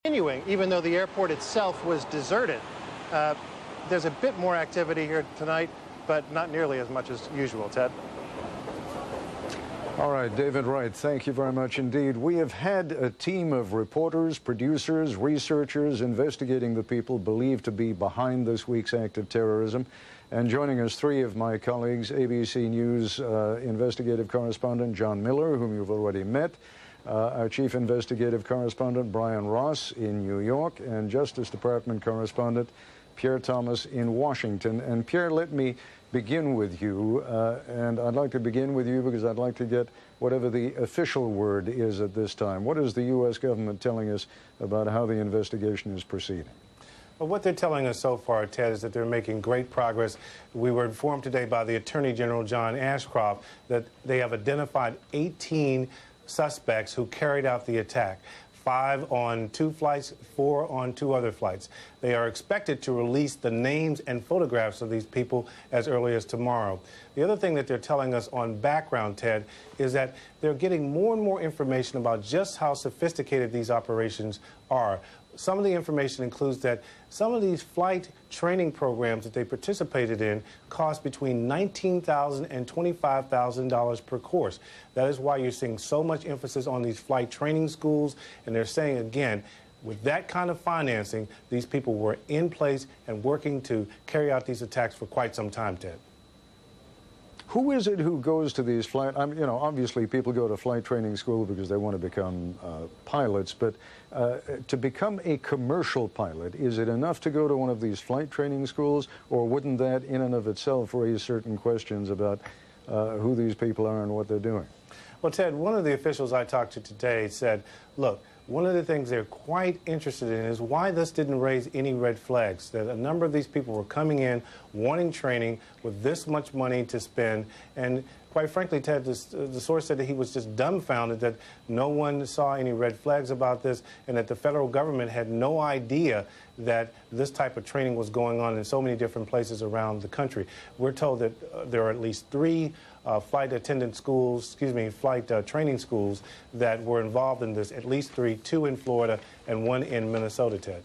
Continuing, even though the airport itself was deserted. There's a bit more activity here tonight, but not nearly as much as usual, Ted. All right, David Wright, thank you very much indeed. We have had a team of reporters, producers, researchers investigating the people believed to be behind this week's act of terrorism. And joining us, three of my colleagues, ABC News investigative correspondent John Miller, whom you've already met, our chief investigative correspondent Brian Ross in New York, and Justice Department correspondent Pierre Thomas in Washington. And Pierre, let me begin with you, and I'd like to begin with you because I'd like to get whatever the official word is at this time. What is the U.S. government telling us about how the investigation is proceeding? Well, what they're telling us so far, Ted, is that they're making great progress. We were informed today by the Attorney General, John Ashcroft, that they have identified 18 suspects who carried out the attack. 5 on 2 flights, 4 on 2 other flights. They are expected to release the names and photographs of these people as early as tomorrow. The other thing that they're telling us on background, Ted, is that they're getting more and more information about just how sophisticated these operations are. Some of the information includes that some of these flight training programs that they participated in cost between $19,000 and $25,000 per course. That is why you're seeing so much emphasis on these flight training schools. And they're saying, again, with that kind of financing, these people were in place and working to carry out these attacks for quite some time, Ted. Who is it who goes to these flight? You know, obviously people go to flight training school because they want to become pilots, but to become a commercial pilot, is it enough to go to one of these flight training schools, or wouldn't that in and of itself raise certain questions about who these people are and what they're doing? Well, Ted, one of the officials I talked to today said, look, one of the things they're quite interested in is why this didn't raise any red flags, that a number of these people were coming in wanting training with this much money to spend. And quite frankly, Ted, the source said that he was just dumbfounded that no one saw any red flags about this and that the federal government had no idea that this type of training was going on in so many different places around the country. We're told that there are at least 3 flight attendant schools, flight training schools that were involved in this, at least 3, 2 in Florida and 1 in Minnesota, Ted.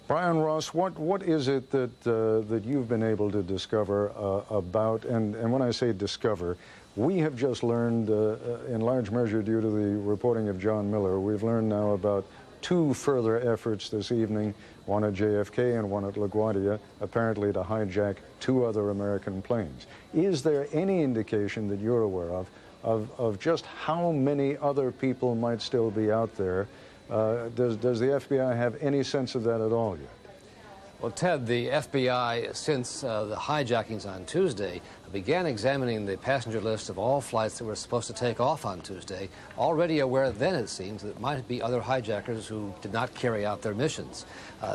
Brian Ross, what is it that that you've been able to discover about, and when I say discover, we have just learned, in large measure due to the reporting of John Miller, we've learned now about 2 further efforts this evening, one at JFK and one at LaGuardia, apparently to hijack 2 other American planes. Is there any indication that you're aware of just how many other people might still be out there? Does the FBI have any sense of that at all yet? Well, Ted, the FBI, since the hijackings on Tuesday, began examining the passenger list of all flights that were supposed to take off on Tuesday, already aware then, it seems, that it might be other hijackers who did not carry out their missions.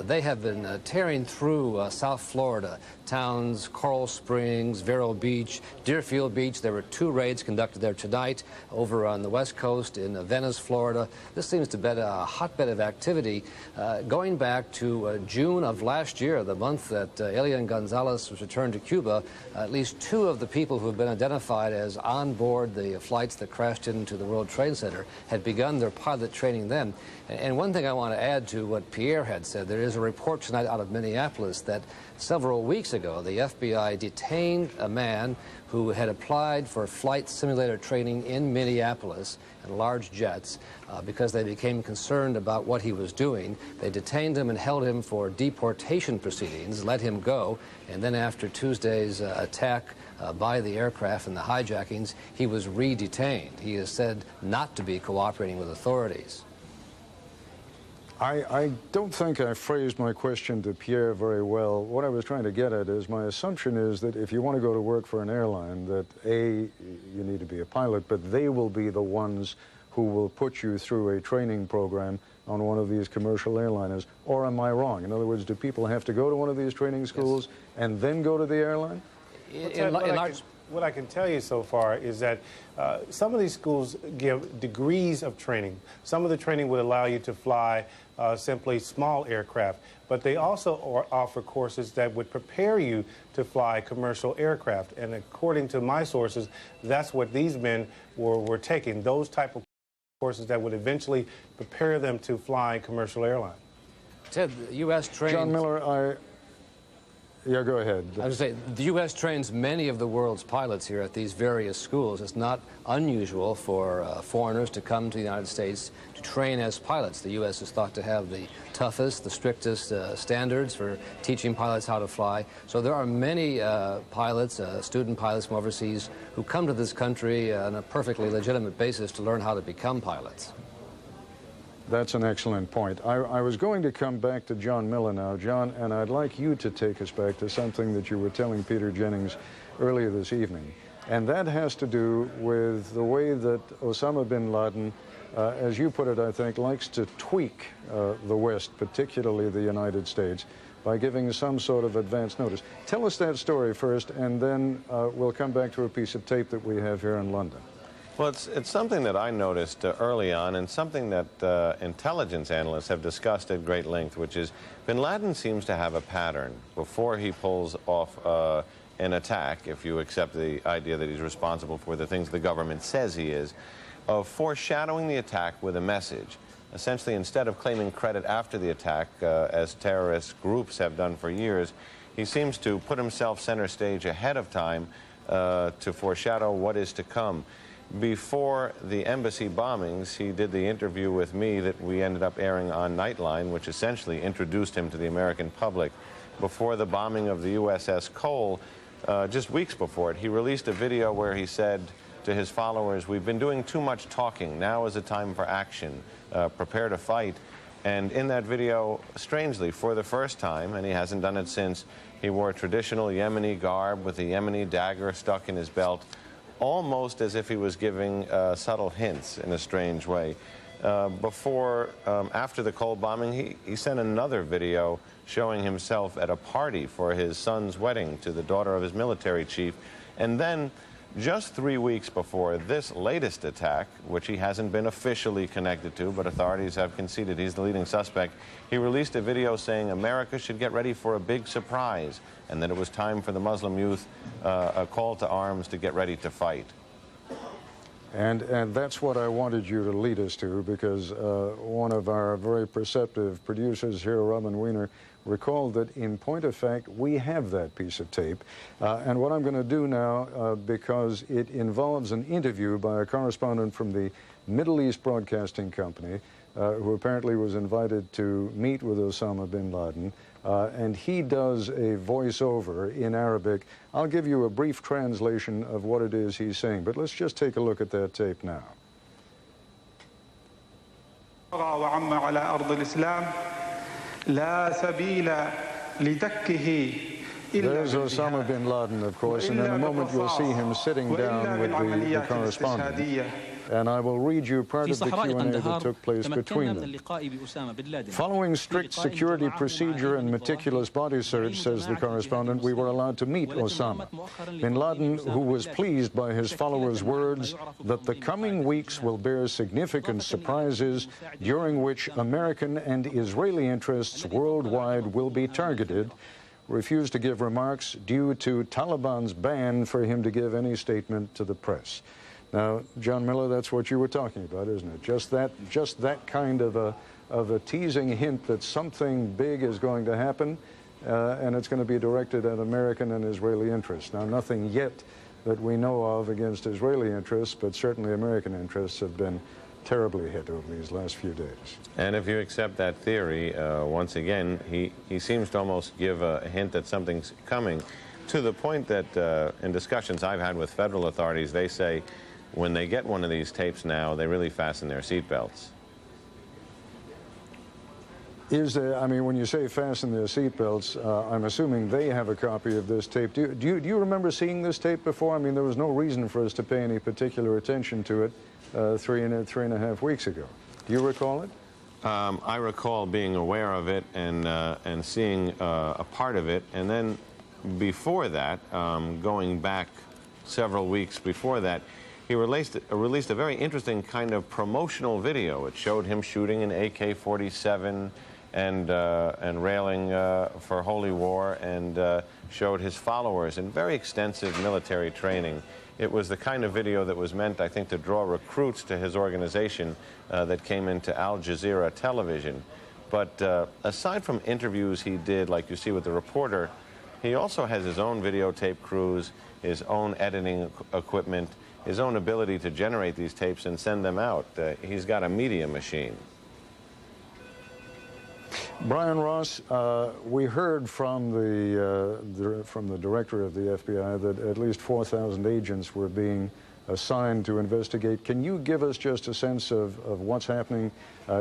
They have been tearing through South Florida, towns, Coral Springs, Vero Beach, Deerfield Beach. There were 2 raids conducted there tonight, over on the West Coast in Venice, Florida. This seems to be a hotbed of activity going back to June of last year, the month that Elian Gonzalez was returned to Cuba. At least 2 of the people who have been identified as on board the flights that crashed into the World Trade Center had begun their pilot training then. And one thing I want to add to what Pierre had said, there is a report tonight out of Minneapolis that several weeks ago the FBI detained a man who had applied for flight simulator training in Minneapolis in large jets because they became concerned about what he was doing. They detained him and held him for deportation proceedings, let him go, and then after Tuesday's attack by the aircraft and the hijackings, he was re-detained. He is said not to be cooperating with authorities. I don't think I phrased my question to Pierre very well. What I was trying to get at is my assumption is that if you want to go to work for an airline, that A, you need to be a pilot, but they will be the ones who will put you through a training program on one of these commercial airliners. Or am I wrong? In other words, do people have to go to one of these training schools and then go to the airline? What I can tell you so far is that some of these schools give degrees of training. Some of the training would allow you to fly simply small aircraft, but they also offer courses that would prepare you to fly commercial aircraft. And according to my sources, that's what these men were taking, those type of courses that would eventually prepare them to fly commercial airlines. Ted, the U.S. trains... John Miller, yeah, go ahead. I was going to say, the U.S. trains many of the world's pilots here at these various schools. It's not unusual for foreigners to come to the United States to train as pilots. The U.S. is thought to have the toughest, the strictest standards for teaching pilots how to fly. So there are many pilots, student pilots from overseas, who come to this country on a perfectly legitimate basis to learn how to become pilots. That's an excellent point. I was going to come back to John Miller now, John, and I'd like you to take us back to something that you were telling Peter Jennings earlier this evening. And that has to do with the way that Osama bin Laden, as you put it, I think, likes to tweak the West, particularly the United States, by giving some sort of advance notice. Tell us that story first, and then we'll come back to a piece of tape that we have here in London. Well, it's something that I noticed early on, and something that intelligence analysts have discussed at great length, which is bin Laden seems to have a pattern before he pulls off an attack, if you accept the idea that he's responsible for the things the government says he is, of foreshadowing the attack with a message. Essentially, instead of claiming credit after the attack, as terrorist groups have done for years, he seems to put himself center stage ahead of time to foreshadow what is to come. Before the embassy bombings, he did the interview with me that we ended up airing on Nightline, which essentially introduced him to the American public. Before the bombing of the USS Cole, just weeks before it, he released a video where he said to his followers, "We've been doing too much talking. Now is the time for action. Prepare to fight." And in that video, strangely, for the first time, and he hasn't done it since, he wore traditional Yemeni garb with a Yemeni dagger stuck in his belt, almost as if he was giving subtle hints in a strange way. After the Cole bombing, he sent another video showing himself at a party for his son's wedding to the daughter of his military chief. And then, just 3 weeks before this latest attack, which he hasn't been officially connected to, but authorities have conceded he's the leading suspect, he released a video saying America should get ready for a big surprise, and that it was time for the Muslim youth, a call to arms to get ready to fight. And that's what I wanted you to lead us to, because one of our very perceptive producers here, Robin Weiner, recalled that in point of fact, we have that piece of tape. And what I'm going to do now, because it involves an interview by a correspondent from the Middle East Broadcasting Company, who apparently was invited to meet with Osama bin Laden, and he does a voiceover in Arabic. I'll give you a brief translation of what it is he's saying, but let's just take a look at that tape now. There's Osama bin Laden, of course, and in a moment you'll see him sitting down with the correspondent. And I will read you part of the Q&A that took place between them. Following strict security procedure and meticulous body search, says the correspondent, we were allowed to meet Osama. Bin Laden, who was pleased by his followers' words that the coming weeks will bear significant surprises during which American and Israeli interests worldwide will be targeted, refused to give remarks due to Taliban's ban for him to give any statement to the press. Now, John Miller, that's what you were talking about, isn't it? Just that kind of a teasing hint that something big is going to happen, and it's going to be directed at American and Israeli interests. Now, nothing yet that we know of against Israeli interests, but certainly American interests have been terribly hit over these last few days. And if you accept that theory, once again, he seems to almost give a hint that something's coming, to the point that in discussions I've had with federal authorities, they say, when they get one of these tapes now, they really fasten their seatbelts. I mean, when you say fasten their seatbelts, I'm assuming they have a copy of this tape. Do you remember seeing this tape before? I mean, there was no reason for us to pay any particular attention to it 3.5 weeks ago. Do you recall it? I recall being aware of it and seeing a part of it, and then before that, going back several weeks before that, he released a very interesting kind of promotional video. It showed him shooting an AK-47 and railing for holy war, and showed his followers in very extensive military training It was the kind of video that was meant, I think, to draw recruits to his organization that came into Al Jazeera television. But aside from interviews he did, like you see with the reporter, he also has his own videotape crews, his own editing equipment, his own ability to generate these tapes and send them out. He's got a media machine. Brian Ross, we heard from the director of the FBI that at least 4,000 agents were being assigned to investigate. Can you give us just a sense of what's happening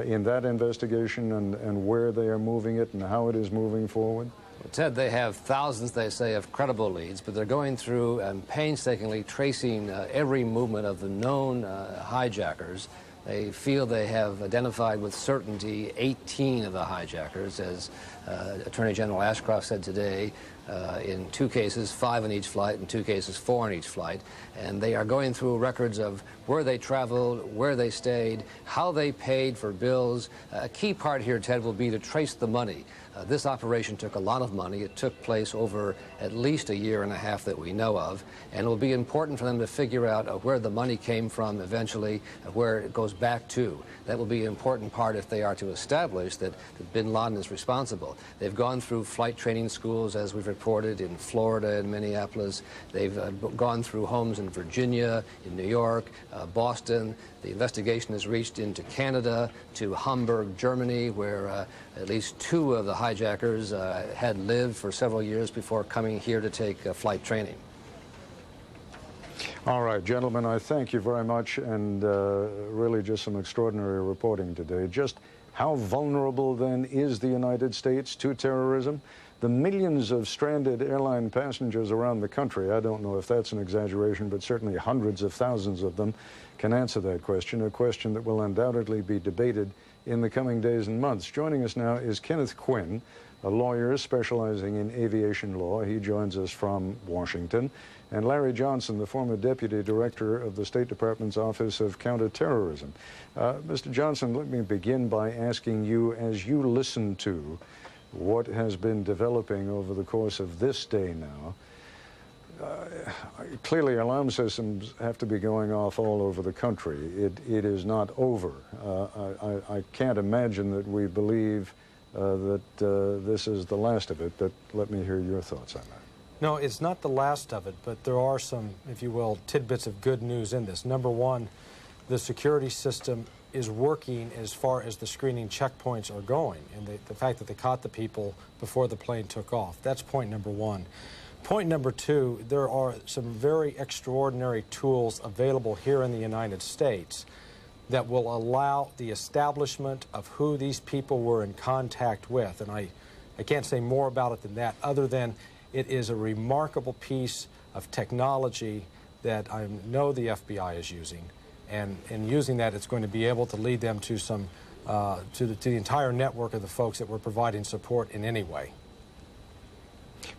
in that investigation and where they are moving it and how it is moving forward? Well, Ted, they have thousands, they say, of credible leads, but they're going through and painstakingly tracing every movement of the known hijackers. They feel they have identified with certainty 18 of the hijackers, as Attorney General Ashcroft said today, in 2 cases, 5 on each flight, in 2 cases, 4 on each flight. And they are going through records of where they traveled, where they stayed, how they paid for bills. A key part here, Ted, will be to trace the money. This operation took a lot of money. It took place over at least a year and a half that we know of, and it will be important for them to figure out where the money came from eventually, where it goes back to. That will be an important part if they are to establish that bin Laden is responsible. They've gone through flight training schools, as we've reported, in Florida and Minneapolis. They've gone through homes in Virginia, in New York, Boston. The investigation has reached into Canada, to Hamburg, Germany, where at least 2 of the hijackers had lived for several years before coming here to take flight training. All right, gentlemen, I thank you very much, and really just some extraordinary reporting today. Just how vulnerable, then, is the United States to terrorism? The millions of stranded airline passengers around the country, I don't know if that's an exaggeration, but certainly hundreds of thousands of them can answer that question, a question that will undoubtedly be debated in the coming days and months. Joining us now is Kenneth Quinn, a lawyer specializing in aviation law. He joins us from Washington. And Larry Johnson, the former Deputy Director of the State Department's Office of Counterterrorism. Mr. Johnson, let me begin by asking you, as you listen to what has been developing over the course of this day now, clearly alarm systems have to be going off all over the country. It is not over. I can't imagine that we believe that this is the last of it, but let me hear your thoughts on that. No, it's not the last of it, but there are some, if you will, tidbits of good news in this. Number one, the security system is working as far as the screening checkpoints are going, and the fact that they caught the people before the plane took off. That's point number one. Point number two, there are some very extraordinary tools available here in the United States that will allow the establishment of who these people were in contact with. And I can't say more about it than that, other than it is a remarkable piece of technology that I know the FBI is using. And in using that, it's going to be able to lead them to some, to the entire network of the folks that we're providing support in any way.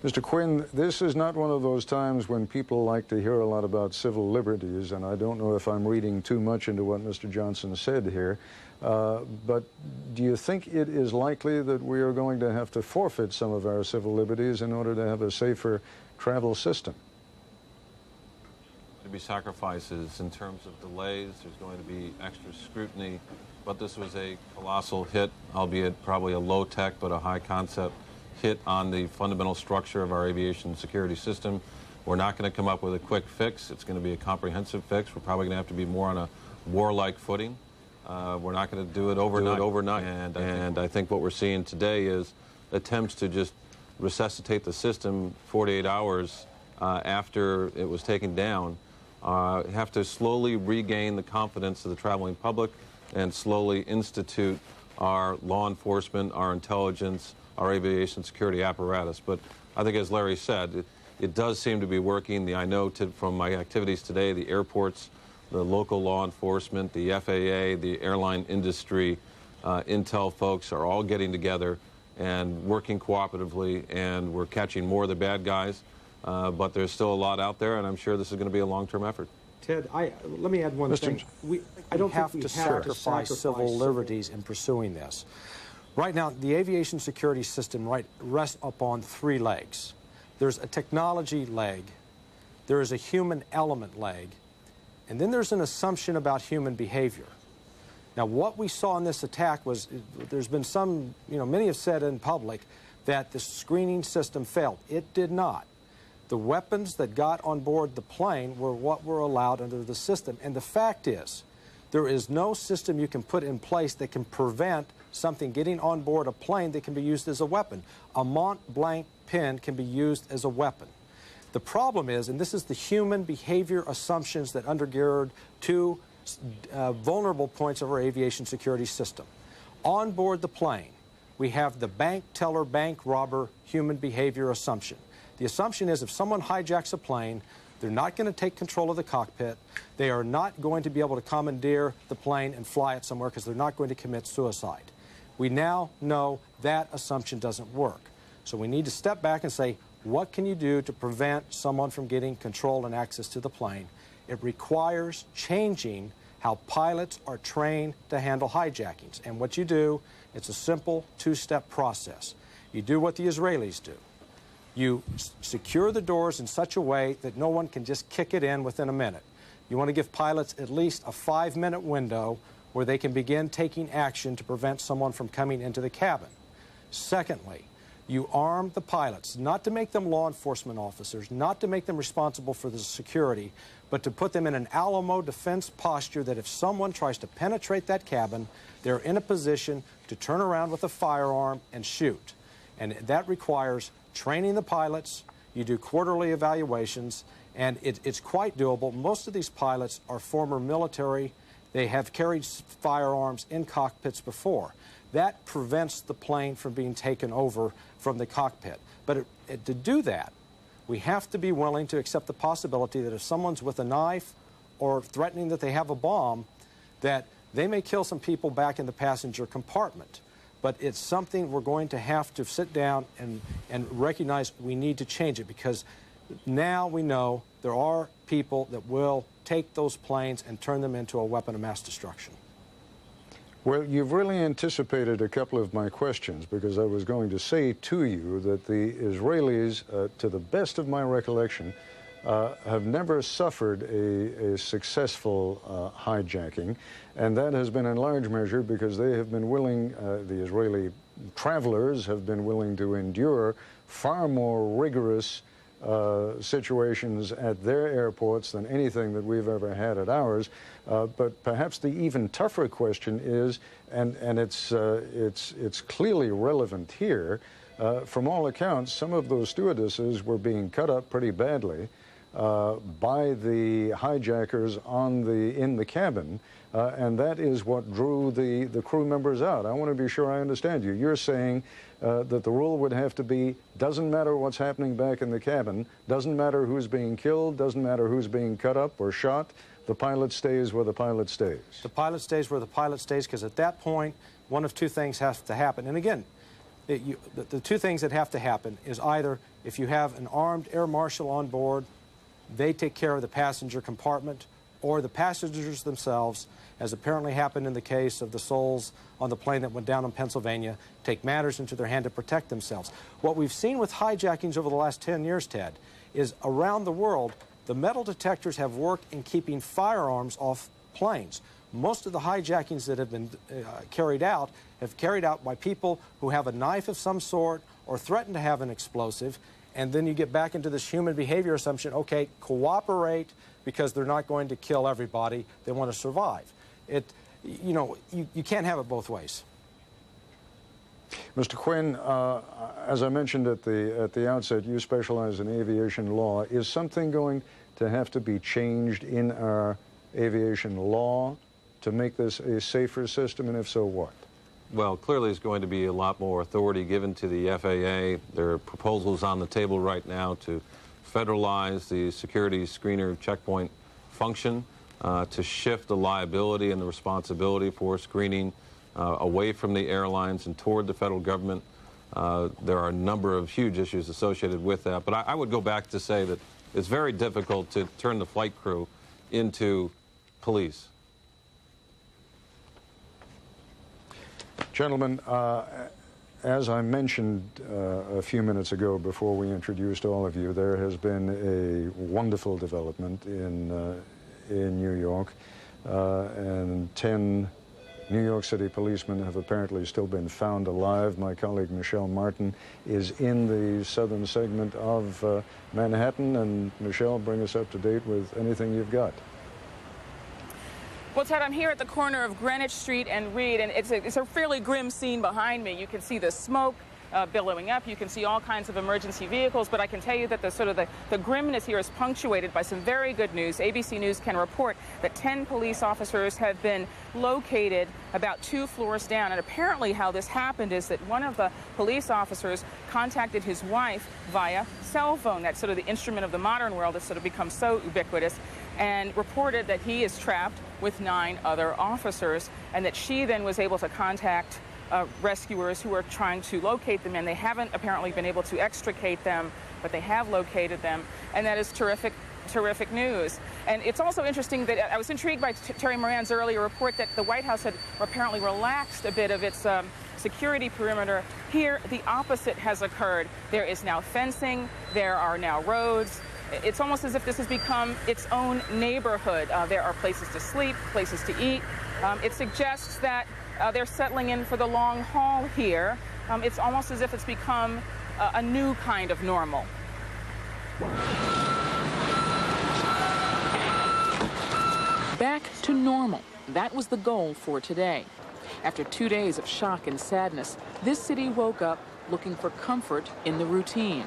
Mr. Quinn, this is not one of those times when people like to hear a lot about civil liberties, and I don't know if I'm reading too much into what Mr. Johnson said here, but do you think it is likely that we are going to have to forfeit some of our civil liberties in order to have a safer travel system? To be sacrifices in terms of delays. There's going to be extra scrutiny, but this was a colossal hit, albeit probably a low-tech but a high-concept hit on the fundamental structure of our aviation security system. We're not going to come up with a quick fix. It's going to be a comprehensive fix. We're probably going to have to be more on a warlike footing. We're not going to do it overnight. And I think what we're seeing today is attempts to just resuscitate the system 48 hours after it was taken down. Have to slowly regain the confidence of the traveling public and slowly institute our law enforcement, our intelligence, our aviation security apparatus. But I think, as Larry said, it does seem to be working. I know from my activities today, the airports, the local law enforcement, the FAA, the airline industry, intel folks are all getting together and working cooperatively, and we're catching more of the bad guys. But there's still a lot out there, and I'm sure this is going to be a long-term effort. Ted, let me add one thing. I don't have to sacrifice civil liberties in pursuing this. Right now, the aviation security system rests upon 3 legs. There's a technology leg there is a human element leg, and then there's an assumption about human behavior. Now, what we saw in this attack was, there's been some, many have said in public that the screening system failed. It did not. The weapons that got on board the plane were what were allowed under the system. And the fact is, there is no system you can put in place that can prevent something getting on board a plane that can be used as a weapon. A Mont-Blanc pen can be used as a weapon. The problem is, and this is the human behavior assumptions that undergird two vulnerable points of our aviation security system. On board the plane, we have the bank teller, bank robber human behavior assumption. The assumption is if someone hijacks a plane, they're not going to take control of the cockpit. They are not going to be able to commandeer the plane and fly it somewhere because they're not going to commit suicide. We now know that assumption doesn't work. So we need to step back and say, what can you do to prevent someone from getting control and access to the plane? It requires changing how pilots are trained to handle hijackings. And what you do, it's a simple two-step process. You do what the Israelis do. You secure the doors in such a way that no one can just kick it in within a minute. You want to give pilots at least a 5-minute window where they can begin taking action to prevent someone from coming into the cabin. Secondly, you arm the pilots, not to make them law enforcement officers, not to make them responsible for the security, but to put them in an Alamo defense posture that if someone tries to penetrate that cabin, they're in a position to turn around with a firearm and shoot. And that requires training the pilots. You do quarterly evaluations, and it's quite doable. Most of these pilots are former military. They have carried firearms in cockpits before. That prevents the plane from being taken over from the cockpit. But to do that, we have to be willing to accept the possibility that if someone's with a knife or threatening that they have a bomb, that they may kill some people back in the passenger compartment. But it's something we're going to have to sit down and recognize we need to change it, because now we know there are people that will take those planes and turn them into a weapon of mass destruction. Well, you've really anticipated a couple of my questions, because I was going to say to you that the Israelis, to the best of my recollection, have never suffered a successful hijacking, and that has been in large measure because they have been willing, the Israeli travelers have been willing to endure far more rigorous situations at their airports than anything that we've ever had at ours. But perhaps the even tougher question is, and it's clearly relevant here, from all accounts, some of those stewardesses were being cut up pretty badly by the hijackers in the cabin, and that is what drew the crew members out. I want to be sure I understand you. You're saying that the rule would have to be, doesn't matter what's happening back in the cabin, doesn't matter who's being killed, doesn't matter who's being cut up or shot, the pilot stays where the pilot stays. The pilot stays where the pilot stays, because at that point, one of two things has to happen. And again, the two things that have to happen is either if you have an armed air marshal on board, they take care of the passenger compartment, or the passengers themselves, as apparently happened in the case of the souls on the plane that went down in Pennsylvania, take matters into their hand to protect themselves. What we've seen with hijackings over the last 10 years, Ted, is around the world, the metal detectors have worked in keeping firearms off planes. Most of the hijackings that have been carried out by people who have a knife of some sort or threaten to have an explosive, and then you get back into this human behavior assumption, okay, cooperate, because they're not going to kill everybody. They want to survive. You can't have it both ways. Mr. Quinn, as I mentioned at the outset, you specialize in aviation law. Is something going to have to be changed in our aviation law to make this a safer system, and if so, what? Well, clearly there's going to be a lot more authority given to the FAA. There are proposals on the table right now to federalize the security screener checkpoint function, to shift the liability and the responsibility for screening away from the airlines and toward the federal government. There are a number of huge issues associated with that. But I would go back to say that it's very difficult to turn the flight crew into police. Gentlemen, As I mentioned a few minutes ago before we introduced all of you, there has been a wonderful development in New York, and 10 New York City policemen have apparently still been found alive. My colleague Michelle Martin is in the southern segment of Manhattan, and Michelle, bring us up to date with anything you've got. Well, Ted, I'm here at the corner of Greenwich Street and Reed, and it's a fairly grim scene behind me. You can see the smoke billowing up. You can see all kinds of emergency vehicles, but I can tell you that the grimness here is punctuated by some very good news. ABC News can report that 10 police officers have been located about 2 floors down, and apparently how this happened is that one of the police officers contacted his wife via cell phone. That's sort of the instrument of the modern world that's sort of become so ubiquitous, and reported that he is trapped with 9 other officers, and that she then was able to contact rescuers who are trying to locate them, and they haven't apparently been able to extricate them, but they have located them, and that is terrific news. And it's also interesting that I was intrigued by Terry Moran's earlier report that the White House had apparently relaxed a bit of its security perimeter. Here, the opposite has occurred. There is now fencing, there are now roads. It's almost as if this has become its own neighborhood. There are places to sleep, places to eat. It suggests that they're settling in for the long haul here. It's almost as if it's become a new kind of normal. Back to normal. That was the goal for today. After 2 days of shock and sadness, this city woke up looking for comfort in the routine.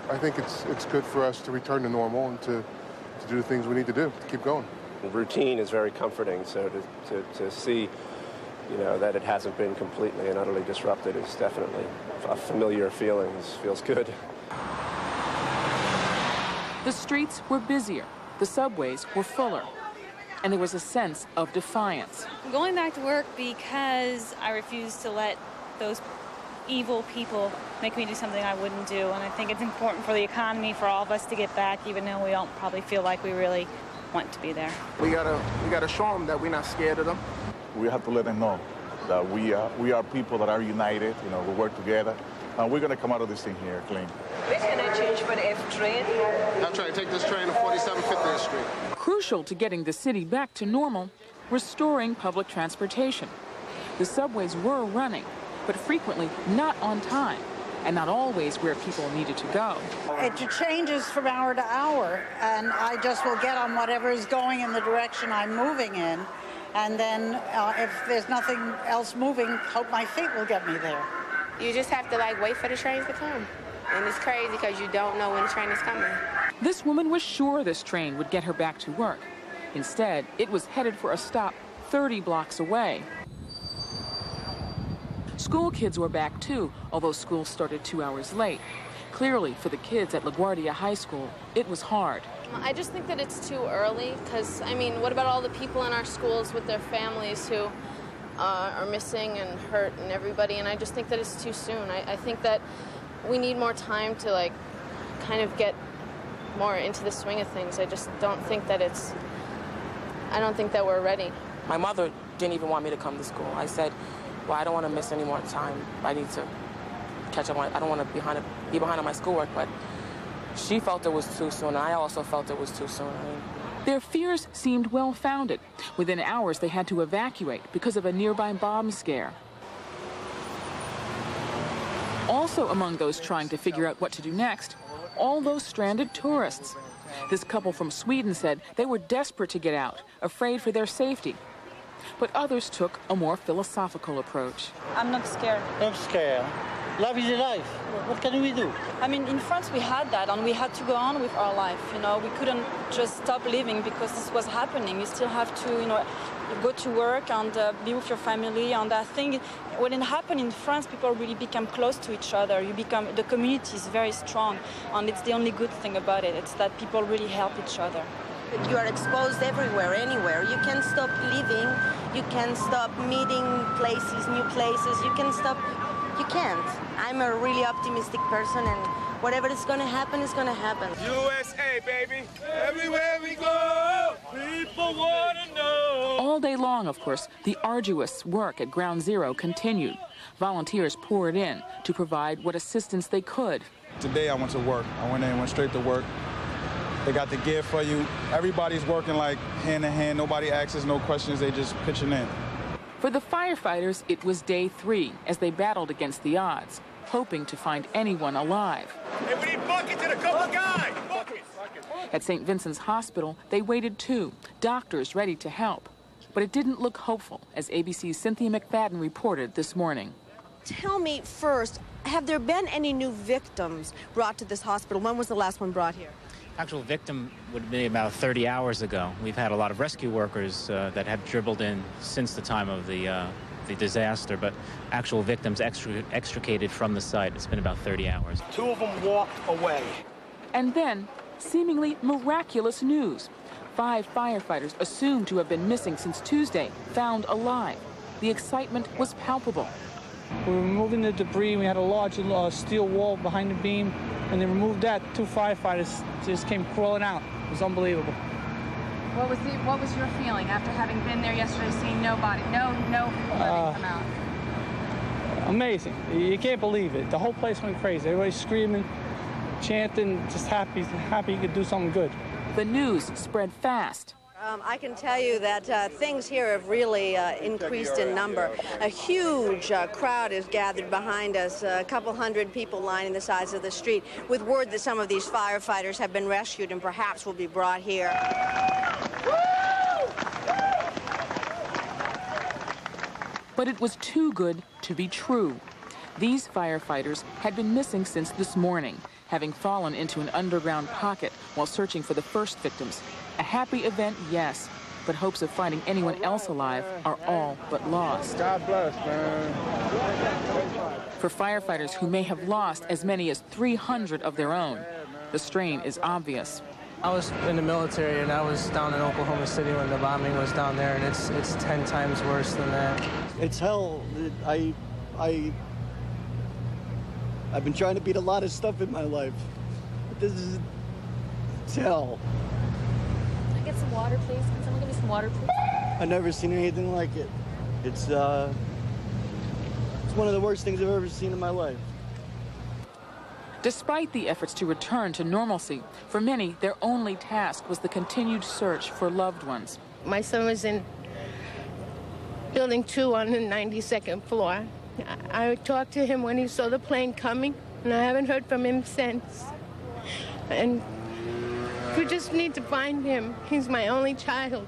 I think it's good for us to return to normal and to do the things we need to do to keep going. The routine is very comforting, so to see, you know, that it hasn't been completely and utterly disrupted is definitely a familiar feeling. It feels good. The streets were busier, the subways were fuller, and there was a sense of defiance. I'm going back to work because I refuse to let those evil people make me do something I wouldn't do, and I think it's important for the economy, for all of us to get back, even though we don't probably feel like we really want to be there. We gotta show them that we're not scared of them. We have to let them know that we are people that are united. You know, we work together, and we're gonna come out of this thing here clean. Which can I change for the F train? I'm trying to take this train to 47 50th Street. Crucial to getting the city back to normal, restoring public transportation. The subways were running, but frequently not on time, and not always where people needed to go. It changes from hour to hour, and I just will get on whatever is going in the direction I'm moving in, and then if there's nothing else moving, hope my feet will get me there. You just have to wait for the trains to come, and it's crazy because you don't know when the train is coming. This woman was sure this train would get her back to work. Instead, it was headed for a stop 30 blocks away. School kids were back too, although school started 2 hours late. Clearly, for the kids at LaGuardia High School, it was hard. I just think that it's too early because, I mean, what about all the people in our schools with their families who are missing and hurt and everybody, and I just think that it's too soon. I think that we need more time to, kind of get more into the swing of things. I just don't think that I don't think that we're ready. My mother didn't even want me to come to school. I said, well, I don't want to miss any more time. I need to catch up on, I don't want to be behind on my schoolwork, but she felt it was too soon, and I also felt it was too soon. Their fears seemed well-founded. Within hours, they had to evacuate because of a nearby bomb scare. Also among those trying to figure out what to do next, all those stranded tourists. This couple from Sweden said they were desperate to get out, afraid for their safety. But others took a more philosophical approach. I'm not scared. I'm scared. Life is a life. What can we do? I mean, in France we had that, and we had to go on with our life. You know, we couldn't just stop living because this was happening. You still have to, go to work and be with your family. And I think when it happened in France, people really become close to each other. The community is very strong, and it's the only good thing about it. It's that people really help each other. You are exposed everywhere, anywhere. You can't stop living. You can't stop meeting places, new places. You can't. I'm a really optimistic person, and whatever is going to happen is going to happen. USA, baby. Everywhere we go, people want to know. All day long, of course, the arduous work at Ground Zero continued. Volunteers poured in to provide what assistance they could. Today I went to work. I went straight to work. They got the gear for you. Everybody's working like hand in hand. Nobody asks no questions. They just pitching in. For the firefighters, it was day 3 as they battled against the odds, hoping to find anyone alive. Hey, we need buckets and a couple guys. Buckets. At St. Vincent's Hospital, they waited too, doctors ready to help. But it didn't look hopeful, as ABC's Cynthia McFadden reported this morning. Tell me first, have there been any new victims brought to this hospital? When was the last one brought here? Actual victim would be about 30 hours ago. We've had a lot of rescue workers that have dribbled in since the time of the disaster, but actual victims extricated from the site. It's been about 30 hours. 2 of them walked away. And then, seemingly miraculous news. 5 firefighters assumed to have been missing since Tuesday, found alive. The excitement was palpable. We were removing the debris. We had a large steel wall behind the beam. When they removed that, 2 firefighters just came crawling out. It was unbelievable. What was your feeling after having been there yesterday, seeing nobody, no blood come out? Amazing. You can't believe it. The whole place went crazy. Everybody's screaming, chanting, just happy you could do something good. The news spread fast. I can tell you that things here have really increased in number. A huge crowd is gathered behind us, a couple hundred people lining the sides of the street, with word that some of these firefighters have been rescued and perhaps will be brought here. But it was too good to be true. These firefighters had been missing since this morning, having fallen into an underground pocket while searching for the first victims. A happy event, yes, but hopes of finding anyone else alive are all but lost. God bless, man. For firefighters who may have lost as many as 300 of their own, the strain is obvious. I was in the military, and I was down in Oklahoma City when the bombing was down there, and it's 10 times worse than that. It's hell. I've been trying to beat a lot of stuff in my life. It's hell. Can I get some water, please? Can someone give me some water, please? I've never seen anything like it. It's one of the worst things I've ever seen in my life. Despite the efforts to return to normalcy, for many, their only task was the continued search for loved ones. My son was in Building 2 on the 92nd floor. I talked to him when he saw the plane coming, and I haven't heard from him since. And we just need to find him. He's my only child.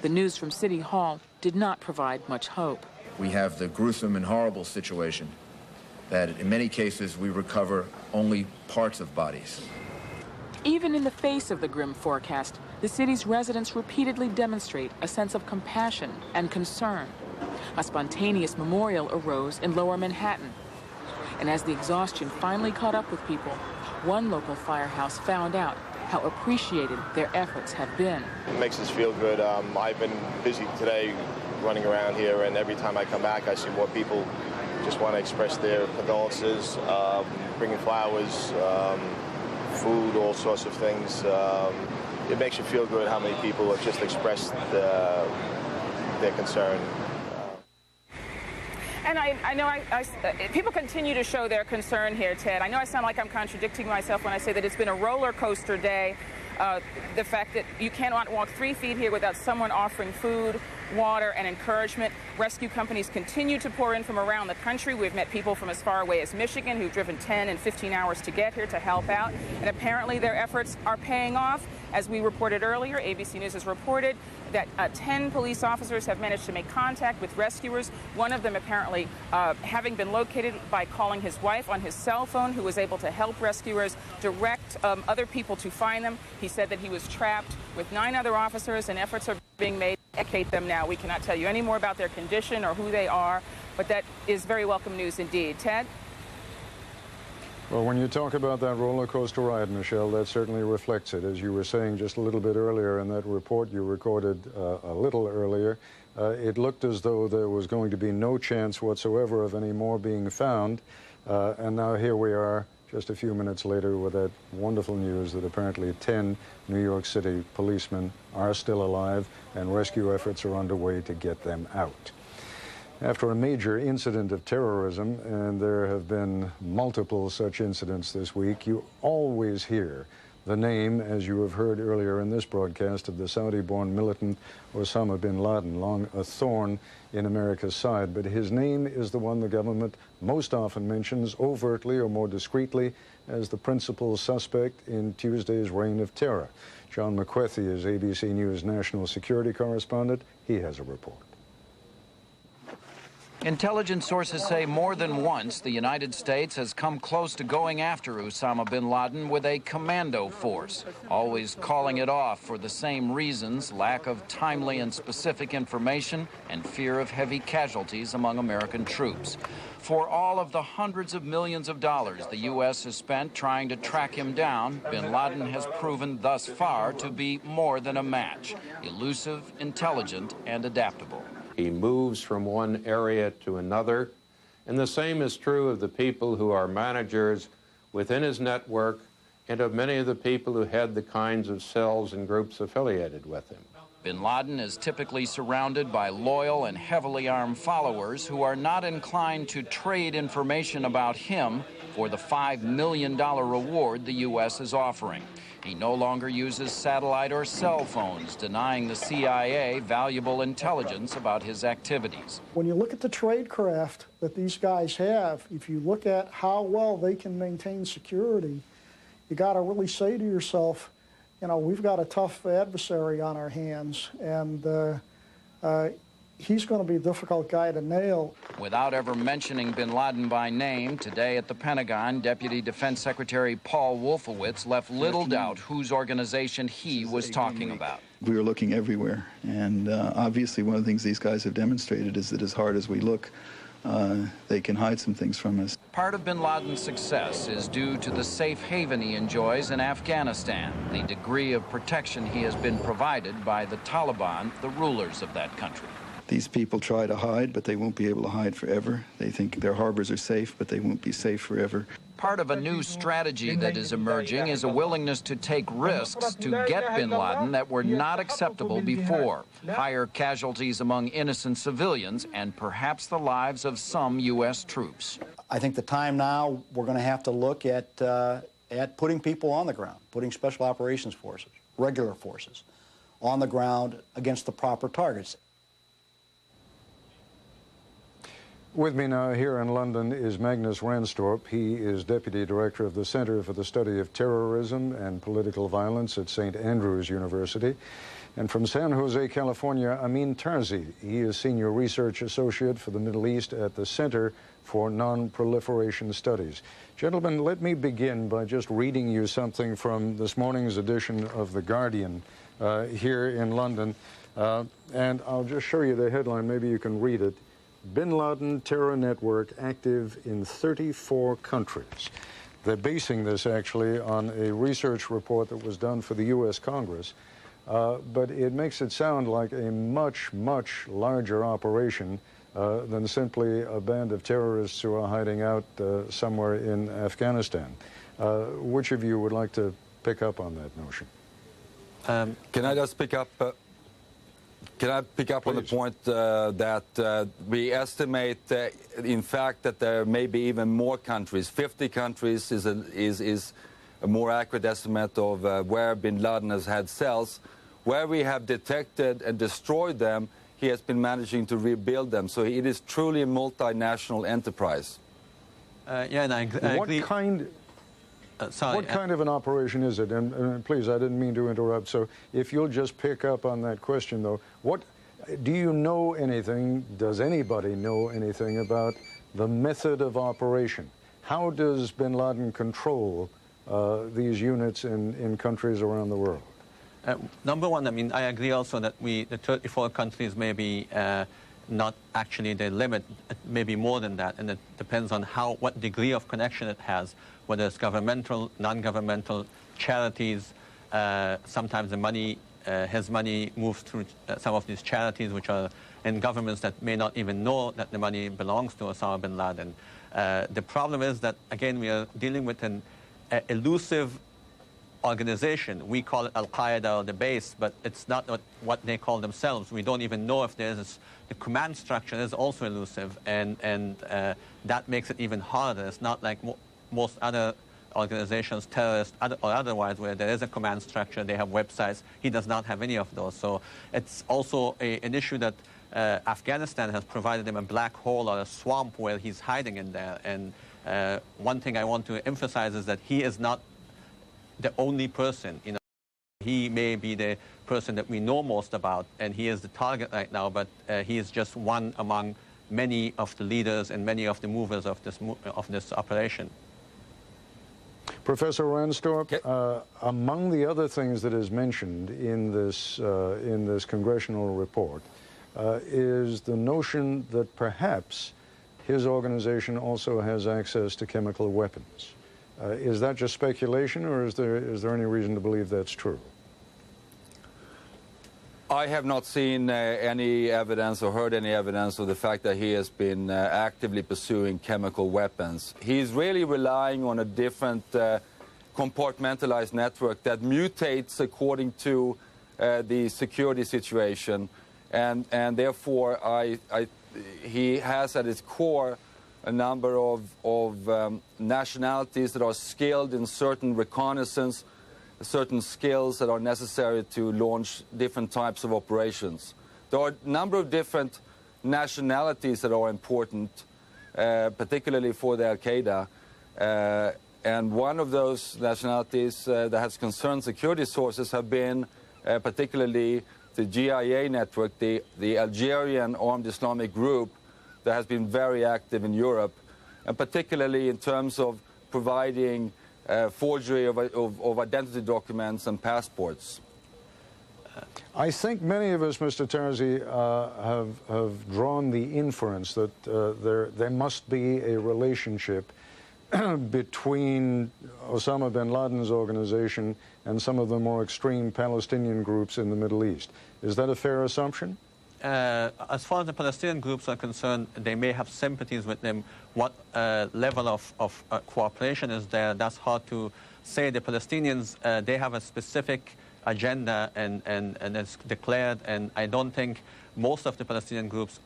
The news from City Hall did not provide much hope. We have the gruesome and horrible situation that in many cases we recover only parts of bodies. Even in the face of the grim forecast, the city's residents repeatedly demonstrate a sense of compassion and concern. A spontaneous memorial arose in Lower Manhattan. And as the exhaustion finally caught up with people, one local firehouse found out how appreciated their efforts have been. It makes us feel good. I've been busy today running around here, and every time I come back, I see more people just want to express their condolences, bringing flowers, food, all sorts of things. It makes you feel good how many people have just expressed their concern. And I know people continue to show their concern here, Ted. I know I sound like I'm contradicting myself when I say that it's been a roller coaster day. The fact that you cannot walk 3 feet here without someone offering food, water, and encouragement. Rescue companies continue to pour in from around the country. We've met people from as far away as Michigan who've driven 10 and 15 hours to get here to help out. And apparently their efforts are paying off. As we reported earlier, ABC News has reported that 10 police officers have managed to make contact with rescuers. One of them apparently having been located by calling his wife on his cell phone, who was able to help rescuers direct other people to find them. He said that he was trapped with 9 other officers, and efforts are being made to locate them now. We cannot tell you any more about their condition or who they are, but that is very welcome news indeed. Ted? Well, when you talk about that roller coaster ride, Michelle, that certainly reflects it. As you were saying just a little bit earlier in that report you recorded a little earlier, it looked as though there was going to be no chance whatsoever of any more being found. And now here we are just a few minutes later with that wonderful news that apparently 10 New York City policemen are still alive and rescue efforts are underway to get them out. After a major incident of terrorism, and there have been multiple such incidents this week, you always hear the name, as you have heard earlier in this broadcast, of the Saudi-born militant Osama bin Laden, long a thorn in America's side. But his name is the one the government most often mentions overtly or more discreetly as the principal suspect in Tuesday's reign of terror. John McWethy is ABC News national security correspondent. He has a report. Intelligence sources say more than once the United States has come close to going after Osama bin Laden with a commando force, always calling it off for the same reasons: lack of timely and specific information and fear of heavy casualties among American troops. For all of the hundreds of millions of dollars the U.S. has spent trying to track him down, bin Laden has proven thus far to be more than a match: elusive, intelligent, and adaptable. He moves from one area to another, and the same is true of the people who are managers within his network and of many of the people who head the kinds of cells and groups affiliated with him. Bin Laden is typically surrounded by loyal and heavily armed followers who are not inclined to trade information about him for the $5 million reward the U.S. is offering. He no longer uses satellite or cell phones, denying the CIA valuable intelligence about his activities. When you look at the tradecraft that these guys have, if you look at how well they can maintain security, you got to really say to yourself, you know, we've got a tough adversary on our hands, and he's going to be a difficult guy to nail. Without ever mentioning bin Laden by name, today at the Pentagon, Deputy Defense Secretary Paul Wolfowitz left little doubt whose organization he was talking about. We were looking everywhere, and obviously one of the things these guys have demonstrated is that as hard as we look, they can hide some things from us. Part of bin Laden's success is due to the safe haven he enjoys in Afghanistan, the degree of protection he has been provided by the Taliban, the rulers of that country. These people try to hide, but they won't be able to hide forever. They think their harbors are safe, but they won't be safe forever. Part of a new strategy that is emerging is a willingness to take risks to get bin Laden that were not acceptable before. Higher casualties among innocent civilians and perhaps the lives of some U.S. troops. I think the time now, we're going to have to look at putting people on the ground, putting special operations forces, regular forces, on the ground against the proper targets. With me now here in London is Magnus Ranstorp. He is Deputy Director of the Center for the Study of Terrorism and Political Violence at St. Andrews University. And from San Jose, California, Amin Tarzi. He is Senior Research Associate for the Middle East at the Center for Non-Proliferation Studies. Gentlemen, let me begin by just reading you something from this morning's edition of The Guardian here in London. And I'll just show you the headline. Maybe you can read it. Bin Laden terror network active in 34 countries. They're basing this actually on a research report that was done for the U.S. Congress, but it makes it sound like a much, much larger operation than simply a band of terrorists who are hiding out somewhere in Afghanistan. Which of you would like to pick up on that notion? Can I just pick up? Can I pick up on the point that we estimate, in fact, that there may be even more countries. 50 countries is a more accurate estimate of where bin Laden has had cells. Where we have detected and destroyed them, he has been managing to rebuild them. So it is truly a multinational enterprise. Yeah, and I agree. What kind of an operation is it? And please, I didn't mean to interrupt. So if you'll just pick up on that question, though, do you know anything, does anybody know anything about the method of operation? How does bin Laden control these units in countries around the world? Number one, I mean, I agree also that the 34 countries may be not actually the limit, maybe more than that, and it depends on what degree of connection it has, whether it's governmental, non-governmental, charities. Sometimes the money, his money moves through some of these charities, which are in governments that may not even know that the money belongs to Osama bin Laden. The problem is that, again, we are dealing with an elusive organization. We call it Al-Qaeda or the base, but it's not what they call themselves. We don't even know if there's the command structure is also elusive, and that makes it even harder. It's not like most other organizations, terrorist or otherwise, where there is a command structure, they have websites. He does not have any of those. So it's also an issue that Afghanistan has provided him a black hole or a swamp where he's hiding in there. And one thing I want to emphasize is that he is not the only person. You know, he may be the person that we know most about, and he is the target right now, but he is just one among many of the leaders and many of the movers of this operation. Professor Ranstorp, among the other things that is mentioned in this congressional report is the notion that perhaps his organization also has access to chemical weapons. Is that just speculation, or is there any reason to believe that's true? I have not seen any evidence or heard any evidence of the fact that he has been actively pursuing chemical weapons. He's really relying on a different compartmentalized network that mutates according to the security situation, and therefore he has at its core a number of nationalities that are skilled in certain reconnaissance, certain skills that are necessary to launch different types of operations. There are a number of different nationalities that are important, particularly for the Al-Qaeda. And one of those nationalities that has concerned security sources have been particularly the GIA network, the Algerian armed Islamic group that has been very active in Europe, and particularly in terms of providing forgery of identity documents and passports. I think many of us, Mr. Terzi, have drawn the inference that there must be a relationship between Osama bin Laden's organization and some of the more extreme Palestinian groups in the Middle East. Is that a fair assumption? As far as the Palestinian groups are concerned, they may have sympathies with them. What level of cooperation is there, that's hard to say. The Palestinians, they have a specific agenda and it's declared, and I don't think most of the Palestinian groups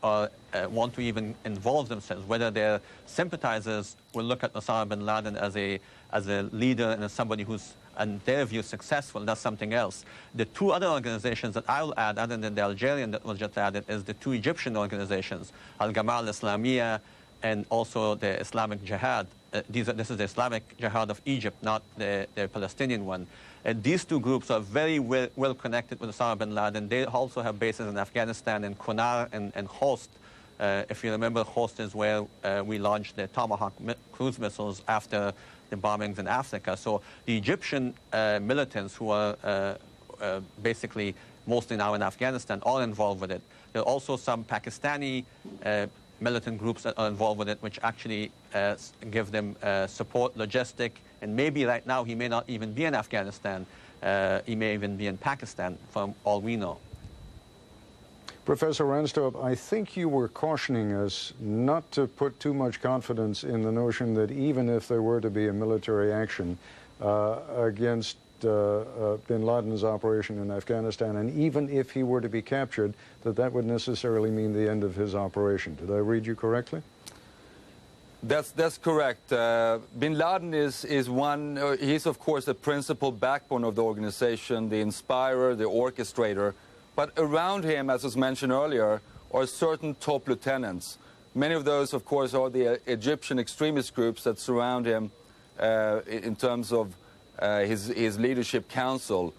want to even involve themselves. Whether their sympathizers will look at Osama bin Laden as a leader and as somebody who's, in their view, successful, that's something else. The two other organizations that I'll add, other than the Algerian that was just added, is the two Egyptian organizations, Al-Gamal Islamiyya and also the Islamic Jihad. This is the Islamic Jihad of Egypt, not the Palestinian one. And these two groups are very well connected with Osama bin Laden. They also have bases in Afghanistan, in Kunar and Khost. If you remember, Khost is where we launched the Tomahawk cruise missiles after the bombings in Africa. So the Egyptian militants, who are basically mostly now in Afghanistan, are involved with it. There are also some Pakistani militant groups that are involved with it, which actually give them support, logistic, and maybe right now he may not even be in Afghanistan. He may even be in Pakistan, from all we know. Professor Ranstorp, I think you were cautioning us not to put too much confidence in the notion that even if there were to be a military action against bin Laden's operation in Afghanistan, and even if he were to be captured, that would necessarily mean the end of his operation. Did I read you correctly? That's correct. Bin Laden is one, he's of course the principal backbone of the organization, the inspirer, the orchestrator. But around him, as was mentioned earlier, are certain top lieutenants. Many of those, of course, are the Egyptian extremist groups that surround him in terms of his leadership council.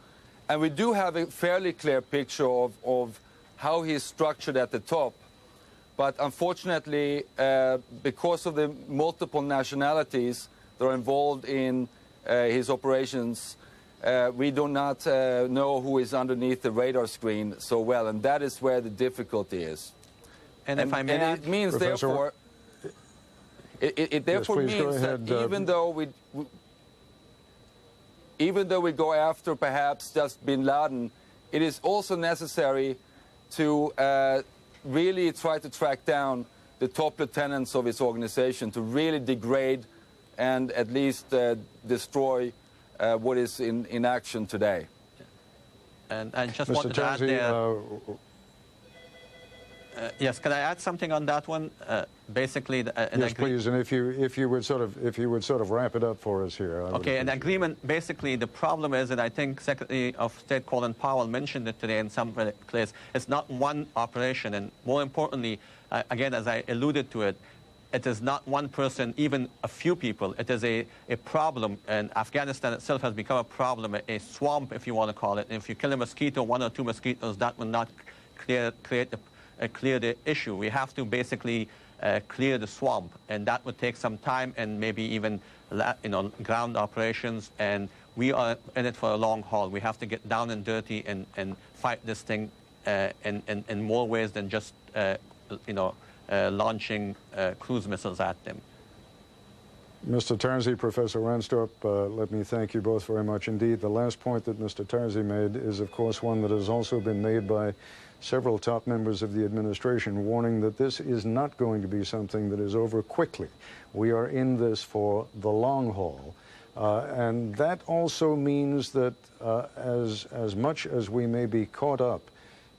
And we do have a fairly clear picture of how he's structured at the top. But unfortunately, because of the multiple nationalities that are involved in his operations, we do not know who is underneath the radar screen so well, and that is where the difficulty is. And if I may add, it means, Professor, therefore, it therefore means that even though we go after perhaps just bin Laden, it is also necessary to really try to track down the top lieutenants of his organization, to really degrade and at least destroy what is in action today. And I just Mr. wanted to add Terzi, there. Yes, can I add something on that one? Basically, yes, please. And if you would sort of wrap it up for us here. Okay, an agreement. Basically, the problem is, and I think Secretary of State Colin Powell mentioned it today in some place. It's not one operation, and more importantly, again, as I alluded to it, it is not one person, even a few people. It is a problem, and Afghanistan itself has become a problem, a swamp, if you want to call it. And if you kill a mosquito, 1 or 2 mosquitoes, that will not clear the issue. We have to basically clear the swamp, and that would take some time and maybe even ground operations. And we are in it for a long haul. We have to get down and dirty and fight this thing in more ways than just launching cruise missiles at them. Mr. Tarzi, Professor Ranstorp, let me thank you both very much indeed. The last point that Mr. Tarzi made is, of course, one that has also been made by several top members of the administration, warning that this is not going to be something that is over quickly. We are in this for the long haul. And that also means that as much as we may be caught up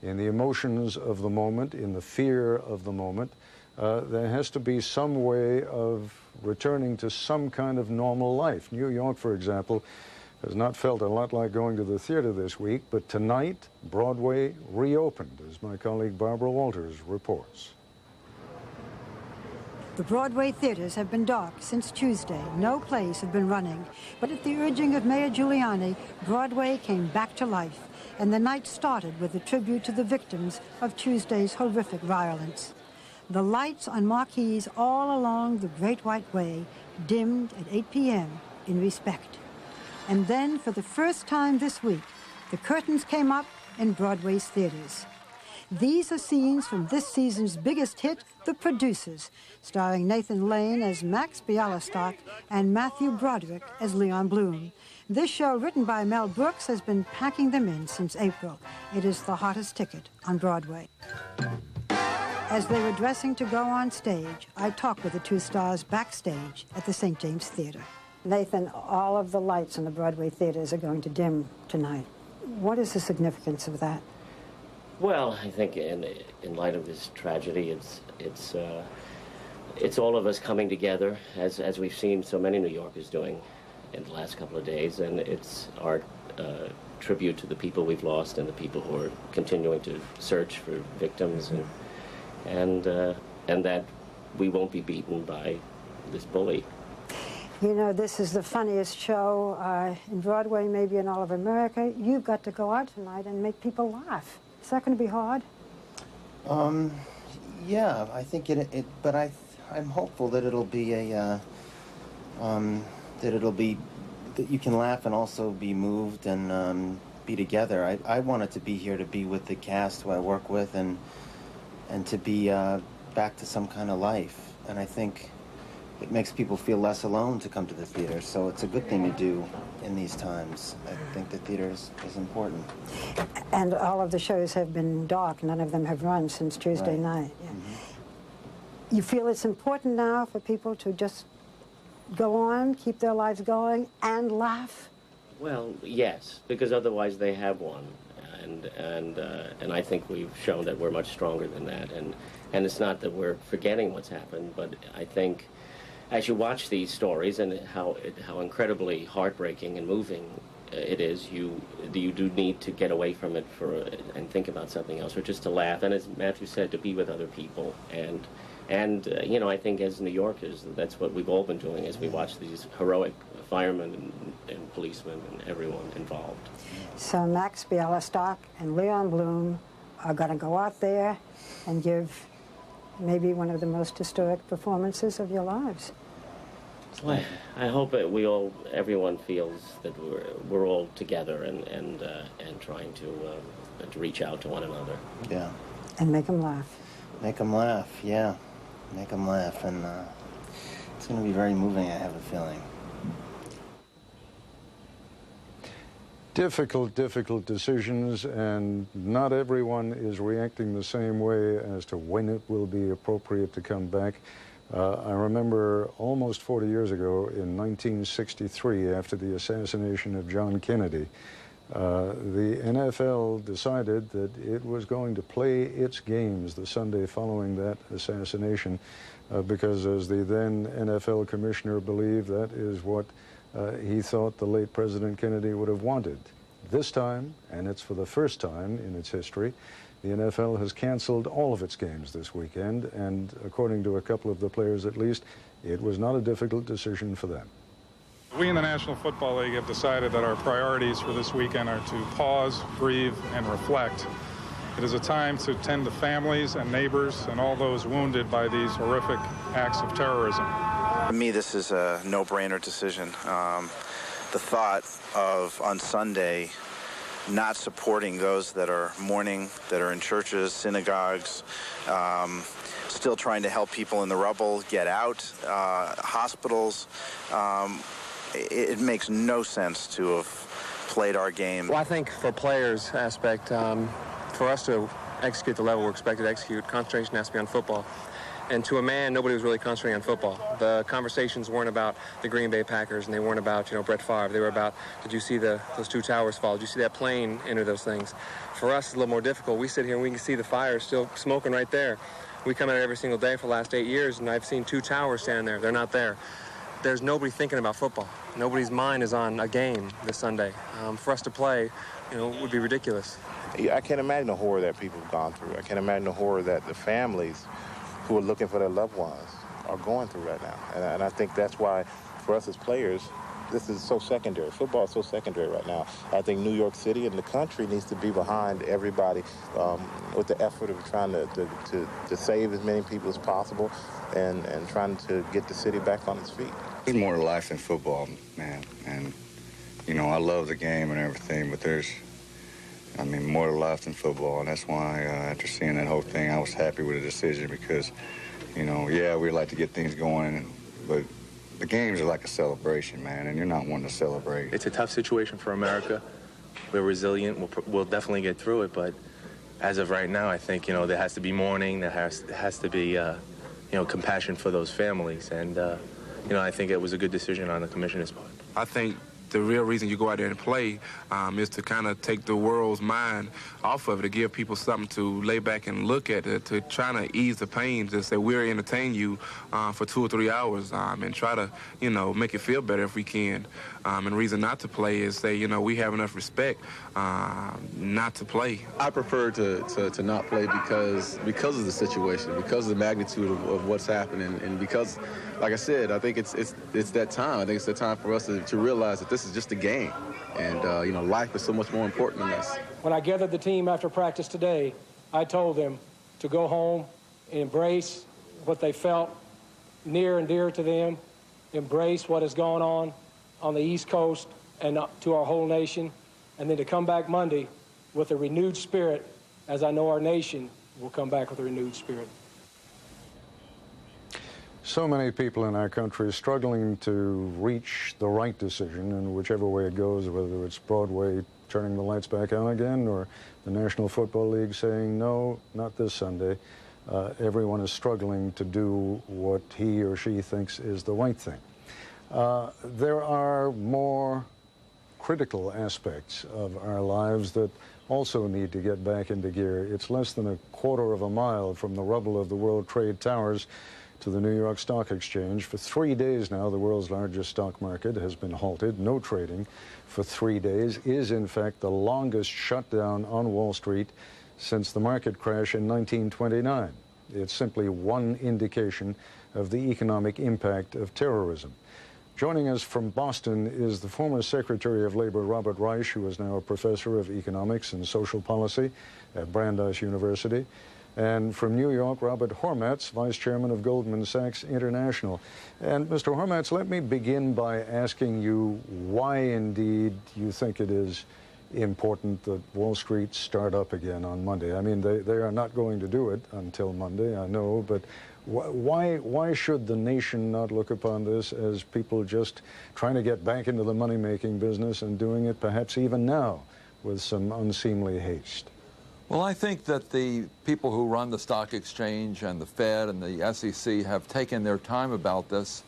in the emotions of the moment, in the fear of the moment, there has to be some way of returning to some kind of normal life. New York, for example, has not felt a lot like going to the theater this week, but tonight, Broadway reopened, as my colleague Barbara Walters reports. The Broadway theaters have been dark since Tuesday. No plays have been running. But at the urging of Mayor Giuliani, Broadway came back to life, and the night started with a tribute to the victims of Tuesday's horrific violence. The lights on marquees all along the Great White Way dimmed at 8 p.m. in respect. And then, for the first time this week, the curtains came up in Broadway's theaters. These are scenes from this season's biggest hit, The Producers, starring Nathan Lane as Max Bialystock and Matthew Broderick as Leon Bloom. This show, written by Mel Brooks, has been packing them in since April. It is the hottest ticket on Broadway. As they were dressing to go on stage, I talked with the two stars backstage at the St. James Theater. Nathan, all of the lights in the Broadway theaters are going to dim tonight. What is the significance of that? Well, I think in light of this tragedy, it's all of us coming together, as we've seen so many New Yorkers doing in the last couple of days, and it's our tribute to the people we've lost and the people who are continuing to search for victims, and that we won't be beaten by this bully. You know, this is the funniest show in Broadway, maybe in all of America. You've got to go out tonight and make people laugh. Is that going to be hard? Yeah, I think but I'm hopeful that it'll be that you can laugh and also be moved and be together. I wanted to be here to be with the cast who I work with and to be back to some kind of life. And I think it makes people feel less alone to come to the theater, so it's a good thing to do in these times. I think the theater is important. And all of the shows have been dark. None of them have run since Tuesday night. Yeah. Mm-hmm. You feel it's important now for people to just go on, keep their lives going, and laugh? Well, yes, because otherwise they have won. And I think we've shown that we're much stronger than that. And it's not that we're forgetting what's happened, but I think as you watch these stories and how incredibly heartbreaking and moving it is, you do need to get away from it and think about something else, or just to laugh. And as Matthew said, to be with other people. And you know, I think as New Yorkers, that's what we've all been doing as we watch these heroic firemen and policemen and everyone involved. So Max Bialystock and Leon Bloom are going to go out there and give maybe one of the most historic performances of your lives. Well, I hope that everyone feels that we're all together and trying to reach out to one another. Yeah. And make them laugh. Make them laugh, yeah. Make them laugh, and it's going to be very moving, I have a feeling. Difficult decisions, and not everyone is reacting the same way as to when it will be appropriate to come back. I remember almost 40 years ago in 1963, after the assassination of John Kennedy, the NFL decided that it was going to play its games the Sunday following that assassination because, as the then NFL commissioner believed, that is what he thought the late President Kennedy would have wanted. This time, and it's for the first time in its history, the NFL has canceled all of its games this weekend, and according to a couple of the players at least, it was not a difficult decision for them. We in the National Football League have decided that our priorities for this weekend are to pause, grieve, and reflect. It is a time to tend to families and neighbors and all those wounded by these horrific acts of terrorism. For me, this is a no-brainer decision. The thought of, on Sunday, not supporting those that are mourning, that are in churches, synagogues, still trying to help people in the rubble get out, hospitals. It makes no sense to have played our game. Well, I think for players' aspect, for us to execute the level we're expected to execute, concentration has to be on football. And to a man, nobody was really concentrating on football. The conversations weren't about the Green Bay Packers, and they weren't about, Brett Favre. They were about, did you see those two towers fall? Did you see that plane enter those things? For us, it's a little more difficult. We sit here and we can see the fire still smoking right there. We come out every single day for the last 8 years, and I've seen two towers standing there. They're not there. There's nobody thinking about football. Nobody's mind is on a game this Sunday. For us to play, would be ridiculous. I can't imagine the horror that people have gone through. I can't imagine the horror that the families who are looking for their loved ones are going through right now. And I think that's why, for us as players, this is so secondary. Football is so secondary right now. I think New York City and the country needs to be behind everybody with the effort of trying to save as many people as possible and trying to get the city back on its feet. There's more to life than football, man. And, I love the game and everything, but there's, more to life than football. And that's why, after seeing that whole thing, I was happy with the decision because, yeah, we like to get things going, but the games are like a celebration, man, and you're not one to celebrate. It's a tough situation for America. We're resilient. We'll definitely get through it, but as of right now, I think, there has to be mourning. There has to be, compassion for those families. And, I think it was a good decision on the commissioner's part. I think the real reason you go out there and play is to kind of take the world's mind off of it, to give people something to lay back and look at, to try to ease the pain, to say we'll entertain you for 2 or 3 hours and try to, make it feel better if we can. And reason not to play is say, we have enough respect not to play. I prefer to not play because of the situation, because of the magnitude of what's happening, and because, like I said, I think it's that time. I think it's the time for us to realize that this is just a game, and life is so much more important than this. When I gathered the team after practice today, I told them to go home and embrace what they felt near and dear to them, embrace what has gone on the East Coast and to our whole nation, and then to come back Monday with a renewed spirit, as I know our nation will come back with a renewed spirit. So many people in our country struggling to reach the right decision, and whichever way it goes, whether it's Broadway turning the lights back on again or the National Football League saying, no, not this Sunday. Everyone is struggling to do what he or she thinks is the right thing. There are more critical aspects of our lives that also need to get back into gear. It's less than a quarter of a mile from the rubble of the World Trade Towers to the New York Stock Exchange. For 3 days now, the world's largest stock market has been halted. No trading for 3 days is, in fact, the longest shutdown on Wall Street since the market crash in 1929. It's simply one indication of the economic impact of terrorism. Joining us from Boston is the former Secretary of Labor, Robert Reich, who is now a professor of economics and social policy at Brandeis University. And from New York, Robert Hormats, Vice Chairman of Goldman Sachs International. And Mr. Hormats, let me begin by asking you why indeed you think it is important that Wall Street start up again on Monday. I mean, they are not going to do it until Monday, I know, but why should the nation not look upon this as people just trying to get back into the money-making business and doing it perhaps even now with some unseemly haste? Well, I think that the people who run the stock exchange and the Fed and the SEC have taken their time about this.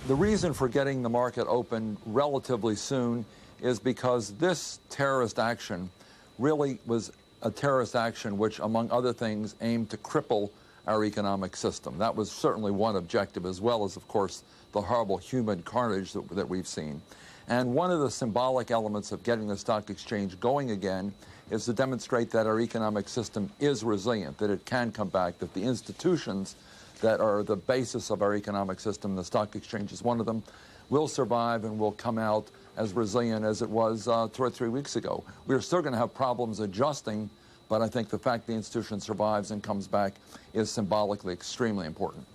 The reason for getting the market open relatively soon is because this terrorist action really was a terrorist action which, among other things, aimed to cripple our economic system. That was certainly one objective, as well as, of course, the horrible human carnage that we've seen. And one of the symbolic elements of getting the stock exchange going again is to demonstrate that our economic system is resilient, that it can come back, that the institutions that are the basis of our economic system, the stock exchange is one of them, will survive and will come out as resilient as it was 2 or 3 weeks ago. We're still going to have problems adjusting, but I think the fact the institution survives and comes back is symbolically extremely important.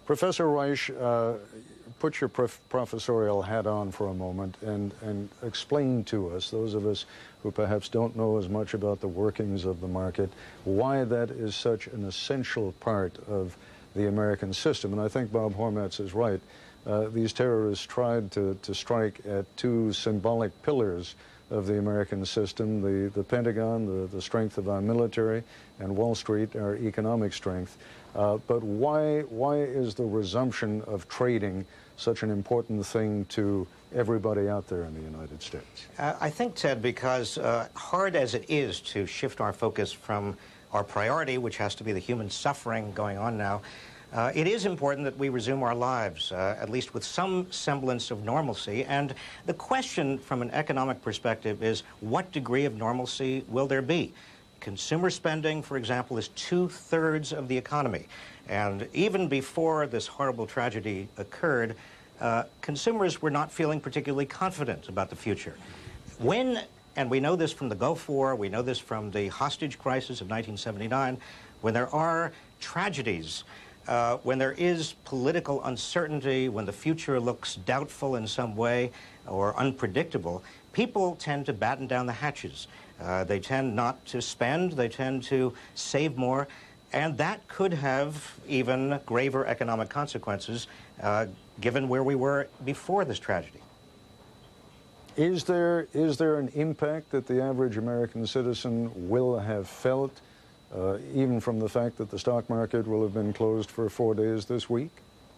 Professor Reich, put your professorial hat on for a moment and explain to us, those of us who perhaps don't know as much about the workings of the market, why that is such an essential part of the American system. And I think Bob Hormats is right. These terrorists tried to strike at two symbolic pillars of the American system, the Pentagon, the strength of our military, and Wall Street, our economic strength. But why is the resumption of trading such an important thing to everybody out there in the United States? I think, Ted, because hard as it is to shift our focus from our priority, which has to be the human suffering going on now, it is important that we resume our lives, at least with some semblance of normalcy. And the question from an economic perspective is, what degree of normalcy will there be? Consumer spending, for example, is 2/3 of the economy. And even before this horrible tragedy occurred, consumers were not feeling particularly confident about the future. When, and we know this from the Gulf War, we know this from the hostage crisis of 1979, when there are tragedies, when there is political uncertainty, when the future looks doubtful in some way or unpredictable, people tend to batten down the hatches. They tend not to spend, they tend to save more, and that could have even graver economic consequences given where we were before this tragedy. Is there an impact that the average American citizen will have felt, even from the fact that the stock market will have been closed for 4 days this week?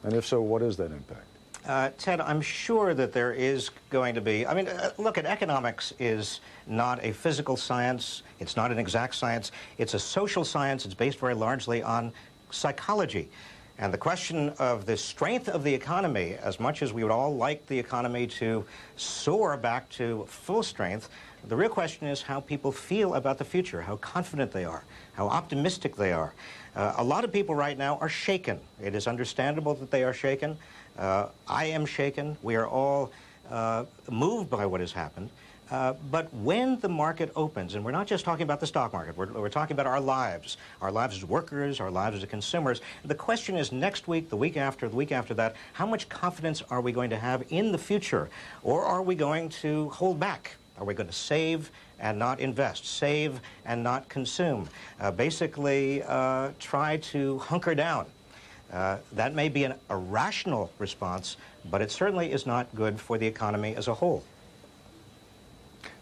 And if so, what is that impact? Ted, I'm sure that there is going to be, I mean, look, economics is not a physical science, it's not an exact science, it's a social science, it's based very largely on psychology. And the question of the strength of the economy, as much as we would all like the economy to soar back to full strength, the real question is how people feel about the future, how confident they are, how optimistic they are. A lot of people right now are shaken. It is understandable that they are shaken. I am shaken. We are all moved by what has happened. But when the market opens, and we're not just talking about the stock market, we're talking about our lives as workers, our lives as consumers. The question is next week, the week after that, how much confidence are we going to have in the future? Or are we going to hold back? Are we going to save and not invest, save and not consume? Basically, try to hunker down. That may be a rational response, but it certainly is not good for the economy as a whole.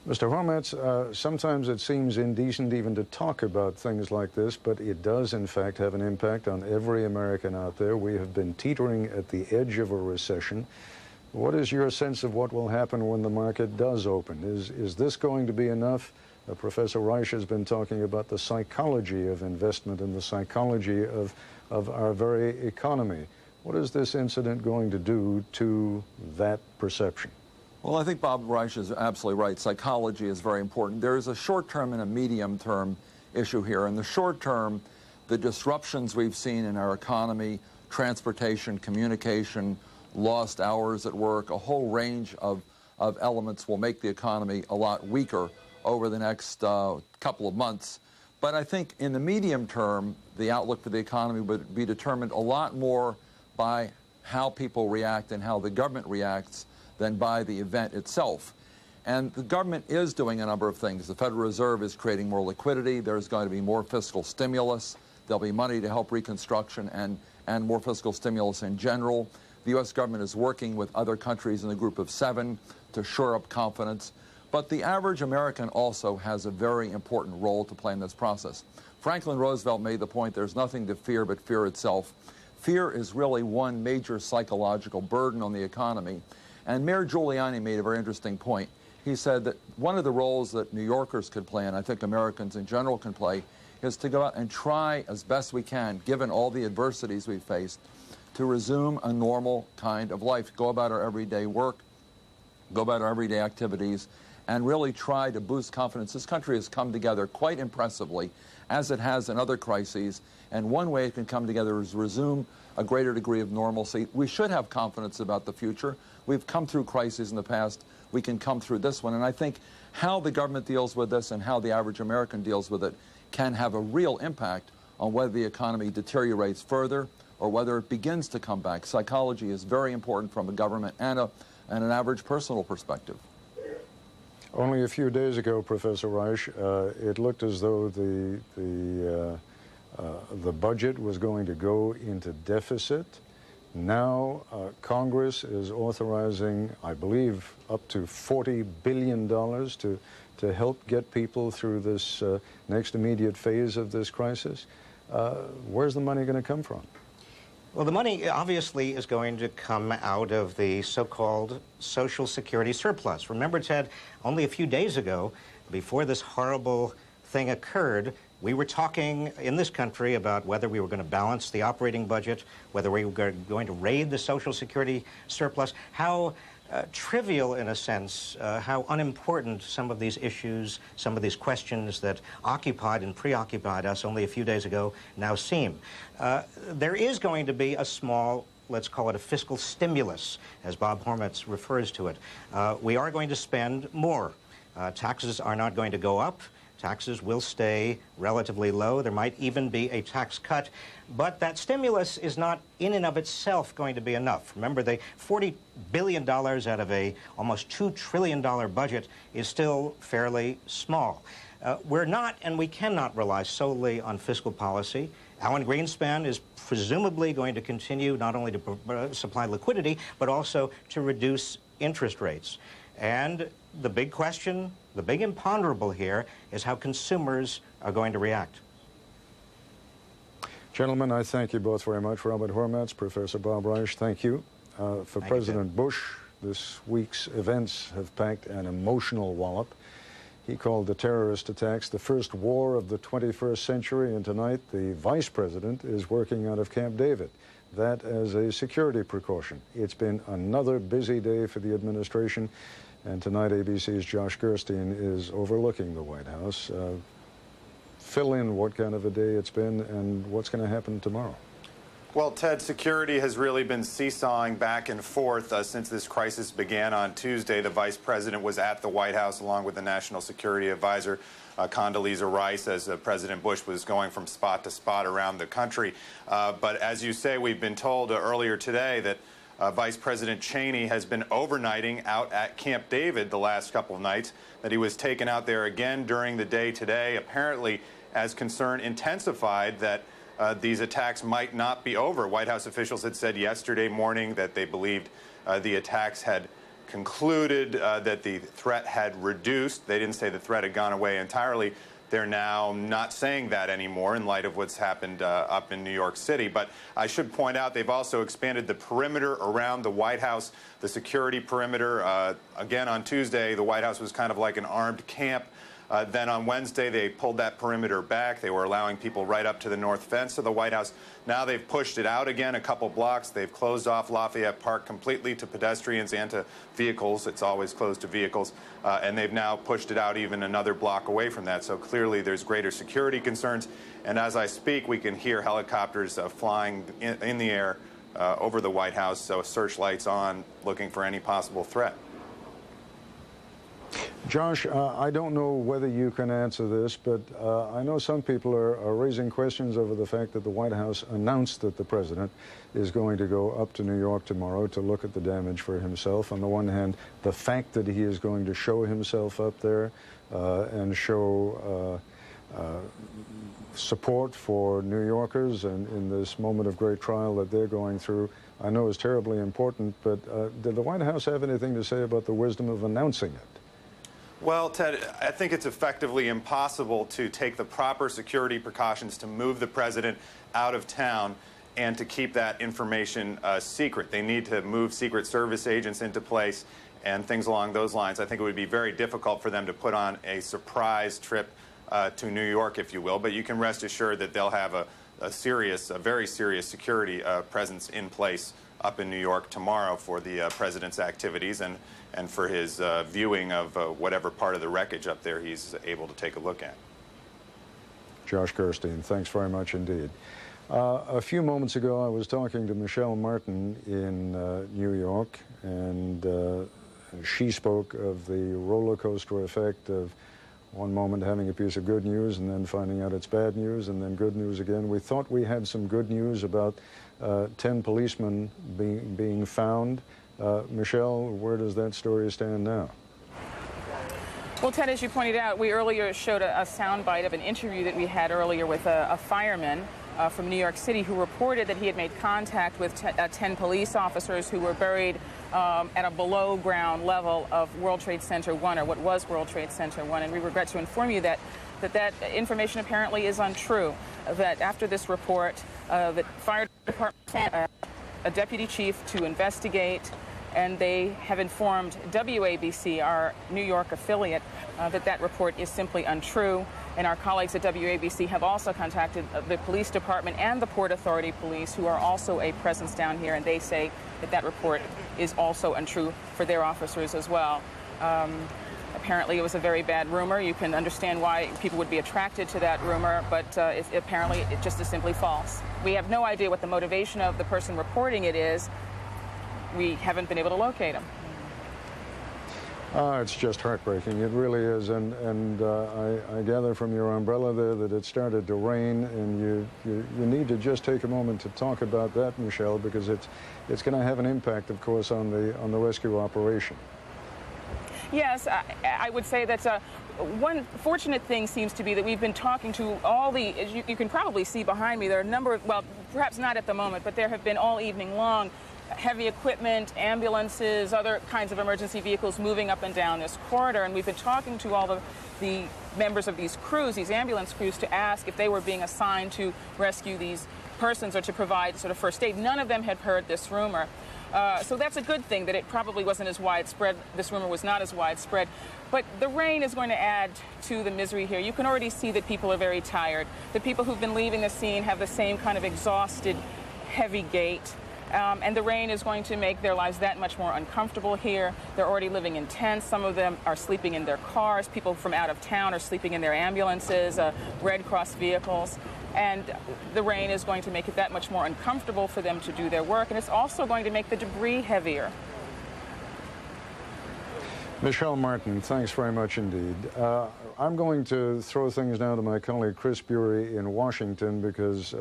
Mr. Hormats, sometimes it seems indecent even to talk about things like this, but it does, in fact, have an impact on every American out there. We have been teetering at the edge of a recession. What is your sense of what will happen when the market does open? Is this going to be enough? Professor Reich has been talking about the psychology of investment and the psychology of our very economy. What is this incident going to do to that perception? Well, I think Bob Reich is absolutely right. Psychology is very important. There is a short-term and a medium-term issue here. In the short term, the disruptions we've seen in our economy, transportation, communication, lost hours at work, a whole range of elements will make the economy a lot weaker over the next couple of months. But I think in the medium term, the outlook for the economy would be determined a lot more by how people react and how the government reacts than by the event itself. And the government is doing a number of things. The Federal Reserve is creating more liquidity. There's going to be more fiscal stimulus. There'll be money to help reconstruction and more fiscal stimulus in general. The U.S. government is working with other countries in the Group of Seven to shore up confidence. But the average American also has a very important role to play in this process. Franklin Roosevelt made the point there's nothing to fear but fear itself. Fear is really one major psychological burden on the economy. And Mayor Giuliani made a very interesting point. He said that one of the roles that New Yorkers could play, and I think Americans in general can play, is to go out and try as best we can, given all the adversities we've faced, to resume a normal kind of life, go about our everyday work, go about our everyday activities, and really try to boost confidence. This country has come together quite impressively, as it has in other crises, and one way it can come together is resume a greater degree of normalcy. We should have confidence about the future. We've come through crises in the past. We can come through this one, and I think how the government deals with this and how the average American deals with it can have a real impact on whether the economy deteriorates further or whether it begins to come back. Psychology is very important from a government and an average personal perspective. Only a few days ago, Professor Reich, it looked as though the budget was going to go into deficit. Now, Congress is authorizing, I believe, up to $40 billion to help get people through this next immediate phase of this crisis. Where's the money going to come from? Well, the money obviously is going to come out of the so-called Social Security surplus. Remember, Ted, only a few days ago, before this horrible thing occurred, we were talking in this country about whether we were going to balance the operating budget, whether we were going to raid the Social Security surplus, how trivial, in a sense, how unimportant some of these issues, some of these questions that occupied and preoccupied us only a few days ago now seem. There is going to be a small, let's call it a fiscal stimulus, as Bob Hormats refers to it. We are going to spend more. Taxes are not going to go up. Taxes will stay relatively low. There might even be a tax cut. But that stimulus is not in and of itself going to be enough. Remember, the $40 billion out of a almost $2 trillion budget is still fairly small. We're not and we cannot rely solely on fiscal policy. Alan Greenspan is presumably going to continue not only to supply liquidity, but also to reduce interest rates. And the big question, the big imponderable here, is how consumers are going to react. Gentlemen, I thank you both very much. Robert Hormats, Professor Bob Reich, thank you. For President Bush, this week's events have packed an emotional wallop. He called the terrorist attacks the first war of the 21st century, and tonight the vice president is working out of Camp David. That as a security precaution. It's been another busy day for the administration, and tonight ABC's Josh Gerstein is overlooking the White House. Fill in what kind of a day it's been and what's going to happen tomorrow. Well, Ted, security has really been seesawing back and forth since this crisis began on Tuesday. The vice president was at the White House along with the National Security Advisor, Condoleezza Rice, as President Bush was going from spot to spot around the country. But as you say, we've been told earlier today that Vice President Cheney has been overnighting out at Camp David the last couple of nights, that he was taken out there again during the day today, apparently as concern intensified that these attacks might not be over. White House officials had said yesterday morning that they believed the attacks had concluded, that the threat had reduced. They didn't say the threat had gone away entirely. They're now not saying that anymore in light of what's happened up in New York City. But I should point out they've also expanded the perimeter around the White House, the security perimeter. Again, on Tuesday, the White House was kind of like an armed camp. Then on Wednesday, they pulled that perimeter back. They were allowing people right up to the north fence of the White House. Now they've pushed it out again a couple blocks. They've closed off Lafayette Park completely to pedestrians and to vehicles. It's always closed to vehicles. And they've now pushed it out even another block away from that. So clearly there's greater security concerns. And as I speak, we can hear helicopters flying in the air over the White House, so searchlights on, looking for any possible threat. Josh, I don't know whether you can answer this, but I know some people are raising questions over the fact that the White House announced that the president is going to go up to New York tomorrow to look at the damage for himself. On the one hand, the fact that he is going to show himself up there and show support for New Yorkers and in this moment of great trial that they're going through, I know is terribly important, but did the White House have anything to say about the wisdom of announcing it? Well, Ted, I think it's effectively impossible to take the proper security precautions to move the president out of town and to keep that information secret. They need to move Secret Service agents into place and things along those lines. I think it would be very difficult for them to put on a surprise trip to New York, if you will, but you can rest assured that they'll have a very serious security presence in place up in New York tomorrow for the president's activities and for his viewing of whatever part of the wreckage up there he's able to take a look at. Josh Gerstein, thanks very much indeed. A few moments ago, I was talking to Michelle Martin in New York, and she spoke of the roller coaster effect of one moment having a piece of good news and then finding out it's bad news and then good news again. We thought we had some good news about 10 policemen being found. Michelle, where does that story stand now? Well, Ted, as you pointed out, we earlier showed a soundbite of an interview that we had earlier with a fireman from New York City who reported that he had made contact with 10 police officers who were buried at a below-ground level of World Trade Center 1, or what was World Trade Center 1. And we regret to inform you that information apparently is untrue, that after this report, the fire department sent a deputy chief to investigate, and they have informed WABC, our New York affiliate, that report is simply untrue. And our colleagues at WABC have also contacted the police department and the Port Authority police, who are also a presence down here, and they say that report is also untrue for their officers as well. Apparently it was a very bad rumor. You can understand why people would be attracted to that rumor, but apparently it just is simply false. We have no idea what the motivation of the person reporting it is. We haven't been able to locate him. It's just heartbreaking. It really is. And I gather from your umbrella there that it started to rain, and you need to just take a moment to talk about that, Michelle, because it's going to have an impact, of course, on the rescue operation. Yes, I would say that one fortunate thing seems to be that we've been talking to all the, as you can probably see behind me, there are a number of, well, perhaps not at the moment, but there have been all evening long heavy equipment, ambulances, other kinds of emergency vehicles moving up and down this corridor. And we've been talking to all the members of these crews, these ambulance crews, to ask if they were being assigned to rescue these persons or to provide sort of first aid. None of them had heard this rumor. So that's a good thing that it probably wasn't as widespread. This rumor was not as widespread. But the rain is going to add to the misery here. You can already see that people are very tired. The people who've been leaving the scene have the same kind of exhausted, heavy gait. And the rain is going to make their lives that much more uncomfortable here. They're already living in tents. Some of them are sleeping in their cars. People from out of town are sleeping in their ambulances, Red Cross vehicles. And the rain is going to make it that much more uncomfortable for them to do their work. And it's also going to make the debris heavier. Michelle Martin, thanks very much indeed. I'm going to throw things now to my colleague Chris Bury in Washington, because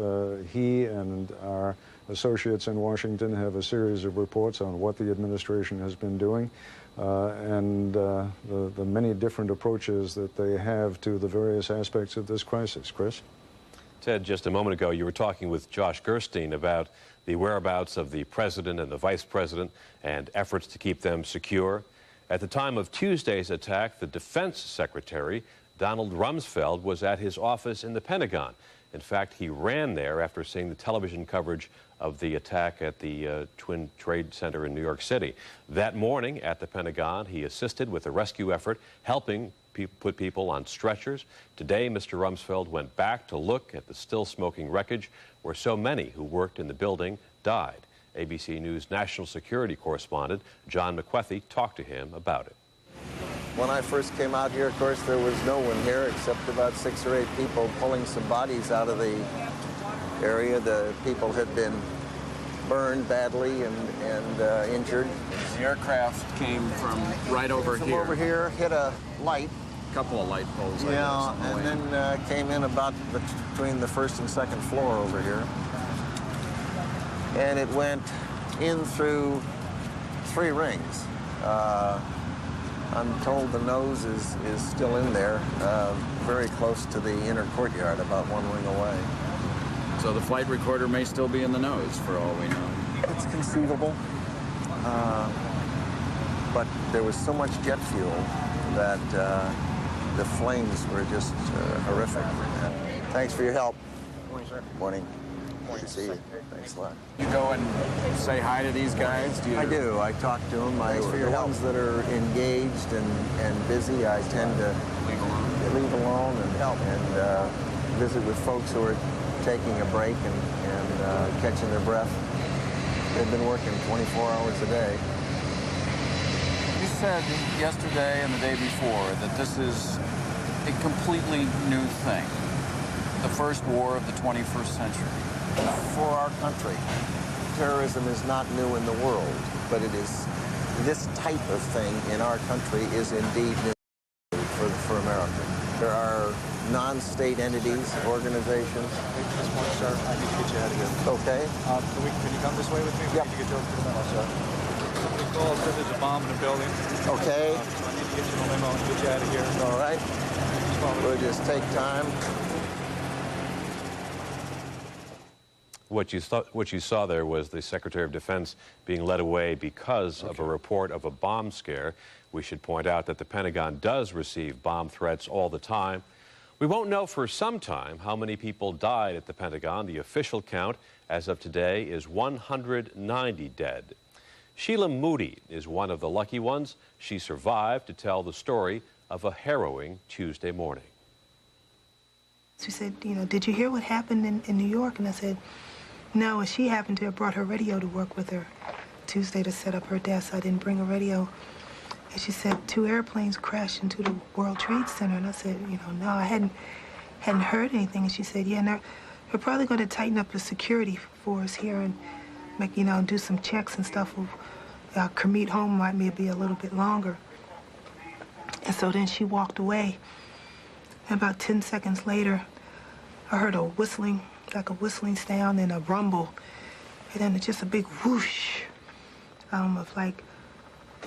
he and our associates in Washington have a series of reports on what the administration has been doing and the many different approaches that they have to the various aspects of this crisis. Chris? Ted, just a moment ago, you were talking with Josh Gerstein about the whereabouts of the president and the vice president and efforts to keep them secure. At the time of Tuesday's attack, the defense secretary, Donald Rumsfeld, was at his office in the Pentagon. In fact, he ran there after seeing the television coverage of the attack at the Twin Trade Center in New York City. That morning at the Pentagon, he assisted with the rescue effort, helping put people on stretchers. Today, Mr. Rumsfeld went back to look at the still smoking wreckage where so many who worked in the building died. ABC News national security correspondent John McWethy talked to him about it. When I first came out here, of course, there was no one here except about 6 or 8 people pulling some bodies out of the area. The people had been burned badly and injured. The aircraft came from right over from here. Over here, hit a light. A couple of light poles. Yeah, and then came in about between the first and second floor over here. And it went in through 3 rings. I'm told the nose is still in there, very close to the inner courtyard, about 1 ring away. So the flight recorder may still be in the nose, for all we know. It's conceivable. But there was so much jet fuel that the flames were just horrific. Thanks for your help. Morning, sir. Morning. Good to see you. Thanks a lot. You go and say hi to these guys? I do. I talk to them. The ones that are engaged and busy, I tend to leave alone and help and visit with folks who are taking a break and catching their breath. They've been working 24 hours a day. You said yesterday and the day before that this is a completely new thing. The first war of the 21st century. For our country, terrorism is not new in the world, but it is, this type of thing in our country is indeed new for America. There are non-state entities, organizations. This morning, sir, I need to get you out of here. Okay. Can you come this way with me? Yep. We need to get you over to the limo, sir. Somebody called, said there's a bomb in the building. Okay. So I need to get you in the limo and get you out of here. All right. We'll just take time. What you saw there was the Secretary of Defense being led away because of a report of a bomb scare. We should point out that the Pentagon does receive bomb threats all the time. We won't know for some time how many people died at the Pentagon. The official count as of today is 190 dead. Sheila Moody is one of the lucky ones. She survived to tell the story of a harrowing Tuesday morning. She said, you know, did you hear what happened in New York? And I said, no, and she happened to have brought her radio to work with her Tuesday to set up her desk. I didn't bring a radio. And she said 2 airplanes crashed into the World Trade Center. And I said, you know, no, I hadn't heard anything. And she said, yeah, and they're probably going to tighten up the security for us here and make, you know, do some checks and stuff. Our commute home might maybe a little bit longer. And so then she walked away. And about 10 seconds later, I heard a whistling, like a whistling sound and a rumble. And then just a big whoosh of like,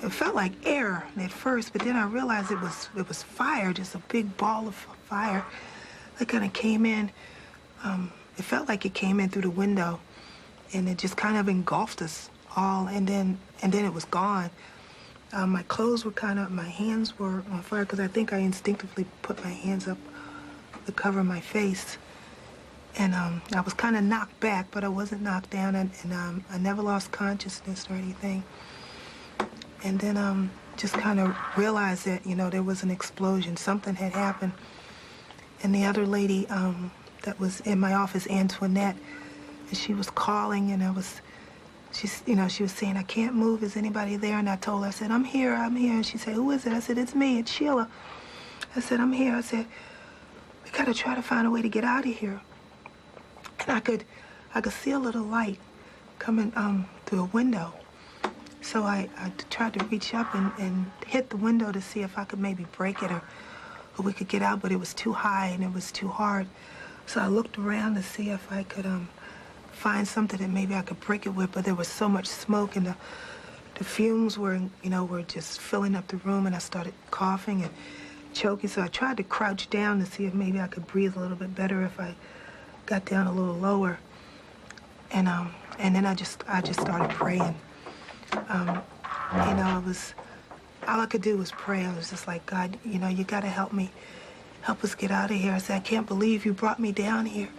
it felt like air at first, but then I realized it was fire, just a big ball of fire that kind of came in. It felt like it came in through the window, and it just kind of engulfed us all, and then it was gone. My clothes were my hands were on fire because I think I instinctively put my hands up to cover my face. And I was kind of knocked back, but I wasn't knocked down, and I never lost consciousness or anything. And then just kind of realized that, you know, there was an explosion. Something had happened. And the other lady that was in my office, Antoinette, and she was calling, and she was saying, I can't move, is anybody there? And I told her, I said, I'm here. And she said, who is it? I said, it's me, it's Sheila. I said, I'm here. I said, we gotta try to find a way to get out of here. And I could see a little light coming through a window. So I tried to reach up and hit the window to see if I could maybe break it or we could get out, but it was too high and it was too hard. So I looked around to see if I could find something that maybe I could break it with, but there was so much smoke and the fumes were just filling up the room, and I started coughing and choking. So I tried to crouch down to see if maybe I could breathe a little bit better if I got down a little lower. And then I just started praying. You know, all I could do was pray. I was just like, God, you know, you gotta help me. Help us get out of here. I said, I can't believe you brought me down here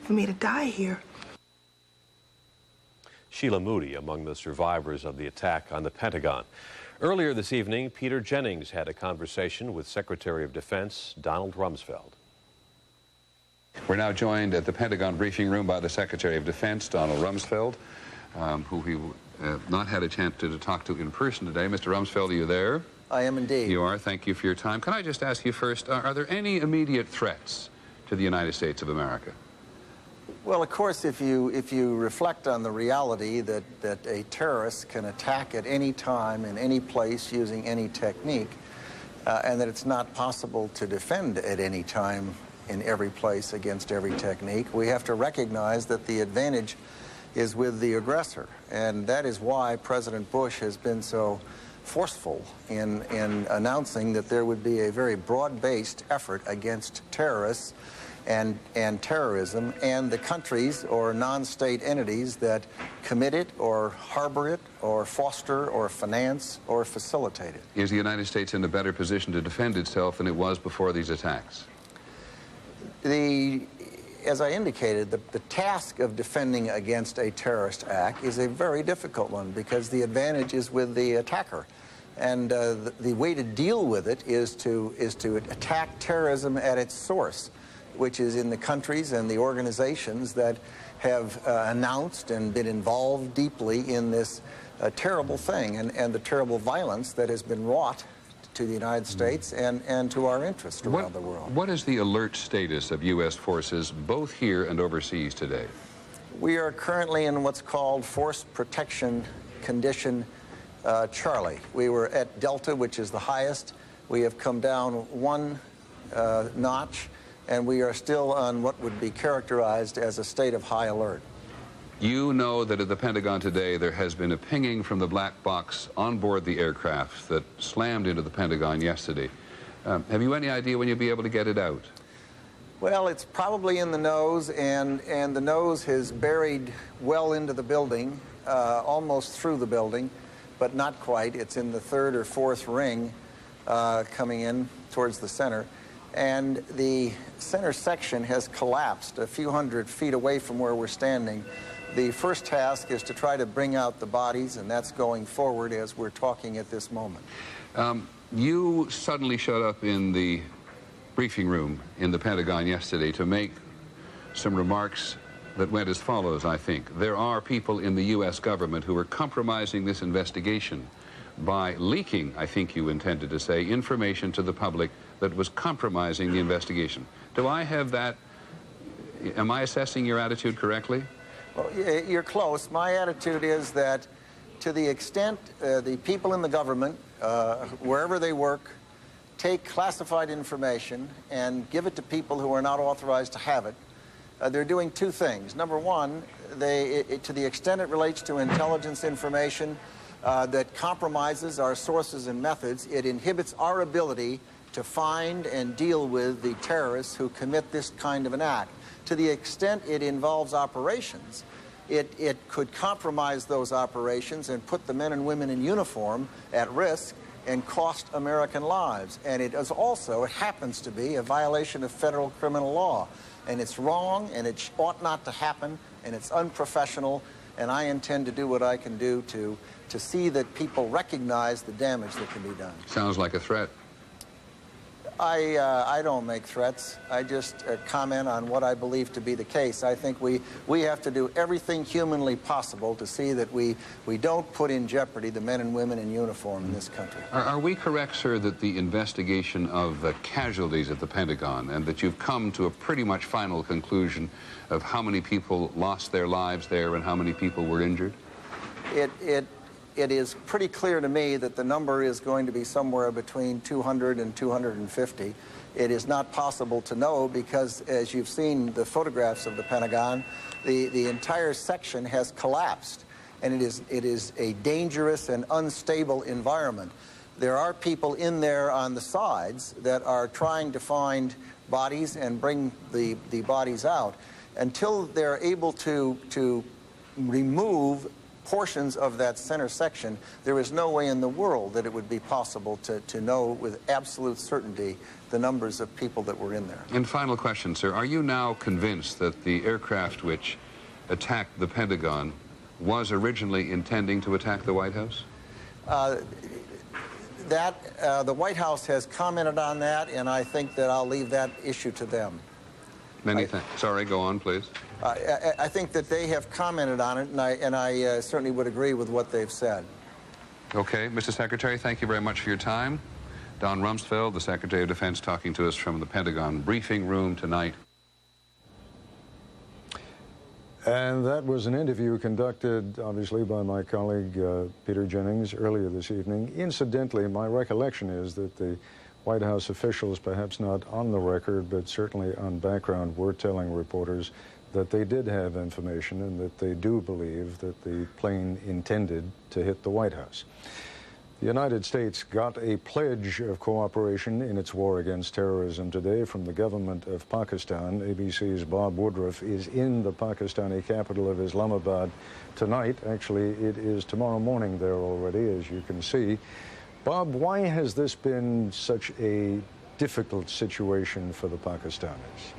for me to die here. Sheila Moody among the survivors of the attack on the Pentagon. Earlier this evening, Peter Jennings had a conversation with Secretary of Defense Donald Rumsfeld. We're now joined at the Pentagon briefing room by the Secretary of Defense, Donald Rumsfeld, who we not had a chance to talk to in person today. Mr. Rumsfeld, are you there? I am indeed. You are. Thank you for your time. Can I just ask you first, are there any immediate threats to the United States of America? Well, of course, if you reflect on the reality that a terrorist can attack at any time in any place using any technique, and that it's not possible to defend at any time in every place against every technique, we have to recognize that the advantage is with the aggressor. And that is why President Bush has been so forceful in announcing that there would be a very broad-based effort against terrorists and terrorism, and the countries or non-state entities that commit it or harbor it or foster or finance or facilitate it. Is the United States in a better position to defend itself than it was before these attacks? As I indicated, the task of defending against a terrorist act is a very difficult one because the advantage is with the attacker. And the way to deal with it is to attack terrorism at its source, which is in the countries and the organizations that have announced and been involved deeply in this terrible thing and the terrible violence that has been wrought to the United States and to our interests around the world. What is the alert status of U.S. forces both here and overseas today? We are currently in what's called Force Protection Condition Charlie. We were at Delta, which is the highest. We have come down one notch, and we are still on what would be characterized as a state of high alert. You know that at the Pentagon today there has been a pinging from the black box on board the aircraft that slammed into the Pentagon yesterday. Have you any idea when you'll be able to get it out? Well, it's probably in the nose, and the nose has buried well into the building, almost through the building, but not quite. It's in the third or fourth ring coming in towards the center. And the center section has collapsed a few hundred feet away from where we're standing. The first task is to try to bring out the bodies, and that's going forward as we're talking at this moment. You suddenly showed up in the briefing room in the Pentagon yesterday to make some remarks that went as follows, I think. There are people in the U.S. government who are compromising this investigation by leaking, I think you intended to say, information to the public that was compromising the investigation. Do I have that? Am I assessing your attitude correctly? Well, you're close. My attitude is that to the extent the people in the government, wherever they work, take classified information and give it to people who are not authorized to have it, they're doing two things. Number one, to the extent it relates to intelligence information that compromises our sources and methods, it inhibits our ability to find and deal with the terrorists who commit this kind of an act. To the extent it involves operations, it could compromise those operations and put the men and women in uniform at risk and cost American lives. And it is also, it happens to be, a violation of federal criminal law. And it's wrong, and it ought not to happen, and it's unprofessional, and I intend to do what I can do to see that people recognize the damage that can be done. Sounds like a threat. I don't make threats. I just comment on what I believe to be the case. I think we have to do everything humanly possible to see that we don't put in jeopardy the men and women in uniform in this country. Are we correct, sir, that the investigation of the casualties at the Pentagon and that you've come to a pretty much final conclusion of how many people lost their lives there and how many people were injured? It is pretty clear to me that the number is going to be somewhere between 200 and 250. It is not possible to know because, as you've seen the photographs of the Pentagon, the entire section has collapsed, and it is a dangerous and unstable environment. There are people in there on the sides that are trying to find bodies and bring the bodies out. Until they're able to remove portions of that center section, there is no way in the world that it would be possible to know with absolute certainty the numbers of people that were in there. And final question, sir. Are you now convinced that the aircraft which attacked the Pentagon was originally intending to attack the White House? The White House has commented on that, and I think that I'll leave that issue to them. Many thanks. Sorry, go on, please. I think that they have commented on it, and I certainly would agree with what they've said. Okay, Mr. Secretary, thank you very much for your time. Don Rumsfeld, the Secretary of Defense, talking to us from the Pentagon briefing room tonight. And that was an interview conducted, obviously, by my colleague Peter Jennings earlier this evening. Incidentally, my recollection is that the White House officials, perhaps not on the record, but certainly on background, were telling reporters that they did have information and that they do believe that the plane intended to hit the White House. The United States got a pledge of cooperation in its war against terrorism today from the government of Pakistan. ABC's Bob Woodruff is in the Pakistani capital of Islamabad tonight. Actually, it is tomorrow morning there already, as you can see. Bob, why has this been such a difficult situation for the Pakistanis?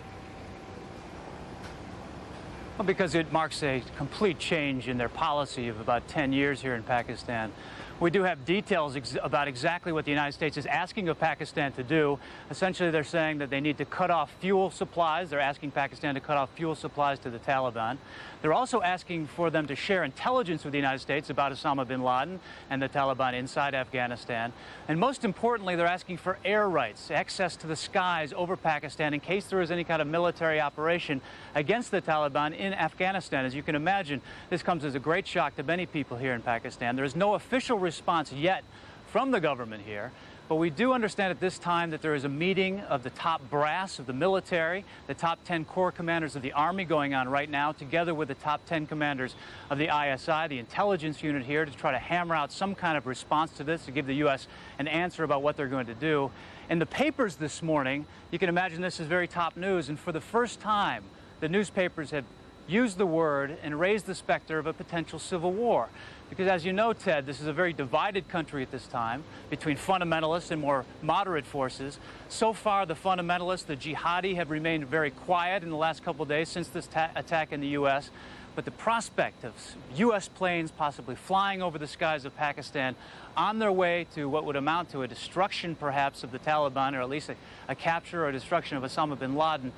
Well, because it marks a complete change in their policy of about 10 years here in Pakistan. We do have details about exactly what the United States is asking of Pakistan to do. Essentially, they're saying that they need to cut off fuel supplies. They're asking Pakistan to cut off fuel supplies to the Taliban. They're also asking for them to share intelligence with the United States about Osama bin Laden and the Taliban inside Afghanistan. And most importantly, they're asking for air rights, access to the skies over Pakistan in case there is any kind of military operation against the Taliban in Afghanistan. As you can imagine, this comes as a great shock to many people here in Pakistan. There is no official response yet from the government here, but we do understand at this time that there is a meeting of the top brass of the military, the top 10 corps commanders of the Army going on right now, together with the top 10 commanders of the ISI, the intelligence unit here, to try to hammer out some kind of response to this, to give the U.S. an answer about what they're going to do. In the papers this morning, you can imagine this is very top news, and for the first time, the newspapers have used the word and raised the specter of a potential civil war. Because as you know, Ted, this is a very divided country at this time between fundamentalists and more moderate forces. So far, the fundamentalists, the jihadi, have remained very quiet in the last couple of days since this attack in the U.S. But the prospect of U.S. planes possibly flying over the skies of Pakistan on their way to what would amount to a destruction, perhaps, of the Taliban, or at least a capture or destruction of Osama bin Laden,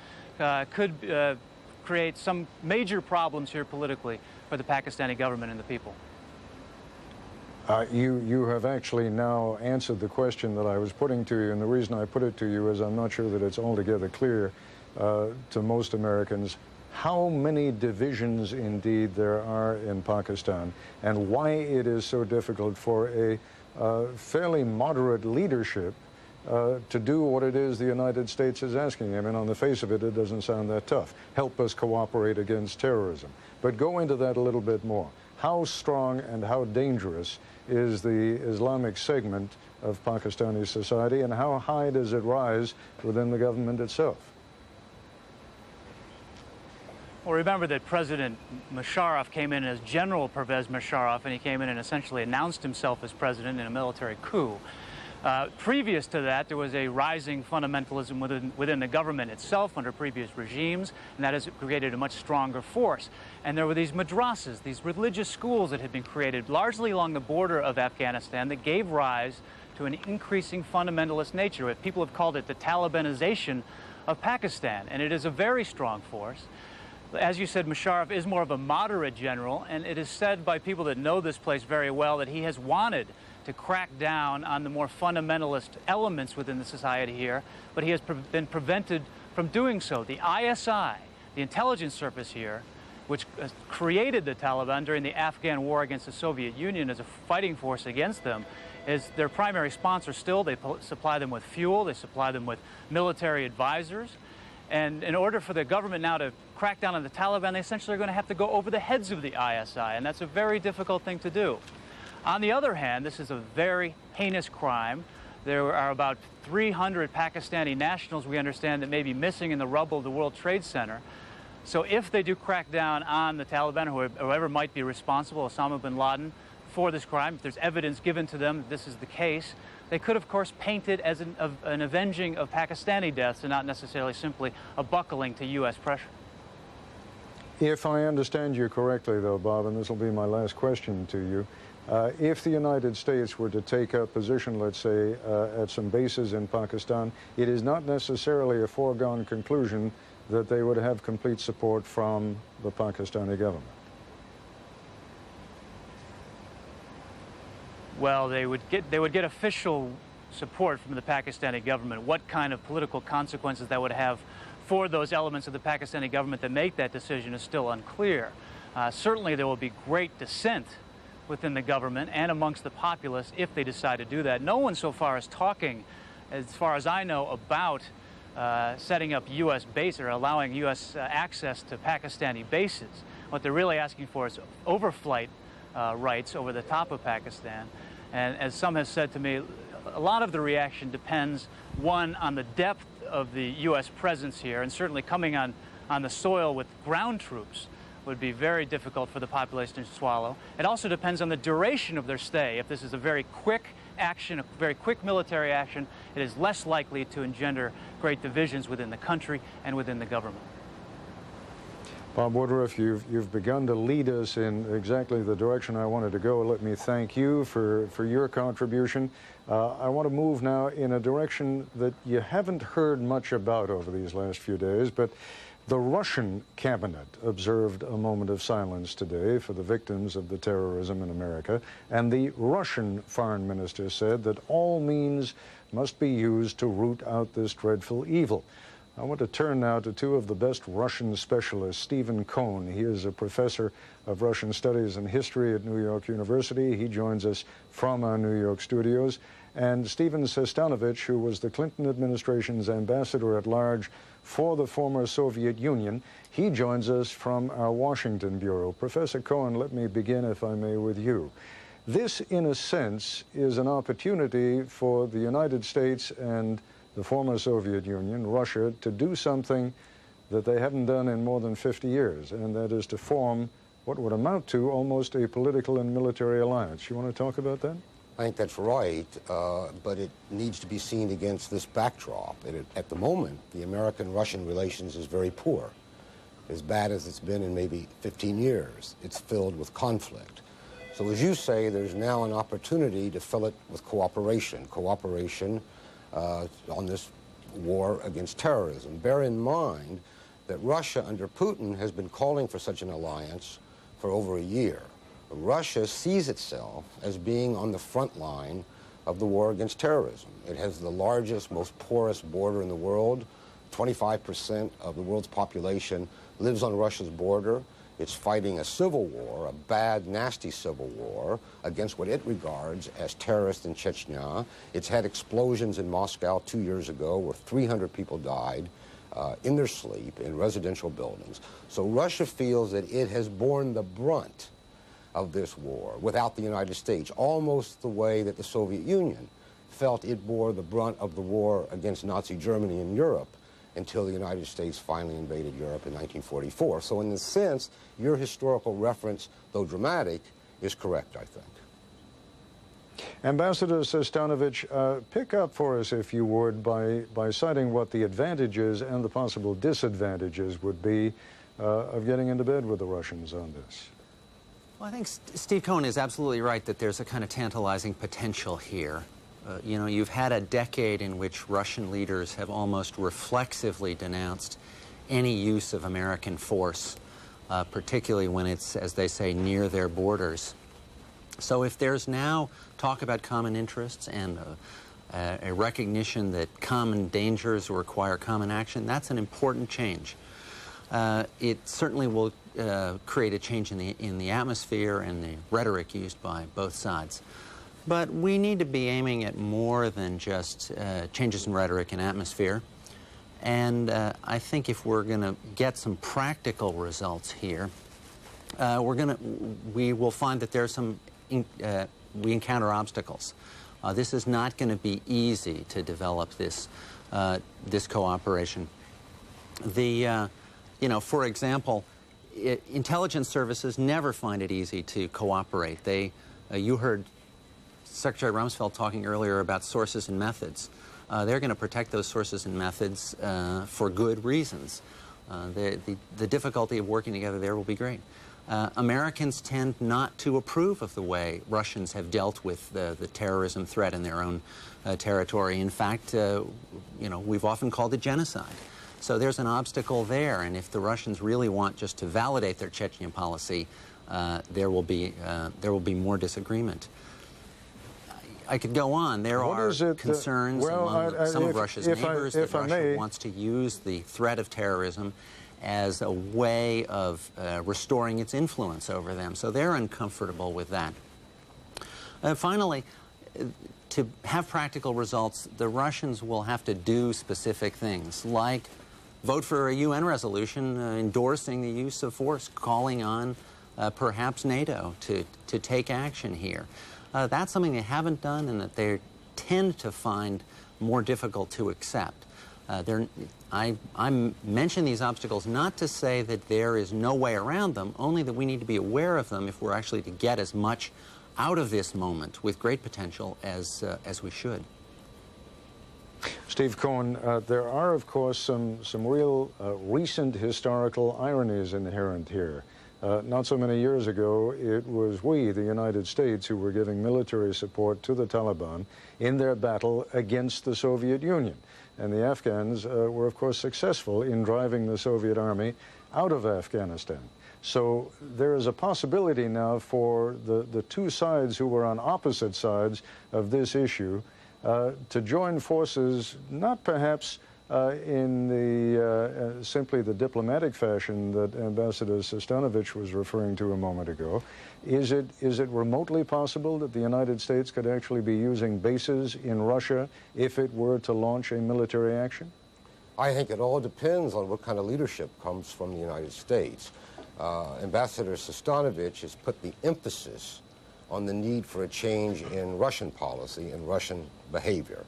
could create some major problems here politically for the Pakistani government and the people. You have actually now answered the question that I was putting to you, and the reason I put it to you is I'm not sure that it's altogether clear to most Americans how many divisions indeed there are in Pakistan and why it is so difficult for a fairly moderate leadership to do what it is the United States is asking. I mean, on the face of it, it doesn't sound that tough. Help us cooperate against terrorism. But go into that a little bit more. How strong and how dangerous is the Islamic segment of Pakistani society, and how high does it rise within the government itself? Well, remember that President Musharraf came in as General Pervez Musharraf, and he came in and essentially announced himself as president in a military coup. Previous to that, there was a rising fundamentalism within the government itself under previous regimes, and that has created a much stronger force. And there were these madrasas, these religious schools that had been created largely along the border of Afghanistan that gave rise to an increasing fundamentalist nature. People have called it the Talibanization of Pakistan, and it is a very strong force. As you said, Musharraf is more of a moderate general, and it is said by people that know this place very well that he has wanted to crack down on the more fundamentalist elements within the society here, but he has been prevented from doing so. The ISI, the intelligence service here, which created the Taliban during the Afghan war against the Soviet Union as a fighting force against them, is their primary sponsor still. They supply them with fuel, they supply them with military advisors. And in order for the government now to crack down on the Taliban, they essentially are going to have to go over the heads of the ISI, and that's a very difficult thing to do. On the other hand, this is a very heinous crime. There are about 300 Pakistani nationals, we understand, that may be missing in the rubble of the World Trade Center. So if they do crack down on the Taliban, or whoever might be responsible, Osama bin Laden, for this crime, if there's evidence given to them that this is the case, they could, of course, paint it as an avenging of Pakistani deaths and not necessarily simply a buckling to U.S. pressure. If I understand you correctly, though, Bob, and this will be my last question to you, if the United States were to take a position, let's say, at some bases in Pakistan, it is not necessarily a foregone conclusion that they would have complete support from the Pakistani government. Well, they would get official support from the Pakistani government. What kind of political consequences that would have for those elements of the Pakistani government that make that decision is still unclear. Certainly there will be great dissent within the government and amongst the populace if they decide to do that. No one so far is talking, as far as I know, about setting up U.S. bases or allowing U.S. access to Pakistani bases. What they're really asking for is overflight rights over the top of Pakistan. And as some have said to me, a lot of the reaction depends, one, on the depth of the U.S. presence here, and certainly coming on the soil with ground troops would be very difficult for the population to swallow. It also depends on the duration of their stay. If this is a very quick action, a very quick military action, it is less likely to engender great divisions within the country and within the government. Bob Woodruff, you've begun to lead us in exactly the direction I wanted to go. Let me thank you for your contribution. I want to move now in a direction that you haven't heard much about over these last few days, but the Russian cabinet observed a moment of silence today for the victims of the terrorism in America, and the Russian foreign minister said that all means must be used to root out this dreadful evil. I want to turn now to two of the best Russian specialists, Stephen Cohn. He is a professor of Russian Studies and History at New York University. He joins us from our New York studios. And Stephen Sestanovich, who was the Clinton administration's ambassador at large for the former Soviet Union. He joins us from our Washington bureau. Professor Cohen, let me begin, if I may, with you. This, in a sense, is an opportunity for the United States and the former Soviet Union, Russia, to do something that they haven't done in more than 50 years, and that is to form what would amount to almost a political and military alliance. You want to talk about that? I think that's right, but it needs to be seen against this backdrop. At the moment, the American-Russian relations is very poor, as bad as it's been in maybe 15 years. It's filled with conflict. So as you say, there's now an opportunity to fill it with cooperation on this war against terrorism. Bear in mind that Russia under Putin has been calling for such an alliance for over a year. Russia sees itself as being on the front line of the war against terrorism. It has the largest, most porous border in the world. 25% of the world's population lives on Russia's border. It's fighting a civil war, a bad, nasty civil war, against what it regards as terrorists in Chechnya. It's had explosions in Moscow 2 years ago where 300 people died in their sleep in residential buildings. So Russia feels that it has borne the brunt of this war without the United States, almost the way that the Soviet Union felt it bore the brunt of the war against Nazi Germany in Europe until the United States finally invaded Europe in 1944. So in this sense, your historical reference, though dramatic, is correct, I think. Ambassador Sestanovich, pick up for us, if you would, by citing what the advantages and the possible disadvantages would be of getting into bed with the Russians on this. Well, I think Steve Cohen is absolutely right that there's a kind of tantalizing potential here. You know, you've had a decade in which Russian leaders have almost reflexively denounced any use of American force, particularly when it's, as they say, near their borders. So if there's now talk about common interests and a recognition that common dangers require common action, that's an important change. It certainly will create a change in the atmosphere and the rhetoric used by both sides. But we need to be aiming at more than just changes in rhetoric and atmosphere. And I think if we're going to get some practical results here, we will find that there's some, we encounter obstacles. This is not going to be easy to develop this, this cooperation. You know, for example, intelligence services never find it easy to cooperate. You heard Secretary Rumsfeld talking earlier about sources and methods. They're going to protect those sources and methods for good reasons. The difficulty of working together there will be great. Americans tend not to approve of the way Russians have dealt with the terrorism threat in their own territory. In fact, you know, we've often called it genocide. So there's an obstacle there, and if the Russians really want just to validate their Chechen policy, there will be more disagreement. I could go on. There are concerns among some of Russia's neighbors that Russia wants to use the threat of terrorism as a way of restoring its influence over them. So they're uncomfortable with that. Finally, to have practical results, the Russians will have to do specific things, like vote for a UN resolution endorsing the use of force, calling on perhaps NATO to take action here. That's something they haven't done and that they tend to find more difficult to accept. I mention these obstacles not to say that there is no way around them, only that we need to be aware of them if we're actually to get as much out of this moment with great potential as we should. Steve Cohen, there are, of course, some real recent historical ironies inherent here. Not so many years ago, it was we, the United States, who were giving military support to the Taliban in their battle against the Soviet Union. And the Afghans were, of course, successful in driving the Soviet army out of Afghanistan. So there is a possibility now for the two sides who were on opposite sides of this issue to join forces, not perhaps in the simply the diplomatic fashion that Ambassador Sestanovich was referring to a moment ago. Is it remotely possible that the United States could actually be using bases in Russia if it were to launch a military action? I think it all depends on what kind of leadership comes from the United States. Ambassador Sestanovich has put the emphasis on the need for a change in Russian policy and Russian behavior.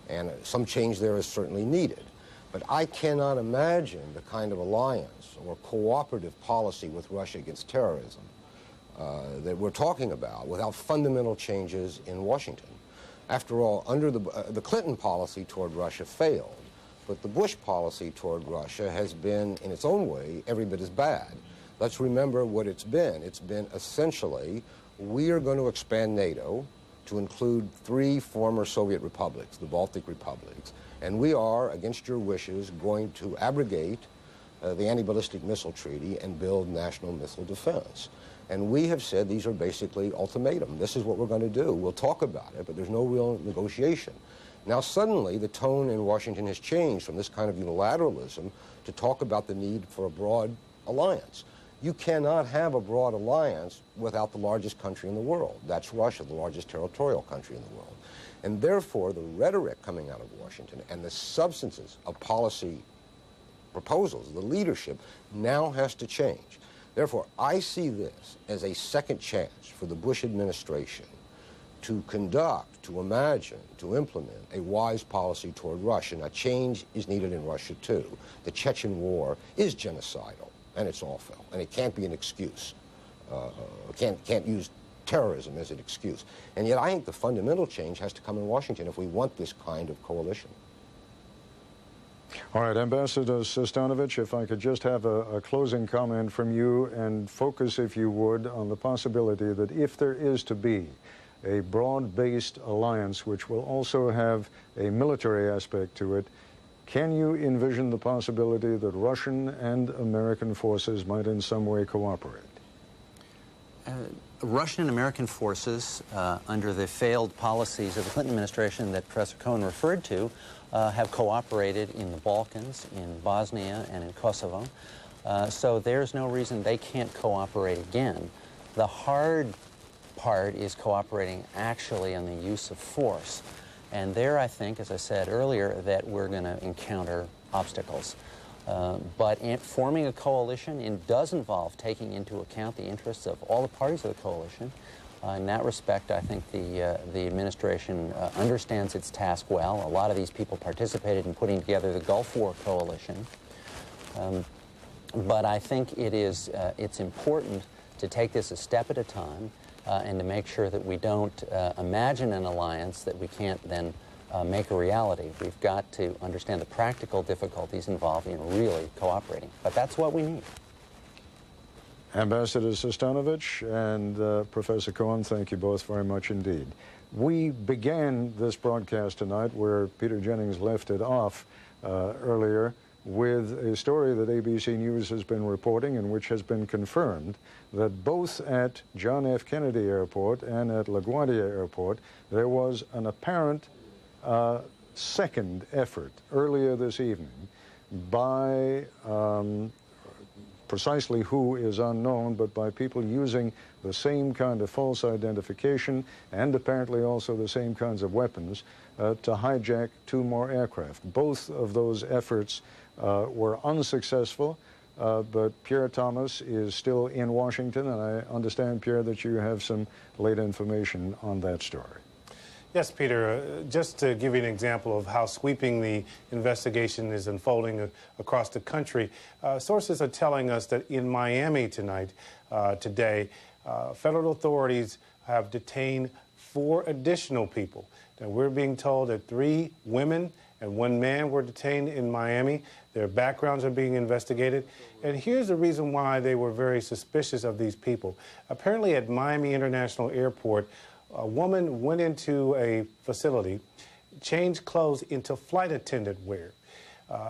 And some change there is certainly needed. But I cannot imagine the kind of alliance or cooperative policy with Russia against terrorism that we're talking about without fundamental changes in Washington. After all, under the Clinton policy toward Russia failed, but the Bush policy toward Russia has been, in its own way, every bit as bad. Let's remember what it's been. It's been essentially, we are going to expand NATO to include 3 former Soviet republics, the Baltic republics, and we are, against your wishes, going to abrogate the Anti-Ballistic Missile Treaty and build national missile defense. And we have said these are basically ultimatum. This is what we're going to do. We'll talk about it, but there's no real negotiation. Now suddenly the tone in Washington has changed from this kind of unilateralism to talk about the need for a broad alliance. You cannot have a broad alliance without the largest country in the world. That's Russia, the largest territorial country in the world. And therefore, the rhetoric coming out of Washington and the substances of policy proposals, the leadership, now has to change. Therefore, I see this as a second chance for the Bush administration to conduct, to imagine, to implement a wise policy toward Russia. Now, change is needed in Russia, too. The Chechen War is genocidal, and it's awful, and it can't be an excuse. Can't use terrorism as an excuse. And yet I think the fundamental change has to come in Washington if we want this kind of coalition. All right, Ambassador Sestanovich, if I could just have a closing comment from you and focus, if you would, on the possibility that if there is to be a broad-based alliance which will also have a military aspect to it, can you envision the possibility that Russian and American forces might in some way cooperate? Russian and American forces, under the failed policies of the Clinton administration that Professor Cohen referred to, have cooperated in the Balkans, in Bosnia, and in Kosovo. So there's no reason they can't cooperate again. The hard part is cooperating actually on the use of force. And there, I think, as I said earlier, that we're going to encounter obstacles. But forming a coalition does involve taking into account the interests of all the parties of the coalition. In that respect, I think the administration understands its task well. A lot of these people participated in putting together the Gulf War coalition. But I think it's important to take this a step at a time and to make sure that we don't imagine an alliance that we can't then make a reality. We've got to understand the practical difficulties involved in really cooperating. But that's what we need. Ambassador Sestanovich and Professor Cohen, thank you both very much indeed. We began this broadcast tonight where Peter Jennings left it off earlier with a story that ABC News has been reporting and which has been confirmed that both at John F. Kennedy Airport and at LaGuardia Airport there was an apparent second effort earlier this evening by precisely who is unknown, but by people using the same kind of false identification and apparently also the same kinds of weapons to hijack 2 more aircraft. Both of those efforts were unsuccessful. But Pierre Thomas is still in Washington, and I understand, Pierre, that you have some late information on that story. Yes, Peter. Just to give you an example of how sweeping the investigation is unfolding across the country, sources are telling us that in Miami today, federal authorities have detained 4 additional people. Now, we're being told that 3 women and 1 man were detained in Miami. Their backgrounds are being investigated. And here's the reason why they were very suspicious of these people. Apparently at Miami International Airport, a woman went into a facility, changed clothes into flight attendant wear.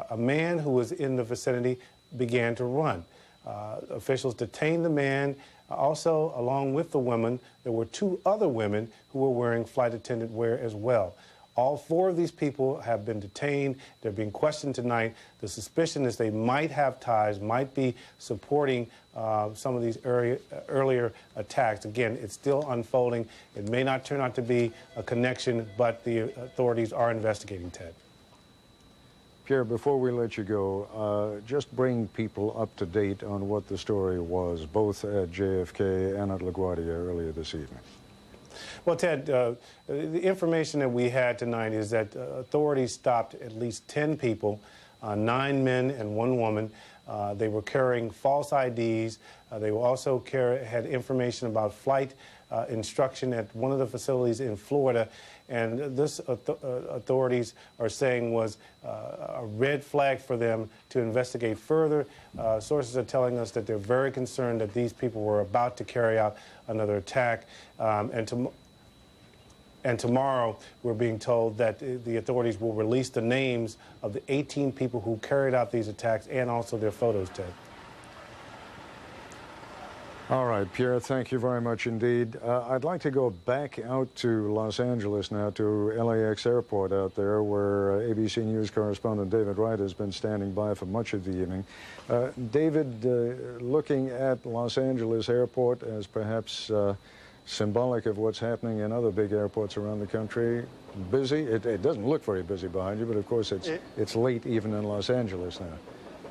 A man who was in the vicinity began to run. Officials detained the man. Also, along with the woman, there were 2 other women who were wearing flight attendant wear as well. All 4 of these people have been detained. They're being questioned tonight. The suspicion is they might have ties, might be supporting some of these earlier attacks. Again, it's still unfolding. It may not turn out to be a connection, but the authorities are investigating, Ted. Pierre, before we let you go, just bring people up to date on what the story was, both at JFK and at LaGuardia earlier this evening. Well, Ted, the information that we had tonight is that authorities stopped at least 10 people, 9 men and 1 woman. They were carrying false IDs. They were also had information about flight instruction at one of the facilities in Florida. And this authorities are saying was a red flag for them to investigate further. Sources are telling us that they're very concerned that these people were about to carry out another attack. And tomorrow, we're being told that the authorities will release the names of the 18 people who carried out these attacks and also their photos, Ted. All right, Pierre, thank you very much indeed. I'd like to go back out to Los Angeles now, to LAX Airport out there, where ABC News correspondent David Wright has been standing by for much of the evening. David, looking at Los Angeles Airport as perhaps symbolic of what's happening in other big airports around the country, busy? It doesn't look very busy behind you, but of course it's late even in Los Angeles now.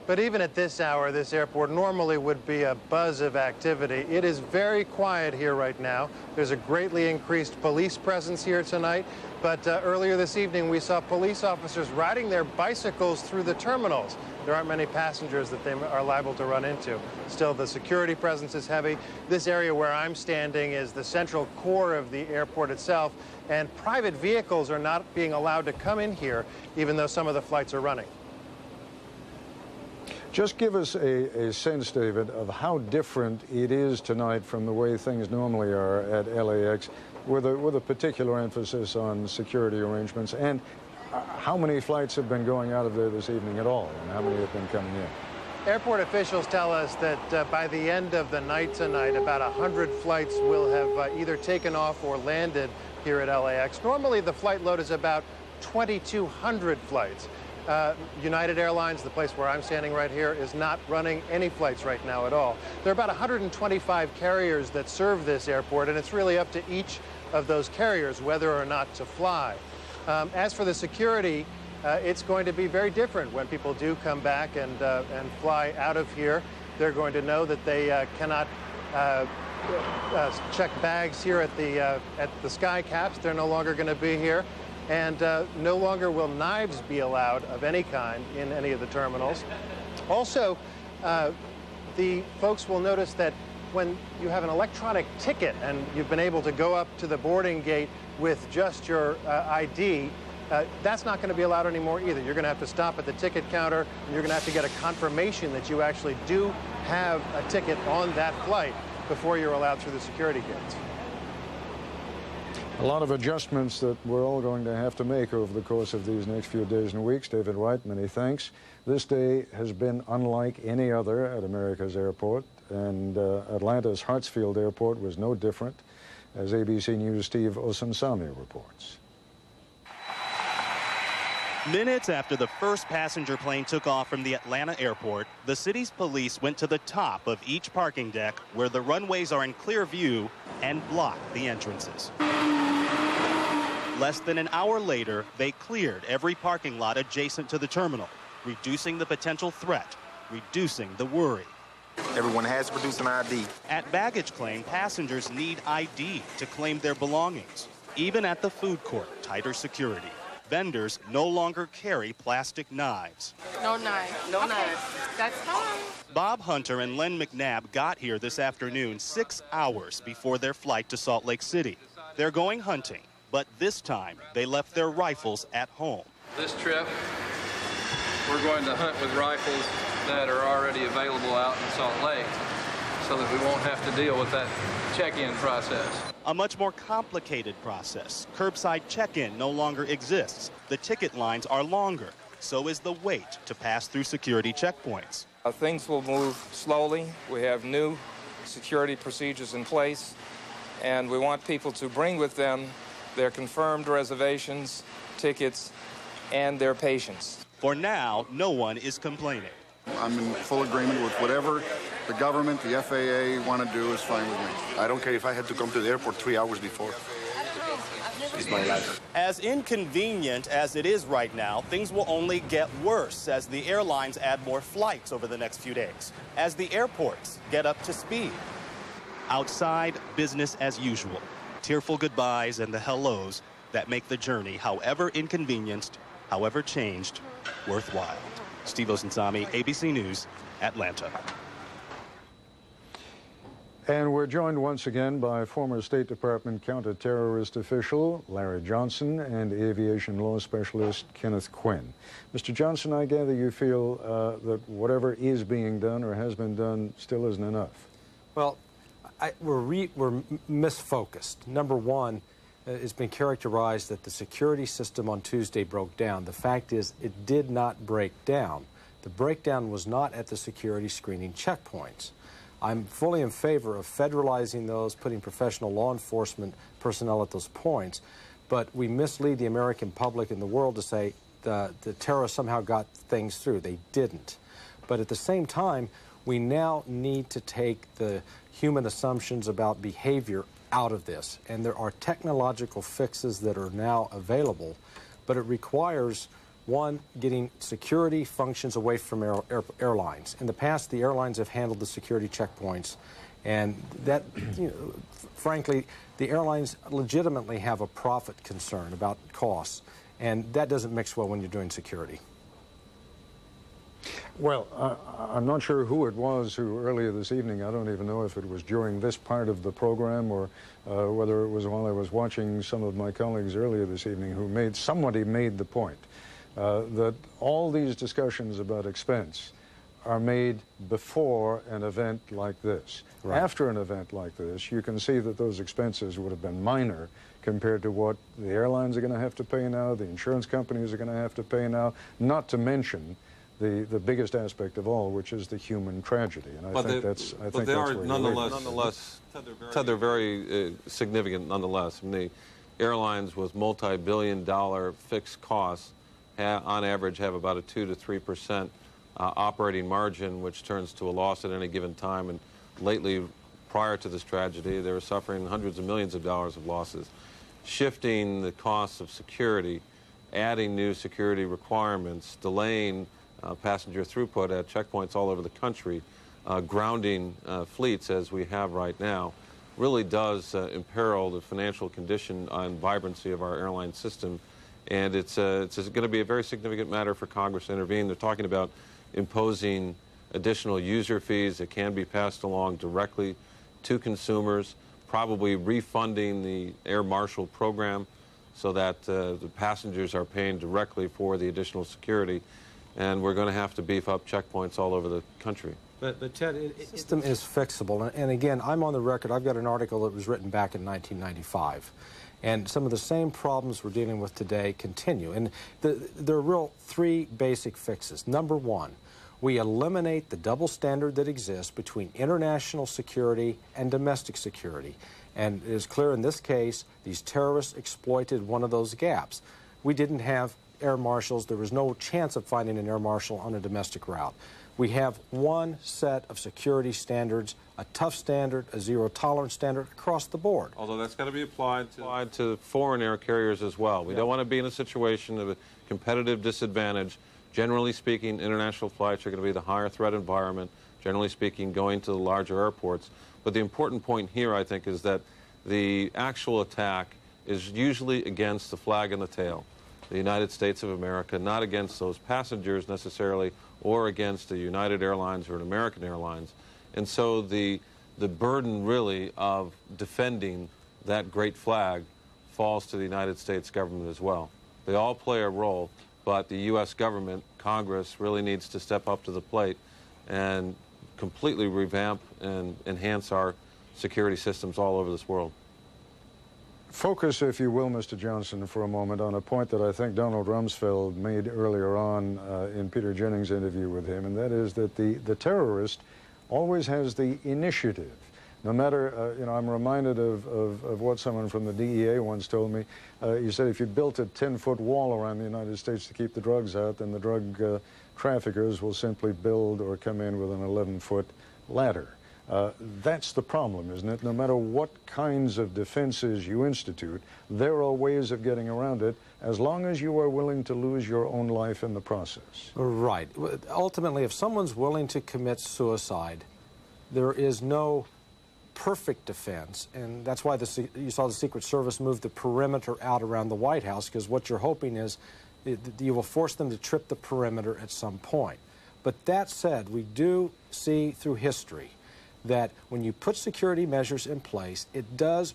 But even at this hour, this airport normally would be a buzz of activity. It is very quiet here right now. There's a greatly increased police presence here tonight. But earlier this evening, we saw police officers riding their bicycles through the terminals. There aren't many passengers that they are liable to run into. Still, the security presence is heavy. This area where I'm standing is the central core of the airport itself, and private vehicles are not being allowed to come in here, even though some of the flights are running. Just give us a sense, David, of how different it is tonight from the way things normally are at LAX, with a particular emphasis on security arrangements, and how many flights have been going out of there this evening at all, and how many have been coming in? Airport officials tell us that by the end of the night tonight, about 100 flights will have either taken off or landed here at LAX. Normally, the flight load is about 2,200 flights. United Airlines, the place where I'm standing right here, is not running any flights right now at all. There are about 125 carriers that serve this airport, and it's really up to each of those carriers whether or not to fly. As for the security, it's going to be very different when people do come back and fly out of here. They're going to know that they cannot check bags here at the sky caps. They're no longer going to be here. And no longer will knives be allowed of any kind in any of the terminals. Also, the folks will notice that when you have an electronic ticket and you've been able to go up to the boarding gate with just your ID, that's not going to be allowed anymore either. You're going to have to stop at the ticket counter, and you're going to have to get a confirmation that you actually do have a ticket on that flight before you're allowed through the security gates. A lot of adjustments that we're all going to have to make over the course of these next few days and weeks. David Wright, many thanks. This day has been unlike any other at America's airport, and Atlanta's Hartsfield Airport was no different, as ABC News' Steve Osunsami reports. Minutes after the first passenger plane took off from the Atlanta airport, the city's police went to the top of each parking deck where the runways are in clear view and block the entrances. Less than an hour later, they cleared every parking lot adjacent to the terminal, reducing the potential threat reducing the worry. Everyone has to produce an ID. At baggage claim, passengers need ID to claim their belongings. Even at the food court, tighter security. Vendors no longer carry plastic knives. No knife. No knife. That's fine. Bob Hunter and Len McNabb got here this afternoon 6 hours before their flight to Salt Lake City. They're going hunting, but this time they left their rifles at home. This trip, we're going to hunt with rifles that are already available out in Salt Lake so that we won't have to deal with that check-in process. A much more complicated process. Curbside check-in no longer exists. The ticket lines are longer. So is the wait to pass through security checkpoints. Things will move slowly. We have new security procedures in place, and we want people to bring with them their confirmed reservations, tickets, and their patience. For now, no one is complaining. I'm in full agreement with whatever the government, the FAA want to do is fine with me. I don't care if I had to come to the airport 3 hours before. It's my life. As inconvenient as it is right now, things will only get worse as the airlines add more flights over the next few days, as the airports get up to speed. Outside, business as usual. Tearful goodbyes and the hellos that make the journey, however inconvenienced, however changed, worthwhile. Steve Osunsami, ABC News, Atlanta. And we're joined once again by former State Department counterterrorist official Larry Johnson and aviation law specialist Kenneth Quinn. Mr. Johnson, I gather you feel that whatever is being done or has been done still isn't enough. Well, we're misfocused. Number one, it's been characterized that the security system on Tuesday broke down. The fact is, it did not break down. The breakdown was not at the security screening checkpoints. I'm fully in favor of federalizing those, putting professional law enforcement personnel at those points, but we mislead the American public and the world to say the terrorists somehow got things through. They didn't. But at the same time, we now need to take the human assumptions about behavior out of this, and there are technological fixes that are now available, but it requires, one, getting security functions away from airlines. In the past, the airlines have handled the security checkpoints, and that, frankly, the airlines legitimately have a profit concern about costs, and that doesn't mix well when you're doing security. Well, I'm not sure who it was who earlier this evening, I don't even know if it was during this part of the program or whether it was while I was watching some of my colleagues earlier this evening, who somebody made the point that all these discussions about expense are made before an event like this. Right. After an event like this, you can see that those expenses would have been minor compared to what the airlines are going to have to pay now, the insurance companies are going to have to pay now, not to mention the biggest aspect of all, which is the human tragedy. And I think that's nonetheless, Ted, they're very significant nonetheless. I mean, the airlines with multi-billion-dollar fixed costs on average have about a 2 to 3% operating margin, which turns to a loss at any given time. And lately, prior to this tragedy, they were suffering hundreds of millions of dollars of losses. Shifting the costs of security, adding new security requirements, delaying passenger throughput at checkpoints all over the country, grounding fleets as we have right now, really does imperil the financial condition and vibrancy of our airline system. And it's going to be a very significant matter for Congress to intervene. They're talking about imposing additional user fees that can be passed along directly to consumers, probably refunding the Air Marshal program so that the passengers are paying directly for the additional security. And we're going to have to beef up checkpoints all over the country. But Ted, the system is fixable. And again, I'm on the record. I've got an article that was written back in 1995. And some of the same problems we're dealing with today continue. And there are real three basic fixes. Number one, we eliminate the double standard that exists between international security and domestic security. And it is clear in this case, these terrorists exploited one of those gaps. We didn't have air marshals. There was no chance of finding an air marshal on a domestic route. We have one set of security standards, a tough standard, a zero-tolerance standard across the board. Although that's got to be applied to foreign air carriers as well. We don't want to be in a situation of a competitive disadvantage Generally speaking, international flights are going to be the higher threat environment, generally speaking, going to the larger airports. But the important point here, I think, is that the actual attack is usually against the flag and the tail, the United States of America, not against those passengers necessarily, or against the United Airlines or an American Airlines. And so the burden really of defending that great flag falls to the United States government as well. They all play a role, but the U.S. government, Congress, really needs to step up to the plate and completely revamp and enhance our security systems all over this world. Focus, if you will, Mr. Johnson, for a moment on a point that I think Donald Rumsfeld made earlier on in Peter Jennings' interview with him, and that is that the terrorist always has the initiative. No matter, you know, I'm reminded of what someone from the DEA once told me. He said if you built a 10-foot wall around the United States to keep the drugs out, then the drug traffickers will simply build or come in with an 11-foot ladder. That's the problem, isn't it? No matter what kinds of defenses you institute, there are ways of getting around it as long as you are willing to lose your own life in the process. Right. Ultimately, if someone's willing to commit suicide, there is no perfect defense, and that's why you saw the Secret Service move the perimeter out around the White House, because what you're hoping is you will force them to trip the perimeter at some point. But that said, we do see through history that when you put security measures in place, it does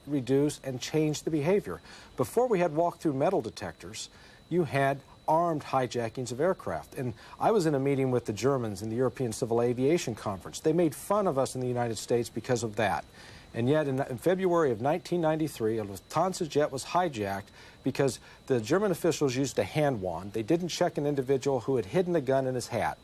reduce and change the behavior. Before we had walk-through metal detectors, you had armed hijackings of aircraft. And I was in a meeting with the Germans in the European Civil Aviation Conference. They made fun of us in the United States because of that. And yet in February of 1993, a Lufthansa jet was hijacked because the German officials used a hand wand. They didn't check an individual who had hidden a gun in his hat.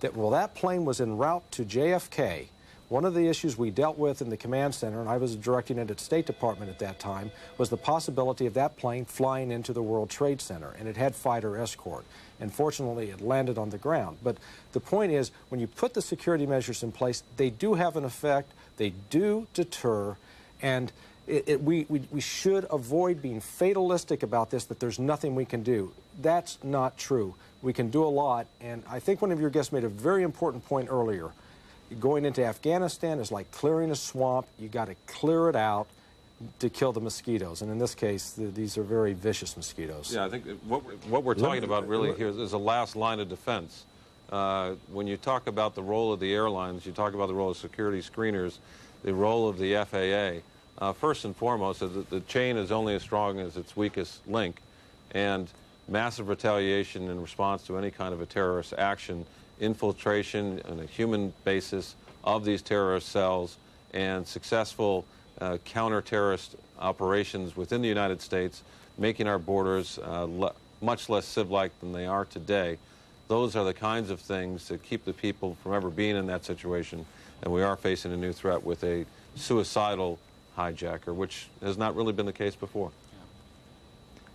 That plane was en route to JFK. One of the issues we dealt with in the command center, and I was directing it at the State Department at that time, was the possibility of that plane flying into the World Trade Center, and it had fighter escort. And fortunately, it landed on the ground. But the point is, when you put the security measures in place, they do have an effect, they do deter, and we should avoid being fatalistic about this, that there's nothing we can do. That's not true. We can do a lot, and I think one of your guests made a very important point earlier. Going into Afghanistan is like clearing a swamp. You got to clear it out to kill the mosquitoes. And in this case, these are very vicious mosquitoes. Yeah, I think what we're talking about really here is a last line of defense. When you talk about the role of the airlines, you talk about the role of security screeners, the role of the FAA. First and foremost, the chain is only as strong as its weakest link. And massive retaliation in response to any kind of a terrorist action, infiltration on a human basis of these terrorist cells, and successful counter-terrorist operations within the United States, making our borders much less civ-like than they are today. Those are the kinds of things that keep the people from ever being in that situation. And we are facing a new threat with a suicidal hijacker, which has not really been the case before.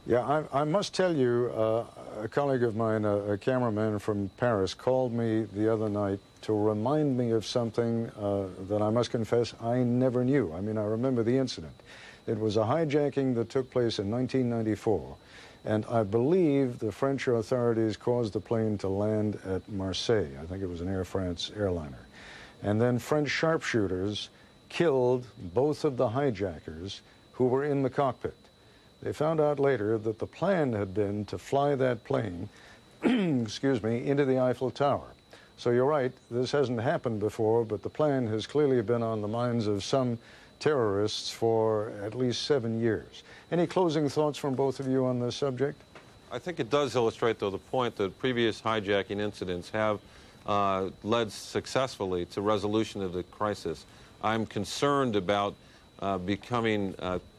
Yeah, I must tell you, a colleague of mine, a cameraman from Paris, called me the other night to remind me of something that I must confess I never knew. I mean, I remember the incident. It was a hijacking that took place in 1994, and I believe the French authorities caused the plane to land at Marseille. I think it was an Air France airliner. And then French sharpshooters killed both of the hijackers who were in the cockpit. They found out later that the plan had been to fly that plane, excuse me, into the Eiffel Tower. So you're right, this hasn't happened before, but the plan has clearly been on the minds of some terrorists for at least 7 years. Any closing thoughts from both of you on this subject? I think it does illustrate, though, the point that previous hijacking incidents have led successfully to resolution of the crisis. I'm concerned about becoming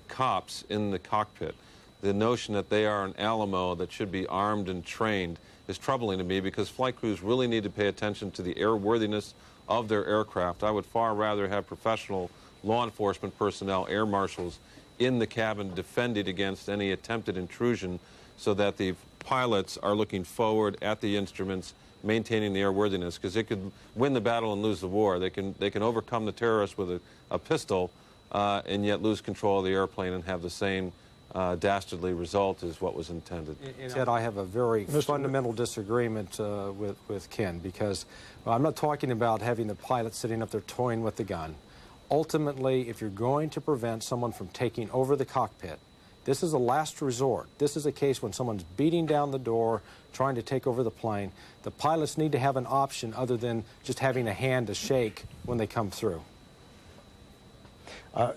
cops in the cockpit. The notion that they are an Alamo that should be armed and trained is troubling to me, because flight crews really need to pay attention to the airworthiness of their aircraft. I would far rather have professional law enforcement personnel, air marshals, in the cabin defending against any attempted intrusion, so that the pilots are looking forward at the instruments, maintaining the airworthiness, because they could win the battle and lose the war. They can overcome the terrorists with a pistol, and yet lose control of the airplane and have the same dastardly result is what was intended. Ted, I have a very fundamental disagreement with Ken, because I'm not talking about having the pilot sitting up there toying with the gun. Ultimately, if you're going to prevent someone from taking over the cockpit, this is a last resort. This is a case when someone's beating down the door, trying to take over the plane. The pilots need to have an option other than just having a hand to shake when they come through.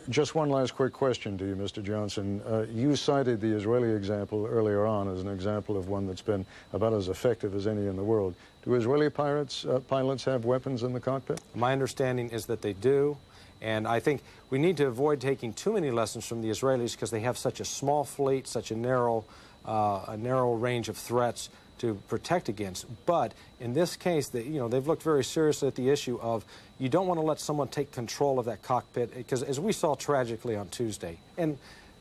Just one last quick question to you, Mr. Johnson. You cited the Israeli example earlier on as an example of one that's been about as effective as any in the world. Do Israeli pilots have weapons in the cockpit? My understanding is that they do. And I think we need to avoid taking too many lessons from the Israelis, because they have such a small fleet, such a narrow range of threats to protect against. But in this case, they've looked very seriously at the issue of you don't want to let someone take control of that cockpit, because as we saw tragically on Tuesday, and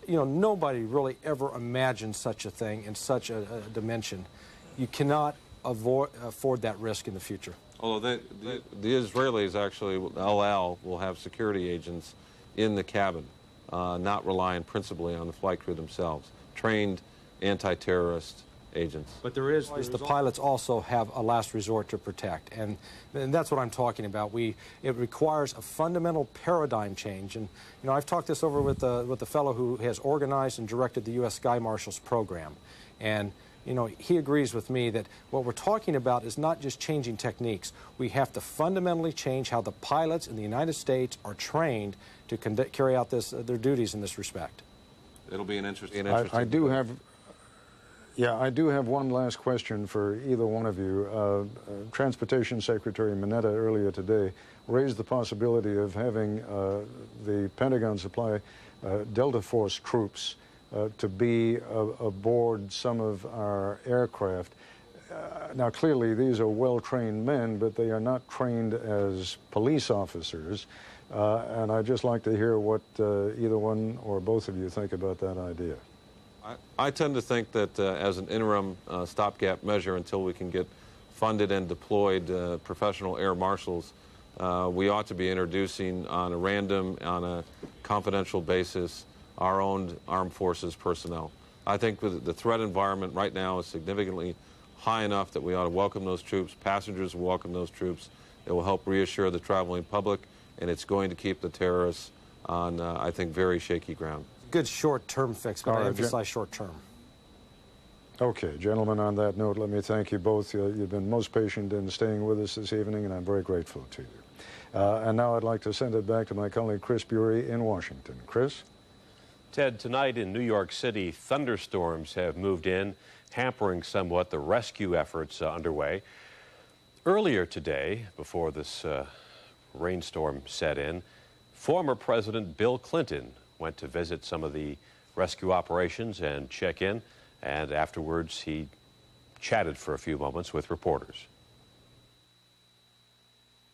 nobody really ever imagined such a thing in such a dimension. You cannot afford that risk in the future. Although the Israelis actually, El Al, will have security agents in the cabin, not relying principally on the flight crew themselves, trained anti-terrorist agents. But the pilots also have a last resort to protect, and that's what I'm talking about. It requires a fundamental paradigm change, and I've talked this over with the fellow who has organized and directed the U.S. Sky Marshals program, and he agrees with me that what we're talking about is not just changing techniques. We have to fundamentally change how the pilots in the United States are trained to carry out their duties in this respect. It'll be an interesting I do have one last question for either one of you. Transportation Secretary Mineta earlier today raised the possibility of having the Pentagon supply Delta Force troops to be aboard some of our aircraft. Now, clearly, these are well-trained men, but they are not trained as police officers. And I'd just like to hear what either one or both of you think about that idea. I tend to think that as an interim stopgap measure until we can get funded and deployed professional air marshals, we ought to be introducing on a confidential basis, our own armed forces personnel. I think the threat environment right now is significantly high enough that we ought to welcome those troops. Passengers will welcome those troops. It will help reassure the traveling public, and it's going to keep the terrorists on, I think, very shaky ground. Good short-term fix, but I emphasize short-term. Okay, gentlemen, on that note, let me thank you both. You've been most patient in staying with us this evening, and I'm very grateful to you. And now I'd like to send it back to my colleague Chris Bury in Washington. Chris? Ted, tonight in New York City, thunderstorms have moved in, hampering somewhat the rescue efforts underway. Earlier today, before this rainstorm set in, former President Bill Clinton went to visit some of the rescue operations and check in, and afterwards he chatted for a few moments with reporters.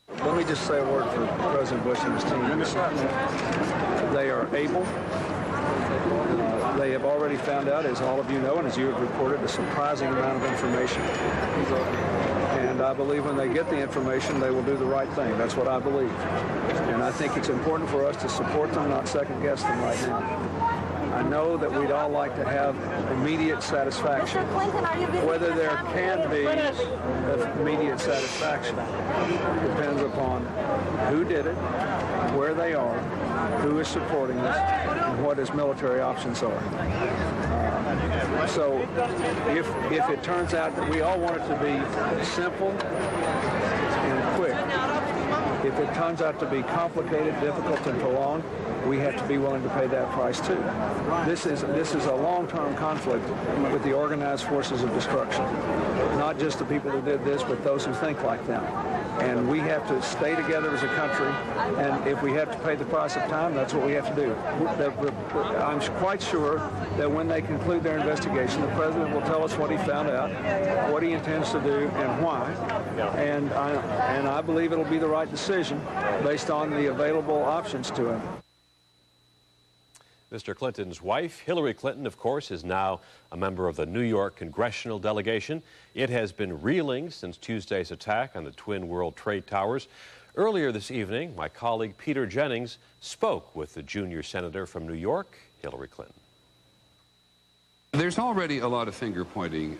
Let me just say a word for President Bush and his team. They are able. They have already found out, as all of you know, and as you have reported, a surprising amount of information. And I believe when they get the information, they will do the right thing. That's what I believe. And I think it's important for us to support them, not second-guess them right now. I know that we'd all like to have immediate satisfaction. Whether there can be immediate satisfaction depends upon who did it, where they are, who is supporting us, and what his military options are. So if it turns out that we all want it to be simple and quick, if it turns out to be complicated, difficult, and prolonged, we have to be willing to pay that price too. This is a long-term conflict with the organized forces of destruction. Not just the people who did this, but those who think like them. And we have to stay together as a country, and if we have to pay the price of time, that's what we have to do. I'm quite sure that when they conclude their investigation, the President will tell us what he found out, what he intends to do, and why. And I believe it'll be the right decision based on the available options to him. Mr. Clinton's wife, Hillary Clinton, of course, is now a member of the New York congressional delegation. It has been reeling since Tuesday's attack on the Twin World Trade Towers. Earlier this evening, my colleague Peter Jennings spoke with the junior senator from New York, Hillary Clinton. There's already a lot of finger-pointing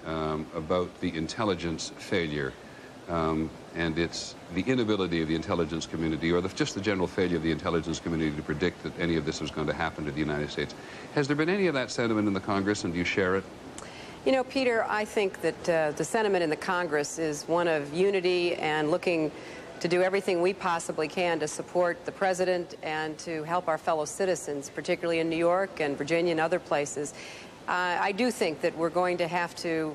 about the intelligence failure and it's the inability of the intelligence community, or just the general failure of the intelligence community to predict that any of this was going to happen to the United States. Has there been any of that sentiment in the Congress, and do you share it? You know, Peter, I think that the sentiment in the Congress is one of unity and looking to do everything we possibly can to support the president and to help our fellow citizens, particularly in New York and Virginia and other places. I do think that we're going to have to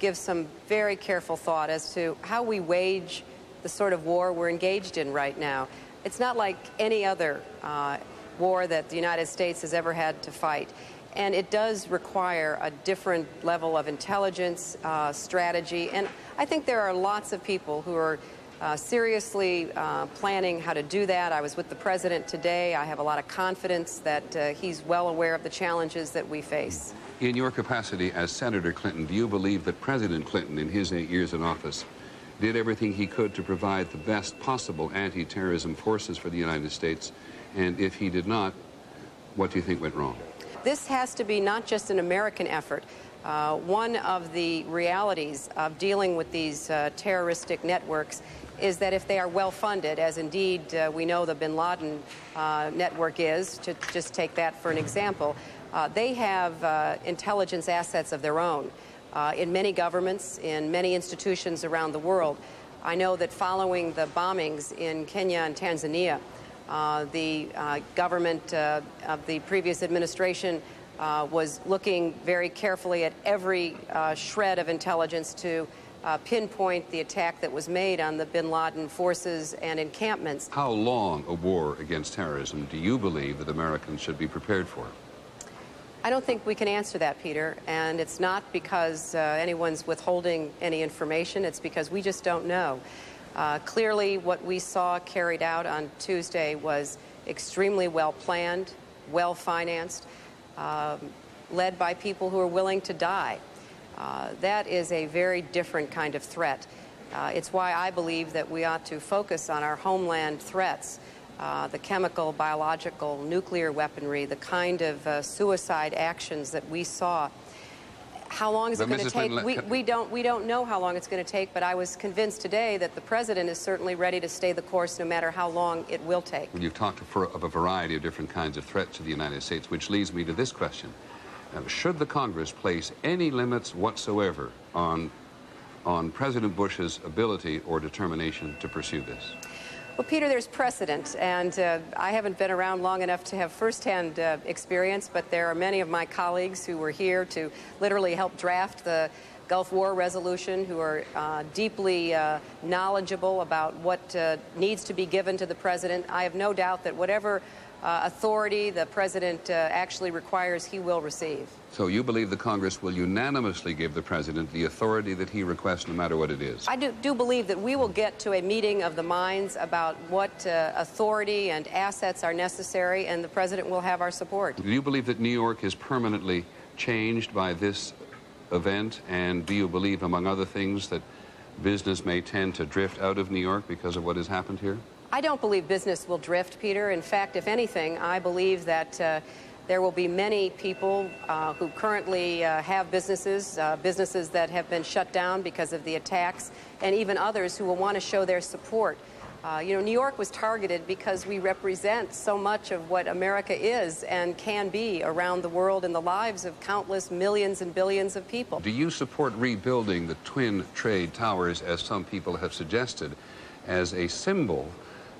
give some very careful thought as to how we wage the sort of war we're engaged in right now. It's not like any other war that the United States has ever had to fight. And it does require a different level of intelligence, strategy. And I think there are lots of people who are seriously planning how to do that. I was with the president today. I have a lot of confidence that he's well aware of the challenges that we face. In your capacity as Senator Clinton, do you believe that President Clinton, in his 8 years in office, did everything he could to provide the best possible anti-terrorism forces for the United States? And if he did not, what do you think went wrong? This has to be not just an American effort. One of the realities of dealing with these terroristic networks is that if they are well funded, as indeed we know the bin Laden network is, to just take that for an example, they have intelligence assets of their own in many governments, in many institutions around the world. I know that following the bombings in Kenya and Tanzania, the government of the previous administration was looking very carefully at every shred of intelligence to pinpoint the attack that was made on the bin Laden forces and encampments. How long a war against terrorism do you believe that Americans should be prepared for? I don't think we can answer that, Peter, and it's not because anyone's withholding any information. It's because we just don't know. Clearly, what we saw carried out on Tuesday was extremely well planned, well financed, led by people who are willing to die. That is a very different kind of threat. It's why I believe that we ought to focus on our homeland threats, the chemical, biological, nuclear weaponry, the kind of suicide actions that we saw. How long is it going to take? We don't know how long it's going to take, but I was convinced today that the president is certainly ready to stay the course no matter how long it will take. Well, you've talked of a variety of different kinds of threats to the United States, which leads me to this question. Should the Congress place any limits whatsoever on President Bush's ability or determination to pursue this? Well, Peter, there's precedent, and I haven't been around long enough to have firsthand experience, but there are many of my colleagues who were here to literally help draft the Gulf War resolution, who are deeply knowledgeable about what needs to be given to the president. I have no doubt that whatever authority the president actually requires, he will receive. So you believe the Congress will unanimously give the president the authority that he requests, no matter what it is? I do believe that we will get to a meeting of the minds about what authority and assets are necessary, and the president will have our support. Do you believe that New York is permanently changed by this event, and do you believe, among other things, that business may tend to drift out of New York because of what has happened here? I don't believe business will drift, Peter. In fact, if anything, I believe that there will be many people who currently have businesses that have been shut down because of the attacks, and even others who will want to show their support. You know, New York was targeted because we represent so much of what America is and can be around the world in the lives of countless millions and billions of people. Do you support rebuilding the Twin Trade Towers, as some people have suggested, as a symbol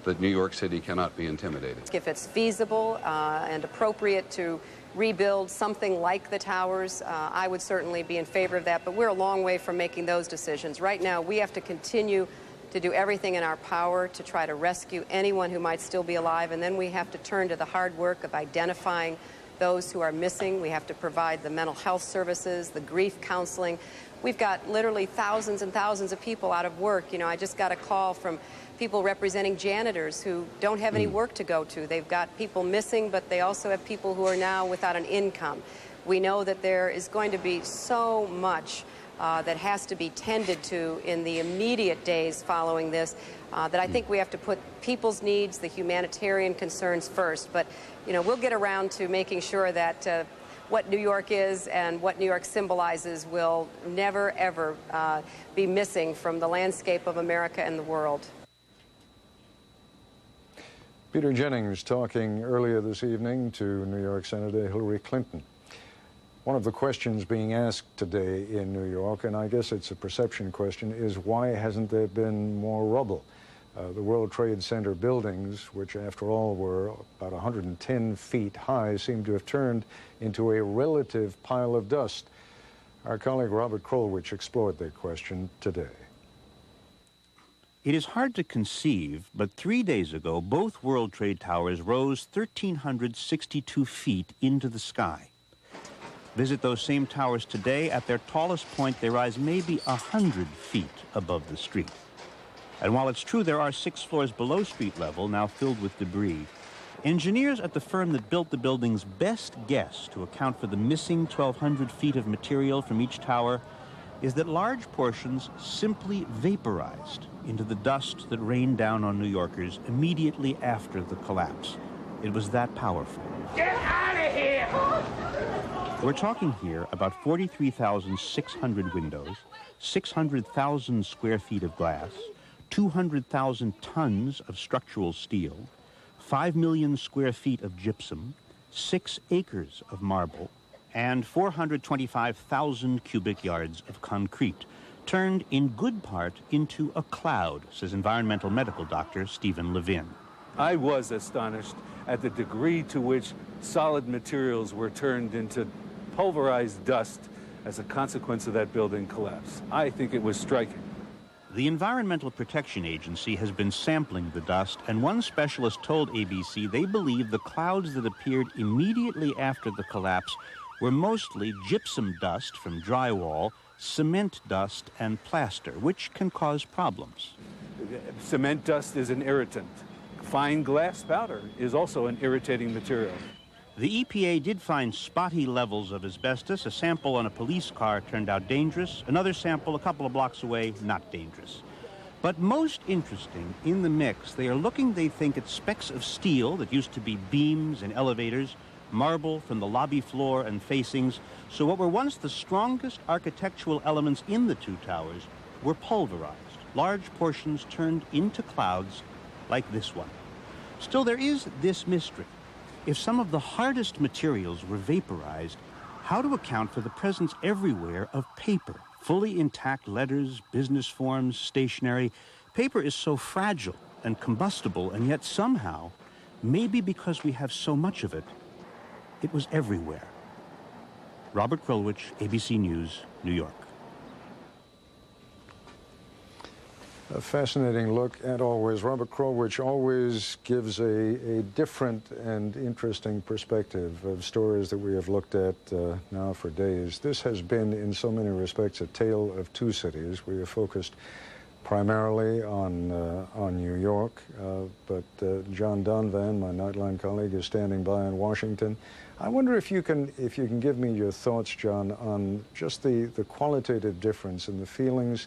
that New York City cannot be intimidated? If it's feasible and appropriate to rebuild something like the towers, I would certainly be in favor of that, but we're a long way from making those decisions. Right now, we have to continue to do everything in our power to try to rescue anyone who might still be alive, and then we have to turn to the hard work of identifying those who are missing. We have to provide the mental health services, the grief counseling. We've got literally thousands and thousands of people out of work. You know, I just got a call from people representing janitors who don't have any work to go to. They've got people missing, but they also have people who are now without an income. We know that there is going to be so much that has to be tended to in the immediate days following this, that I think we have to put people's needs, the humanitarian concerns first. But, you know, we'll get around to making sure that what New York is and what New York symbolizes will never, ever be missing from the landscape of America and the world. Peter Jennings talking earlier this evening to New York Senator Hillary Clinton. One of the questions being asked today in New York, and I guess it's a perception question, is why hasn't there been more rubble? The World Trade Center buildings, which after all were about 110 feet high, seem to have turned into a relative pile of dust. Our colleague Robert Krulwich explored that question today. It is hard to conceive, but 3 days ago, both World Trade Towers rose 1,362 feet into the sky. Visit those same towers today. At their tallest point, they rise maybe 100 feet above the street. And while it's true there are 6 floors below street level, now filled with debris, engineers at the firm that built the building's best guess to account for the missing 1,200 feet of material from each tower is that large portions simply vaporized into the dust that rained down on New Yorkers immediately after the collapse. It was that powerful. Get out of here! We're talking here about 43,600 windows, 600,000 square feet of glass, 200,000 tons of structural steel, 5 million square feet of gypsum, 6 acres of marble, and 425,000 cubic yards of concrete, turned in good part into a cloud, says environmental medical doctor Stephen Levin. I was astonished at the degree to which solid materials were turned into pulverized dust as a consequence of that building collapse. I think it was striking. The Environmental Protection Agency has been sampling the dust, and one specialist told ABC they believe the clouds that appeared immediately after the collapse were mostly gypsum dust from drywall, cement dust, and plaster, which can cause problems. Cement dust is an irritant. Fine glass powder is also an irritating material. The EPA did find spotty levels of asbestos. A sample on a police car turned out dangerous. Another sample a couple of blocks away, not dangerous. But most interesting, in the mix, they are looking, they think, at specks of steel that used to be beams and elevators, marble from the lobby floor and facings. So what were once the strongest architectural elements in the 2 towers were pulverized, large portions turned into clouds like this one. Still, there is this mystery. If some of the hardest materials were vaporized, how to account for the presence everywhere of paper, fully intact letters, business forms, stationery. Paper is so fragile and combustible, and yet somehow, maybe because we have so much of it, it was everywhere. Robert Krulwich, ABC News, New York. A fascinating look, and always, Robert Krulwich always gives a different and interesting perspective of stories that we have looked at now for days. This has been, in so many respects, a tale of 2 cities. We have focused primarily on New York, but John Donvan, my Nightline colleague, is standing by in Washington. I wonder if you can give me your thoughts, John, on just the qualitative difference in the feelings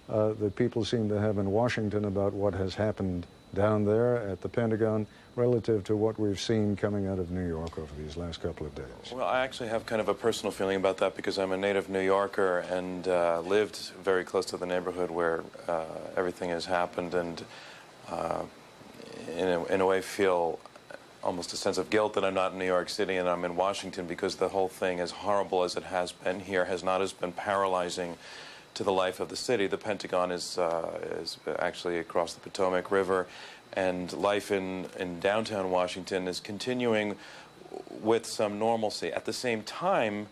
that people seem to have in Washington about what has happened down there at the Pentagon relative to what we've seen coming out of New York over these last couple of days. Well, I actually have kind of a personal feeling about that because I'm a native New Yorker and lived very close to the neighborhood where everything has happened, and in a way feel almost a sense of guilt that I'm not in New York City and I'm in Washington, because the whole thing, as horrible as it has been here, has not as been paralyzing to the life of the city. The Pentagon is actually across the Potomac River, and life in downtown Washington is continuing with some normalcy. At the same time,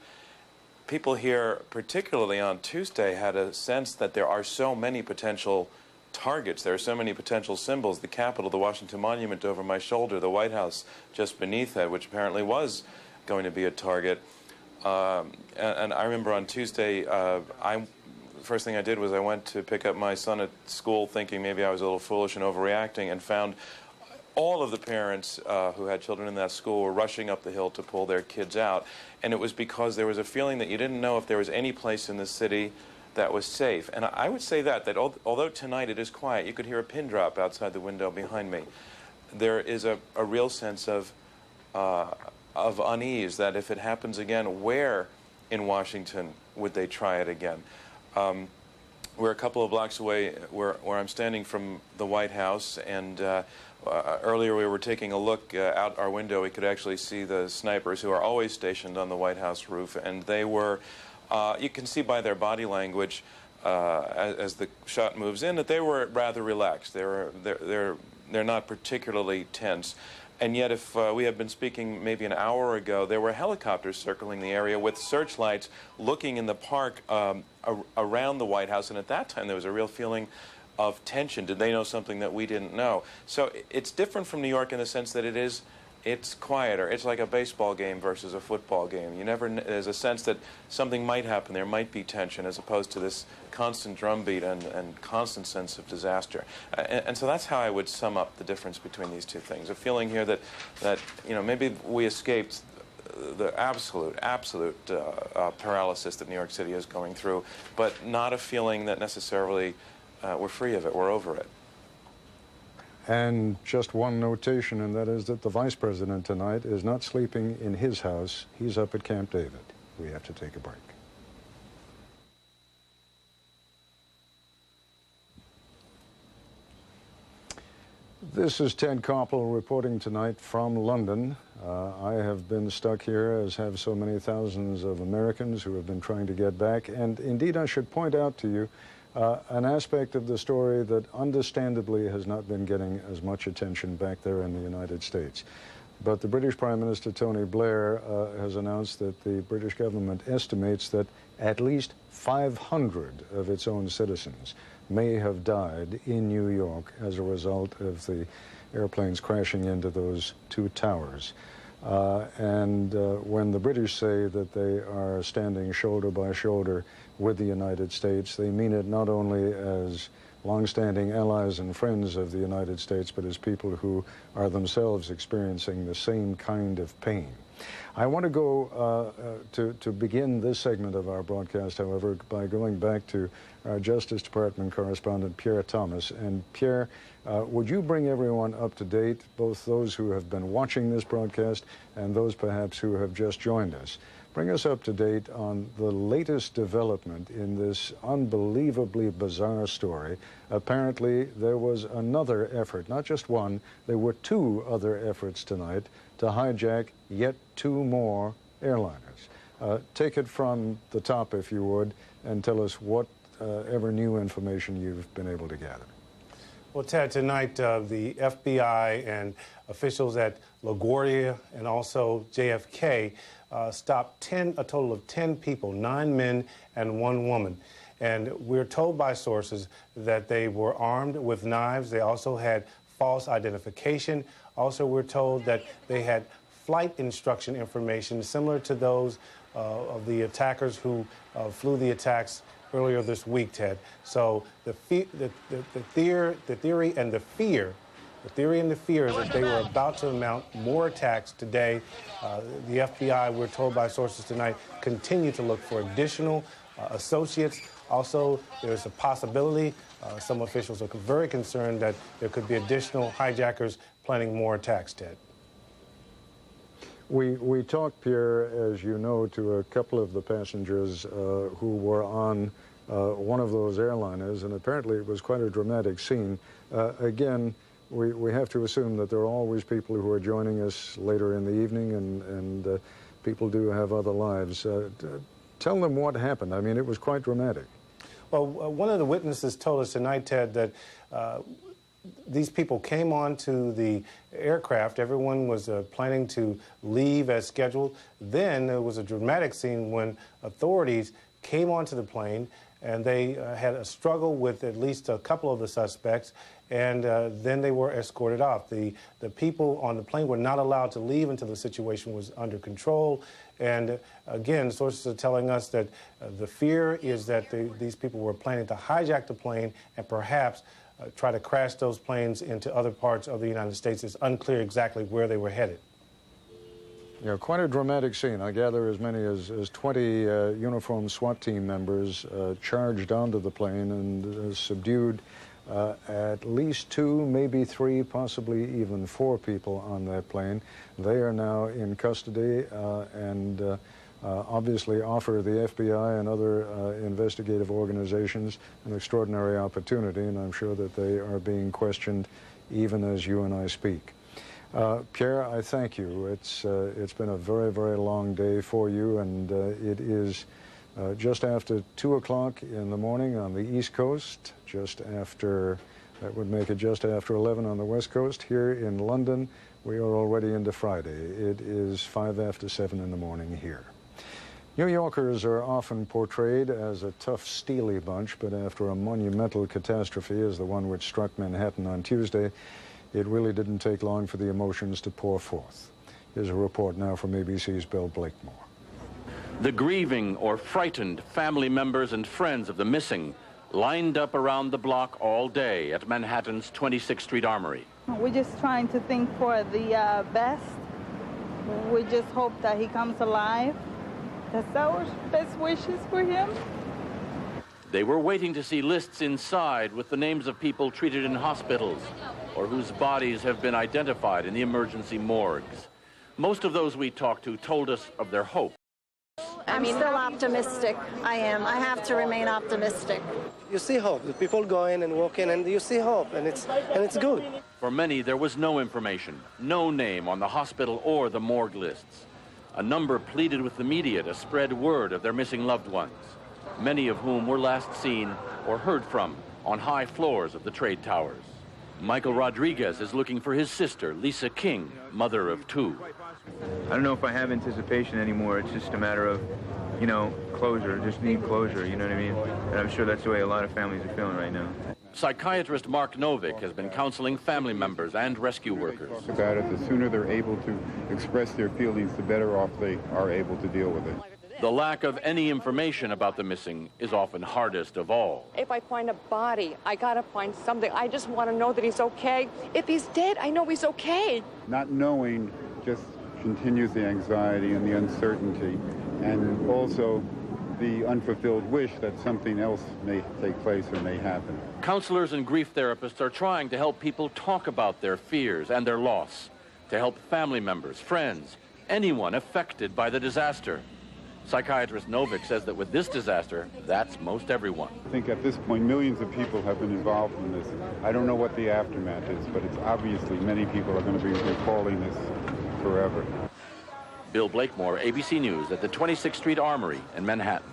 people here, particularly on Tuesday, had a sense that there are so many potential targets. There are so many potential symbols. The Capitol, the Washington Monument over my shoulder, the White House just beneath that, which apparently was going to be a target. And I remember on Tuesday, first thing I did was I went to pick up my son at school, thinking maybe I was a little foolish and overreacting, and found all of the parents who had children in that school were rushing up the hill to pull their kids out. And it was because there was a feeling that you didn't know if there was any place in the city that was safe. And I would say that although tonight it is quiet, you could hear a pin drop outside the window behind me, there is a real sense of of unease that if it happens again, where in Washington would they try it again? We're a couple of blocks away where I'm standing from the White House, and earlier we were taking a look out our window. We could actually see the snipers who are always stationed on the White House roof, and they were, you can see by their body language as the shot moves in that they were rather relaxed. They're not particularly tense. And yet, if we had been speaking maybe an hour ago, there were helicopters circling the area with searchlights looking in the park around the White House. And at that time, there was a real feeling of tension. Did they know something that we didn't know? So it's different from New York in the sense that it's quieter. It's like a baseball game versus a football game. There's a sense that something might happen. There might be tension, as opposed to this constant drumbeat and constant sense of disaster. And so that's how I would sum up the difference between these two things. A feeling here that maybe we escaped the absolute paralysis that New York City is going through, but not a feeling that necessarily we're free of it, we're over it. And just one notation, and that is that the Vice President tonight is not sleeping in his house. He's up at Camp David. We have to take a break. This is Ted Koppel reporting tonight from London. I have been stuck here, as have so many thousands of Americans who have been trying to get back. And indeed, I should point out to you an aspect of the story that understandably has not been getting as much attention back there in the United States. But the British Prime Minister Tony Blair has announced that the British government estimates that at least 500 of its own citizens may have died in New York as a result of the airplanes crashing into those two towers. When the British say that they are standing shoulder by shoulder with the United States, they mean it not only as long-standing allies and friends of the United States, but as people who are themselves experiencing the same kind of pain. I want to go to begin this segment of our broadcast, however, by going back to our Justice Department correspondent, Pierre Thomas. And Pierre, would you bring everyone up to date, both those who have been watching this broadcast and those perhaps who have just joined us? Bring us up to date on the latest development in this unbelievably bizarre story. Apparently, there was another effort, not just one, there were two other efforts tonight to hijack yet two more airliners. Take it from the top, if you would, and tell us whatever new information you've been able to gather. Well, Ted, tonight the FBI and officials at LaGuardia and also JFK stopped a total of 10 people, 9 men and 1 woman. And we're told by sources that they were armed with knives. They also had false identification. Also, we're told that they had flight instruction information similar to those of the attackers who flew the attacks earlier this week, Ted. So the theory and the fear is that they were about to mount more attacks today. The FBI, we're told by sources tonight, continue to look for additional associates. Also, there's a possibility, some officials are very concerned that there could be additional hijackers planning more attacks, Ted. We talked, Pierre, as you know, to a couple of the passengers who were on one of those airliners, and apparently it was quite a dramatic scene. Again, we have to assume that there are always people who are joining us later in the evening, and people do have other lives. Tell them what happened. I mean, it was quite dramatic. Well, one of the witnesses told us tonight, Ted, that these people came onto the aircraft. Everyone was planning to leave as scheduled. Then there was a dramatic scene when authorities came onto the plane, and they had a struggle with at least a couple of the suspects, and then they were escorted off. The people on the plane were not allowed to leave until the situation was under control. And again, sources are telling us that the fear is that these people were planning to hijack the plane and perhaps try to crash those planes into other parts of the United States. It's unclear exactly where they were headed. Yeah, quite a dramatic scene. I gather as many as 20 uniformed SWAT team members charged onto the plane and subdued At least 2, maybe 3, possibly even 4 people on that plane. They are now in custody and obviously offer the FBI and other investigative organizations an extraordinary opportunity, and I'm sure that they are being questioned even as you and I speak. Pierre, I thank you. It's been a very, very long day for you, and it is just after 2 o'clock in the morning on the East Coast, just after, that would make it just after 11 on the West Coast. Here in London, we are already into Friday. It is 5 after 7 in the morning here. New Yorkers are often portrayed as a tough, steely bunch, but after a monumental catastrophe as the one which struck Manhattan on Tuesday, it really didn't take long for the emotions to pour forth. Here's a report now from ABC's Bill Blakemore. The grieving or frightened family members and friends of the missing lined up around the block all day at Manhattan's 26th Street Armory. We're just trying to think for the best. We just hope that he comes alive. That's our best wishes for him. They were waiting to see lists inside with the names of people treated in hospitals or whose bodies have been identified in the emergency morgues. Most of those we talked to told us of their hope. I'm still optimistic. I am. I have to remain optimistic. You see hope. The people go in and walk in, and you see hope, and it's good. For many, there was no information, no name on the hospital or the morgue lists. A number pleaded with the media to spread word of their missing loved ones, many of whom were last seen or heard from on high floors of the trade towers. Michael Rodriguez is looking for his sister, Lisa King, mother of 2. I don't know if I have anticipation anymore. It's just a matter of, you know, closure. Just need closure, you know what I mean? And I'm sure that's the way a lot of families are feeling right now. Psychiatrist Mark Novick has been counseling family members and rescue workers. About it, the sooner they're able to express their feelings, the better off they are able to deal with it. The lack of any information about the missing is often hardest of all. If I find a body, I gotta find something. I just want to know that he's okay. If he's dead, I know he's okay. Not knowing just continues the anxiety and the uncertainty, and also the unfulfilled wish that something else may take place or may happen. Counselors and grief therapists are trying to help people talk about their fears and their loss, to help family members, friends, anyone affected by the disaster. Psychiatrist Novick says that with this disaster, that's most everyone. I think at this point, millions of people have been involved in this. I don't know what the aftermath is, but it's obviously many people are going to be recalling this forever. Bill Blakemore, ABC News at the 26th Street Armory in Manhattan.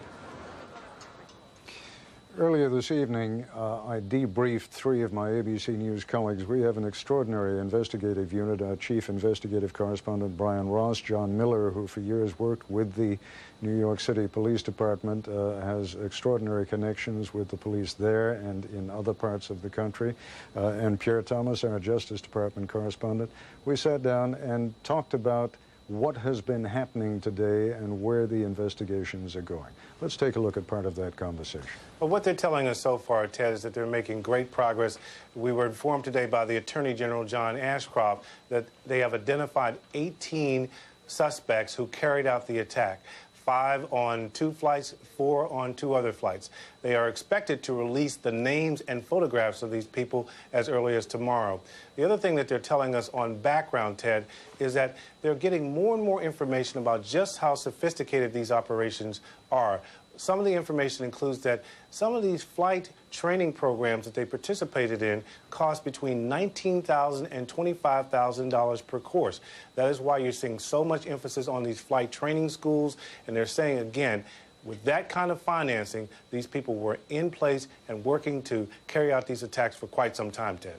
Earlier this evening, I debriefed 3 of my ABC News colleagues. We have an extraordinary investigative unit. Our chief investigative correspondent, Brian Ross, John Miller, who for years worked with the New York City Police Department, has extraordinary connections with the police there and in other parts of the country, and Pierre Thomas, our Justice Department correspondent. We sat down and talked about what has been happening today and where the investigations are going. Let's take a look at part of that conversation. Well, what they're telling us so far, Ted, is that they're making great progress. We were informed today by the Attorney General, John Ashcroft, that they have identified 18 suspects who carried out the attack. 5 on 2 flights, 4 on 2 other flights. They are expected to release the names and photographs of these people as early as tomorrow. The other thing that they're telling us on background, Ted, is that they're getting more and more information about just how sophisticated these operations are. Some of the information includes that some of these flight training programs that they participated in cost between $19,000 and $25,000 per course. That is why you're seeing so much emphasis on these flight training schools. And they're saying, again, with that kind of financing, these people were in place and working to carry out these attacks for quite some time, Ted.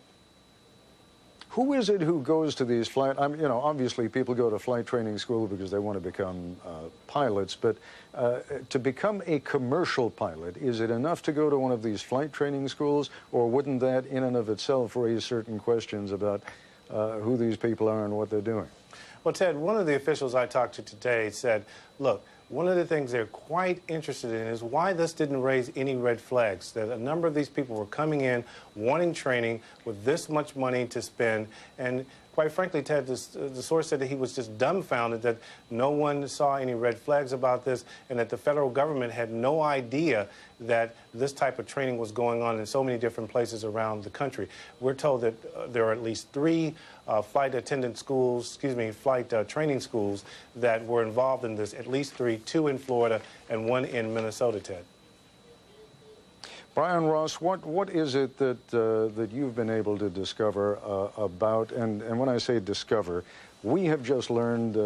Who is it who goes to these flight? You know, obviously people go to flight training school because they want to become pilots, but to become a commercial pilot, is it enough to go to one of these flight training schools, or wouldn't that in and of itself raise certain questions about who these people are and what they're doing? Well, Ted, one of the officials I talked to today said, look, one of the things they're quite interested in is why this didn't raise any red flags, that a number of these people were coming in wanting training with this much money to spend, and quite frankly, Ted, the source said that he was just dumbfounded that no one saw any red flags about this and that the federal government had no idea that this type of training was going on in so many different places around the country. We're told that there are at least 3 flight attendant schools, flight training schools that were involved in this, at least 3, 2 in Florida and 1 in Minnesota, Ted. Brian Ross, what is it that you've been able to discover about, and when I say discover, we have just learned,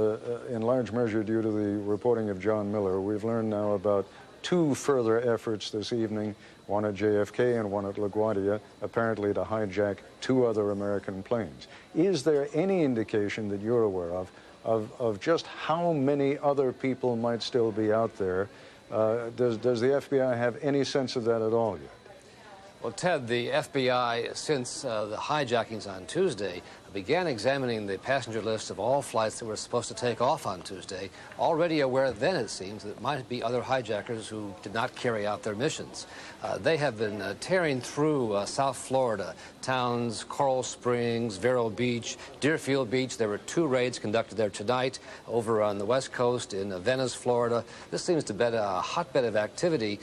in large measure due to the reporting of John Miller, we've learned now about 2 further efforts this evening, one at JFK and one at LaGuardia, apparently to hijack 2 other American planes. Is there any indication that you're aware of just how many other people might still be out there? Does the FBI have any sense of that at all yet? Well, Ted, the FBI, since the hijackings on Tuesday, began examining the passenger list of all flights that were supposed to take off on Tuesday, already aware then, it seems, that it might be other hijackers who did not carry out their missions. They have been tearing through South Florida, towns Coral Springs, Vero Beach, Deerfield Beach. There were 2 raids conducted there tonight. Over on the West Coast in Venice, Florida. This seems to be a hotbed of activity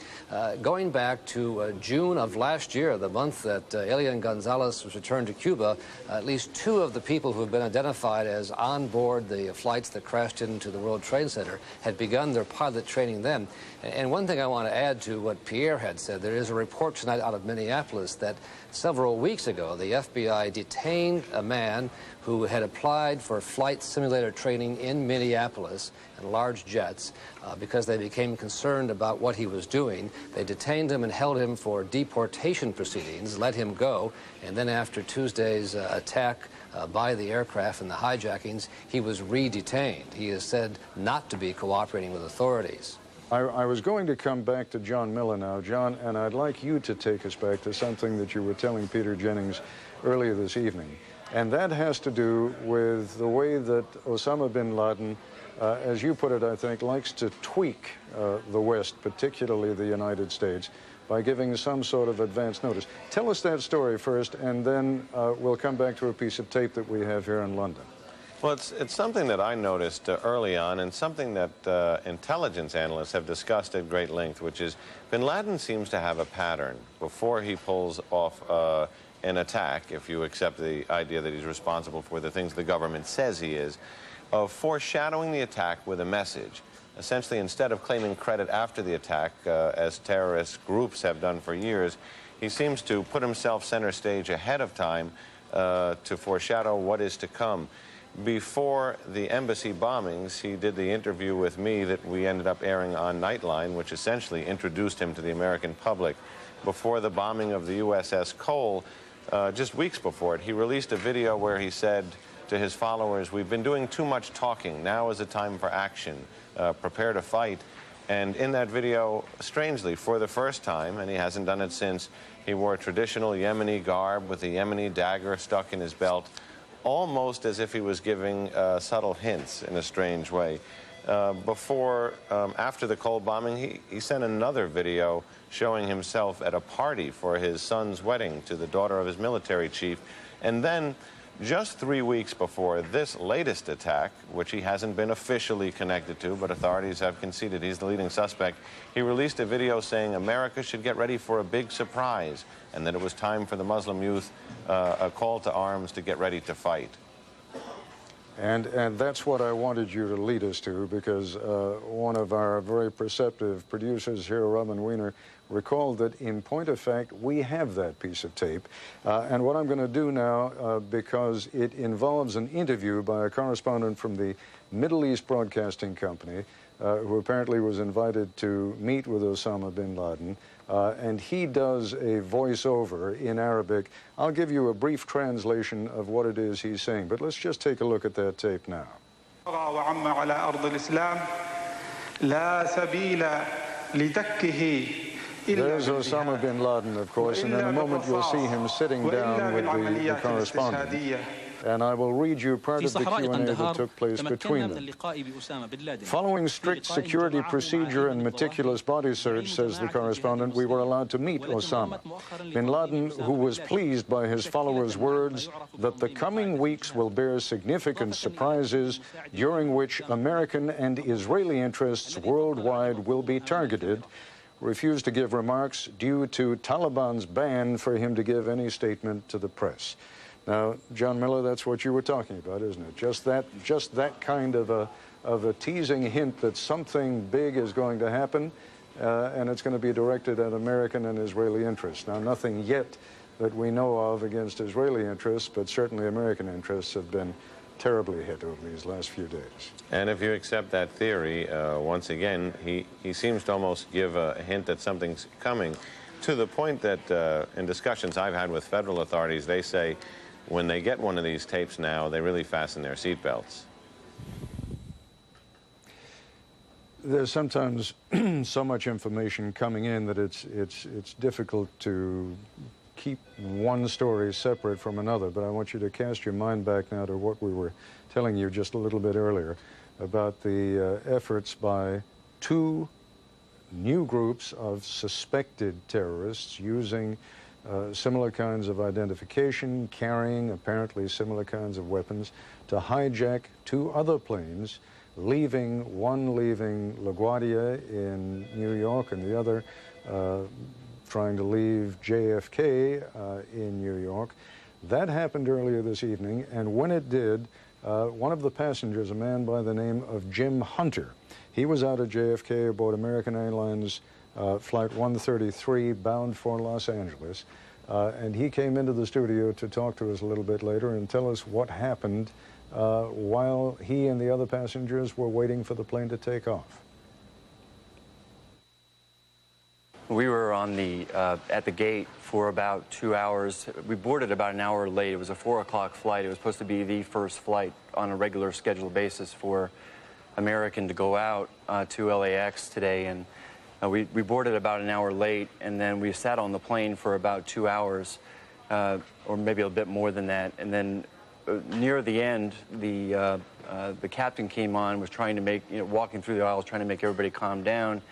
going back to June of last year, the month that Elian Gonzalez was returned to Cuba. At least 2 of the people who have been identified as on board the flights that crashed into the World Trade Center had begun their pilot training then. And one thing I want to add to what Pierre had said, there is a report tonight out of Minneapolis that several weeks ago the FBI detained a man who had applied for flight simulator training in Minneapolis in large jets because they became concerned about what he was doing. They detained him and held him for deportation proceedings, let him go, and then after Tuesday's attack by the aircraft and the hijackings, he was re-detained. He is said not to be cooperating with authorities. I was going to come back to John Miller now, John, and I'd like you to take us back to something that you were telling Peter Jennings earlier this evening. And that has to do with the way that Osama bin Laden, as you put it, I think, likes to tweak the West, particularly the United States, by giving some sort of advance notice. Tell us that story first, and then we'll come back to a piece of tape that we have here in London. Well, it's something that I noticed early on, and something that intelligence analysts have discussed at great length, which is bin Laden seems to have a pattern before he pulls off an attack, if you accept the idea that he's responsible for the things the government says he is, of foreshadowing the attack with a message. Essentially, instead of claiming credit after the attack, as terrorist groups have done for years, he seems to put himself center stage ahead of time to foreshadow what is to come. Before the embassy bombings, he did the interview with me that we ended up airing on Nightline, which essentially introduced him to the American public. Before the bombing of the USS Cole, just weeks before it, he released a video where he said to his followers, "We've been doing too much talking. Now is the time for action. Prepare to fight." And in that video, strangely, for the first time, and he hasn't done it since, he wore traditional Yemeni garb with a Yemeni dagger stuck in his belt, almost as if he was giving subtle hints in a strange way. After the Cole bombing, he sent another video showing himself at a party for his son's wedding to the daughter of his military chief. And then, just 3 weeks before this latest attack, which he hasn't been officially connected to, but authorities have conceded he's the leading suspect, he released a video saying America should get ready for a big surprise, and that it was time for the Muslim youth, a call to arms to get ready to fight. And that's what I wanted you to lead us to, because one of our very perceptive producers here, Robin Weiner, recalled that in point of fact, we have that piece of tape. And what I'm going to do now, because it involves an interview by a correspondent from the Middle East Broadcasting Company, who apparently was invited to meet with Osama bin Laden, and he does a voiceover in Arabic. I'll give you a brief translation of what it is he's saying, but let's just take a look at that tape now. There's Osama bin Laden, of course, and in a moment you'll see him sitting down with the correspondent. and I will read you part of the Q&A that took place between them. Following strict security procedure and meticulous body search, says the correspondent, we were allowed to meet Osama. Bin Laden, who was pleased by his followers' words that the coming weeks will bear significant surprises during which American and Israeli interests worldwide will be targeted, refused to give remarks due to Taliban's ban for him to give any statement to the press. Now, John Miller, that's what you were talking about, isn't it? Just that kind of a teasing hint that something big is going to happen, and it's going to be directed at American and Israeli interests. Now, nothing yet that we know of against Israeli interests, but certainly American interests have been terribly hit over these last few days. And if you accept that theory, once again, he seems to almost give a hint that something's coming, to the point that in discussions I've had with federal authorities, they say when they get one of these tapes now, they really fasten their seatbelts. There's sometimes so much information coming in that it's difficult to keep one story separate from another, but I want you to cast your mind back now to what we were telling you just a little bit earlier about the efforts by two new groups of suspected terrorists using similar kinds of identification, carrying apparently similar kinds of weapons, to hijack two other planes, one leaving LaGuardia in New York and the other trying to leave JFK in New York. That happened earlier this evening, and when it did, one of the passengers, a man by the name of Jim Hunter, he was out of JFK aboard American Airlines Flight 133 bound for Los Angeles, and he came into the studio to talk to us a little bit later and tell us what happened while he and the other passengers were waiting for the plane to take off. We were on at the gate for about 2 hours. We boarded about an hour late. It was a 4 o'clock flight. It was supposed to be the first flight on a regular scheduled basis for American to go out to LAX today. And we boarded about an hour late, and then we sat on the plane for about 2 hours, or maybe a bit more than that. And then near the end, the captain came on, was trying to walking through the aisles, trying to make everybody calm down.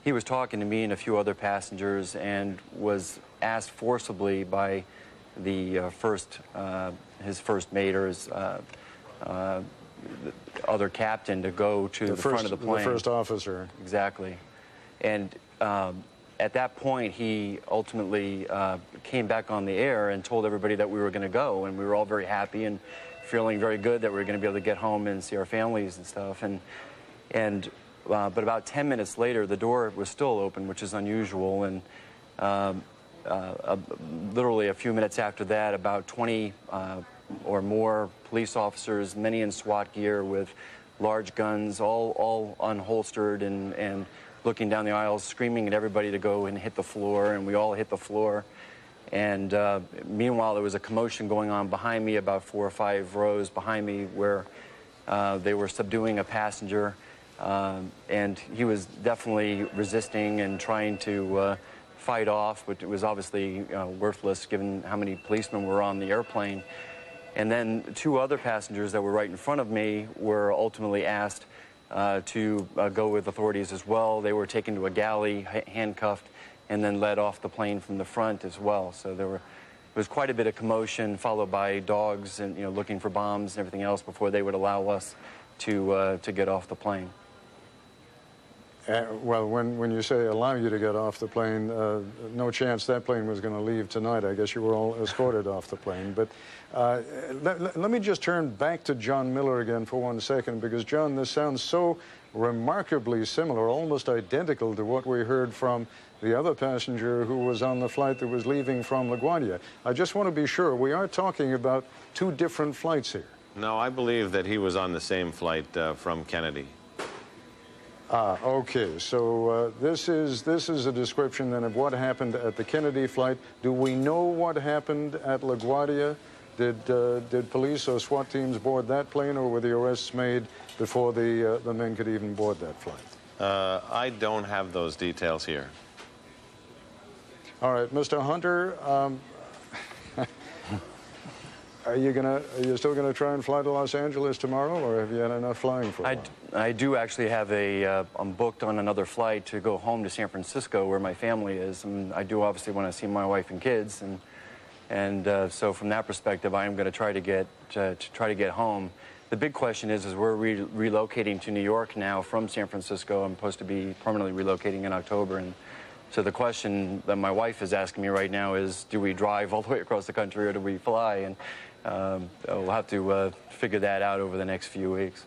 He was talking to me and a few other passengers and was asked forcibly by the his first mate or his other captain to go to the front of the plane. The first officer. Exactly. And at that point, he ultimately came back on the air and told everybody that we were going to go, and we were all very happy and feeling very good that we were going to be able to get home and see our families and stuff. But about 10 minutes later, the door was still open, which is unusual, and literally a few minutes after that, about 20 or more police officers, many in SWAT gear with large guns, all unholstered and looking down the aisles, screaming at everybody to go and hit the floor, and we all hit the floor. And meanwhile, there was a commotion going on behind me, about 4 or 5 rows behind me, where they were subduing a passenger. And he was definitely resisting and trying to fight off, but it was obviously worthless given how many policemen were on the airplane. And then 2 other passengers that were right in front of me were ultimately asked to go with authorities as well. They were taken to a galley, handcuffed, and then led off the plane from the front as well. So there was quite a bit of commotion, followed by dogs and looking for bombs and everything else before they would allow us to get off the plane. Well, when you say allow you to get off the plane, no chance that plane was going to leave tonight. I guess you were all escorted off the plane. But let me just turn back to John Miller again for 1 second, because, John, this sounds so remarkably similar, almost identical to what we heard from the other passenger who was on the flight that was leaving from LaGuardia. I just want to be sure, we are talking about 2 different flights here. No, I believe that he was on the same flight from Kennedy. Okay, so this is a description then of what happened at the Kennedy flight. Do we know what happened at LaGuardia? Did police or SWAT teams board that plane, or were the arrests made before the men could even board that flight? I don't have those details here. All right, Mr. Hunter, Are you still gonna try and fly to Los Angeles tomorrow, or have you had enough flying for a while? I do actually have I'm booked on another flight to go home to San Francisco, where my family is, and I do obviously want to see my wife and kids, and so from that perspective, I am going to try to get home. The big question is we're relocating to New York now from San Francisco. I'm supposed to be permanently relocating in October, and so the question that my wife is asking me right now is, do we drive all the way across the country or do we fly? And we'll have to figure that out over the next few weeks.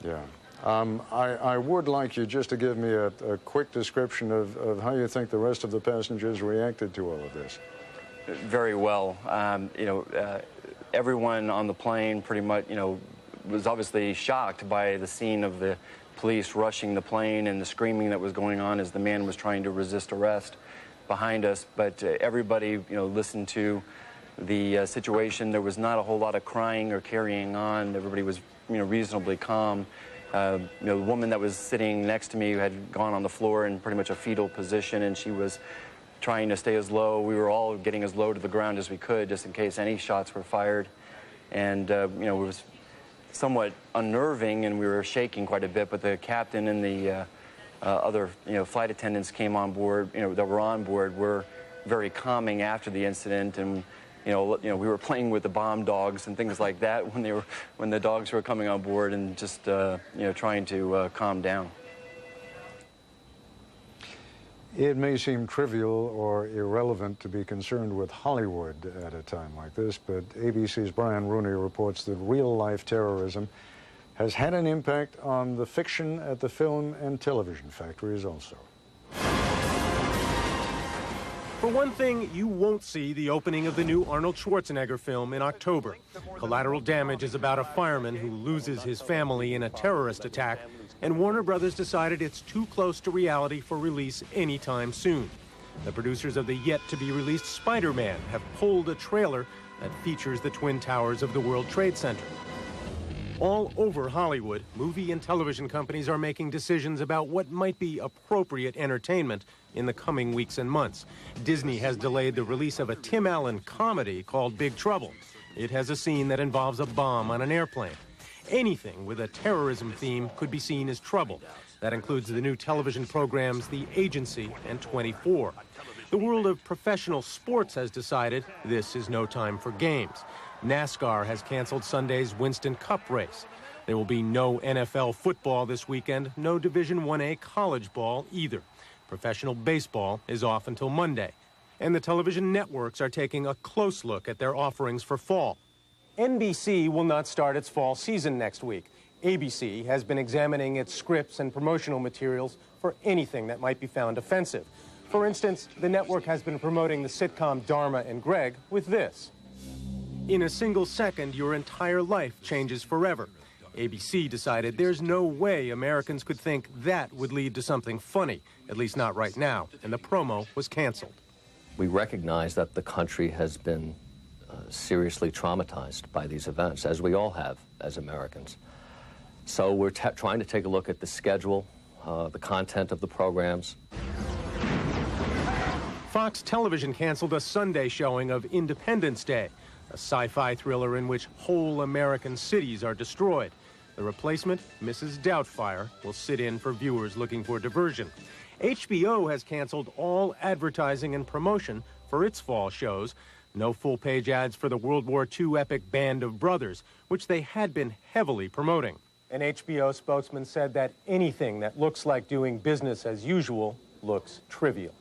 Yeah. I would like you just to give me a quick description of how you think the rest of the passengers reacted to all of this. Very well. Everyone on the plane pretty much, was obviously shocked by the scene of the police rushing the plane and the screaming that was going on as the man was trying to resist arrest behind us. But everybody, listened to the situation. There was not a whole lot of crying or carrying on. Everybody was, reasonably calm. The woman that was sitting next to me had gone on the floor in pretty much a fetal position, and she was trying to stay as low. We were all getting as low to the ground as we could, just in case any shots were fired. And, it was somewhat unnerving, and we were shaking quite a bit, but the captain and the other, flight attendants came on board, that were on board, were very calming after the incident, and, we were playing with the bomb dogs and things like that when the dogs were coming on board, and just, trying to calm down. It may seem trivial or irrelevant to be concerned with Hollywood at a time like this, but ABC's Brian Rooney reports that real-life terrorism has had an impact on the fiction at the film and television factories also. For one thing, you won't see the opening of the new Arnold Schwarzenegger film in October. Collateral Damage is about a fireman who loses his family in a terrorist attack, and Warner Brothers decided it's too close to reality for release anytime soon. The producers of the yet-to-be-released Spider-Man have pulled a trailer that features the Twin Towers of the World Trade Center. All over Hollywood, movie and television companies are making decisions about what might be appropriate entertainment in the coming weeks and months. Disney has delayed the release of a Tim Allen comedy called Big Trouble. It has a scene that involves a bomb on an airplane. Anything with a terrorism theme could be seen as trouble. That includes the new television programs The Agency and 24. The world of professional sports has decided this is no time for games. NASCAR has canceled Sunday's Winston Cup race. There will be no NFL football this weekend, no Division I-A college ball either. Professional baseball is off until Monday. And the television networks are taking a close look at their offerings for fall. NBC will not start its fall season next week. ABC has been examining its scripts and promotional materials for anything that might be found offensive. For instance, the network has been promoting the sitcom Dharma and Greg with this. In a single second, your entire life changes forever. ABC decided there's no way Americans could think that would lead to something funny, at least not right now, and the promo was canceled. We recognize that the country has been seriously traumatized by these events, as we all have as Americans. So we're trying to take a look at the schedule, the content of the programs. Fox Television canceled a Sunday showing of Independence Day, a sci-fi thriller in which whole American cities are destroyed. The replacement, Mrs. Doubtfire, will sit in for viewers looking for diversion. HBO has canceled all advertising and promotion for its fall shows. No full-page ads for the World War II epic Band of Brothers, which they had been heavily promoting. An HBO spokesman said that anything that looks like doing business as usual looks trivial.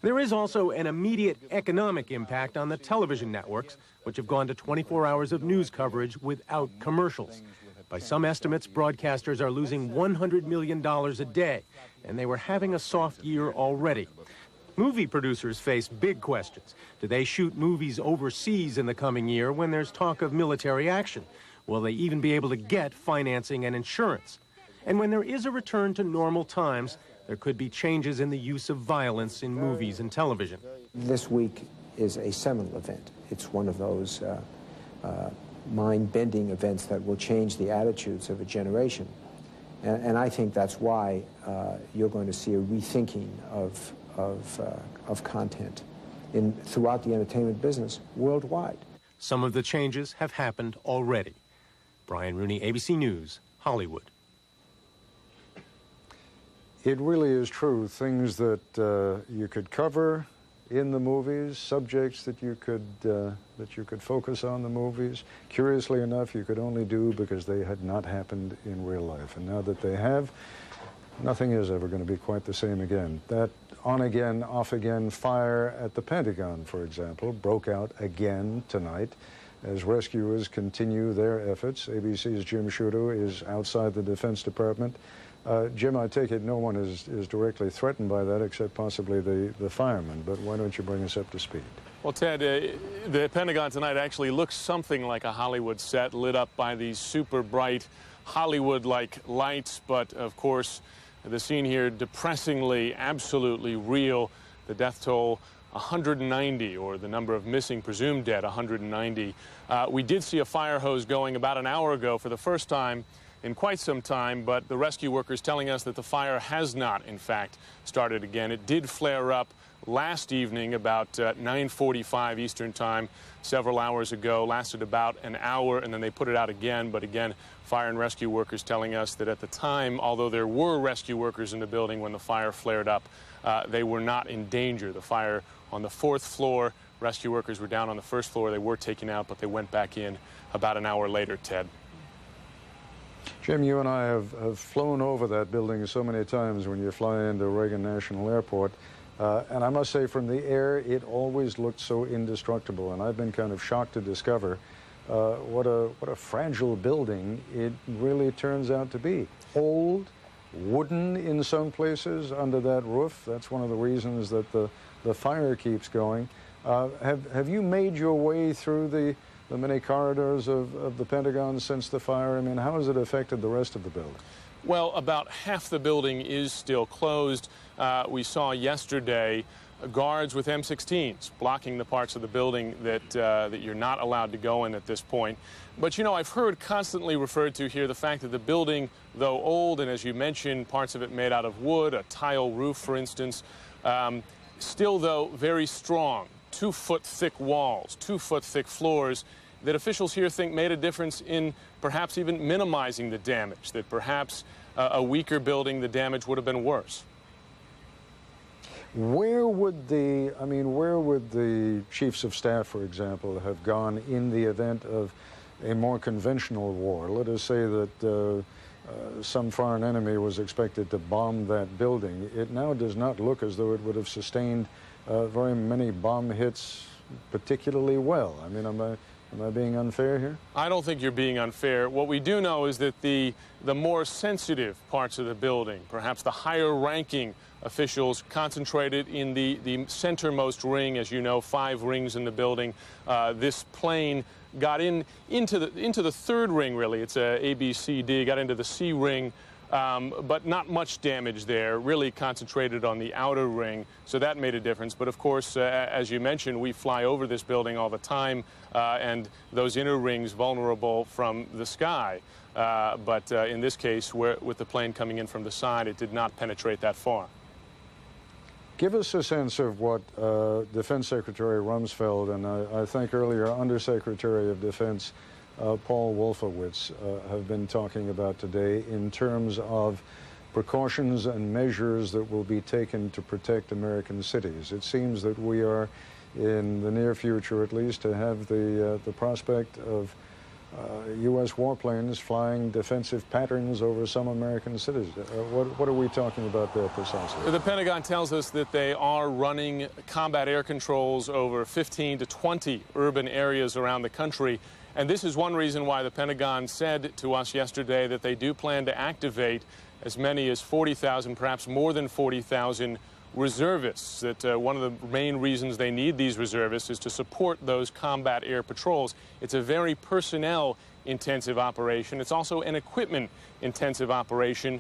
There is also an immediate economic impact on the television networks, which have gone to 24 hours of news coverage without commercials. By some estimates, broadcasters are losing $100 million a day, and they were having a soft year already. Movie producers face big questions. Do they shoot movies overseas in the coming year when there's talk of military action? Will they even be able to get financing and insurance? And when there is a return to normal times, there could be changes in the use of violence in movies and television. This week is a seminal event. It's one of those mind-bending events that will change the attitudes of a generation. And I think that's why you're going to see a rethinking of content throughout the entertainment business worldwide. Some of the changes have happened already. Brian Rooney, ABC News, Hollywood. It really is true. Things that you could cover in the movies, subjects that you could focus on the movies. Curiously enough, you could only do because they had not happened in real life. And now that they have, nothing is ever going to be quite the same again. That on-again, off-again fire at the Pentagon, for example, broke out again tonight as rescuers continue their efforts. ABC's Jim Sciutto is outside the Defense Department. Jim, I take it no one is directly threatened by that except possibly the firemen, but why don't you bring us up to speed? Well, Ted, the Pentagon tonight actually looks something like a Hollywood set lit up by these super bright Hollywood-like lights, but of course the scene here depressingly, absolutely real. The death toll 190, or the number of missing presumed dead 190. We did see a fire hose going about an hour ago for the first time in quite some time, but the rescue workers telling us that the fire has not, in fact, started again. It did flare up last evening about 9:45 Eastern Time, several hours ago, lasted about an hour, and then they put it out again. But again, fire and rescue workers telling us that at the time, although there were rescue workers in the building when the fire flared up, they were not in danger. The fire on the 4th floor, rescue workers were down on the 1st floor. They were taken out, but they went back in about an hour later, Ted. Jim, you and I have flown over that building so many times when you fly into Reagan National Airport. And I must say, from the air, it always looked so indestructible. And I've been kind of shocked to discover what a fragile building it really turns out to be. Old, wooden in some places under that roof. That's one of the reasons that the fire keeps going. Have you made your way through the many corridors of the Pentagon since the fire? I mean, how has it affected the rest of the building? Well, about half the building is still closed. We saw yesterday guards with M16s blocking the parts of the building that you're not allowed to go in at this point. But, you know, I've heard constantly referred to here the fact that the building, though old, and as you mentioned, parts of it made out of wood, a tile roof, for instance, still, though, very strong. 2-foot thick walls, 2-foot thick floors that officials here think made a difference in perhaps even minimizing the damage, that perhaps a weaker building, the damage would have been worse. Where would the chiefs of staff, for example, have gone in the event of a more conventional war? Let us say that some foreign enemy was expected to bomb that building. It now does not look as though it would have sustained very many bomb hits particularly well. I mean, am I being unfair here? I don't think you're being unfair. What we do know is that the more sensitive parts of the building, perhaps the higher-ranking officials, concentrated in the centermost ring. As you know, 5 rings in the building. This plane got into the 3rd ring, really. It's A, B, C, D. Got into the C ring, but not much damage there. Really concentrated on the outer ring, so that made a difference. But of course, as you mentioned, we fly over this building all the time, and those inner rings vulnerable from the sky. But in this case, with the plane coming in from the side, it did not penetrate that far. Give us a sense of what Defense Secretary Rumsfeld and I think earlier Undersecretary of Defense Paul Wolfowitz have been talking about today in terms of precautions and measures that will be taken to protect American cities. It seems that we are, in the near future at least, to have the prospect of U.S. warplanes flying defensive patterns over some American cities. What are we talking about there precisely? The Pentagon tells us that they are running combat air controls over 15 to 20 urban areas around the country. And this is one reason why the Pentagon said to us yesterday that they do plan to activate as many as 40,000, perhaps more than 40,000 reservists. That one of the main reasons they need these reservists is to support those combat air patrols. It's a very personnel-intensive operation. It's also an equipment-intensive operation,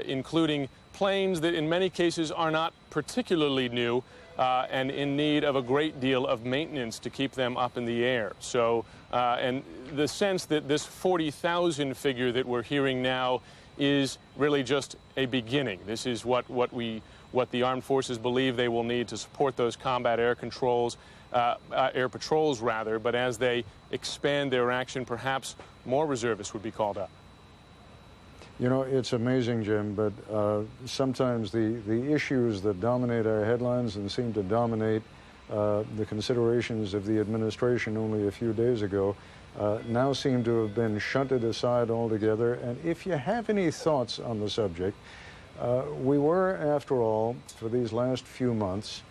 including planes that in many cases are not particularly new and in need of a great deal of maintenance to keep them up in the air. So, and the sense that this 40,000 figure that we're hearing now is really just a beginning. This is what we what the armed forces believe they will need to support those combat air controls, air patrols rather, but as they expand their action, perhaps more reservists would be called up. You know, it's amazing, Jim, but sometimes the issues that dominate our headlines and seem to dominate the considerations of the administration only a few days ago now seem to have been shunted aside altogether. And if you have any thoughts on the subject, we were, after all, for these last few months,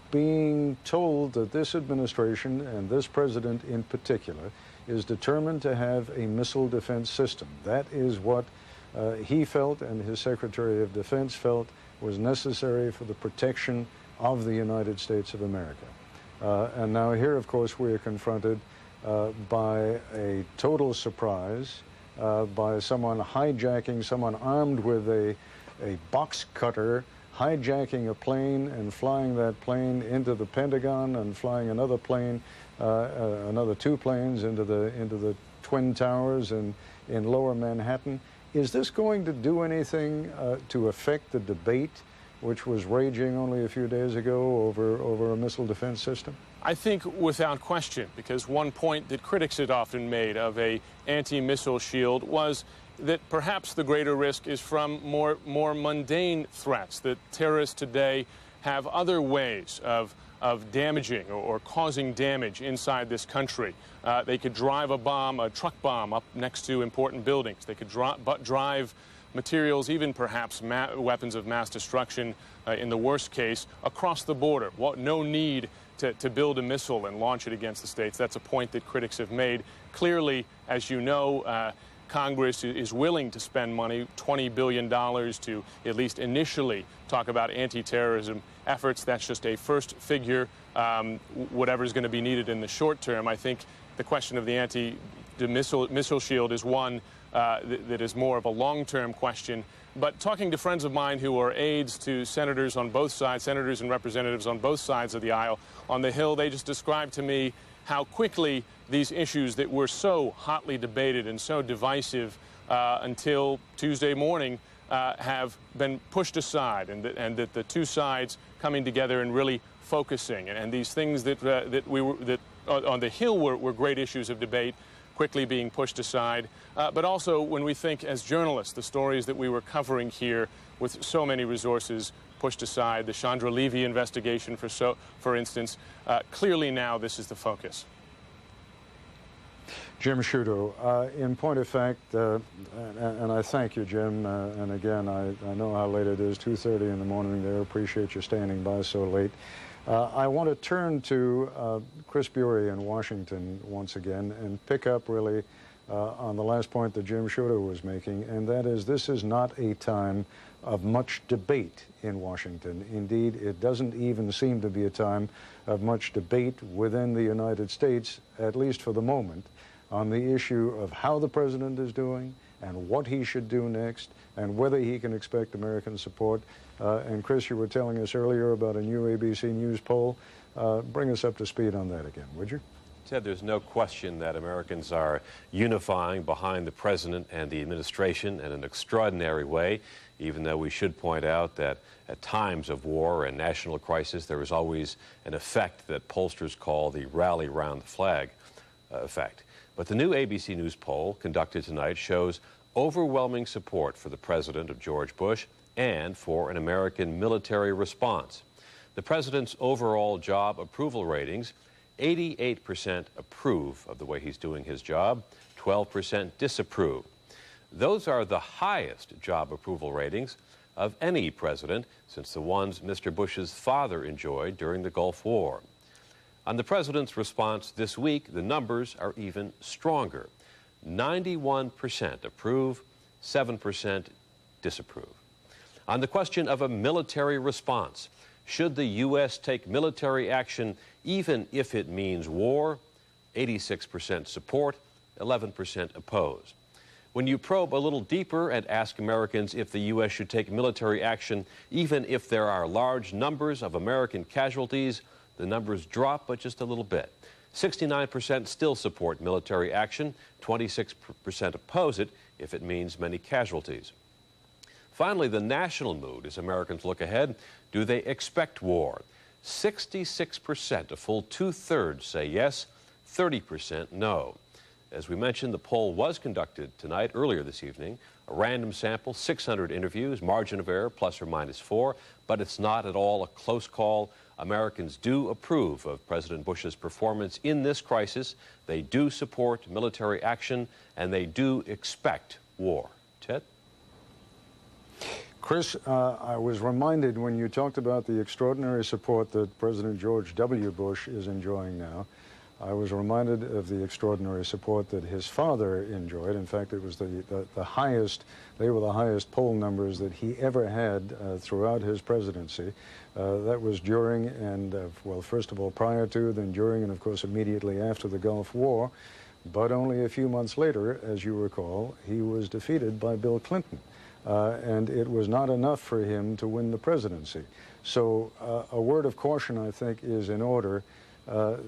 being told that this administration and this president in particular is determined to have a missile defense system. That is what he felt and his Secretary of Defense felt was necessary for the protection of the United States of America. And now here, of course, we are confronted by a total surprise, by someone hijacking, someone armed with a box cutter, hijacking a plane and flying that plane into the Pentagon and flying another plane, another two planes into the Twin Towers in lower Manhattan. Is this going to do anything to affect the debate which was raging only a few days ago over a missile defense system? I think without question, because one point that critics had often made of a anti-missile shield was that perhaps the greater risk is from more mundane threats, that terrorists today have other ways of damaging or causing damage inside this country. They could drive a bomb, a truck bomb, up next to important buildings. They could drive materials, even perhaps weapons of mass destruction in the worst case, across the border. No need to build a missile and launch it against the states. That's a point that critics have made. Clearly, as you know, Congress is willing to spend money, $20 billion, to at least initially talk about anti-terrorism efforts. That's just a first figure. Whatever is going to be needed in the short term, I think the question of the missile shield is one that is more of a long-term question. But talking to friends of mine who are aides to senators on both sides, senators and representatives on both sides of the aisle on the Hill, they just described to me how quickly these issues that were so hotly debated and so divisive until Tuesday morning have been pushed aside, and that the two sides coming together and really focusing, and these things that on the Hill were great issues of debate quickly being pushed aside. But also when we think as journalists, the stories that we were covering here with so many resources pushed aside, the Chandra Levy investigation, for instance, clearly now this is the focus. Jim Sciutto, in point of fact, and I thank you, Jim, and again, I know how late it is, 2:30 in the morning there. Appreciate you standing by so late. I want to turn to Chris Bury in Washington once again and pick up really on the last point that Jim Sciutto was making, and that is this is not a time of much debate in Washington. Indeed, it doesn't even seem to be a time of much debate within the United States, at least for the moment, on the issue of how the president is doing and what he should do next and whether he can expect American support. And Chris, you were telling us earlier about a new ABC News poll. Bring us up to speed on that again, would you? Ted, there's no question that Americans are unifying behind the president and the administration in an extraordinary way, even though we should point out that at times of war and national crisis, there is always an effect that pollsters call the rally round the flag effect. But the new ABC News poll conducted tonight shows overwhelming support for the president of George Bush and for an American military response. The president's overall job approval ratings, 88% approve of the way he's doing his job, 12% disapprove. Those are the highest job approval ratings of any president since the ones Mr. Bush's father enjoyed during the Gulf War. On the president's response this week, the numbers are even stronger. 91% approve, 7% disapprove. On the question of a military response, should the U.S. take military action even if it means war? 86% support, 11% oppose. When you probe a little deeper and ask Americans if the U.S. should take military action even if there are large numbers of American casualties, the numbers drop but just a little bit. 69% still support military action, 26% oppose it if it means many casualties. Finally, the national mood as Americans look ahead. Do they expect war? 66%, a full two-thirds, say yes, 30% no. As we mentioned, the poll was conducted tonight, earlier this evening. A random sample, 600 interviews, margin of error plus or minus 4, but it's not at all a close call. Americans do approve of President Bush's performance in this crisis. They do support military action, and they do expect war. Ted? Chris, I was reminded when you talked about the extraordinary support that President George W. Bush is enjoying now, I was reminded of the extraordinary support that his father enjoyed. In fact, it was the highest, they were the highest poll numbers that he ever had throughout his presidency. That was during and, well, first of all, prior to, then during, and of course immediately after the Gulf War. But only a few months later, as you recall, he was defeated by Bill Clinton. And it was not enough for him to win the presidency. So a word of caution, I think, is in order.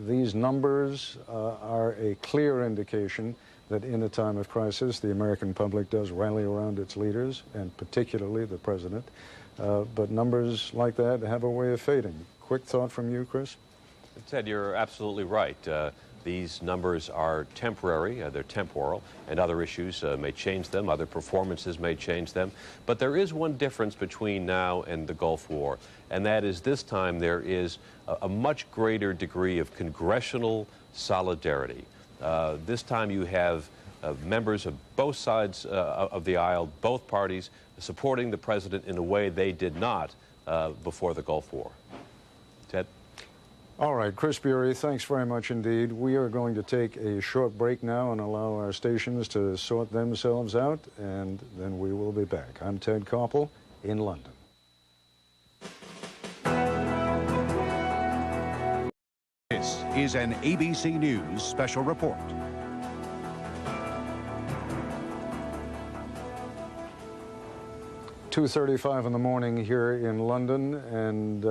These numbers are a clear indication that in a time of crisis, the American public does rally around its leaders, and particularly the president. But numbers like that have a way of fading. Quick thought from you, Chris? Ted, you're absolutely right. These numbers are temporary, they're temporal, and other issues may change them, other performances may change them. But there is one difference between now and the Gulf War, and that is this time there is a much greater degree of congressional solidarity. This time you have members of both sides of the aisle, both parties, supporting the president in a way they did not before the Gulf War. Ted? All right, Chris Bury, thanks very much indeed. We are going to take a short break now and allow our stations to sort themselves out, and then we will be back. I'm Ted Koppel in London. This is an ABC News special report. 2:35 in the morning here in London, and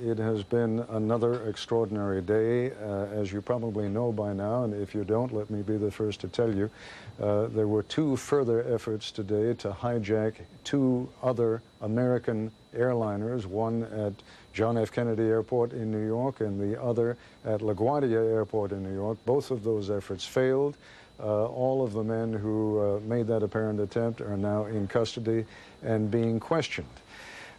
it has been another extraordinary day. As you probably know by now, and if you don't, let me be the first to tell you, there were two further efforts today to hijack two other American airliners, one at John F. Kennedy Airport in New York and the other at LaGuardia Airport in New York. Both of those efforts failed. All of the men who made that apparent attempt are now in custody and being questioned.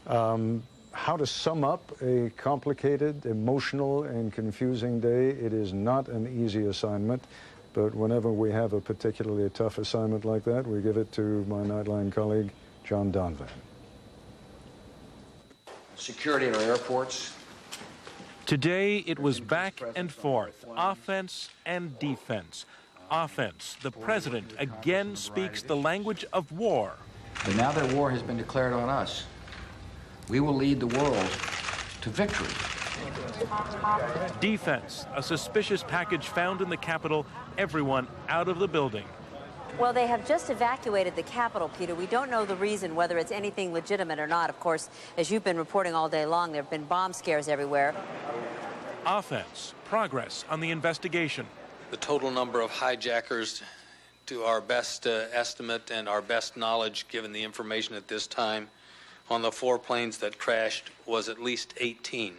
How to sum up a complicated, emotional, and confusing day? It is not an easy assignment, but whenever we have a particularly tough assignment like that, we give it to my Nightline colleague, John Donvan. Security in our airports. Today, it was back and forth, offense and defense. Offense, the president again speaks the language of war. But now that war has been declared on us, we will lead the world to victory. Defense, a suspicious package found in the Capitol, everyone out of the building. Well, they have just evacuated the Capitol, Peter. We don't know the reason, whether it's anything legitimate or not. Of course, as you've been reporting all day long, there have been bomb scares everywhere. Offense, progress on the investigation. The total number of hijackers, to our best estimate and our best knowledge, given the information at this time, on the 4 planes that crashed was at least 18.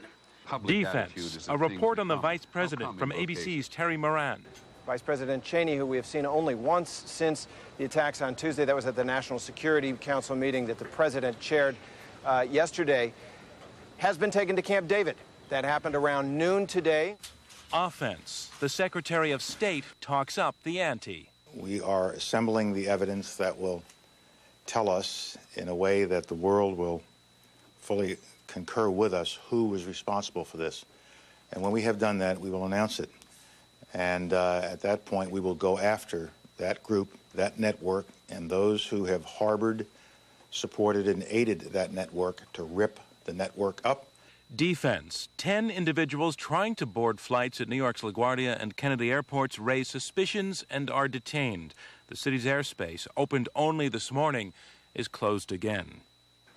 Defense, a report on the vice president from ABC's Terry Moran. Vice President Cheney, who we have seen only once since the attacks on Tuesday, that was at the National Security Council meeting that the president chaired yesterday, has been taken to Camp David. That happened around noon today. Offense, the Secretary of State talks up the ante. We are assembling the evidence that will tell us in a way that the world will fully concur with us who was responsible for this. And when we have done that, we will announce it. And at that point, we will go after that group, that network, and those who have harbored, supported, and aided that network to rip the network up. Defense, 10 individuals trying to board flights at New York's LaGuardia and Kennedy airports raise suspicions and are detained. The city's airspace, opened only this morning, is closed again.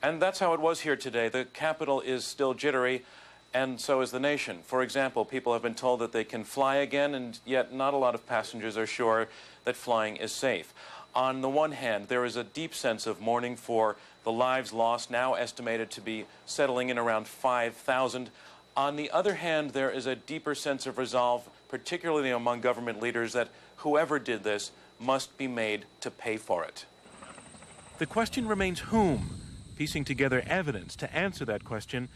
And that's how it was here today. The Capitol is still jittery, and so is the nation. For example, people have been told that they can fly again, and yet not a lot of passengers are sure that flying is safe. On the one hand, there is a deep sense of mourning for The lives lost now estimated to be settling in around 5,000. On the other hand, there is a deeper sense of resolve, particularly among government leaders, that whoever did this must be made to pay for it. The question remains whom? Piecing together evidence to answer that question,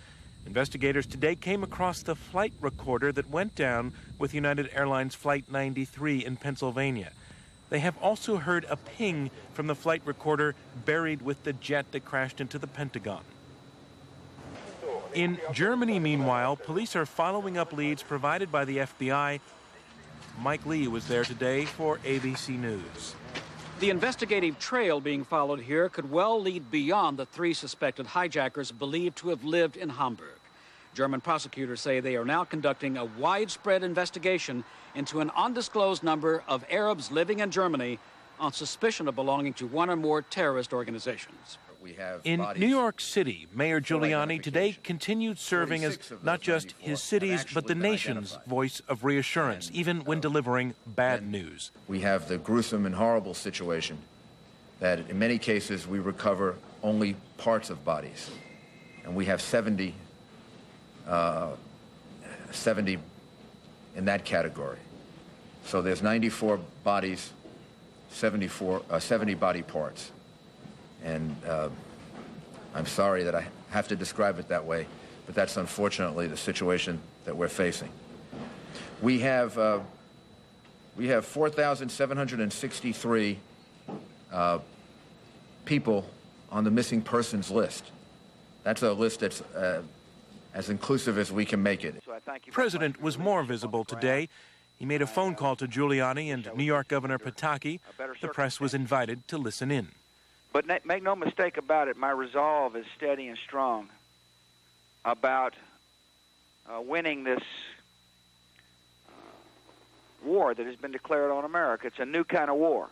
investigators today came across the flight recorder that went down with United Airlines Flight 93 in Pennsylvania. They have also heard a ping from the flight recorder buried with the jet that crashed into the Pentagon. In Germany, meanwhile, police are following up leads provided by the FBI. Mike Lee was there today for ABC News. The investigative trail being followed here could well lead beyond the 3 suspected hijackers believed to have lived in Hamburg. German prosecutors say they are now conducting a widespread investigation into an undisclosed number of Arabs living in Germany on suspicion of belonging to one or more terrorist organizations. In New York City, Mayor Giuliani today continued serving as not just his city's, but the nation's voice of reassurance, even when delivering bad news. We have the gruesome and horrible situation that in many cases we recover only parts of bodies. And we have 70 in that category. So there's 94 bodies, 70 body parts. And I'm sorry that I have to describe it that way, but that's unfortunately the situation that we're facing. We have 4,763 people on the missing persons list. That's a list that's as inclusive as we can make it. The president was more visible today. He made a phone call to Giuliani and New York Governor Pataki. The press was invited to listen in. But make no mistake about it, my resolve is steady and strong about winning this war that has been declared on America. It's a new kind of war.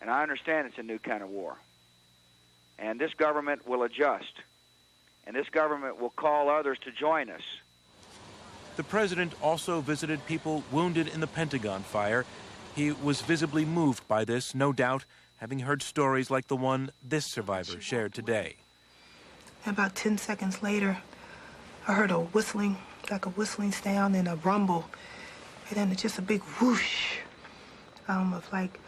And I understand it's a new kind of war. And this government will adjust. And this government will call others to join us. The president also visited people wounded in the Pentagon fire. He was visibly moved by this, no doubt, having heard stories like the one this survivor shared today. About 10 seconds later, I heard a whistling, like a whistling sound and a rumble, and then just a big whoosh of like,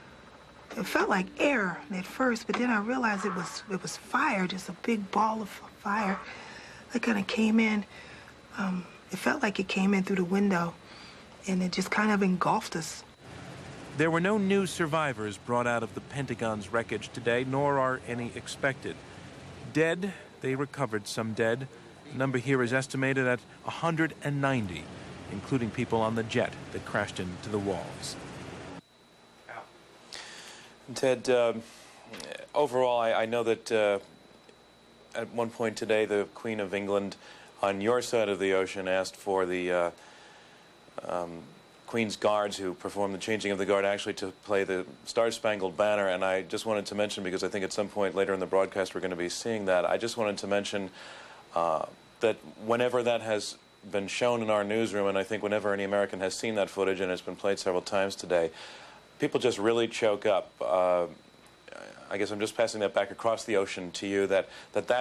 it felt like air at first, but then I realized it was fire, just a big ball of fire that kind of came in. It felt like it came in through the window, and it just kind of engulfed us. There were no new survivors brought out of the Pentagon's wreckage today, nor are any expected. Dead, they recovered some dead. The number here is estimated at 190, including people on the jet that crashed into the walls. Ted, overall, I know that at one point today, the Queen of England on your side of the ocean asked for the Queen's Guards who performed the changing of the guard actually to play the Star-Spangled Banner, and I just wanted to mention, because I think at some point later in the broadcast we're going to be seeing that, I just wanted to mention that whenever that has been shown in our newsroom, and I think whenever any American has seen that footage, and it's been played several times today, people just really choke up. I guess I'm just passing that back across the ocean to you, that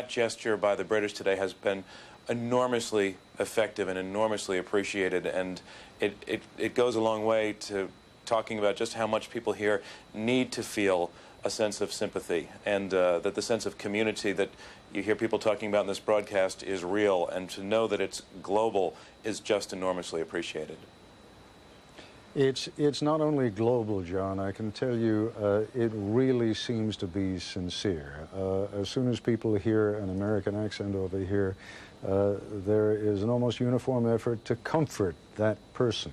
gesture by the British today has been enormously effective and enormously appreciated, and it goes a long way to talking about just how much people here need to feel a sense of sympathy, and that the sense of community that you hear people talking about in this broadcast is real, and to know that it's global is just enormously appreciated. It's not only global, John. I can tell you it really seems to be sincere. As soon as people hear an American accent over here, there is an almost uniform effort to comfort that person.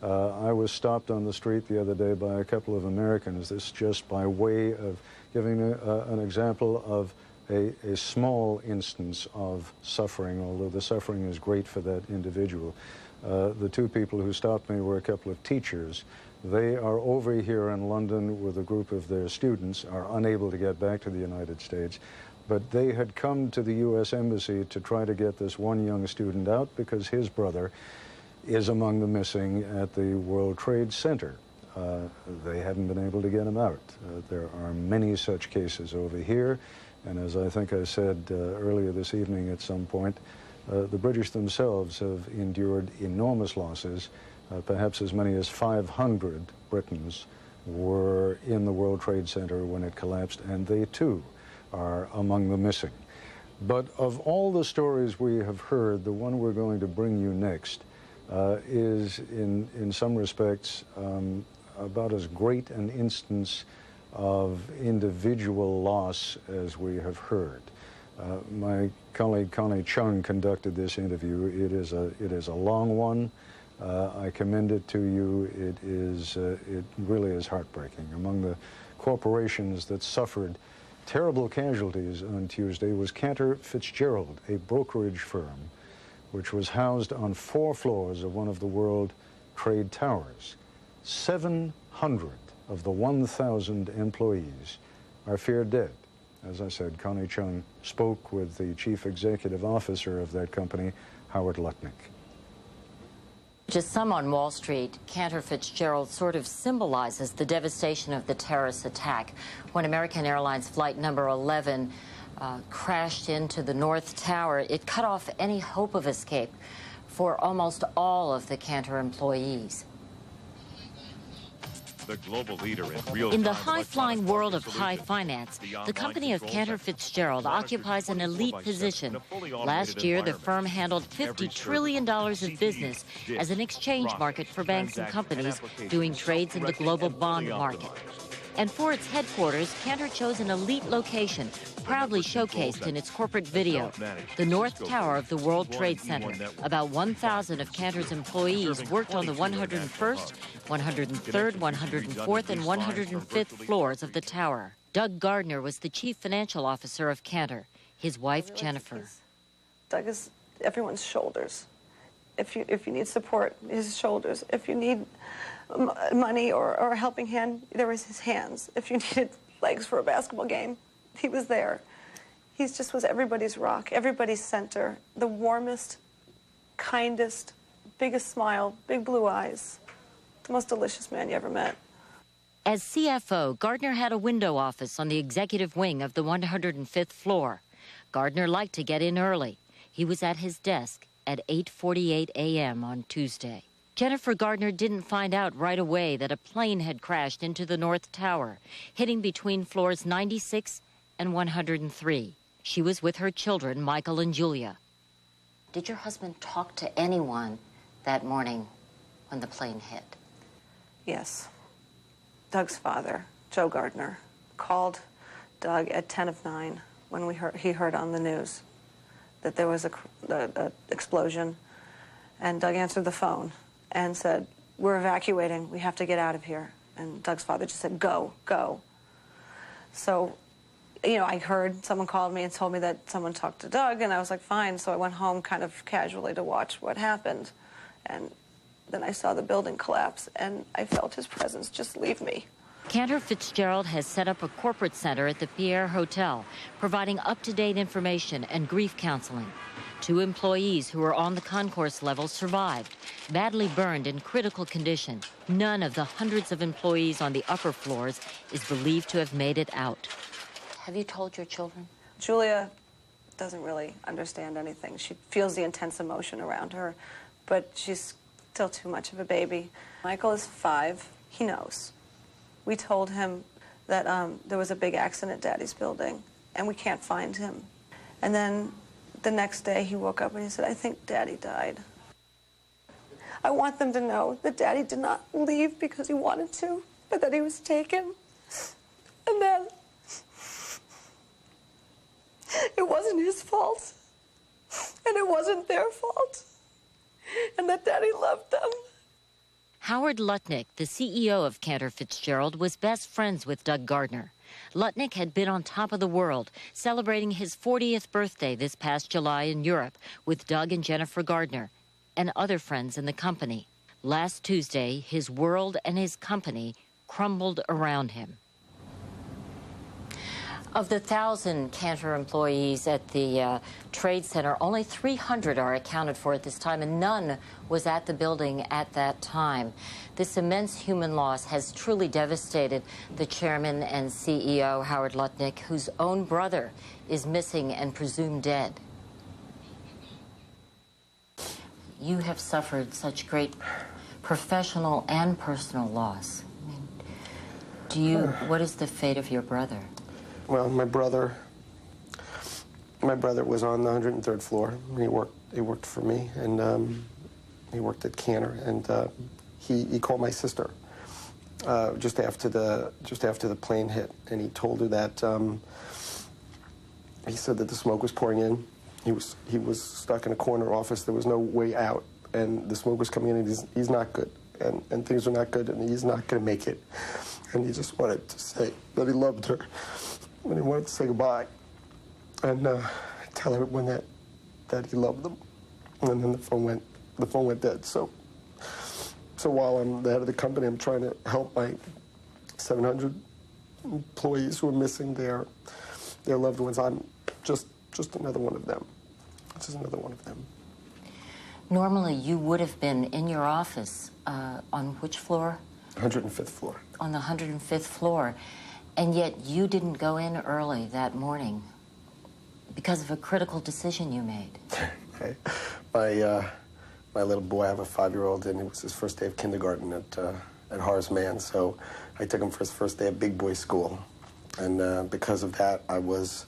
I was stopped on the street the other day by a couple of Americans, this just by way of giving an example of a small instance of suffering, although the suffering is great for that individual. The two people who stopped me were a couple of teachers. They are over here in London with a group of their students, are unable to get back to the United States, but they had come to the U.S. Embassy to try to get this one young student out because his brother is among the missing at the World Trade Center. They hadn't been able to get him out. There are many such cases over here, And as I think I said earlier this evening at some point, the British themselves have endured enormous losses. Perhaps as many as 500 Britons were in the World Trade Center when it collapsed, and they too are among the missing. But of all the stories we have heard, the one we're going to bring you next is in some respects about as great an instance of individual loss as we have heard. My colleague Connie Chung conducted this interview. It is a long one. I commend it to you. It really is heartbreaking. Among the corporations that suffered terrible casualties on Tuesday was Cantor Fitzgerald, a brokerage firm which was housed on 4 floors of one of the World Trade Towers. 700 of the 1,000 employees are feared dead. As I said, Connie Chung spoke with the chief executive officer of that company, Howard Lutnick. Just some on Wall Street, Cantor Fitzgerald sort of symbolizes the devastation of the terrorist attack when American Airlines Flight number 11 crashed into the North Tower. It cut off any hope of escape for almost all of the Cantor employees. The global leader in real In the high-flying world of high finance, the company of Cantor Fitzgerald occupies an elite position. Last year, the firm handled $50 trillion of business as an exchange market for banks and companies doing trades in the global bond market. And for its headquarters, Cantor chose an elite location, proudly showcased in its corporate video, the North Tower of the World Trade Center. About 1,000 of Cantor's employees worked on the 101st, 103rd, 104th, and 105th floors of the tower. Doug Gardner was the chief financial officer of Cantor. His wife, Jennifer. Doug is everyone's shoulders. If you need support, his shoulders. If you need money or a helping hand, there was his hands. If you needed legs for a basketball game, he was there. He just was everybody's rock, everybody's center, the warmest, kindest, biggest smile, big blue eyes, the most delicious man you ever met. As CFO, Gardner had a window office on the executive wing of the 105th floor. Gardner liked to get in early. He was at his desk at 8:48 a.m. on Tuesday. Jennifer Gardner didn't find out right away that a plane had crashed into the North Tower, hitting between floors 96 and 103. She was with her children, Michael and Julia. Did your husband talk to anyone that morning when the plane hit? Yes. Doug's father, Joe Gardner, called Doug at 10 of 9 when he heard on the news that there was a explosion, and Doug answered the phone and said, "We're evacuating. We have to get out of here." And Doug's father just said, "Go, go." So, I heard someone called me and told me that someone talked to Doug, and I was like, fine. So I went home kind of casually to watch what happened. And then I saw the building collapse, and I felt his presence just leave me. Cantor Fitzgerald has set up a corporate center at the Pierre Hotel, providing up-to-date information and grief counseling. 2 employees who were on the concourse level survived, badly burned in critical condition. None of the hundreds of employees on the upper floors is believed to have made it out. Have you told your children? Julia doesn't really understand anything. She feels the intense emotion around her, but she's still too much of a baby. Michael is 5. He knows. We told him that there was a big accident at Daddy's building, and we can't find him. And then the next day, he woke up and he said, "I think Daddy died." I want them to know that Daddy did not leave because he wanted to, but that he was taken. And that it wasn't his fault, and it wasn't their fault, and that Daddy loved them. Howard Lutnick, the CEO of Cantor Fitzgerald, was best friends with Doug Gardner. Lutnick had been on top of the world, celebrating his 40th birthday this past July in Europe with Doug and Jennifer Gardner and other friends in the company. Last Tuesday, his world and his company crumbled around him. Of the 1,000 Cantor employees at the Trade Center, only 300 are accounted for at this time, and none was at the building at that time. This immense human loss has truly devastated the chairman and CEO, Howard Lutnick, whose own brother is missing and presumed dead. You have suffered such great professional and personal loss. I mean, what is the fate of your brother? Well, my brother was on the 103rd floor. He worked for me, and he worked at Cantor, and he called my sister just after the plane hit, and he told her that he said that the smoke was pouring in. He was stuck in a corner office. There was no way out, and the smoke was coming in, and he's not good, and things are not good, and he's not going to make it. And he just wanted to say that he loved her. When he wanted to say goodbye and tell everyone that he loved them, and then the phone went dead. So while I'm the head of the company, I'm trying to help my 700 employees who are missing their loved ones. I'm just another one of them. Just another one of them. Normally, you would have been in your office on which floor? 105th floor. On the 105th floor. And yet you didn't go in early that morning because of a critical decision you made. My little boy, I have a 5-year-old, and it was his first day of kindergarten at Horace Mann, so I took him for his first day at big boy school. And because of that, I was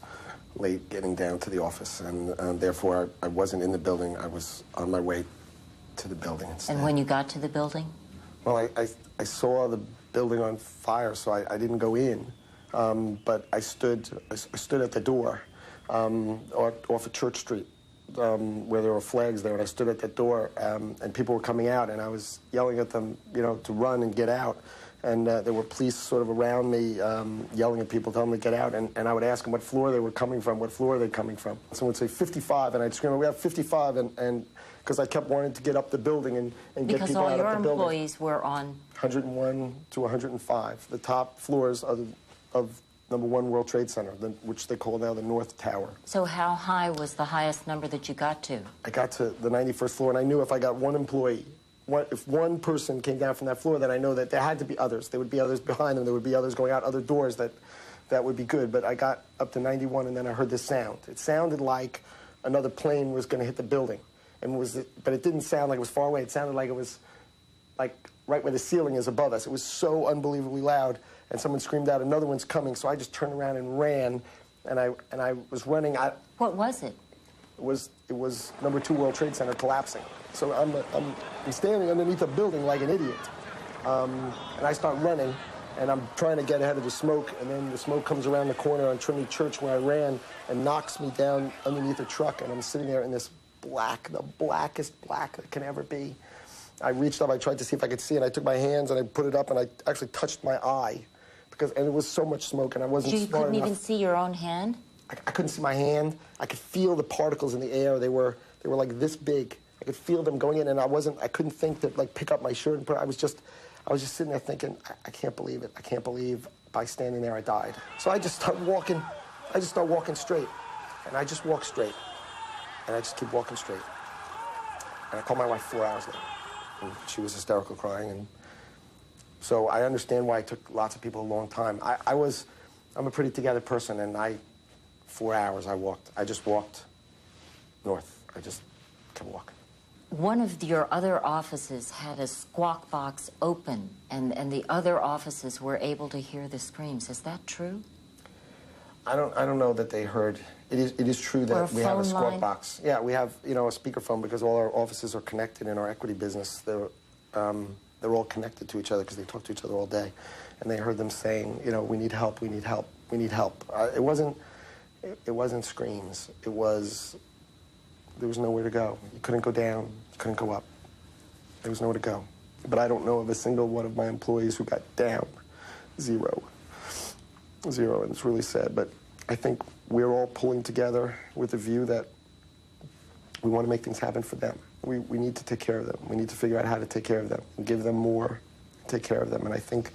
late getting down to the office, and therefore I wasn't in the building. I was on my way to the building instead. And when you got to the building? Well, I saw the building on fire, so I didn't go in. But I stood at the door off of Church Street, where there were flags there, and I stood at that door, and people were coming out, and I was yelling at them, to run and get out. And there were police sort of around me yelling at people, telling them to get out, and I would ask them what floor they were coming from, what floor are they coming from. Someone would say 55, and I'd scream, we have 55, and because I kept wanting to get up the building and get people out of the building. Because all your employees were on 101 to 105, the top floors of number 1 World Trade Center, which they call now the North Tower. So how high was the highest number that you got to? I got to the 91st floor, and I knew if I got one employee, if one person came down from that floor, then I know that there had to be others. There would be others behind them. There would be others going out other doors that would be good. But I got up to 91, and then I heard this sound. It sounded like another plane was going to hit the building. But it didn't sound like it was far away. It sounded like it was like right where the ceiling is above us. It was so unbelievably loud, and someone screamed out, another one's coming. So I just turned around and ran, and I was running. What was it? It was number 2 World Trade Center collapsing. So I'm standing underneath a building like an idiot, and I start running, and I'm trying to get ahead of the smoke, and then the smoke comes around the corner on Trinity Church where I ran and knocks me down underneath a truck, and I'm sitting there in this the blackest black that can ever be. I reached up, I tried to see if I could see, and I took my hands and I put it up, and I actually touched my eye, and it was so much smoke, and I wasn't smart enough. You couldn't even see your own hand? I couldn't see my hand. I could feel the particles in the air. They were like this big. I could feel them going in, and I couldn't think to pick up my shirt and put it. I was just sitting there thinking, I can't believe it. I can't believe by standing there I died. So I just start walking straight, and I just walk straight, and I just keep walking straight. And I called my wife 4 hours later, and she was hysterical crying, and so I understand why it took lots of people a long time. I'm a pretty together person, and 4 hours I just walked north. I just kept walking. One of your other offices had a squawk box open, and the other offices were able to hear the screams. Is that true? I don't know that they heard. It is true that we have a squawk box. Yeah, we have a speakerphone because all our offices are connected in our equity business. They're all connected to each other because they talk to each other all day, and they heard them saying, we need help, we need help, we need help. It wasn't screams. There was nowhere to go. You couldn't go down. You couldn't go up. There was nowhere to go. But I don't know of a single one of my employees who got down. Zero. And it's really sad. But I think we're all pulling together with a view that we want to make things happen for them. We need to take care of them. We need to figure out how to take care of them and give them more, take care of them. And I think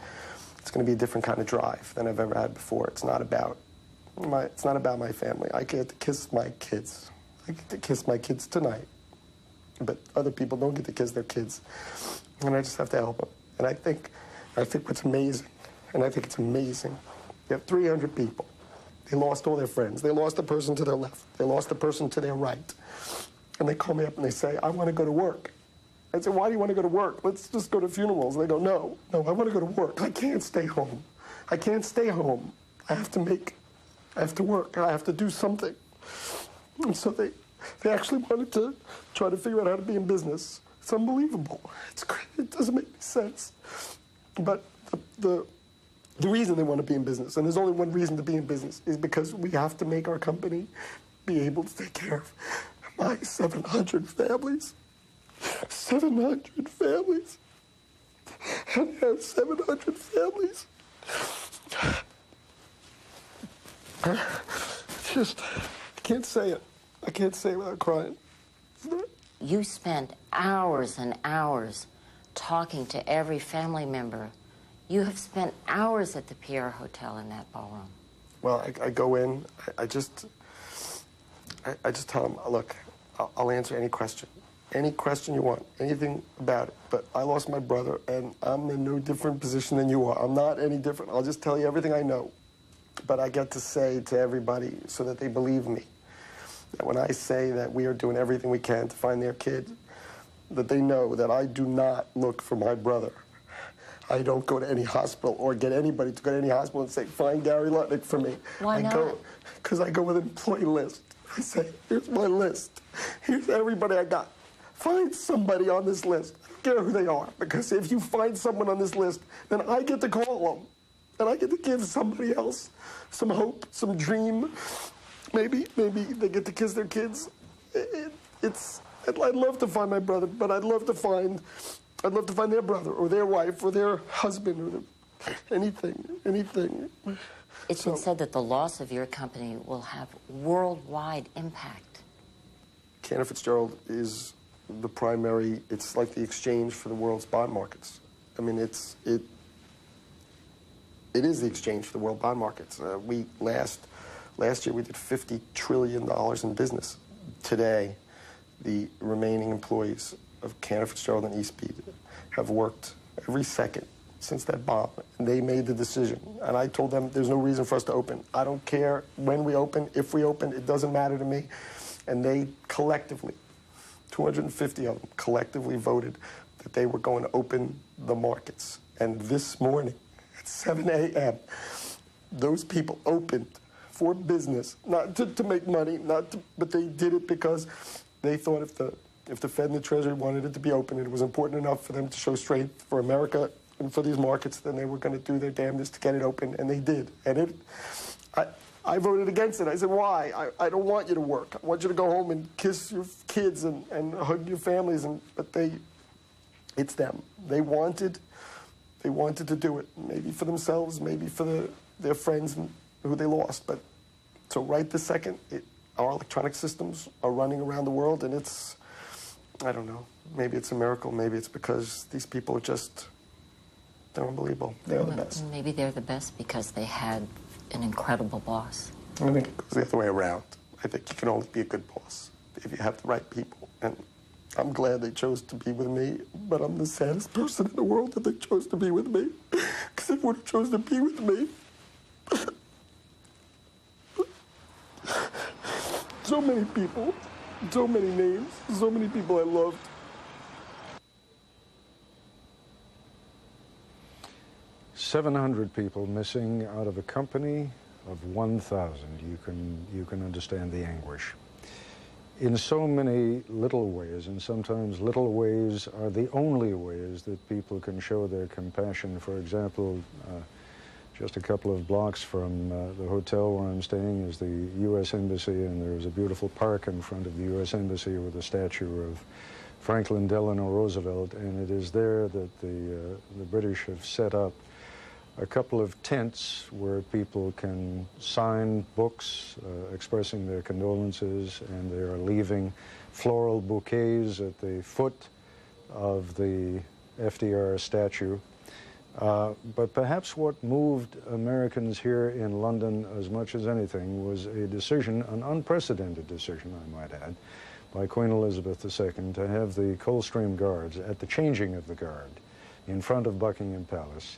it's going to be a different kind of drive than I've ever had before. It's not about It's not about my family. I get to kiss my kids. I get to kiss my kids tonight. But other people don't get to kiss their kids. And I just have to help them. And I think what's amazing, and I think it's amazing, you have 300 people. They lost all their friends. They lost the person to their left. They lost the person to their right. And they call me up and they say, I want to go to work. I say, why do you want to go to work? Let's just go to funerals. And they go, no, I want to go to work. I can't stay home. I can't stay home. I have to work. I have to do something. And so they actually wanted to try to figure out how to be in business. It's unbelievable. It's crazy. It doesn't make any sense. But the reason they want to be in business, and there's only one reason to be in business, is because we have to make our company be able to take care of my 700 families. 700 families. I have 700 families. Just, I can't say it. I can't say it without crying. You spent hours and hours talking to every family member. You have spent hours at the Pierre Hotel in that ballroom. Well, I go in, I just tell them, look, I'll answer any question you want, anything about it. But I lost my brother, and I'm in no different position than you are. I'm not any different. I'll just tell you everything I know. But I get to say to everybody so that they believe me, that when I say that we are doing everything we can to find their kid, that they know that I do not look for my brother. I don't go to any hospital or get anybody to go to any hospital and say, find Gary Lutnick for me. Why not? Because I go with an employee list. I say, here's my list. Here's everybody I got. Find somebody on this list. I don't care who they are, because if you find someone on this list, then I get to call them. And I get to give somebody else some hope, some dream. Maybe they get to kiss their kids. I'd love to find my brother, but I'd love to find their brother or their wife or their husband or anything. It's been said that the loss of your company will have worldwide impact. Cantor Fitzgerald is the primary, it's like the exchange for the world's bond markets. I mean, it is the exchange for the world bond markets. Last year we did $50 trillion in business. Today, the remaining employees of Cantor Fitzgerald and eSpeed have worked every second since that bomb. And they made the decision. And I told them there's no reason for us to open. I don't care when we open, if we open, it doesn't matter to me. And they collectively, 250 of them, collectively voted that they were going to open the markets. And this morning, at 7 a.m., those people opened for business, not to make money, but they did it because they thought if the Fed and the Treasury wanted it to be open, and it was important enough for them to show strength for America and for these markets, then they were going to do their damnedest to get it open, and they did. And I voted against it. I said, why? I don't want you to work. I want you to go home and kiss your kids and hug your families. But it's them. They wanted to do it, maybe for themselves, maybe for their friends who they lost. But so right this second, our electronic systems are running around the world, and it's, I don't know, maybe it's a miracle. Maybe it's because these people are just, they're unbelievable. They're the best. Maybe they're the best because they had an incredible boss. I think it goes the other way around. I think you can only be a good boss if you have the right people. And I'm glad they chose to be with me, but I'm the saddest person in the world that they chose to be with me. Because if they would have chosen to be with me, so many people, so many names, so many people I loved. $700 people missing out of a company of 1,000. You can understand the anguish. In so many little ways, and sometimes little ways are the only ways that people can show their compassion. For example, just a couple of blocks from the hotel where I'm staying is the U.S. Embassy, and there's a beautiful park in front of the U.S. Embassy with a statue of Franklin Delano Roosevelt, and it is there that the British have set up a couple of tents where people can sign books expressing their condolences, and they are leaving floral bouquets at the foot of the FDR statue. But perhaps what moved Americans here in London as much as anything was a decision, an unprecedented decision, I might add, by Queen Elizabeth II to have the Coldstream Guards at the changing of the guard in front of Buckingham Palace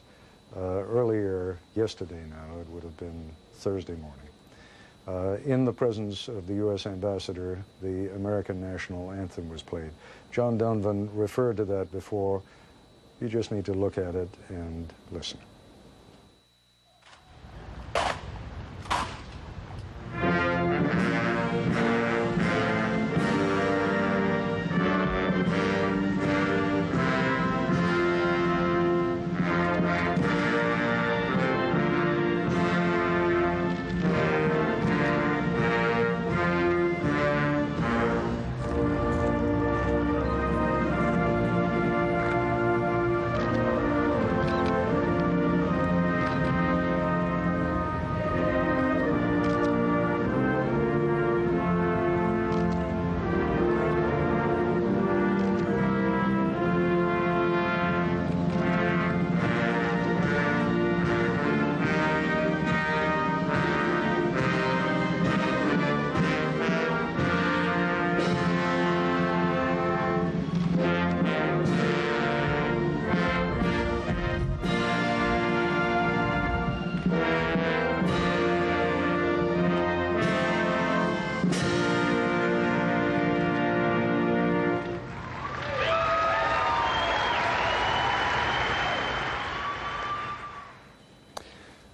earlier yesterday now, it would have been Thursday morning. In the presence of the U.S. ambassador, the American national anthem was played. John Donvan referred to that before. You just need to look at it and listen.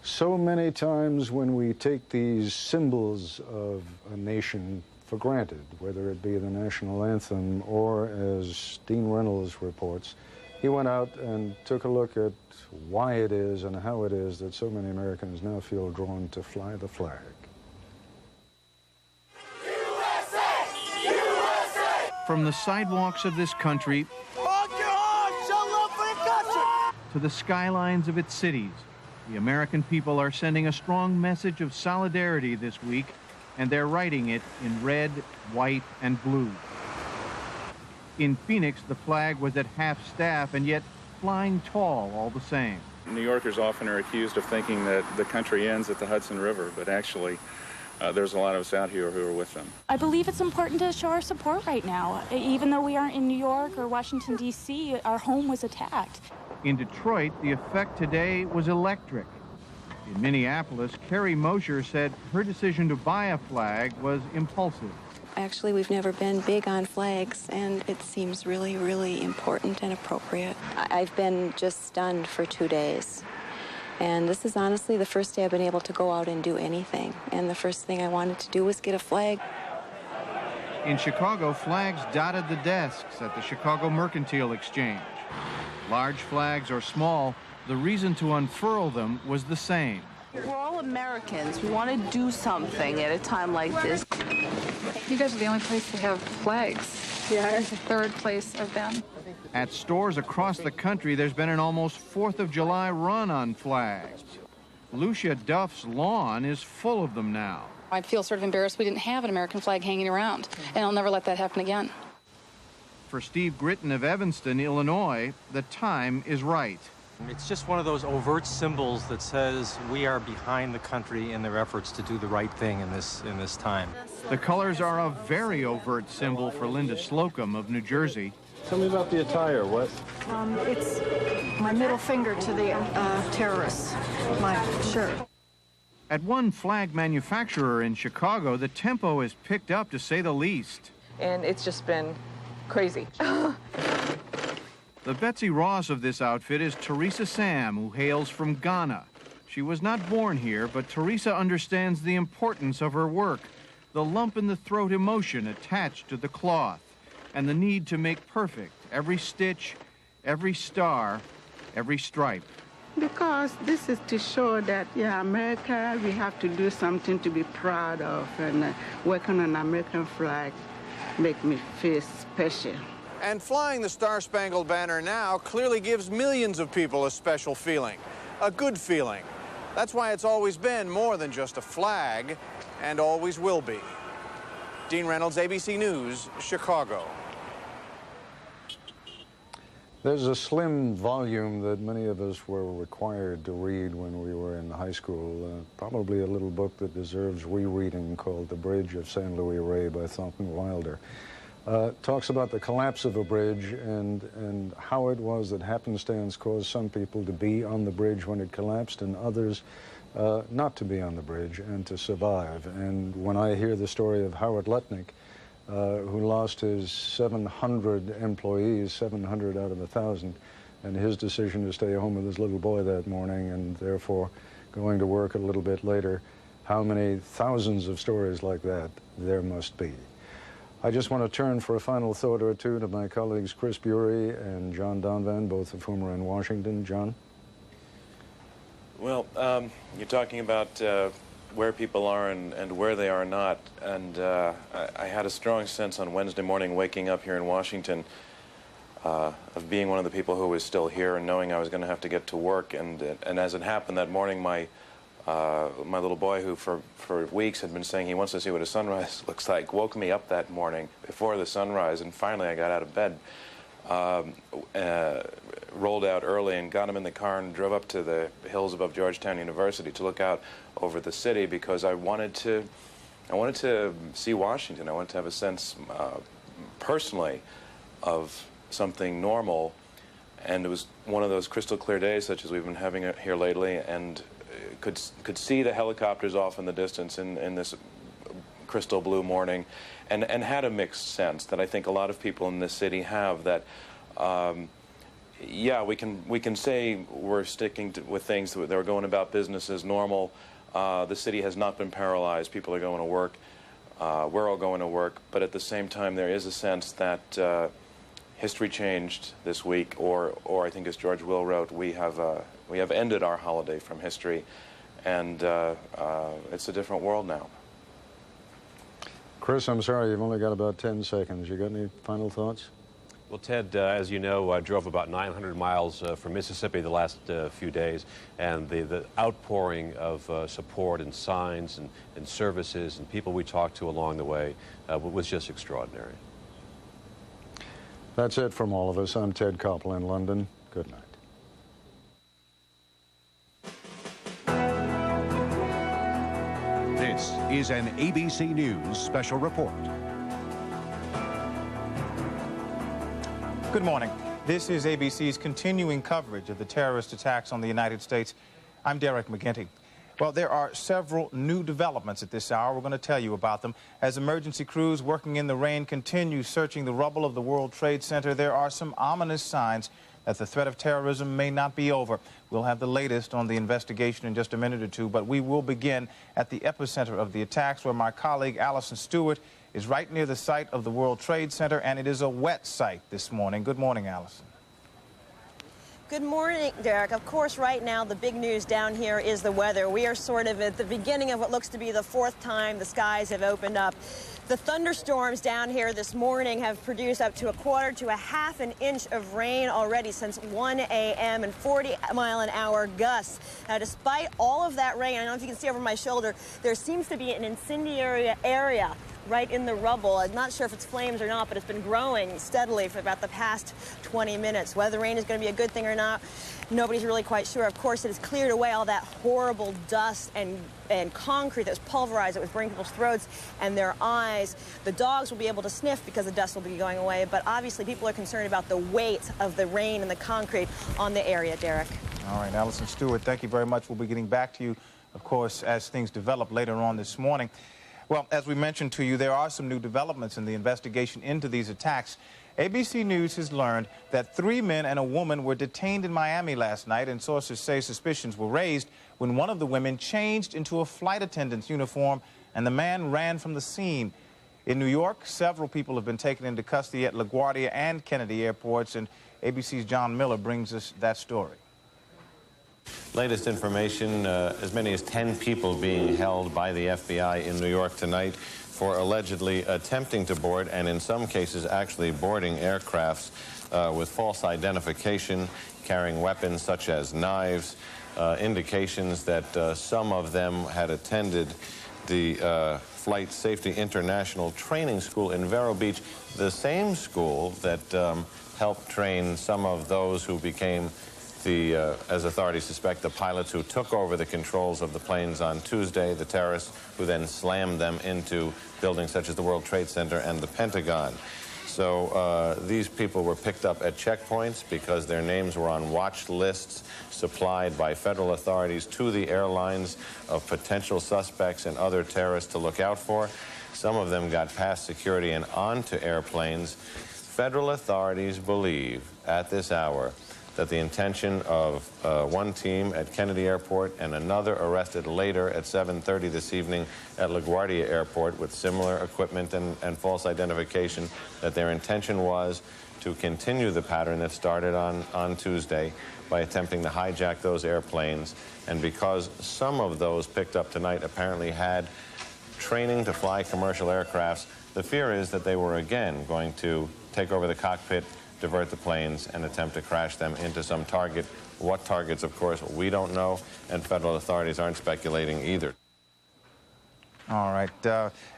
So many times when we take these symbols of a nation for granted, whether it be the national anthem or, as Dean Reynolds reports, he went out and took a look at why it is and how it is that so many Americans now feel drawn to fly the flag. From the sidewalks of this country to the skylines of its cities, the American people are sending a strong message of solidarity this week, and they're writing it in red, white, and blue. In Phoenix, the flag was at half-staff and yet flying tall all the same. New Yorkers often are accused of thinking that the country ends at the Hudson River, but actually there's a lot of us out here who are with them. I believe it's important to show our support right now. Even though we aren't in New York or Washington, D.C., our home was attacked. In Detroit, the effect today was electric. In Minneapolis, Carrie Mosher said her decision to buy a flag was impulsive. Actually, we've never been big on flags, and it seems really, really important and appropriate. I've been just stunned for 2 days. And this is honestly the first day I've been able to go out and do anything. And the first thing I wanted to do was get a flag. In Chicago, flags dotted the desks at the Chicago Mercantile Exchange. Large flags or small, the reason to unfurl them was the same. We're all Americans. We want to do something at a time like this. You guys are the only place to have flags. Yeah, it's the third place I've been. At stores across the country, there's been an almost 4th of July run on flags. Lucia Duff's lawn is full of them now. I feel sort of embarrassed we didn't have an American flag hanging around, and I'll never let that happen again. For Steve Gritton of Evanston, Illinois, the time is right. It's just one of those overt symbols that says we are behind the country in their efforts to do the right thing in this time. The colors are a very overt symbol for Linda Slocum of New Jersey. Tell me about the attire. What? It's my middle finger to the terrorists, my shirt. At one flag manufacturer in Chicago, the tempo is picked up, to say the least. And it's just been crazy. The Betsy Ross of this outfit is Teresa Sam, who hails from Ghana. She was not born here, but Teresa understands the importance of her work, the lump-in-the-throat emotion attached to the cloth, and the need to make perfect every stitch, every star, every stripe. Because this is to show that, yeah, America, we have to do something to be proud of, and working on an American flag make me feel special. And flying the Star-Spangled Banner now clearly gives millions of people a special feeling, a good feeling. That's why it's always been more than just a flag, and always will be. Dean Reynolds, ABC News, Chicago. There's a slim volume that many of us were required to read when we were in high school, probably a little book that deserves rereading called The Bridge of St. Louis Ray by Thornton Wilder. Talks about the collapse of a bridge and how it was that happenstance caused some people to be on the bridge when it collapsed and others not to be on the bridge and to survive. And when I hear the story of Howard Lutnick, who lost his 700 employees, 700 out of 1,000, and his decision to stay home with his little boy that morning and therefore going to work a little bit later, how many thousands of stories like that there must be. I just want to turn for a final thought or two to my colleagues Chris Bury and John Donvan, both of whom are in Washington. John? Well, you're talking about where people are and where they are not. And I had a strong sense on Wednesday morning waking up here in Washington of being one of the people who was still here and knowing I was going to have to get to work. And as it happened that morning, my little boy, who for weeks had been saying he wants to see what a sunrise looks like, woke me up that morning before the sunrise. And finally I got out of bed, rolled out early and got him in the car and drove up to the hills above Georgetown University to look out over the city because I wanted to see Washington. I wanted to have a sense personally of something normal, and it was one of those crystal clear days such as we've been having here lately, and could see the helicopters off in the distance in this crystal blue morning, and had a mixed sense that I think a lot of people in this city have, that yeah, we can say we're sticking with things that are going about business as normal. The city has not been paralyzed. People are going to work. We're all going to work. But at the same time, there is a sense that history changed this week, or I think as George Will wrote, we have ended our holiday from history, and it's a different world now. Chris, I'm sorry, you've only got about 10 seconds. You got any final thoughts? Well, Ted, as you know, I drove about 900 miles from Mississippi the last few days, and the outpouring of support and signs and services and people we talked to along the way was just extraordinary. That's it from all of us. I'm Ted Koppel in London. Good night. This is an ABC News special report. Good morning. This is ABC's continuing coverage of the terrorist attacks on the United States. I'm Derek McGinty. Well, there are several new developments at this hour. We're going to tell you about them. As emergency crews working in the rain continue searching the rubble of the World Trade Center, there are some ominous signs that the threat of terrorism may not be over. We'll have the latest on the investigation in just a minute or two, but we will begin at the epicenter of the attacks, where my colleague Allison Stewart is right near the site of the World Trade Center, and it is a wet site this morning. Good morning, Allison. Good morning, Derek. Of course, right now, the big news down here is the weather. We are sort of at the beginning of what looks to be the fourth time the skies have opened up. The thunderstorms down here this morning have produced up to a quarter to a half an inch of rain already since 1 a.m. and 40-mile-an-hour gusts. Now, despite all of that rain, I don't know if you can see over my shoulder, there seems to be an incendiary area right in the rubble. I'm not sure if it's flames or not, but it's been growing steadily for about the past 20 minutes. Whether the rain is going to be a good thing or not, nobody's really quite sure. Of course, it has cleared away all that horrible dust and concrete that was pulverized that was burning people's throats and their eyes. The dogs will be able to sniff because the dust will be going away, but obviously people are concerned about the weight of the rain and the concrete on the area, Derek. All right, Allison Stewart, thank you very much. We'll be getting back to you, of course, as things develop later on this morning. Well, as we mentioned to you, there are some new developments in the investigation into these attacks. ABC News has learned that 3 men and a woman were detained in Miami last night, and sources say suspicions were raised when one of the women changed into a flight attendant's uniform and the man ran from the scene. In New York, several people have been taken into custody at LaGuardia and Kennedy airports, and ABC's John Miller brings us that story. Latest information, as many as 10 people being held by the FBI in New York tonight for allegedly attempting to board, and in some cases actually boarding aircrafts with false identification, carrying weapons such as knives, indications that some of them had attended the Flight Safety International Training School in Vero Beach, the same school that helped train some of those who became the, as authorities suspect, the pilots who took over the controls of the planes on Tuesday, the terrorists who then slammed them into buildings such as the World Trade Center and the Pentagon. So these people were picked up at checkpoints because their names were on watch lists supplied by federal authorities to the airlines of potential suspects and other terrorists to look out for. Some of them got past security and onto airplanes. Federal authorities believe at this hour that the intention of one team at Kennedy Airport and another arrested later at 7:30 this evening at LaGuardia Airport with similar equipment and false identification, that their intention was to continue the pattern that started on Tuesday by attempting to hijack those airplanes. And because some of those picked up tonight apparently had training to fly commercial aircrafts, the fear is that they were again going to take over the cockpit, divert the planes, and attempt to crash them into some target. What targets, of course, we don't know, and federal authorities aren't speculating either. All right.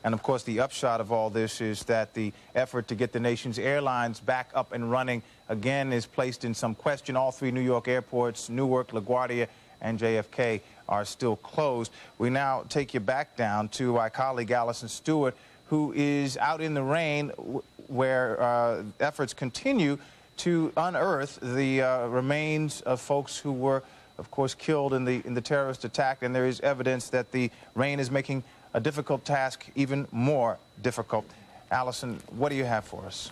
And, of course, the upshot of all this is that the effort to get the nation's airlines back up and running again is placed in some question. All three New York airports, Newark, LaGuardia, and JFK, are still closed. We now take you back down to our colleague Allison Stewart, who is out in the rain where efforts continue to unearth the remains of folks who were, of course, killed in the terrorist attack. And there is evidence that the rain is making a difficult task even more difficult. Allison, what do you have for us?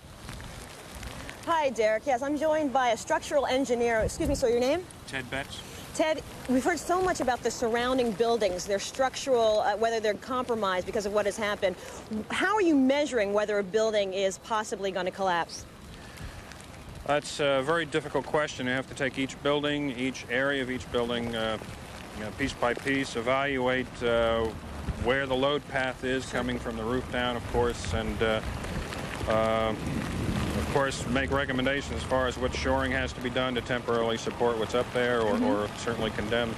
Hi, Derek. Yes, I'm joined by a structural engineer. Excuse me, so your name? Ted Betts. Ted, we've heard so much about the surrounding buildings, their structural, whether they're compromised because of what has happened. How are you measuring whether a building is possibly going to collapse? That's a very difficult question. You have to take each building, each area of each building, piece by piece, evaluate where the load path is coming from the roof down, of course, and of course, make recommendations as far as what shoring has to be done to temporarily support what's up there, or certainly condemn.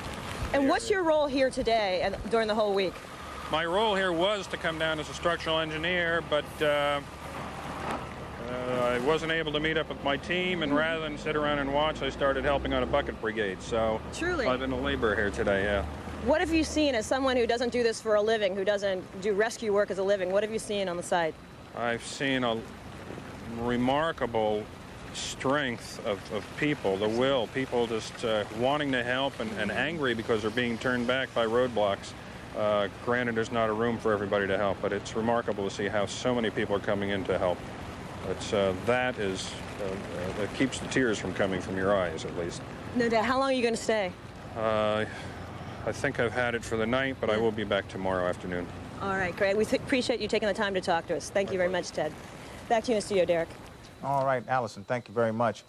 And what's your role here today and during the whole week? My role here was to come down as a structural engineer, but I wasn't able to meet up with my team, and rather than sit around and watch, I started helping on a bucket brigade. So truly, I've been a laborer here today, yeah. What have you seen as someone who doesn't do this for a living, who doesn't do rescue work as a living? What have you seen on the site? I've seen a remarkable strength of people, the will, people just wanting to help and angry because they're being turned back by roadblocks. Granted, there's not a room for everybody to help, but it's remarkable to see how so many people are coming in to help. It's, that keeps the tears from coming from your eyes, at least. No doubt. How long are you going to stay? I think I've had it for the night, but I will be back tomorrow afternoon. All right, great. We appreciate you taking the time to talk to us. Thank you very much, Ted. Back to you in the studio, Derek. All right, Allison, thank you very much.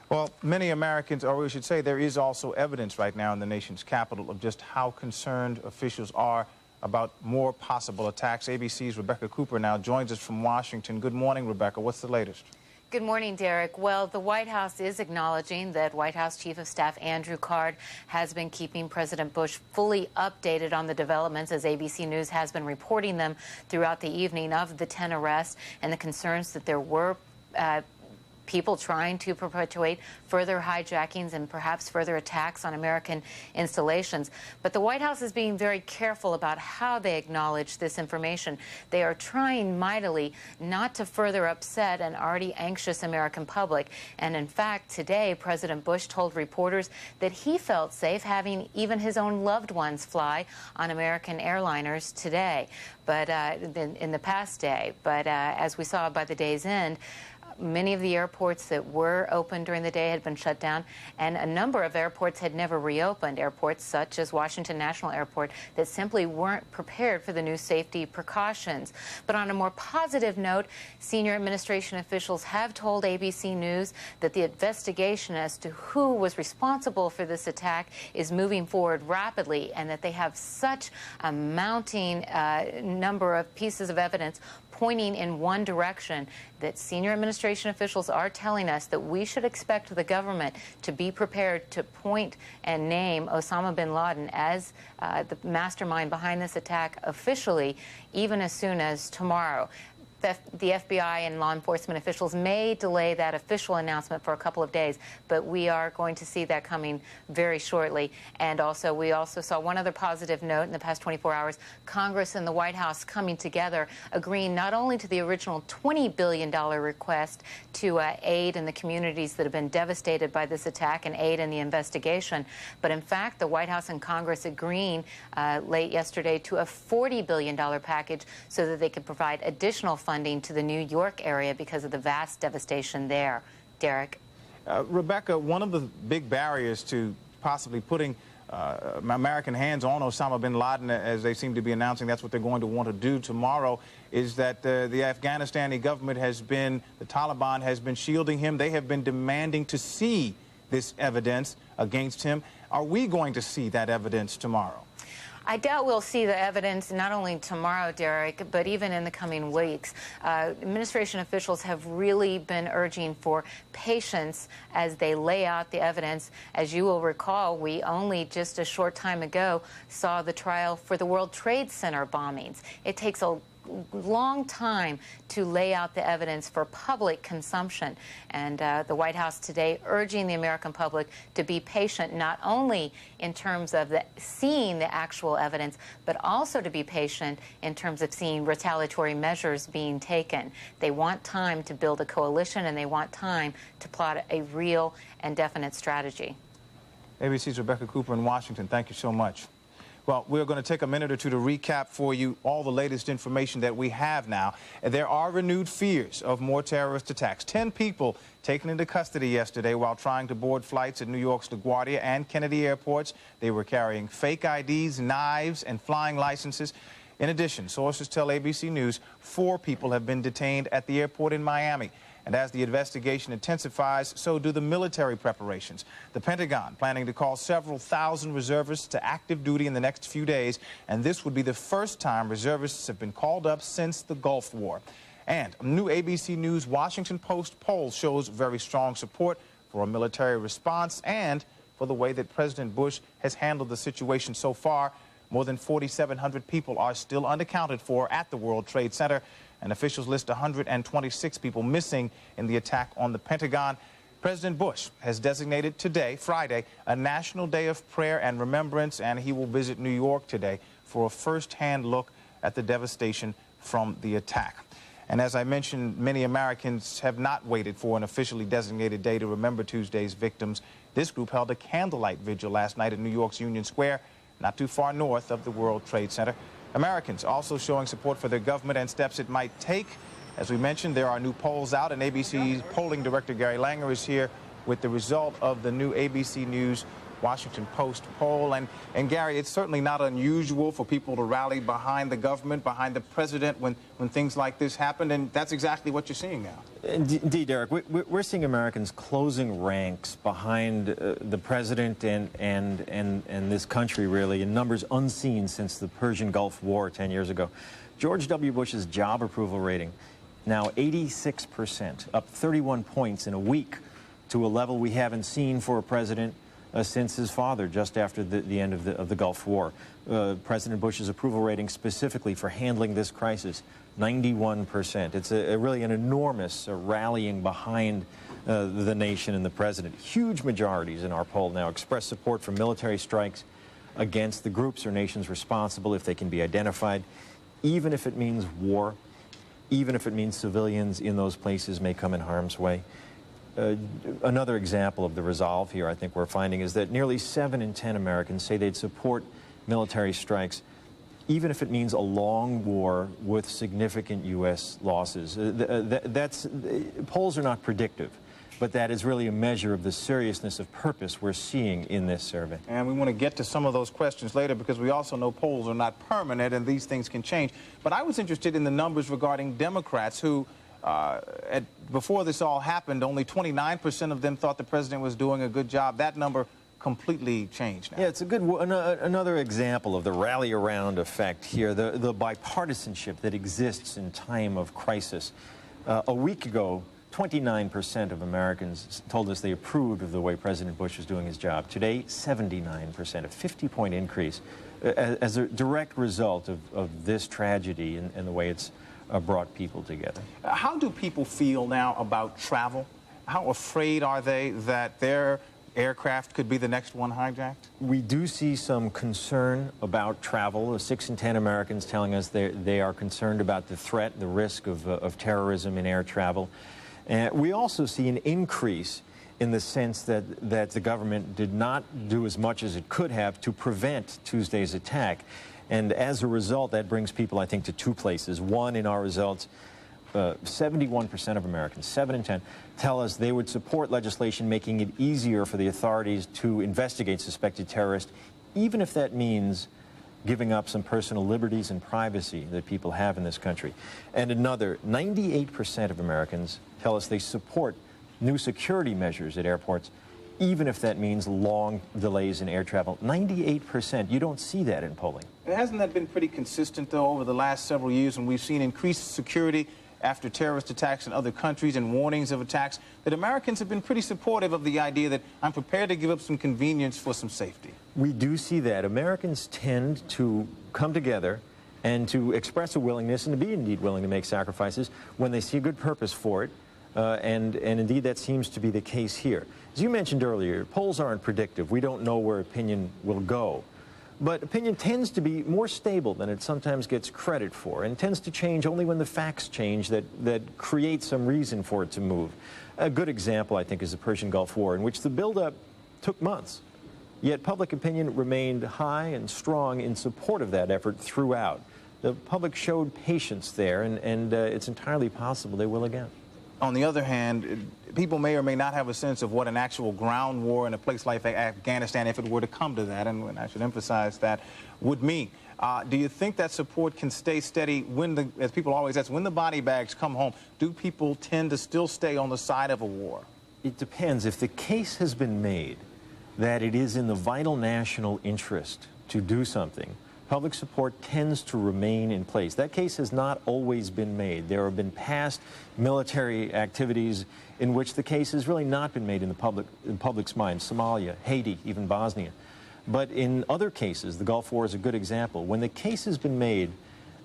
Well, many Americans, or we should say there is also evidence right now in the nation's capital of just how concerned officials are about more possible attacks. ABC's Rebecca Cooper now joins us from Washington. Good morning, Rebecca. What's the latest? Good morning, Derek. Well, the White House is acknowledging that White House Chief of Staff Andrew Card has been keeping President Bush fully updated on the developments, as ABC News has been reporting them throughout the evening, of the 10 arrests and the concerns that there were people trying to perpetuate further hijackings and perhaps further attacks on American installations. But the White House is being very careful about how they acknowledge this information. They are trying mightily not to further upset an already anxious American public. And in fact, today, President Bush told reporters that he felt safe having even his own loved ones fly on American airliners today, but in the past day. But as we saw by the day's end, many of the airports that were open during the day had been shut down, and a number of airports had never reopened. Airports such as Washington National Airport that simply weren't prepared for the new safety precautions. But on a more positive note, senior administration officials have told ABC News that the investigation as to who was responsible for this attack is moving forward rapidly, and that they have such a mounting number of pieces of evidence pointing in one direction, that senior administration officials are telling us that we should expect the government to be prepared to point and name Osama bin Laden as the mastermind behind this attack officially, even as soon as tomorrow. The FBI and law enforcement officials may delay that official announcement for a couple of days, but we are going to see that coming very shortly. And also, we also saw one other positive note in the past 24 hours, Congress and the White House coming together, agreeing not only to the original $20 billion request to aid in the communities that have been devastated by this attack and aid in the investigation, but in fact, the White House and Congress agreeing late yesterday to a $40 billion package so that they could provide additional funding to the New York area because of the vast devastation there. Derek? Rebecca, one of the big barriers to possibly putting American hands on Osama bin Laden, as they seem to be announcing that's what they're going to want to do tomorrow, is that the Afghanistani government the Taliban has been shielding him. They have been demanding to see this evidence against him. Are we going to see that evidence tomorrow? I doubt we'll see the evidence not only tomorrow, Derek, but even in the coming weeks. Administration officials have really been urging for patience as they lay out the evidence. As you will recall, we only just a short time ago saw the trial for the World Trade Center bombings. It takes a long time to lay out the evidence for public consumption. And the White House today urging the American public to be patient, not only in terms of seeing the actual evidence, but also to be patient in terms of seeing retaliatory measures being taken. They want time to build a coalition, and they want time to plot a real and definite strategy. ABC's Rebecca Cooper in Washington. Thank you so much. Well, we're going to take a minute or two to recap for you all the latest information that we have now. There are renewed fears of more terrorist attacks. 10 people taken into custody yesterday while trying to board flights at New York's LaGuardia and Kennedy airports. They were carrying fake IDs, knives, and flying licenses. In addition, sources tell ABC News 4 people have been detained at the airport in Miami. And as the investigation intensifies, so do the military preparations. The Pentagon planning to call several thousand reservists to active duty in the next few days, and this would be the first time reservists have been called up since the Gulf War. And a new ABC News Washington Post poll shows very strong support for a military response and for the way that President Bush has handled the situation so far. More than 4,700 people are still unaccounted for at the World Trade Center, and officials list 126 people missing in the attack on the Pentagon. President Bush has designated today, Friday, a national day of prayer and remembrance, and he will visit New York today for a first-hand look at the devastation from the attack. And as I mentioned, many Americans have not waited for an officially designated day to remember Tuesday's victims. This group held a candlelight vigil last night at New York's Union Square, not too far north of the World Trade Center. Americans also showing support for their government and steps it might take. As we mentioned, there are new polls out, and ABC's polling director Gary Langer is here with the result of the new ABC News Washington Post poll. And Gary, it's certainly not unusual for people to rally behind the government, behind the president when things like this happen, and that's exactly what you're seeing now. Indeed, Derek. We're seeing Americans closing ranks behind the president and this country, really, in numbers unseen since the Persian Gulf War 10 years ago. George W. Bush's job approval rating, now 86%, up 31 points in a week to a level we haven't seen for a president since his father, just after the end of the Gulf War. President Bush's approval rating specifically for handling this crisis, 91%. It's really an enormous rallying behind the nation and the president. Huge majorities in our poll now express support for military strikes against the groups or nations responsible if they can be identified, even if it means war, even if it means civilians in those places may come in harm's way. Another example of the resolve here, I think we're finding, is that nearly 7 in 10 Americans say they'd support military strikes, even if it means a long war with significant U.S. losses. Polls are not predictive, but that is really a measure of the seriousness of purpose we're seeing in this survey. And we want to get to some of those questions later, because we also know polls are not permanent and these things can change. But I was interested in the numbers regarding Democrats who, before this all happened, only 29% of them thought the president was doing a good job. That number completely changed now. Yeah, it's a good another example of the rally around effect here, the bipartisanship that exists in time of crisis. A week ago, 29% of Americans told us they approved of the way President Bush was doing his job. Today, 79%, a 50-point increase as a direct result of this tragedy and the way it's brought people together. How do people feel now about travel? How afraid are they that their aircraft could be the next one hijacked? We do see some concern about travel. 6 in 10 Americans telling us they are concerned about the threat, the risk of terrorism in air travel. We also see an increase in the sense that the government did not do as much as it could have to prevent Tuesday's attack. And as a result, that brings people, I think, to two places. One, in our results, 71% of Americans, 7 in 10, tell us they would support legislation making it easier for the authorities to investigate suspected terrorists, even if that means giving up some personal liberties and privacy that people have in this country. And another, 98% of Americans tell us they support new security measures at airports, even if that means long delays in air travel. 98%. You don't see that in polling. Hasn't that been pretty consistent, though, over the last several years when we've seen increased security after terrorist attacks in other countries and warnings of attacks, that Americans have been pretty supportive of the idea that I'm prepared to give up some convenience for some safety? We do see that. Americans tend to come together and to express a willingness and to be indeed willing to make sacrifices when they see a good purpose for it. And indeed, that seems to be the case here. As you mentioned earlier, polls aren't predictive. We don't know where opinion will go. But opinion tends to be more stable than it sometimes gets credit for, and tends to change only when the facts change that create some reason for it to move. A good example, I think, is the Persian Gulf War, in which the buildup took months. Yet public opinion remained high and strong in support of that effort throughout. The public showed patience there, and it's entirely possible they will again. On the other hand, people may or may not have a sense of what an actual ground war in a place like Afghanistan, if it were to come to that, and I should emphasize that, would mean. Do you think that support can stay steady when, as people always ask, when the body bags come home? Do people tend to still stay on the side of a war? It depends. If the case has been made that it is in the vital national interest to do something, public support tends to remain in place. That case has not always been made. There have been past military activities in which the case has really not been made in the public's mind. Somalia, Haiti, even Bosnia. But in other cases, the Gulf War is a good example. When the case has been made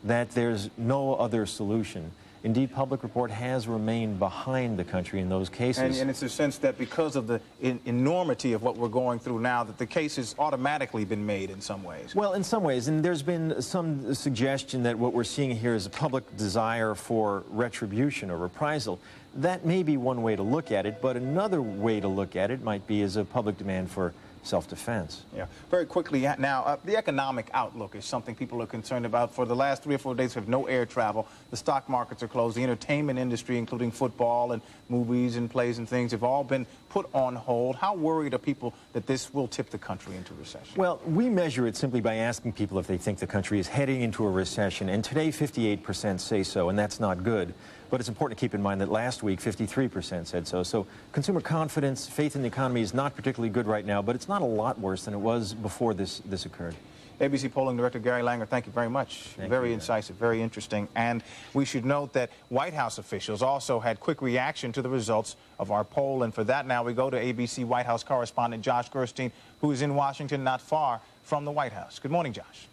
that there's no other solution, indeed, public report has remained behind the country in those cases. And it's a sense that because of the enormity of what we're going through now, that the case has automatically been made in some ways. Well, in some ways. And there's been some suggestion that what we're seeing here is a public desire for retribution or reprisal. That may be one way to look at it, but another way to look at it might be as a public demand for self-defense. Yeah. Very quickly now, the economic outlook is something people are concerned about. For the last 3 or 4 days, we have no air travel. The stock markets are closed. The entertainment industry, including football and movies and plays and things, have all been put on hold. How worried are people that this will tip the country into recession? Well, we measure it simply by asking people if they think the country is heading into a recession. And today, 58% say so, and that's not good. But it's important to keep in mind that last week, 53% said so. So consumer confidence, faith in the economy is not particularly good right now, but it's not a lot worse than it was before this occurred. ABC polling director Gary Langer, thank you very much. Very incisive, very interesting. And we should note that White House officials also had quick reaction to the results of our poll. And for that, now we go to ABC White House correspondent Josh Gerstein, who is in Washington, not far from the White House. Good morning, Josh.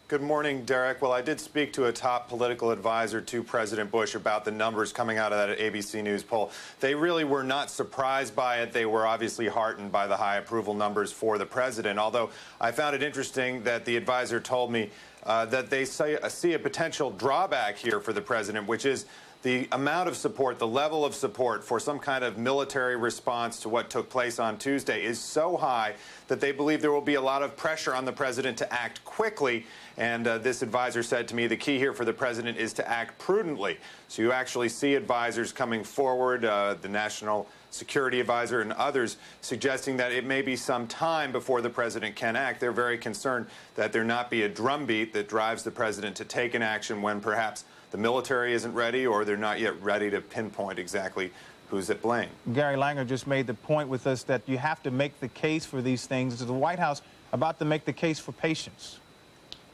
Good morning, Derek. Well, I did speak to a top political advisor to President Bush about the numbers coming out of that ABC News poll. They really were not surprised by it. They were obviously heartened by the high approval numbers for the president, although I found it interesting that the advisor told me that they see a potential drawback here for the president, which is the amount of support, the level of support for some kind of military response to what took place on Tuesday is so high that they believe there will be a lot of pressure on the president to act quickly. And this advisor said to me the key here for the president is to act prudently. So you actually see advisors coming forward, the National Security Advisor and others, suggesting that it may be some time before the president can act. They're very concerned that there not be a drumbeat that drives the president to take an action when perhaps the military isn't ready, or they're not yet ready to pinpoint exactly who's at blame. Gary Langer just made the point with us that you have to make the case for these things. Is the White House about to make the case for patience?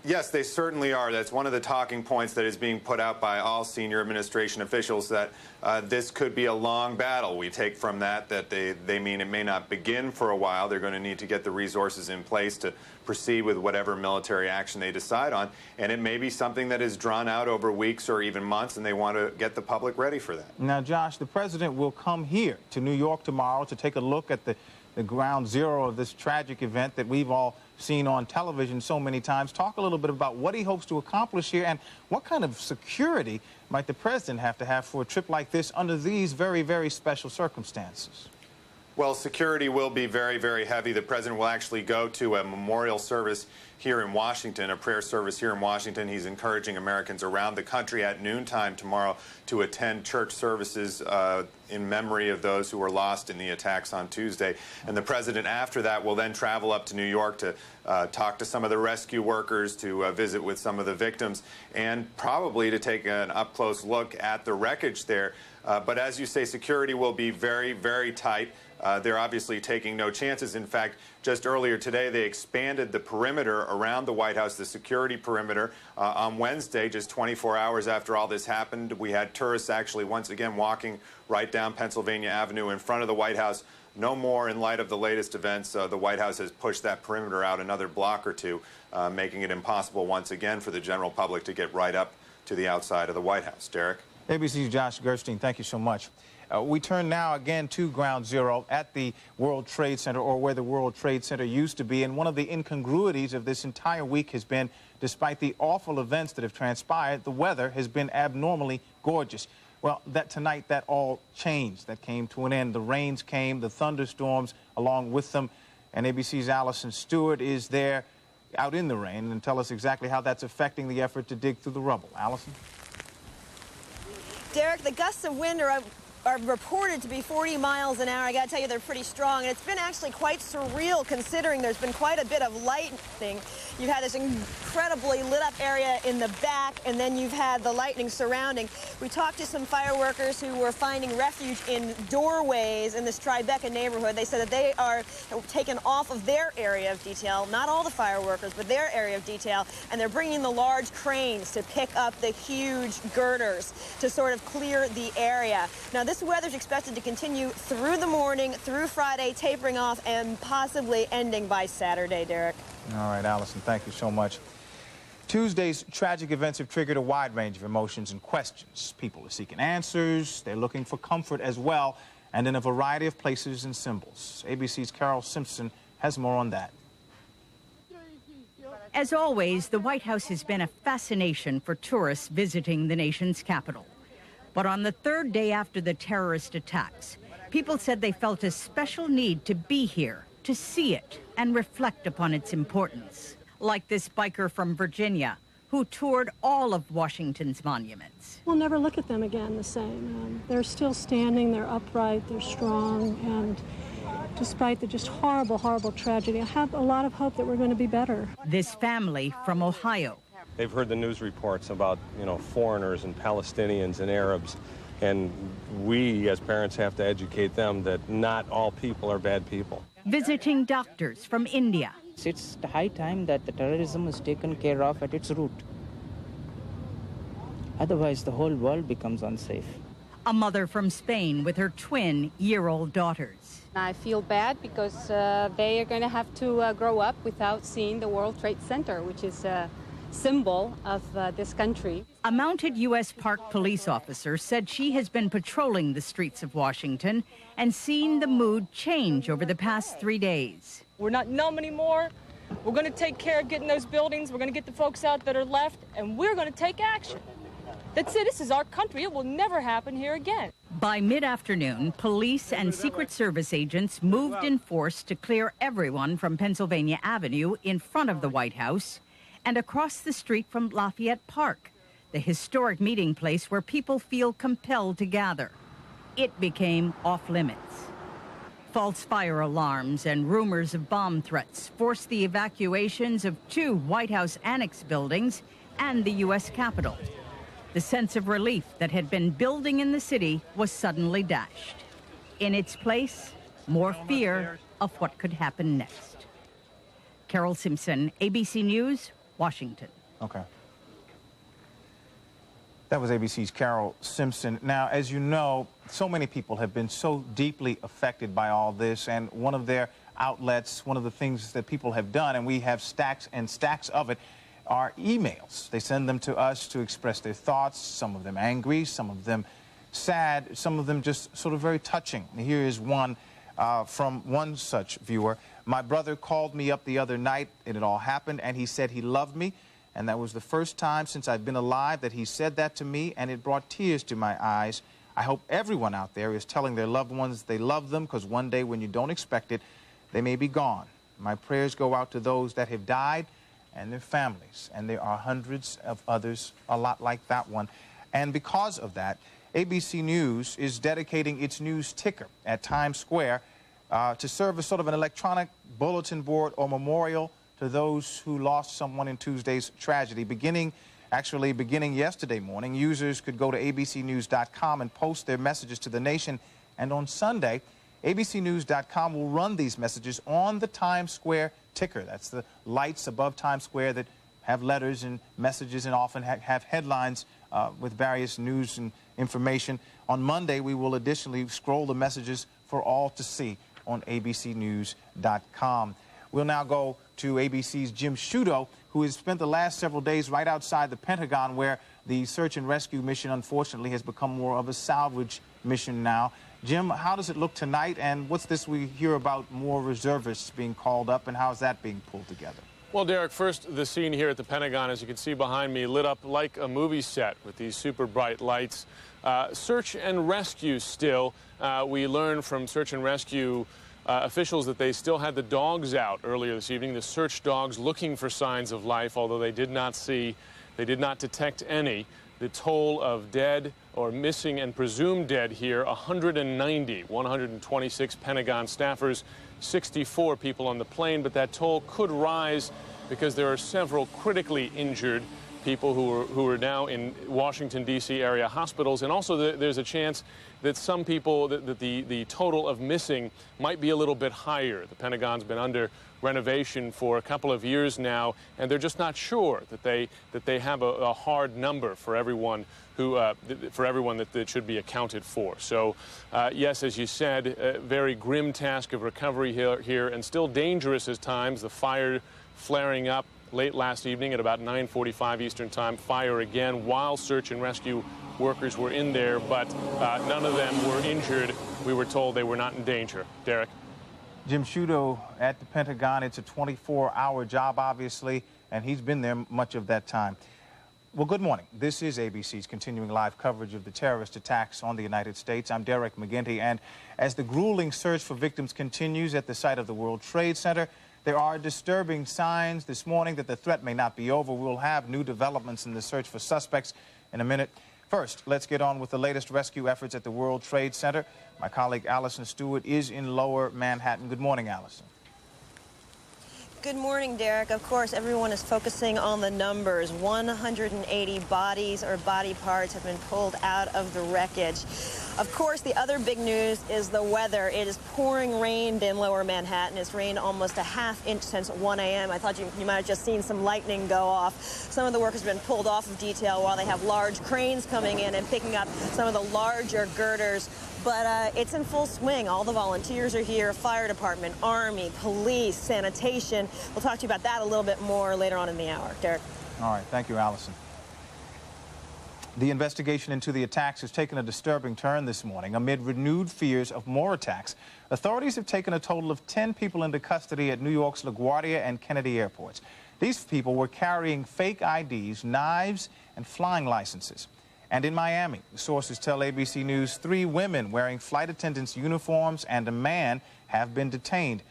Yes, they certainly are. That's one of the talking points that is being put out by all senior administration officials, that this could be a long battle. We take from that they mean it may not begin for a while. They're going to need to get the resources in place to proceed with whatever military action they decide on. And it may be something that is drawn out over weeks or even months, and they want to get the public ready for that. Now, Josh, the president will come here to New York tomorrow to take a look at the ground zero of this tragic event that we've all seen on television so many times. Talk a little bit about what he hopes to accomplish here, and what kind of security might the president have to have for a trip like this under these very, very special circumstances. Well, security will be very, very heavy. The president will actually go to a memorial service here in Washington, a prayer service here in Washington. He's encouraging Americans around the country at noontime tomorrow to attend church services in memory of those who were lost in the attacks on Tuesday. And the president, after that, will then travel up to New York to talk to some of the rescue workers, to visit with some of the victims, and probably to take an up-close look at the wreckage there. But as you say, security will be very, very tight. They're obviously taking no chances. In fact, just earlier today, they expanded the perimeter around the White House, the security perimeter. On Wednesday, just 24 hours after all this happened, we had tourists actually once again walking right down Pennsylvania Avenue in front of the White House. No more in light of the latest events. The White House has pushed that perimeter out another block or two, making it impossible once again for the general public to get right up to the outside of the White House. Derek? ABC's Josh Gerstein, thank you so much. We turn now again to Ground Zero at the World Trade Center, or where the World Trade Center used to be. And one of the incongruities of this entire week has been, despite the awful events that have transpired, the weather has been abnormally gorgeous. Well, tonight that all changed. That came to an end. The rains came, the thunderstorms along with them. And ABC's Allison Stewart is there out in the rain and tell us exactly how that's affecting the effort to dig through the rubble. Allison? Derek, the gusts of wind are reported to be 40 miles an hour. I got to tell you, they're pretty strong. And it's been actually quite surreal, considering there's been quite a bit of lightning. You've had this incredibly lit up area in the back, and then you've had the lightning surrounding. We talked to some fireworkers who were finding refuge in doorways in this Tribeca neighborhood. They said that they are taken off of their area of detail, not all the fireworkers, but their area of detail, and they're bringing the large cranes to pick up the huge girders to sort of clear the area. Now, this weather's expected to continue through the morning, through Friday, tapering off, and possibly ending by Saturday, Derek. All right, Allison, thank you so much. Tuesday's tragic events have triggered a wide range of emotions and questions. People are seeking answers, they're looking for comfort as well, and in a variety of places and symbols. ABC's Carol Simpson has more on that. As always, the White House has been a fascination for tourists visiting the nation's capital. But on the third day after the terrorist attacks, people said they felt a special need to be here, to see it, and reflect upon its importance. Like this biker from Virginia, who toured all of Washington's monuments. We'll never look at them again the same. They're still standing, they're upright, they're strong, and despite the just horrible, horrible tragedy, I have a lot of hope that we're going to be better. This family from Ohio. They've heard the news reports about, foreigners and Palestinians and Arabs, and we as parents have to educate them that not all people are bad people. Visiting doctors from India. It's high time that the terrorism is taken care of at its root. Otherwise, the whole world becomes unsafe. A mother from Spain with her twin-year-old daughters. I feel bad because they are going to have to grow up without seeing the World Trade Center, which is a symbol of this country. A mounted U.S. Park police officer said she has been patrolling the streets of Washington and seen the mood change over the past 3 days. We're not numb anymore. We're going to take care of getting those buildings. We're going to get the folks out that are left, and we're going to take action. That's it. This is our country. It will never happen here again. By mid-afternoon, police and Secret Service agents moved in force to clear everyone from Pennsylvania Avenue in front of the White House and across the street from Lafayette Park, the historic meeting place where people feel compelled to gather. It became off-limits. False fire alarms and rumors of bomb threats forced the evacuations of 2 White House annex buildings and the U.S. Capitol. The sense of relief that had been building in the city was suddenly dashed. In its place, more fear of what could happen next. Carol Simpson, ABC News, Washington. Okay. That was ABC's Carol Simpson. Now, as you know, so many people have been so deeply affected by all this, and one of their outlets, one of the things that people have done, and we have stacks and stacks of it, are emails. They send them to us to express their thoughts, some of them angry, some of them sad, some of them just sort of very touching. Here is one from one such viewer. My brother called me up the other night, and it all happened, and he said he loved me. And that was the first time since I've been alive that he said that to me, and it brought tears to my eyes. I hope everyone out there is telling their loved ones they love them, because one day when you don't expect it, they may be gone. My prayers go out to those that have died and their families, and there are hundreds of others a lot like that one. And because of that, ABC News is dedicating its news ticker at Times Square to serve as sort of an electronic bulletin board or memorial to those who lost someone in Tuesday's tragedy. Beginning yesterday morning, users could go to abcnews.com and post their messages to the nation. And on Sunday, abcnews.com will run these messages on the Times Square ticker. That's the lights above Times Square that have letters and messages and often have headlines with various news and information. On Monday, we will additionally scroll the messages for all to see on abcnews.com. We'll now go to ABC's Jim Sciutto, who has spent the last several days right outside the Pentagon, where the search and rescue mission, unfortunately, has become more of a salvage mission now. Jim, how does it look tonight, and what's this we hear about more reservists being called up, and how is that being pulled together? Well, Derek, first, the scene here at the Pentagon, as you can see behind me, lit up like a movie set with these super bright lights. Search and rescue still. We learned from search and rescue officials that they still had the dogs out earlier this evening, the search dogs looking for signs of life, although they did not detect any. The toll of dead or missing and presumed dead here, 126 Pentagon staffers, 64 people on the plane, but that toll could rise because there are several critically injured people who are now in Washington, D.C. area hospitals, and also there's a chance that some people, that the total of missing might be a little bit higher. The Pentagon's been under renovation for a couple of years now, and they're just not sure that they have a hard number for everyone that should be accounted for. So, yes, as you said, a very grim task of recovery here, and still dangerous at times. The fire flaring up late last evening at about 9:45 Eastern Time. Fire again while search and rescue workers were in there, but none of them were injured. We were told they were not in danger. Derek? Jim Sciutto at the Pentagon. It's a 24-hour job, obviously, and he's been there much of that time. Well, good morning. This is ABC's continuing live coverage of the terrorist attacks on the United States. I'm Derek McGinty, and as the grueling search for victims continues at the site of the World Trade Center, there are disturbing signs this morning that the threat may not be over. We'll have new developments in the search for suspects in a minute. First, let's get on with the latest rescue efforts at the World Trade Center. My colleague Allison Stewart is in Lower Manhattan. Good morning, Allison. Good morning, Derek. Of course, everyone is focusing on the numbers. 180 bodies or body parts have been pulled out of the wreckage. Of course, the other big news is the weather. It is pouring rain in Lower Manhattan. It's rained almost a half inch since 1 a.m. I thought you might have just seen some lightning go off. Some of the work has been pulled off of detail while they have large cranes coming in and picking up some of the larger girders. But it's in full swing. All the volunteers are here, fire department, Army, police, sanitation. We'll talk to you about that a little bit more later on in the hour. Derek. All right. Thank you, Allison. The investigation into the attacks has taken a disturbing turn this morning amid renewed fears of more attacks. Authorities have taken a total of 10 people into custody at New York's LaGuardia and Kennedy airports. These people were carrying fake IDs, knives, and flying licenses. And in Miami, sources tell ABC News 3 women wearing flight attendants' uniforms and a man have been detained.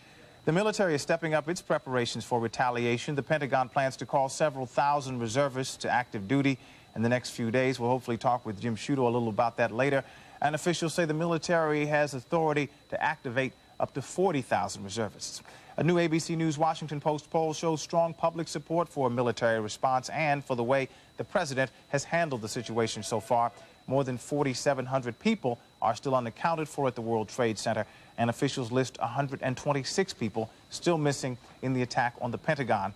The military is stepping up its preparations for retaliation. The Pentagon plans to call several thousand reservists to active duty in the next few days. We'll hopefully talk with Jim Sciutto a little about that later. And officials say the military has authority to activate up to 40,000 reservists. A new ABC News Washington Post poll shows strong public support for a military response and for the way the president has handled the situation so far. More than 4,700 people are still unaccounted for at the World Trade Center, and officials list 126 people still missing in the attack on the Pentagon.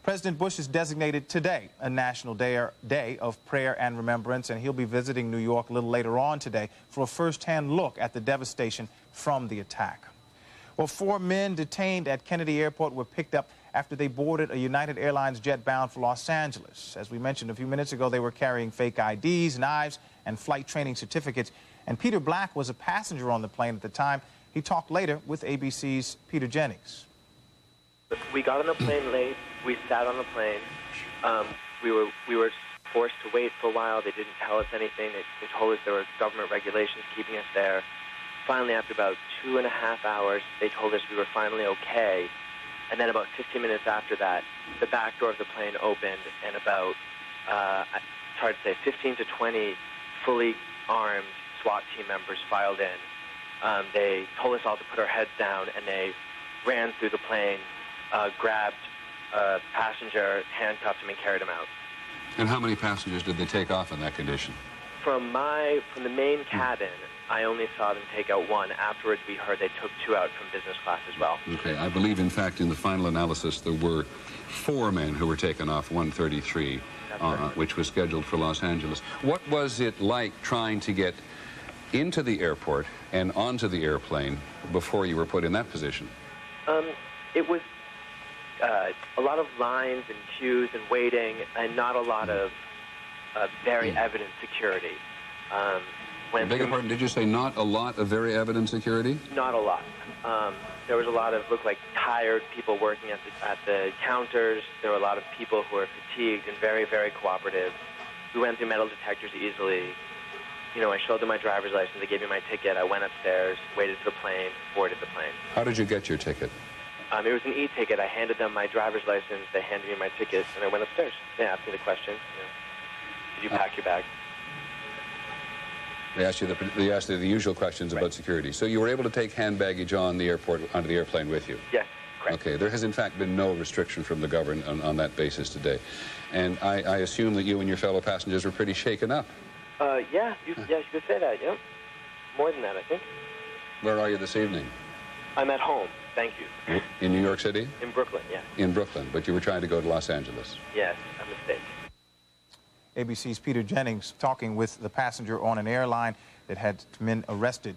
President Bush has designated today a national day of prayer and remembrance, and he'll be visiting New York a little later on today for a first-hand look at the devastation from the attack. Well, 4 men detained at Kennedy Airport were picked up after they boarded a United Airlines jet bound for Los Angeles. As we mentioned a few minutes ago, they were carrying fake IDs, knives, and flight training certificates. And Peter Black was a passenger on the plane at the time. He talked later with ABC's Peter Jennings. We got on the plane late. We sat on the plane. We were forced to wait for a while. They didn't tell us anything. They told us there were government regulations keeping us there. Finally, after about 2.5 hours, they told us we were finally okay. And then about 15 minutes after that, the back door of the plane opened, and about, it's hard to say, 15 to 20 fully armed SWAT team members filed in. They told us all to put our heads down, and they ran through the plane, grabbed a passenger, handcuffed him, and carried him out. And how many passengers did they take off in that condition? From the main cabin, I only saw them take out 1. Afterwards, we heard they took 2 out from business class as well. Okay, I believe, in fact, in the final analysis, there were 4 men who were taken off 133, which was scheduled for Los Angeles. What was it like trying to get into the airport and onto the airplane before you were put in that position? It was a lot of lines and queues and waiting, and not a lot of very evident security. Beg your pardon, did you say not a lot of very evident security? Not a lot. There was a lot of, looked like, tired people working at the counters. There were a lot of people who were fatigued and very, very cooperative. We went through metal detectors easily. You know, I showed them my driver's license. They gave me my ticket. I went upstairs, waited for the plane, boarded the plane. How did you get your ticket? It was an e-ticket. I handed them my driver's license. They handed me my ticket, and I went upstairs. They asked me the question, did you pack your bag? They asked you the usual questions about security. So you were able to take hand baggage on the airport, onto the airplane with you? Yes, correct. Okay, there has in fact been no restriction from the government on that basis today. And I assume that you and your fellow passengers were pretty shaken up. Yeah, you could say that, yeah. More than that, I think. Where are you this evening? I'm at home, thank you. In New York City? In Brooklyn, yeah. In Brooklyn, but you were trying to go to Los Angeles? Yes, a mistake. ABC's Peter Jennings talking with the passenger on an airline that had men arrested.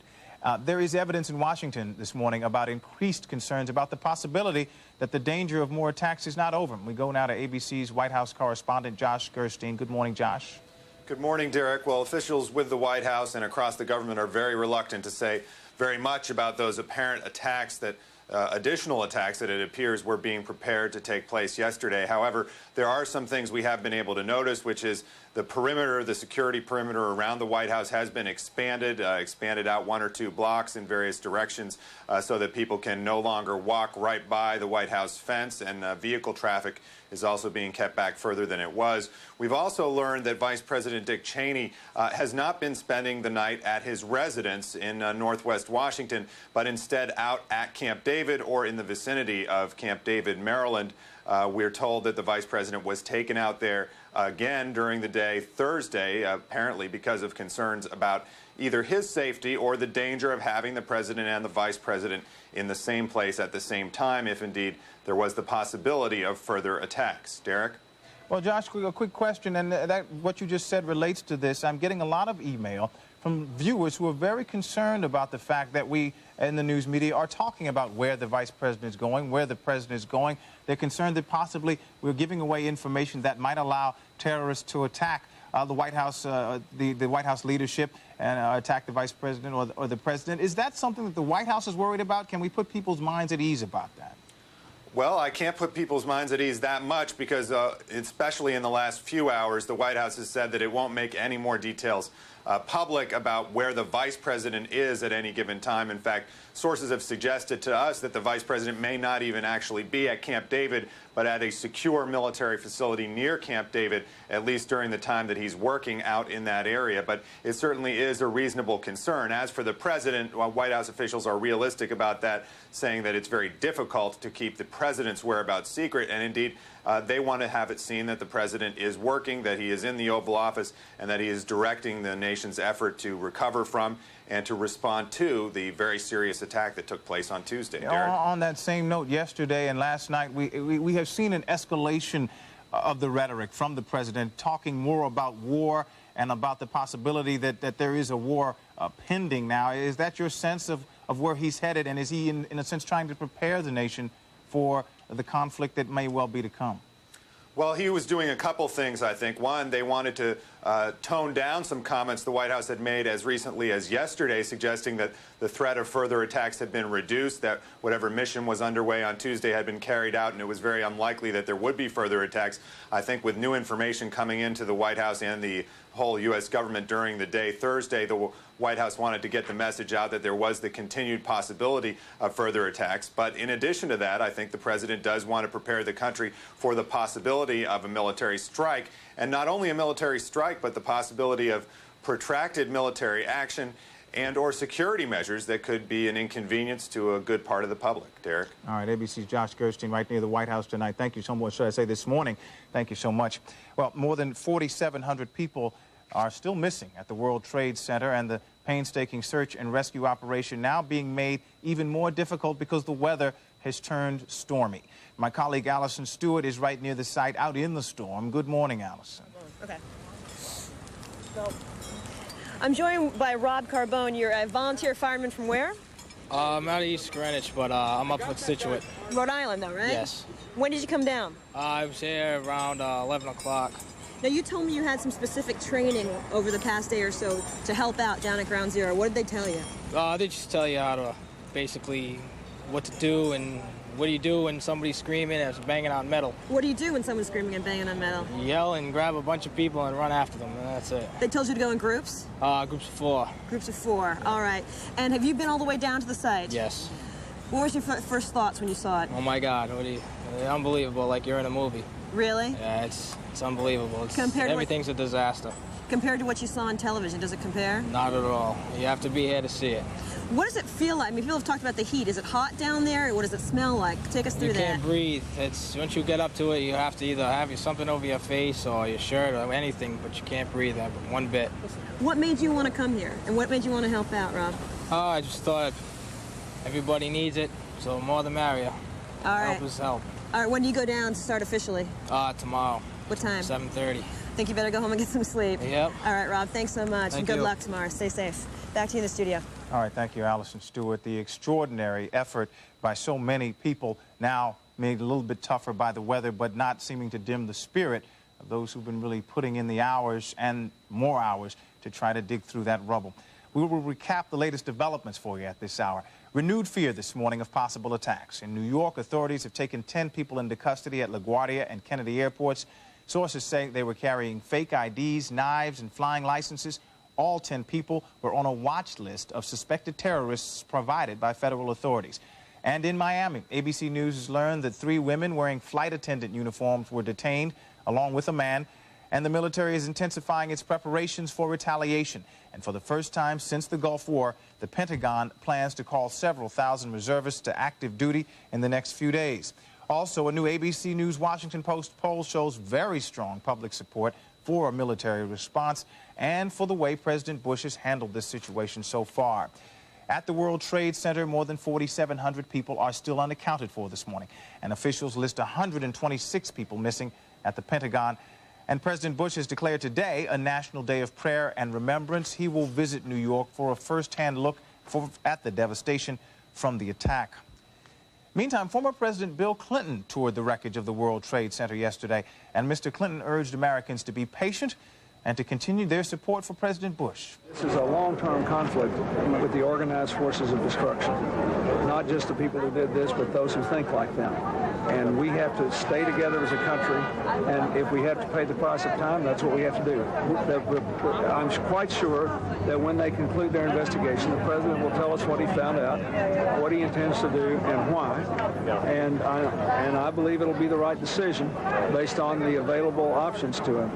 There is evidence in Washington this morning about increased concerns about the possibility that the danger of more attacks is not over. We go now to ABC's White House correspondent Josh Gerstein. Good morning, Josh. Good morning, Derek. Well, officials with the White House and across the government are very reluctant to say very much about those apparent attacks that additional attacks that it appears were being prepared to take place yesterday. However, there are some things we have been able to notice, which is the perimeter, the security perimeter around the White House has been expanded out 1 or 2 blocks in various directions so that people can no longer walk right by the White House fence, and vehicle traffic is also being kept back further than it was. We've also learned that Vice President Dick Cheney has not been spending the night at his residence in Northwest Washington, but instead out at Camp David or in the vicinity of Camp David, Maryland. We're told that the Vice President was taken out there again during the day Thursday, apparently because of concerns about either his safety or the danger of having the President and the Vice President in the same place at the same time, if indeed there was the possibility of further attacks. Derek? Well, Josh, a quick question, and what you just said relates to this. I'm getting a lot of email from viewers who are very concerned about the fact that we in the news media are talking about where the Vice President is going, where the President is going. They're concerned that possibly we're giving away information that might allow terrorists to attack the White House, the White House leadership, and attack the Vice President or the President. Is that something that the White House is worried about? Can we put people's minds at ease about that? Well, I can't put people's minds at ease that much because, especially in the last few hours, the White House has said that it won't make any more details public about where the vice president is at any given time. In fact, sources have suggested to us that the vice president may not even actually be at Camp David, but at a secure military facility near Camp David, at least during the time that he's working out in that area. But it certainly is a reasonable concern. As for the president, White House officials are realistic about that, saying that it's very difficult to keep the president's whereabouts secret, and indeed they want to have it seen that the president is working, that he is in the Oval Office, and that he is directing the nation's effort to recover from and to respond to the very serious attack that took place on Tuesday. Derek? On that same note, yesterday and last night, we have seen an escalation of the rhetoric from the president, talking more about war and about the possibility that there is a war pending now. Is that your sense of where he's headed, and is he, in a sense, trying to prepare the nation for the conflict that may well be to come? Well, he was doing a couple things, I think. One, they wanted to tone down some comments the White House had made as recently as yesterday, suggesting that the threat of further attacks had been reduced, that whatever mission was underway on Tuesday had been carried out, and it was very unlikely that there would be further attacks. I think with new information coming into the White House and the whole U.S. government during the day Thursday, the White House wanted to get the message out that there was the continued possibility of further attacks. But in addition to that, I think the president does want to prepare the country for the possibility of a military strike, and not only a military strike, but the possibility of protracted military action and or security measures that could be an inconvenience to a good part of the public. Derek? All right, ABC's Josh Gerstein right near the White House tonight. Thank you so much. Should I say this morning? Thank you so much. Well, more than 4,700 people are still missing at the World Trade Center, and the painstaking search and rescue operation now being made even more difficult because the weather has turned stormy. My colleague Allison Stewart is right near the site out in the storm. Good morning, Allison. Okay. So, I'm joined by Rob Carbone. You're a volunteer fireman from where? I'm out of East Greenwich, but I'm up with Situate. Rhode Island, though, right? Yes. When did you come down? I was here around 11 o'clock. Now, you told me you had some specific training over the past day or so to help out down at Ground Zero. What did they tell you? They just tell you how to basically what to do and what do you do when somebody's screaming and banging on metal. What do you do when someone's screaming and banging on metal? You yell and grab a bunch of people and run after them, and that's it. They told you to go in groups? Groups of 4. Groups of 4. All right. And have you been all the way down to the site? Yes. What was your first thoughts when you saw it? Oh, my God. Unbelievable, like you're in a movie. Really? Yeah, it's unbelievable. Everything's a disaster. Compared to what you saw on television, does it compare? Not at all. You have to be here to see it. What does it feel like? I mean, people have talked about the heat. Is it hot down there? What does it smell like? Take us through that. You can't breathe. Once you get up to it, you have to either have something over your face or your shirt or anything, but you can't breathe one bit. What made you want to come here? And what made you want to help out, Rob? I just thought everybody needs it, so more the merrier. All right. Help is help. All right, when do you go down to start officially? Tomorrow. What time? 7:30. Think you better go home and get some sleep. Yep. All right, Rob, thanks so much. Thank and good you. luck tomorrow. Stay safe. Back to you in the studio. All right, thank you, Allison Stewart. The extraordinary effort by so many people, now made a little bit tougher by the weather, but not seeming to dim the spirit of those who've been really putting in the hours and more hours to try to dig through that rubble. We will recap the latest developments for you at this hour. Renewed fear this morning of possible attacks. In New York, authorities have taken 10 people into custody at LaGuardia and Kennedy airports. Sources say they were carrying fake IDs, knives, and flying licenses. All 10 people were on a watch list of suspected terrorists provided by federal authorities. And in Miami, ABC News has learned that 3 women wearing flight attendant uniforms were detained, along with a man. And the military is intensifying its preparations for retaliation. And for the first time since the Gulf War, the Pentagon plans to call several thousand reservists to active duty in the next few days. Also, a new ABC News Washington Post poll shows very strong public support for a military response and for the way President Bush has handled this situation so far. At the World Trade Center, more than 4,700 people are still unaccounted for this morning, and officials list 126 people missing at the Pentagon. And President Bush has declared today a national day of prayer and remembrance. He will visit New York for a first-hand look at the devastation from the attack. Meantime, former President Bill Clinton toured the wreckage of the World Trade Center yesterday, and Mr. Clinton urged Americans to be patient and to continue their support for President Bush. This is a long-term conflict with the organized forces of destruction, not just the people who did this, but those who think like them. and we have to stay together as a country, and if we have to pay the price of time, that's what we have to do. I'm quite sure that when they conclude their investigation, the president will tell us what he found out, what he intends to do, and why, and I believe it'll be the right decision based on the available options to him.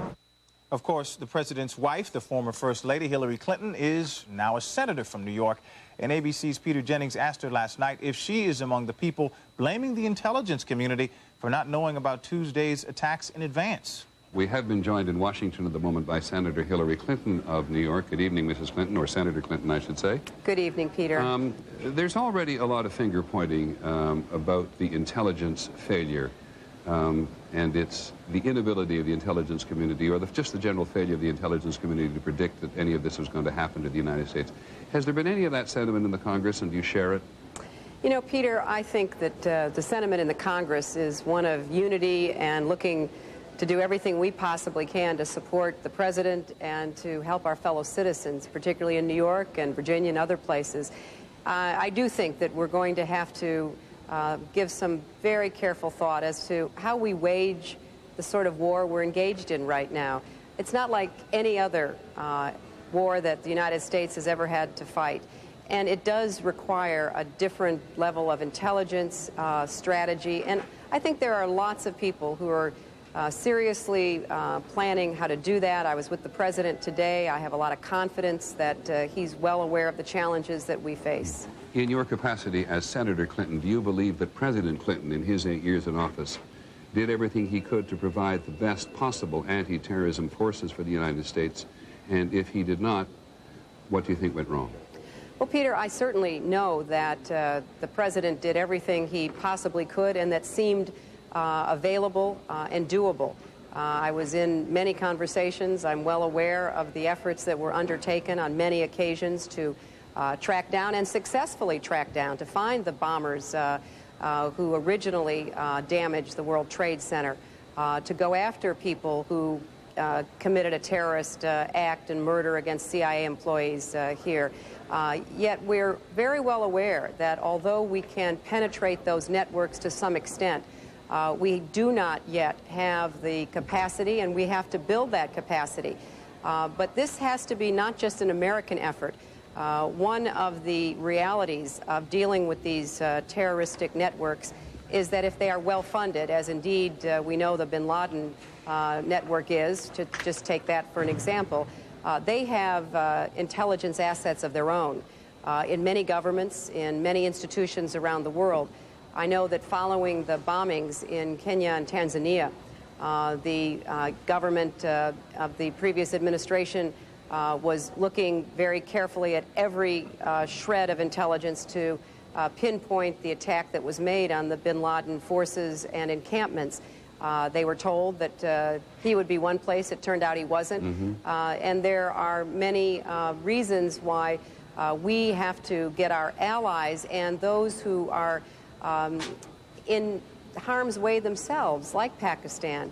Of course, the president's wife, the former First Lady Hillary Clinton, is now a senator from New York. And ABC's Peter Jennings asked her last night if she is among the people blaming the intelligence community for not knowing about Tuesday's attacks in advance. We have been joined in Washington at the moment by Senator Hillary Clinton of New York. Good evening, Mrs. Clinton, or Senator Clinton, I should say. Good evening, Peter. There's already a lot of finger-pointing about the intelligence failure. And it's the inability of the intelligence community, or just the general failure of the intelligence community to predict that any of this was going to happen to the United States. Has there been any of that sentiment in the Congress, and do you share it? You know, Peter, I think that the sentiment in the Congress is one of unity and looking to do everything we possibly can to support the president and to help our fellow citizens, particularly in New York and Virginia and other places. I do think that we're going to have to give some very careful thought as to how we wage the sort of war we're engaged in right now. It's not like any other war that the United States has ever had to fight. And it does require a different level of intelligence, strategy. And I think there are lots of people who are seriously planning how to do that. I was with the president today. I have a lot of confidence that he's well aware of the challenges that we face. In your capacity as Senator Clinton, do you believe that President Clinton, in his 8 years in office, did everything he could to provide the best possible anti-terrorism forces for the United States? And if he did not, what do you think went wrong? Well, Peter, I certainly know that the president did everything he possibly could and that seemed available and doable. I was in many conversations. I'm well aware of the efforts that were undertaken on many occasions to track down and successfully track down, to find the bombers who originally damaged the World Trade Center, to go after people who committed a terrorist act and murder against CIA employees here. Yet we're very well aware that although we can penetrate those networks to some extent, we do not yet have the capacity, and we have to build that capacity. But this has to be not just an American effort. One of the realities of dealing with these terroristic networks is that if they are well funded, as indeed we know the bin Laden network is, to just take that for an example, they have intelligence assets of their own in many governments, in many institutions around the world. I know that following the bombings in Kenya and Tanzania, the government of the previous administration was looking very carefully at every shred of intelligence to pinpoint the attack that was made on the bin Laden forces and encampments. They were told that he would be one place. It turned out he wasn't. And there are many reasons why we have to get our allies and those who are in harm's way themselves, like Pakistan,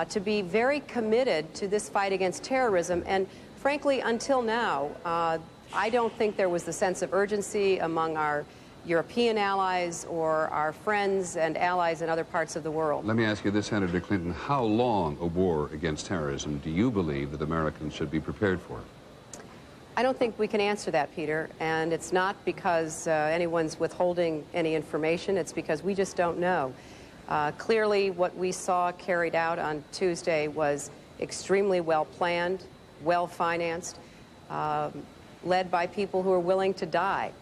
to be very committed to this fight against terrorism. And frankly, until now, I don't think there was the sense of urgency among our European allies or our friends and allies in other parts of the world. Let me ask you this, Senator Clinton. How long a war against terrorism do you believe that Americans should be prepared for? I don't think we can answer that, Peter, and it's not because anyone's withholding any information. It's because we just don't know. Clearly, what we saw carried out on Tuesday was extremely well planned, well financed, led by people who are willing to die.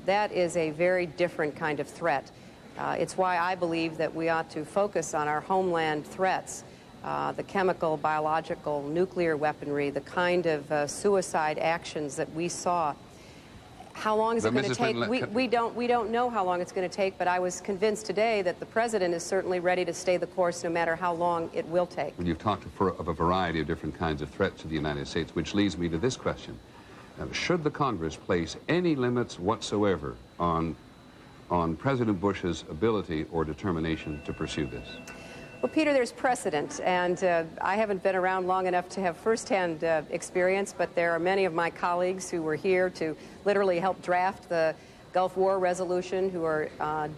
That is a very different kind of threat. It's why I believe that we ought to focus on our homeland threats, the chemical, biological, nuclear weaponry, the kind of suicide actions that we saw. How long is it going to take? We don't know how long it's going to take, but I was convinced today that the president is certainly ready to stay the course no matter how long it will take. Well, you've talked of a variety of different kinds of threats to the United States, which leads me to this question. Should the Congress place any limits whatsoever on President Bush's ability or determination to pursue this? Well, Peter, there's precedent, and I haven't been around long enough to have firsthand experience, but there are many of my colleagues who were here to literally help draft the Gulf War resolution, who are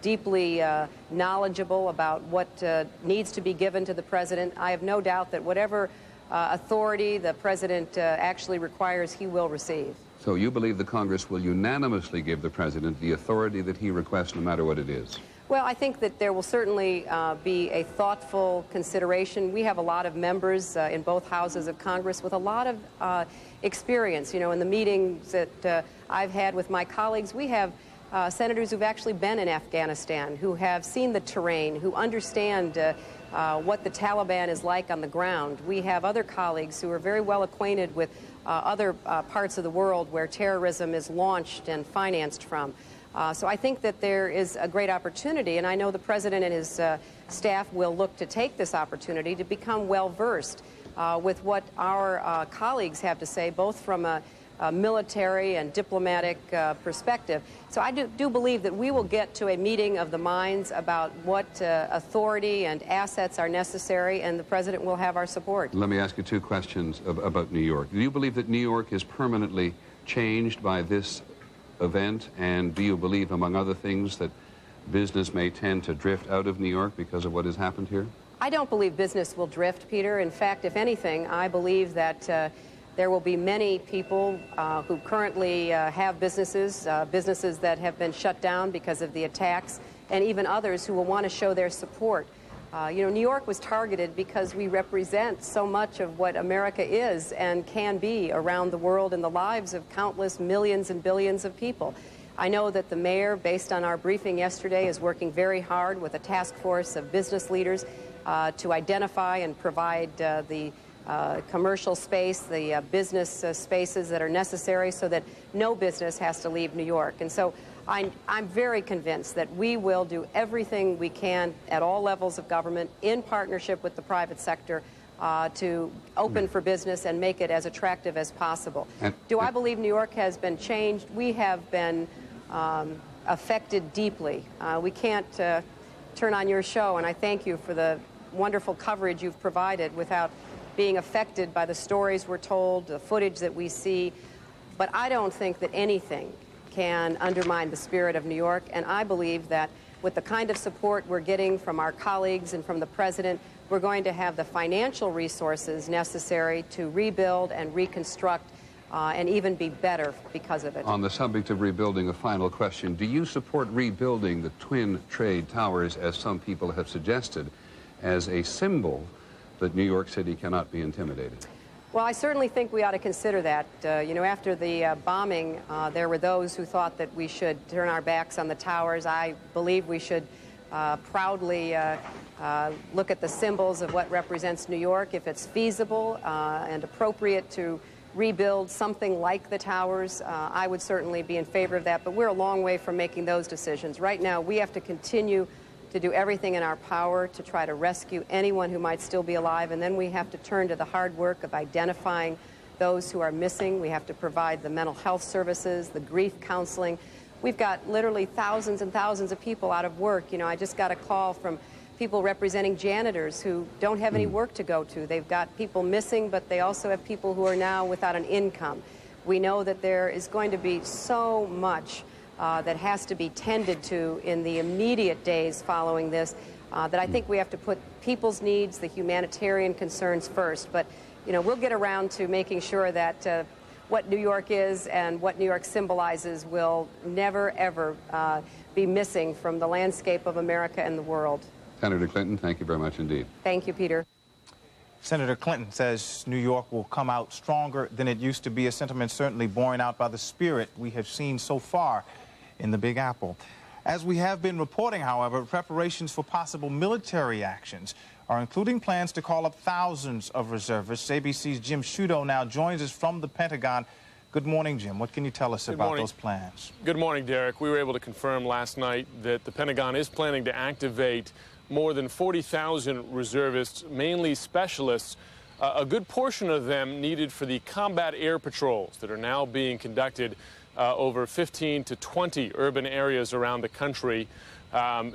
deeply knowledgeable about what needs to be given to the president. I have no doubt that whatever authority the president actually requires, he will receive. So you believe the Congress will unanimously give the president the authority that he requests, no matter what it is? Well, I think that there will certainly be a thoughtful consideration. We have a lot of members in both houses of Congress with a lot of experience. You know, in the meetings that I've had with my colleagues, we have senators who've actually been in Afghanistan, who have seen the terrain, who understand what the Taliban is like on the ground. We have other colleagues who are very well acquainted with other parts of the world where terrorism is launched and financed from. So I think that there is a great opportunity, and I know the president and his staff will look to take this opportunity to become well-versed with what our colleagues have to say, both from a military and diplomatic perspective. So I do believe that we will get to a meeting of the minds about what authority and assets are necessary, and the president will have our support. Let me ask you two questions about New York. Do you believe that New York is permanently changed by this event, and do you believe, among other things, that business may tend to drift out of New York because of what has happened here? I don't believe business will drift, Peter. In fact, if anything, I believe that there will be many people who currently have businesses that have been shut down because of the attacks, and even others who will want to show their support. You know, New York was targeted because we represent so much of what America is and can be around the world in the lives of countless millions and billions of people. I know that the mayor, based on our briefing yesterday, is working very hard with a task force of business leaders to identify and provide the commercial space, the business spaces that are necessary so that no business has to leave New York. And so I'm very convinced that we will do everything we can at all levels of government in partnership with the private sector to open for business and make it as attractive as possible. Do I believe New York has been changed? We have been affected deeply. We can't turn on your show, and I thank you for the wonderful coverage you've provided, without being affected by the stories we're told, the footage that we see. But I don't think that anything can undermine the spirit of New York, and I believe that with the kind of support we're getting from our colleagues and from the president, we're going to have the financial resources necessary to rebuild and reconstruct and even be better because of it. On the subject of rebuilding, a final question. Do you support rebuilding the Twin Trade Towers, as some people have suggested, as a symbol that New York City cannot be intimidated? Well, I certainly think we ought to consider that. You know, after the bombing, there were those who thought that we should turn our backs on the towers. I believe we should proudly look at the symbols of what represents New York. If it's feasible and appropriate to rebuild something like the towers, I would certainly be in favor of that. But we're a long way from making those decisions. Right now, we have to continue to do everything in our power to try to rescue anyone who might still be alive, and then we have to turn to the hard work of identifying those who are missing. We have to provide the mental health services, the grief counseling. We've got literally thousands and thousands of people out of work. You know, I just got a call from people representing janitors who don't have any work to go to. They've got people missing, but they also have people who are now without an income. We know that there is going to be so much that has to be tended to in the immediate days following this, that I think we have to put people's needs, the humanitarian concerns first. But, you know, we'll get around to making sure that what New York is and what New York symbolizes will never, ever be missing from the landscape of America and the world. Senator Clinton, thank you very much indeed. Thank you, Peter. Senator Clinton says New York will come out stronger than it used to be, a sentiment certainly borne out by the spirit we have seen so far in the Big Apple. As we have been reporting, however, preparations for possible military actions are including plans to call up thousands of reservists. ABC's Jim Sciutto now joins us from the Pentagon. Good morning, Jim. What can you tell us about those plans? Good morning, Derek. We were able to confirm last night that the Pentagon is planning to activate more than 40,000 reservists, mainly specialists, a good portion of them needed for the combat air patrols that are now being conducted over 15 to 20 urban areas around the country.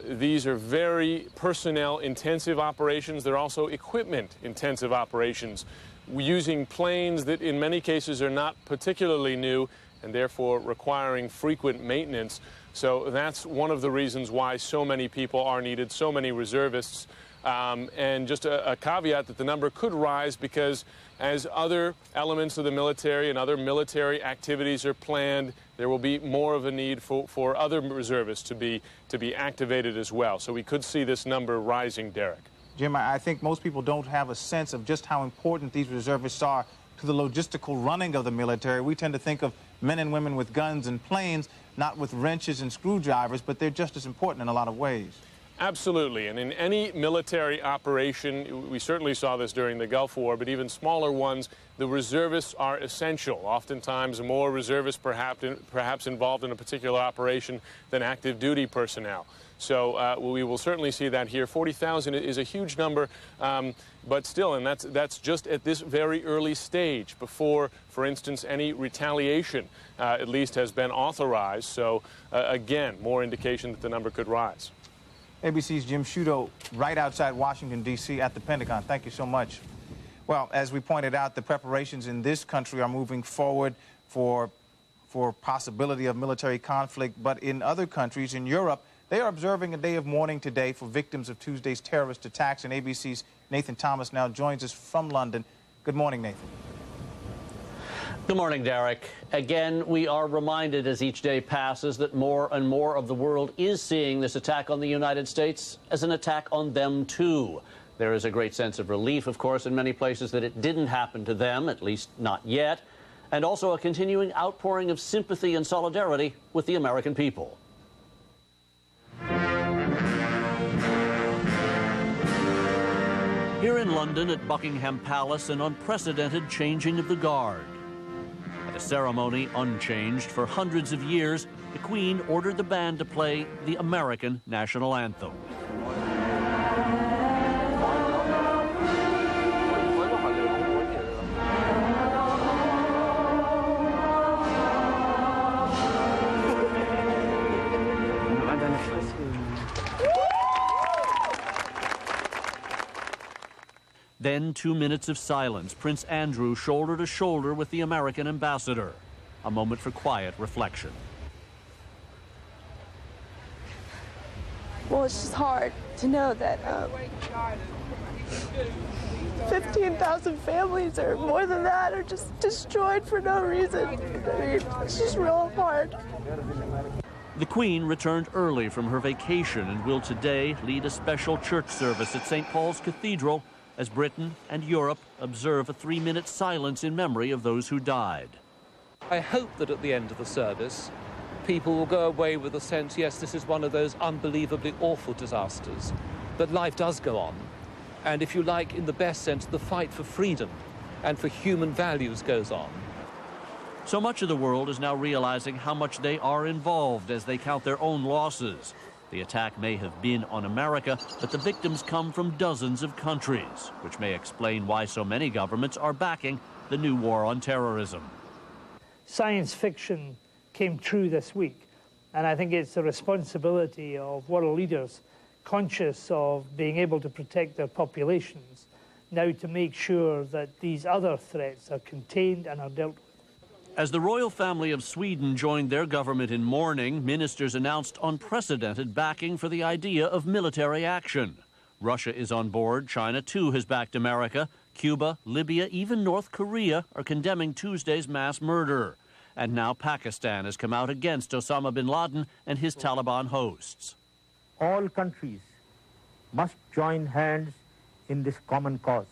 These are very personnel-intensive operations. They're also equipment-intensive operations, using planes that in many cases are not particularly new and therefore requiring frequent maintenance. So that's one of the reasons why so many people are needed, so many reservists. And just a caveat that the number could rise because as other elements of the military and other military activities are planned, there will be more of a need for other reservists to be activated as well. So we could see this number rising, Derek. Jim, I think most people don't have a sense of just how important these reservists are to the logistical running of the military. We tend to think of men and women with guns and planes, not with wrenches and screwdrivers, but they're just as important in a lot of ways. Absolutely, and in any military operation, we certainly saw this during the Gulf War, but even smaller ones, the reservists are essential. Oftentimes more reservists perhaps involved in a particular operation than active duty personnel. So we will certainly see that here. 40,000 is a huge number, but still, and that's just at this very early stage before, for instance, any retaliation at least has been authorized. So again, more indication that the number could rise. ABC's Jim Sciutto right outside Washington, D.C. at the Pentagon. Thank you so much. Well, as we pointed out, the preparations in this country are moving forward for possibility of military conflict. But in other countries, in Europe, they are observing a day of mourning today for victims of Tuesday's terrorist attacks. And ABC's Nathan Thomas now joins us from London. Good morning, Nathan. Good morning, Derek. Again, we are reminded as each day passes that more and more of the world is seeing this attack on the United States as an attack on them, too. There is a great sense of relief, of course, in many places that it didn't happen to them, at least not yet, and also a continuing outpouring of sympathy and solidarity with the American people. Here in London at Buckingham Palace, an unprecedented changing of the guard. At a ceremony unchanged for hundreds of years, the Queen ordered the band to play the American national anthem. Then 2 minutes of silence. Prince Andrew shoulder to shoulder with the American ambassador. A moment for quiet reflection. Well, it's just hard to know that 15,000 families or more than that are just destroyed for no reason. I mean, it's just real hard. The Queen returned early from her vacation and will today lead a special church service at St. Paul's Cathedral as Britain and Europe observe a 3-minute silence in memory of those who died. I hope that at the end of the service, people will go away with a sense, yes, this is one of those unbelievably awful disasters, but life does go on. And if you like, in the best sense, the fight for freedom and for human values goes on. So much of the world is now realizing how much they are involved as they count their own losses. The attack may have been on America, but the victims come from dozens of countries, which may explain why so many governments are backing the new war on terrorism. Science fiction came true this week, and I think it's the responsibility of world leaders conscious of being able to protect their populations now to make sure that these other threats are contained and are dealt with. As the royal family of Sweden joined their government in mourning, ministers announced unprecedented backing for the idea of military action. Russia is on board. China, too, has backed America. Cuba, Libya, even North Korea are condemning Tuesday's mass murder. And now Pakistan has come out against Osama bin Laden and his Taliban hosts. All countries must join hands in this common cause.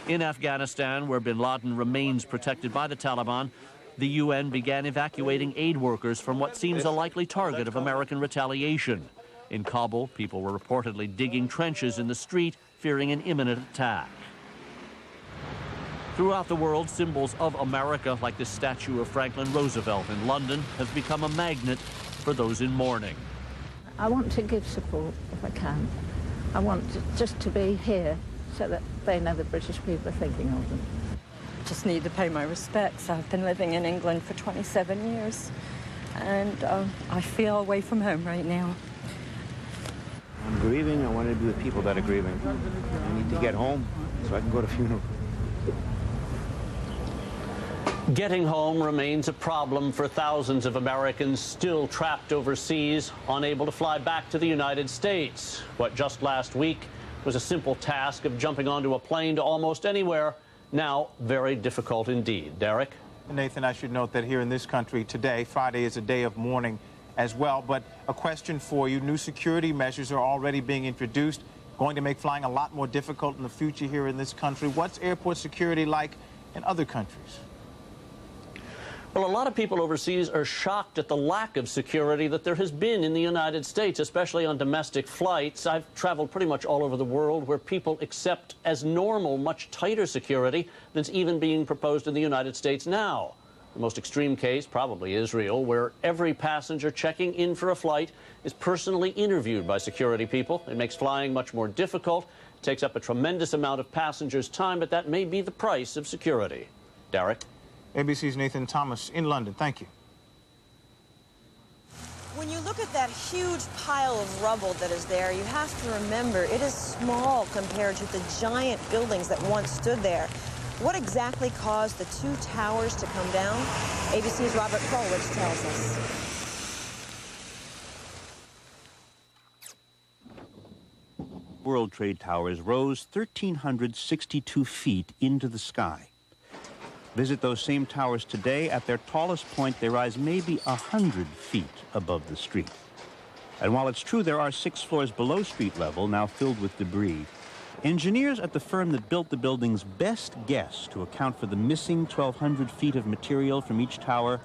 In Afghanistan, where bin Laden remains protected by the Taliban, the UN began evacuating aid workers from what seems a likely target of American retaliation. In Kabul, people were reportedly digging trenches in the street, fearing an imminent attack. Throughout the world, symbols of America, like the statue of Franklin Roosevelt in London, have become a magnet for those in mourning. I want to give support if I can. I want just to be here so that they know the British people are thinking of them. Just need to pay my respects. I've been living in England for 27 years, and I feel away from home right now. I'm grieving. I want to be with people that are grieving. I need to get home so I can go to funeral. Getting home remains a problem for thousands of Americans still trapped overseas, unable to fly back to the United States. What just last week was a simple task of jumping onto a plane to almost anywhere, now very difficult indeed. Derek? Nathan, I should note that here in this country today, Friday, is a day of mourning as well. But a question for you. New security measures are already being introduced, going to make flying a lot more difficult in the future here in this country. What's airport security like in other countries? Well, a lot of people overseas are shocked at the lack of security that there has been in the United States, especially on domestic flights. I've traveled pretty much all over the world where people accept as normal much tighter security than's even being proposed in the United States now. The most extreme case, probably Israel, where every passenger checking in for a flight is personally interviewed by security people. It makes flying much more difficult, takes up a tremendous amount of passengers' time, but that may be the price of security. Derek? ABC's Nathan Thomas in London. Thank you. When you look at that huge pile of rubble that is there, you have to remember it is small compared to the giant buildings that once stood there. What exactly caused the two towers to come down? ABC's Robert Krulwich tells us. World Trade Towers rose 1,362 feet into the sky. Visit those same towers today. At their tallest point, they rise maybe 100 feet above the street. And while it's true there are 6 floors below street level, now filled with debris, engineers at the firm that built the building's best guess to account for the missing 1,200 feet of material from each tower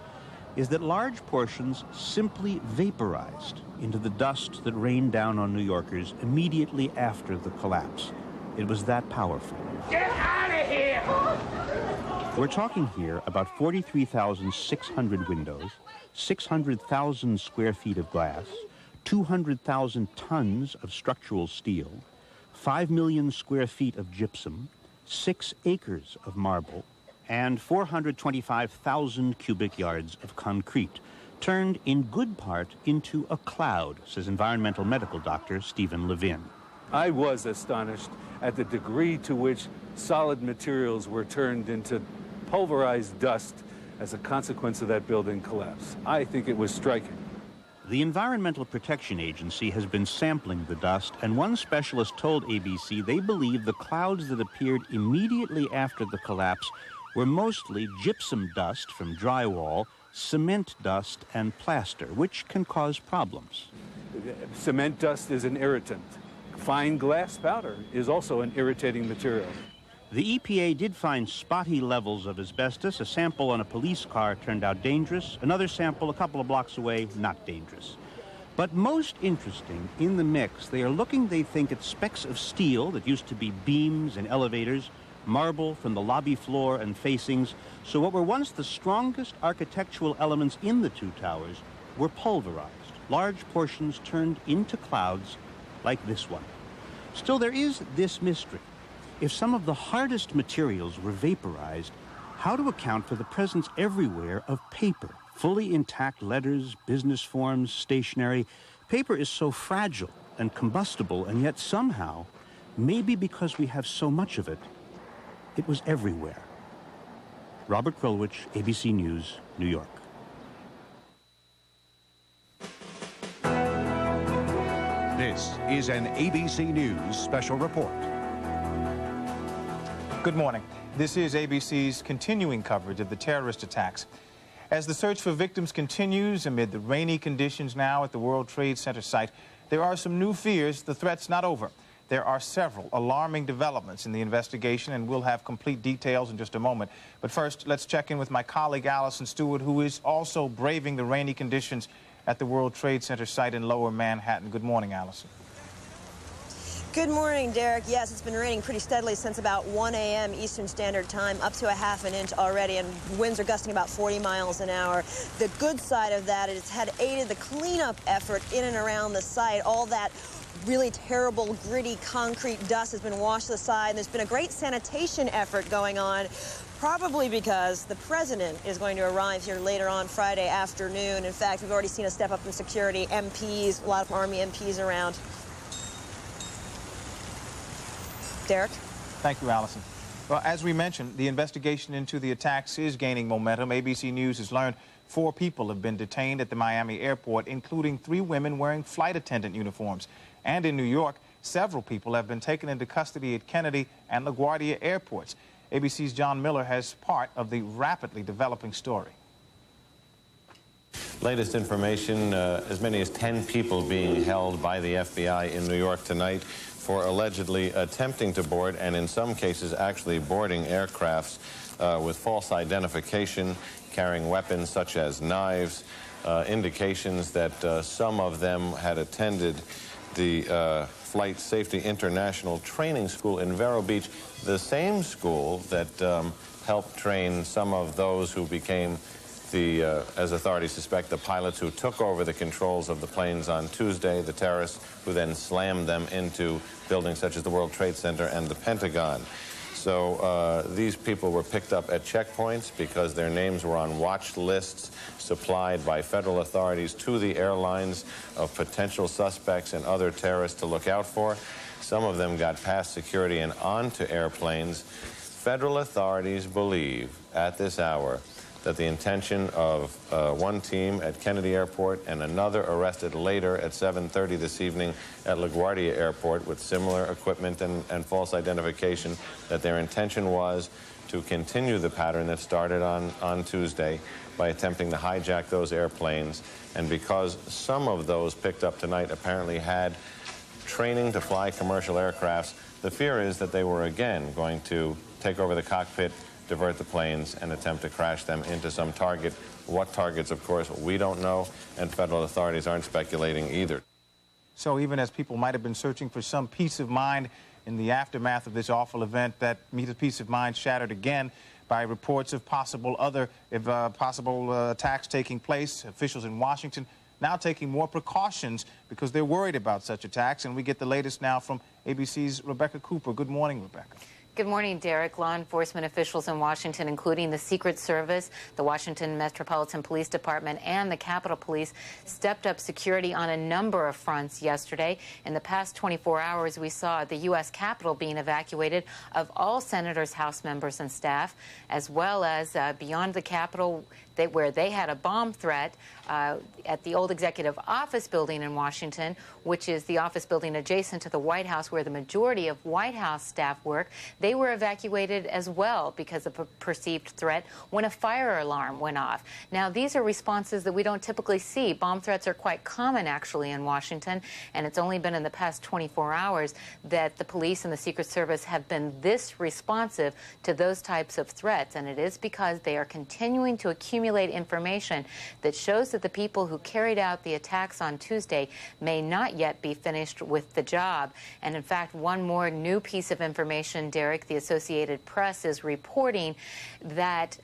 is that large portions simply vaporized into the dust that rained down on New Yorkers immediately after the collapse. It was that powerful. Get out of here! We're talking here about 43,600 windows, 600,000 square feet of glass, 200,000 tons of structural steel, 5 million square feet of gypsum, 6 acres of marble, and 425,000 cubic yards of concrete, turned in good part into a cloud, says environmental medical doctor Stephen Levin. I was astonished at the degree to which solid materials were turned into pulverized dust as a consequence of that building collapse. I think it was striking. The Environmental Protection Agency has been sampling the dust, and one specialist told ABC they believe the clouds that appeared immediately after the collapse were mostly gypsum dust from drywall, cement dust, and plaster, which can cause problems. Cement dust is an irritant. Fine glass powder is also an irritating material. The EPA did find spotty levels of asbestos. A sample on a police car turned out dangerous. Another sample a couple of blocks away, not dangerous. But most interesting, in the mix, they are looking, they think, at specks of steel that used to be beams and elevators, marble from the lobby floor and facings. So what were once the strongest architectural elements in the two towers were pulverized, large portions turned into clouds like this one. Still, there is this mystery. If some of the hardest materials were vaporized, how to account for the presence everywhere of paper, fully intact letters, business forms, stationery. Paper is so fragile and combustible, and yet somehow, maybe because we have so much of it, it was everywhere. Robert Krulwich, ABC News, New York. This is an ABC News special report. Good morning. This is ABC's continuing coverage of the terrorist attacks. As the search for victims continues amid the rainy conditions now at the World Trade Center site, there are some new fears the threat's not over. There are several alarming developments in the investigation, and we'll have complete details in just a moment. But first, let's check in with my colleague Allison Stewart, who is also braving the rainy conditions at the World Trade Center site in Lower Manhattan. Good morning, Allison. Good morning, Derek. Yes, it's been raining pretty steadily since about 1 a.m. Eastern Standard Time, up to a ½ an inch already, and winds are gusting about 40 miles an hour. The good side of that is it had aided the cleanup effort in and around the site. All that really terrible, gritty concrete dust has been washed aside, and there's been a great sanitation effort going on, probably because the president is going to arrive here later on Friday afternoon. In fact, we've already seen a step up in security, MPs, a lot of Army MPs around. Derek? Thank you, Allison. Well, as we mentioned, the investigation into the attacks is gaining momentum. ABC News has learned 4 people have been detained at the Miami airport, including 3 women wearing flight attendant uniforms. And in New York, several people have been taken into custody at Kennedy and LaGuardia airports. ABC's John Miller has part of the rapidly developing story. Latest information, as many as 10 people being held by the FBI in New York tonight for allegedly attempting to board, and in some cases actually boarding aircrafts with false identification, carrying weapons such as knives, indications that some of them had attended the Flight Safety International Training School in Vero Beach, the same school that helped train some of those who became as authorities suspect, the pilots who took over the controls of the planes on Tuesday, the terrorists who then slammed them into buildings such as the World Trade Center and the Pentagon. So these people were picked up at checkpoints because their names were on watch lists supplied by federal authorities to the airlines of potential suspects and other terrorists to look out for. Some of them got past security and onto airplanes. Federal authorities believe at this hour that the intention of one team at Kennedy Airport and another arrested later at 7:30 this evening at LaGuardia Airport with similar equipment and false identification, that their intention was to continue the pattern that started on Tuesday by attempting to hijack those airplanes. And because some of those picked up tonight apparently had training to fly commercial aircrafts, the fear is that they were again going to take over the cockpit, divert the planes, and attempt to crash them into some target. What targets, of course, we don't know, and federal authorities aren't speculating either. So even as people might have been searching for some peace of mind in the aftermath of this awful event, that peace of mind shattered again by reports of possible attacks taking place. Officials in Washington now taking more precautions because they're worried about such attacks. And we get the latest now from ABC's Rebecca Cooper. Good morning, Rebecca. Good morning, Derek. Law enforcement officials in Washington, including the Secret Service, the Washington Metropolitan Police Department, and the Capitol Police, stepped up security on a number of fronts yesterday. In the past 24 hours, we saw the U.S. Capitol being evacuated of all senators, House members, and staff, as well as beyond the Capitol, where they had a bomb threat at the old Executive Office building in Washington, which is the office building adjacent to the White House where the majority of White House staff work. They were evacuated as well because of a perceived threat when a fire alarm went off. Now, these are responses that we don't typically see. Bomb threats are quite common, actually, in Washington, and it's only been in the past 24 hours that the police and the Secret Service have been this responsive to those types of threats, and it is because they are continuing to accumulate information that shows that the people who carried out the attacks on Tuesday may not yet be finished with the job. And in fact, one more new piece of information, Derek, the Associated Press is reporting that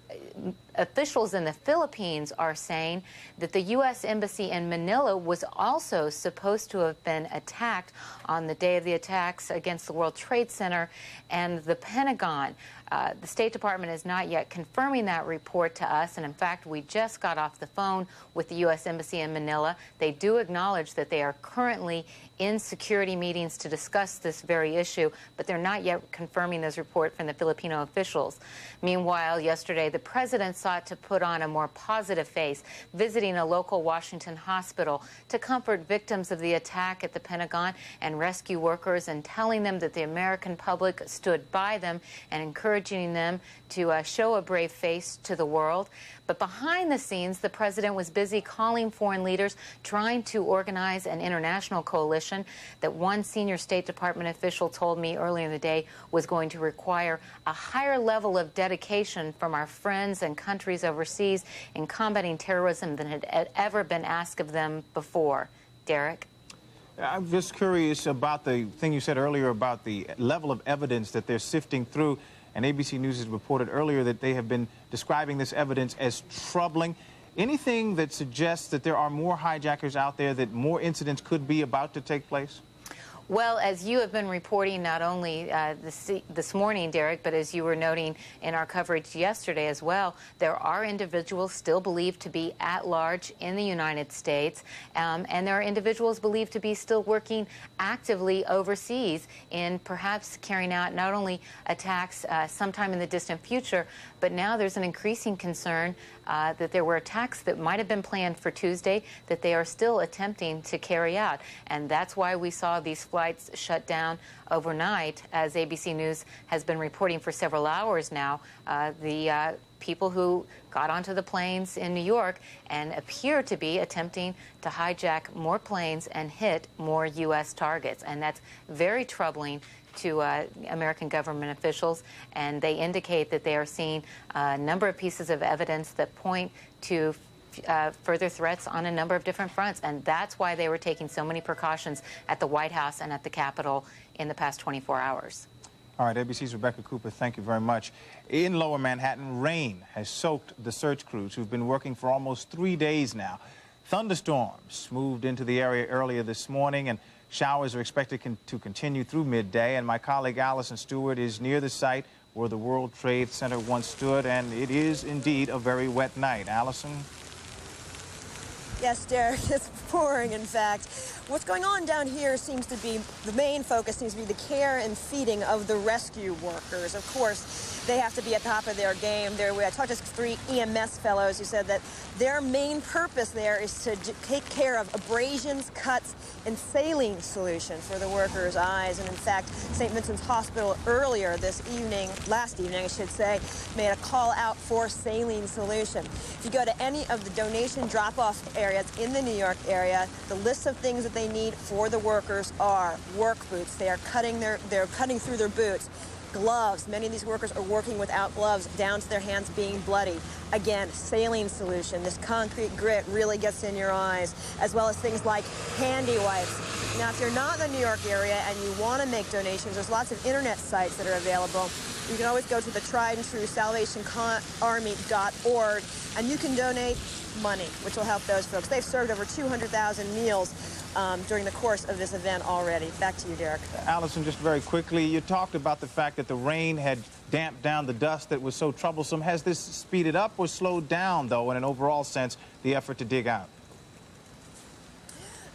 officials in the Philippines are saying that the U.S. Embassy in Manila was also supposed to have been attacked on the day of the attacks against the World Trade Center and the Pentagon. The State Department is not yet confirming that report to us, and in fact, we just got off the phone with the U.S. Embassy in Manila. They do acknowledge that they are currently in security meetings to discuss this very issue, but they're not yet confirming those reports from the Filipino officials. Meanwhile, yesterday, the president sought to put on a more positive face, visiting a local Washington hospital to comfort victims of the attack at the Pentagon and rescue workers, and telling them that the American public stood by them and encouraging them to show a brave face to the world. But behind the scenes, the president was busy calling foreign leaders, trying to organize an international coalition that one senior State Department official told me earlier in the day was going to require a higher level of dedication from our friends and countries overseas in combating terrorism than had ever been asked of them before. Derek? I'm just curious about the thing you said earlier about the level of evidence that they're sifting through. And ABC News has reported earlier that they have been describing this evidence as troubling. Anything that suggests that there are more hijackers out there, that more incidents could be about to take place? Well, as you have been reporting not only this morning, Derek, but as you were noting in our coverage yesterday as well, there are individuals still believed to be at large in the United States, and there are individuals believed to be still working actively overseas in perhaps carrying out not only attacks sometime in the distant future, but now there's an increasing concern that there were attacks that might have been planned for Tuesday that they are still attempting to carry out. And that's why we saw these flights shut down overnight, as ABC News has been reporting for several hours now. The people who got onto the planes in New York and appear to be attempting to hijack more planes and hit more U.S. targets. And that's very troubling to American government officials, and they indicate that they are seeing a number of pieces of evidence that point to further threats on a number of different fronts, and that's why they were taking so many precautions at the White House and at the Capitol in the past 24 hours. All right, ABC's Rebecca Cooper, thank you very much. In Lower Manhattan, rain has soaked the search crews who've been working for almost 3 days now. Thunderstorms moved into the area earlier this morning, and showers are expected to continue through midday, and my colleague Allison Stewart is near the site where the World Trade Center once stood, and it is indeed a very wet night. Allison? Yes, Derek, it's pouring, in fact. What's going on down here seems to be, the main focus seems to be the care and feeding of the rescue workers. Of course, they have to be at the top of their game. I talked to 3 EMS fellows who said that their main purpose there is to take care of abrasions, cuts, and saline solution for the workers' eyes. And in fact, St. Vincent's Hospital earlier this evening, last evening I should say, made a call out for saline solution. If you go to any of the donation drop-off areas in the New York area, the list of things that they need for the workers are work boots. They're cutting through their boots. Gloves. Many of these workers are working without gloves, down to their hands being bloody. Again, saline solution. This concrete grit really gets in your eyes, as well as things like handy wipes. Now, if you're not in the New York area and you want to make donations, there's lots of internet sites that are available. You can always go to the tried and true SalvationArmy.org, and you can donate money, which will help those folks. They've served over 200,000 meals during the course of this event already. Back to you, Derek. Allison, just very quickly, you talked about the fact that the rain had damped down the dust that was so troublesome. Has this speeded up or slowed down, though, in an overall sense, the effort to dig out?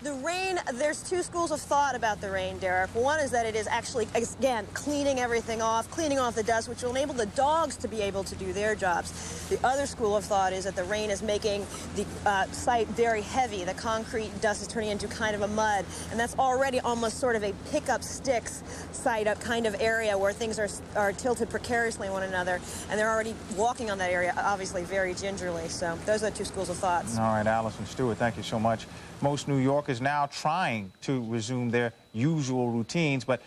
The rain, there's 2 schools of thought about the rain, Derek. One is that it is actually, again, cleaning everything off, cleaning off the dust, which will enable the dogs to be able to do their jobs. The other school of thought is that the rain is making the site very heavy. The concrete dust is turning into kind of a mud, and that's already almost sort of a pick-up sticks site up kind of area where things are tilted precariously on one another, and they're already walking on that area, obviously very gingerly. So those are the 2 schools of thoughts. All right, Allison Stewart, thank you so much. Most New Yorkers now trying to resume their usual routines, but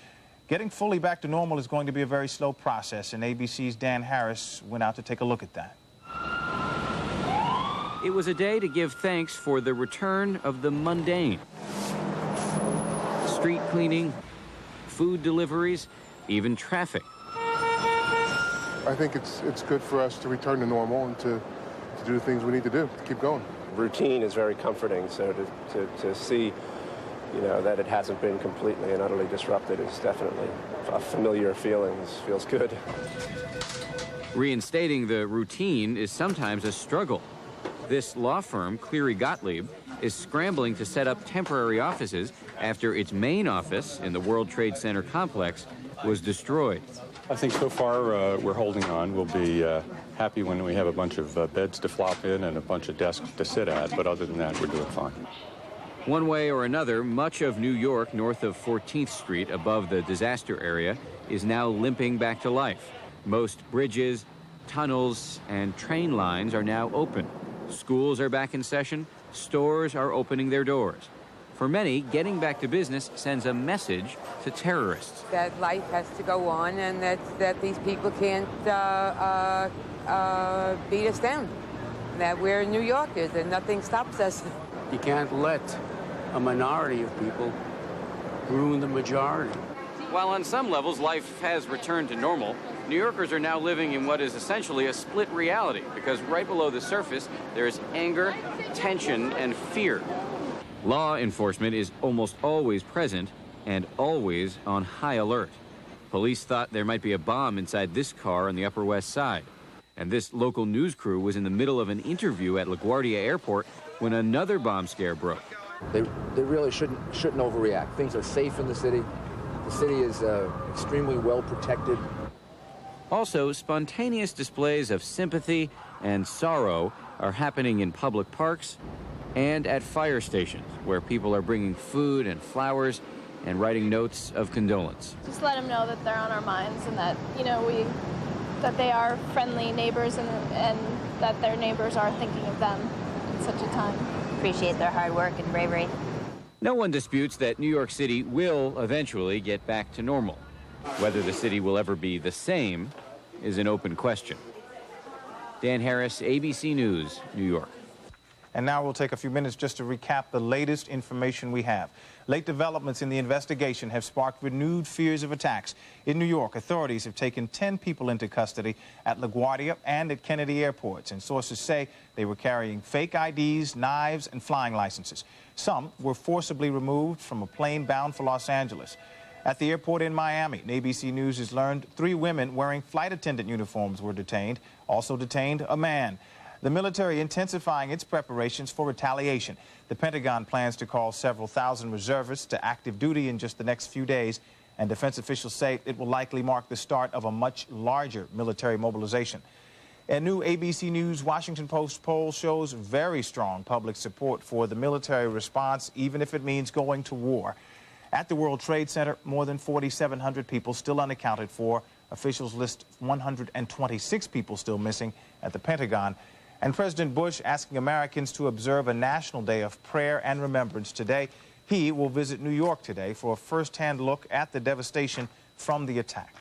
getting fully back to normal is going to be a very slow process, and ABC's Dan Harris went out to take a look at that. It was a day to give thanks for the return of the mundane. Street cleaning, food deliveries, even traffic. I think it's good for us to return to normal and to do the things we need to do to keep going. Routine is very comforting, so to see, you know, that it hasn't been completely and utterly disrupted is definitely a familiar feeling. It feels good. Reinstating the routine is sometimes a struggle. This law firm, Cleary Gottlieb, is scrambling to set up temporary offices after its main office in the World Trade Center complex was destroyed. I think so far we're holding on. We'll be happy when we have a bunch of beds to flop in and a bunch of desks to sit at, but other than that, we're doing fine. One way or another, much of New York north of 14th Street above the disaster area is now limping back to life. Most bridges, tunnels, and train lines are now open. Schools are back in session. Stores are opening their doors. For many, getting back to business sends a message to terrorists. That life has to go on and that these people can't beat us down. That we're New Yorkers and nothing stops us. You can't let a minority of people ruin the majority. While on some levels life has returned to normal, New Yorkers are now living in what is essentially a split reality, because right below the surface there is anger, tension, and fear. Law enforcement is almost always present, and always on high alert. Police thought there might be a bomb inside this car on the Upper West Side. And this local news crew was in the middle of an interview at LaGuardia Airport when another bomb scare broke. They really shouldn't overreact. Things are safe in the city. The city is extremely well protected. Also, spontaneous displays of sympathy and sorrow are happening in public parks and at fire stations, where people are bringing food and flowers and writing notes of condolence. Just let them know that they're on our minds and that, you know, that they are friendly neighbors and that their neighbors are thinking of them in such a time. Appreciate their hard work and bravery. No one disputes that New York City will eventually get back to normal. Whether the city will ever be the same is an open question. Dan Harris, ABC News, New York. And now we'll take a few minutes just to recap the latest information we have. Late developments in the investigation have sparked renewed fears of attacks. In New York, authorities have taken 10 people into custody at LaGuardia and at Kennedy airports, and sources say they were carrying fake IDs, knives, and flying licenses. Some were forcibly removed from a plane bound for Los Angeles. At the airport in Miami, ABC News has learned 3 women wearing flight attendant uniforms were detained. Also detained a man. The military intensifying its preparations for retaliation. The Pentagon plans to call several thousand reservists to active duty in just the next few days, and defense officials say it will likely mark the start of a much larger military mobilization. A new ABC News Washington Post poll shows very strong public support for the military response, even if it means going to war. At the World Trade Center, more than 4,700 people still unaccounted for. Officials list 126 people still missing at the Pentagon. And President Bush asking Americans to observe a national day of prayer and remembrance today. He will visit New York today for a first-hand look at the devastation from the attack.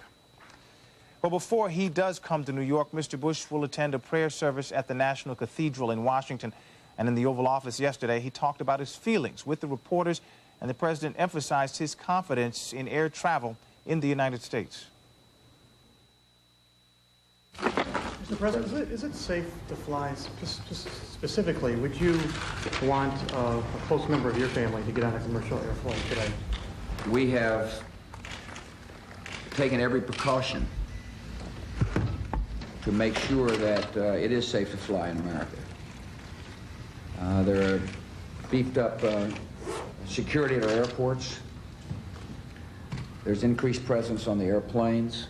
But before he does come to New York, Mr. Bush will attend a prayer service at the National Cathedral in Washington. And in the Oval Office yesterday, he talked about his feelings with the reporters, and the president emphasized his confidence in air travel in the United States. Mr. President, is it safe to fly? Just specifically, would you want a close member of your family to get on a commercial air flight today? We have taken every precaution to make sure that it is safe to fly in America. There are beefed up security at our airports. There's increased presence on the airplanes.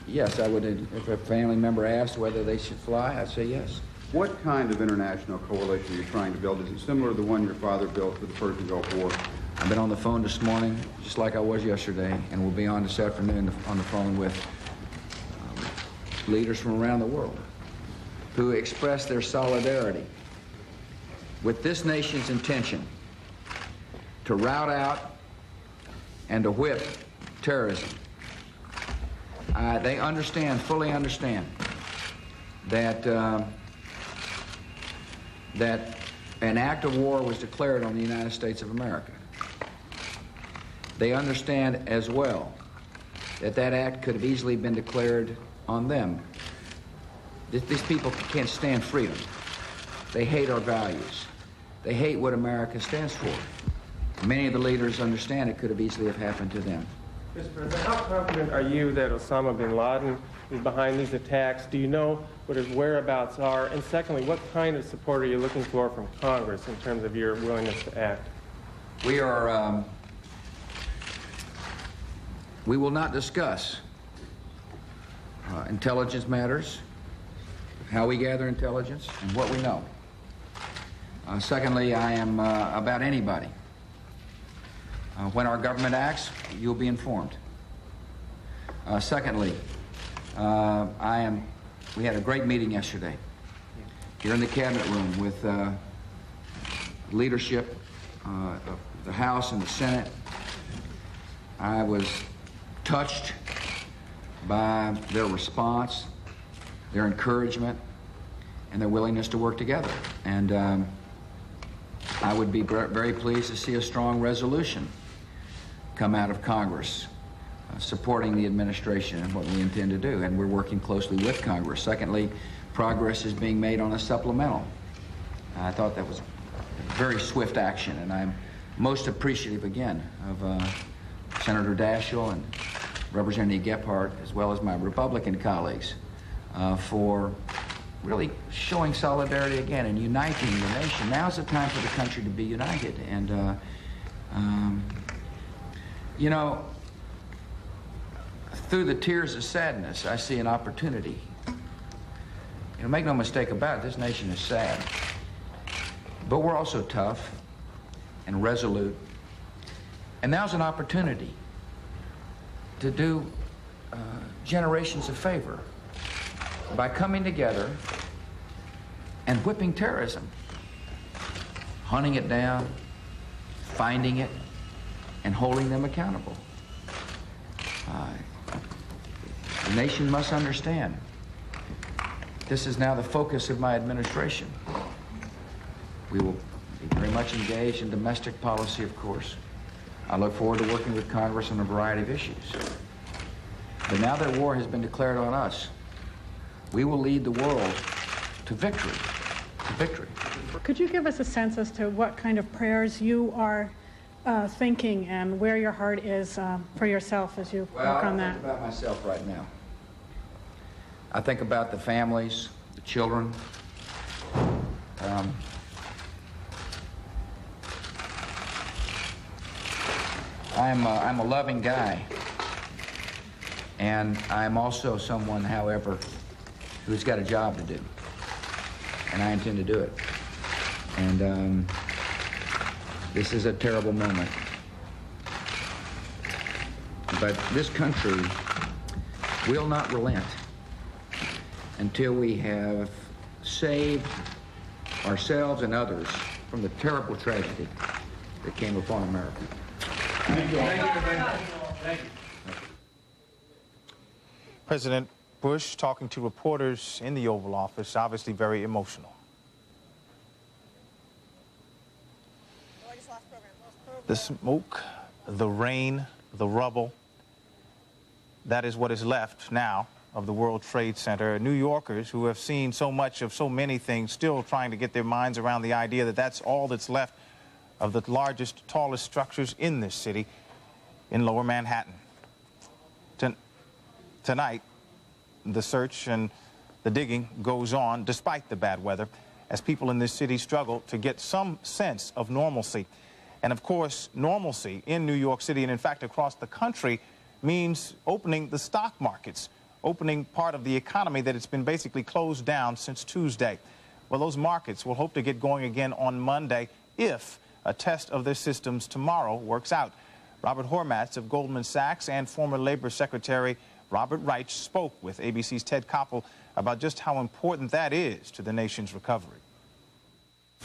Yes, I would, if a family member asked whether they should fly, I'd say yes. What kind of international coalition are you trying to build? Is it similar to the one your father built for the Persian Gulf War? I've been on the phone this morning, just like I was yesterday, and we'll be on this afternoon on the phone with leaders from around the world who express their solidarity with this nation's intention to rout out and to whip terrorism. They understand, fully understand, that that an act of war was declared on the United States of America. They understand as well that that act could have easily been declared on them. These people can't stand freedom. They hate our values. They hate what America stands for. Many of the leaders understand it could have easily have happened to them. Mr. President, how confident are you that Osama bin Laden is behind these attacks? Do you know what his whereabouts are? And secondly, what kind of support are you looking for from Congress in terms of your willingness to act? We are, we will not discuss intelligence matters, how we gather intelligence, and what we know. Secondly, I am about anybody. When our government acts, you'll be informed. Secondly, we had a great meeting yesterday here in the cabinet room with leadership of the House and the Senate. I was touched by their response, their encouragement, and their willingness to work together. And I would be very pleased to see a strong resolution come out of Congress supporting the administration and what we intend to do, and we're working closely with Congress. Secondly, progress is being made on a supplemental. I thought that was very swift action, and I'm most appreciative, again, of Senator Daschle and Representative Gephardt, as well as my Republican colleagues, for really showing solidarity again and uniting the nation. Now's the time for the country to be united. And, you know, through the tears of sadness, I see an opportunity. You know, make no mistake about it, this nation is sad. But we're also tough and resolute. And now's an opportunity to do generations a favor by coming together and whipping terrorism, hunting it down, finding it, and holding them accountable. The nation must understand this is now the focus of my administration. We will be very much engaged in domestic policy, of course. I look forward to working with Congress on a variety of issues. But now that war has been declared on us, we will lead the world to victory, Could you give us a sense as to what kind of prayers you are thinking and where your heart is for yourself as you work on that? I think about myself right now. I think about the families, the children. I'm a loving guy, and I'm also someone, however, who's got a job to do, and I intend to do it. And this is a terrible moment, but this country will not relent until we have saved ourselves and others from the terrible tragedy that came upon America. Thank you. Thank you. President Bush talking to reporters in the Oval Office, obviously very emotional. The smoke, the rain, the rubble, that is what is left now of the World Trade Center. New Yorkers who have seen so much of so many things still trying to get their minds around the idea that that's all that's left of the largest, tallest structures in this city in Lower Manhattan. Tonight, the search and the digging goes on despite the bad weather as people in this city struggle to get some sense of normalcy. And of course, normalcy in New York City and in fact across the country means opening the stock markets, opening part of the economy that has been basically closed down since Tuesday. Well, those markets will hope to get going again on Monday if a test of their systems tomorrow works out. Robert Hormats of Goldman Sachs and former Labor Secretary Robert Reich spoke with ABC's Ted Koppel about just how important that is to the nation's recovery.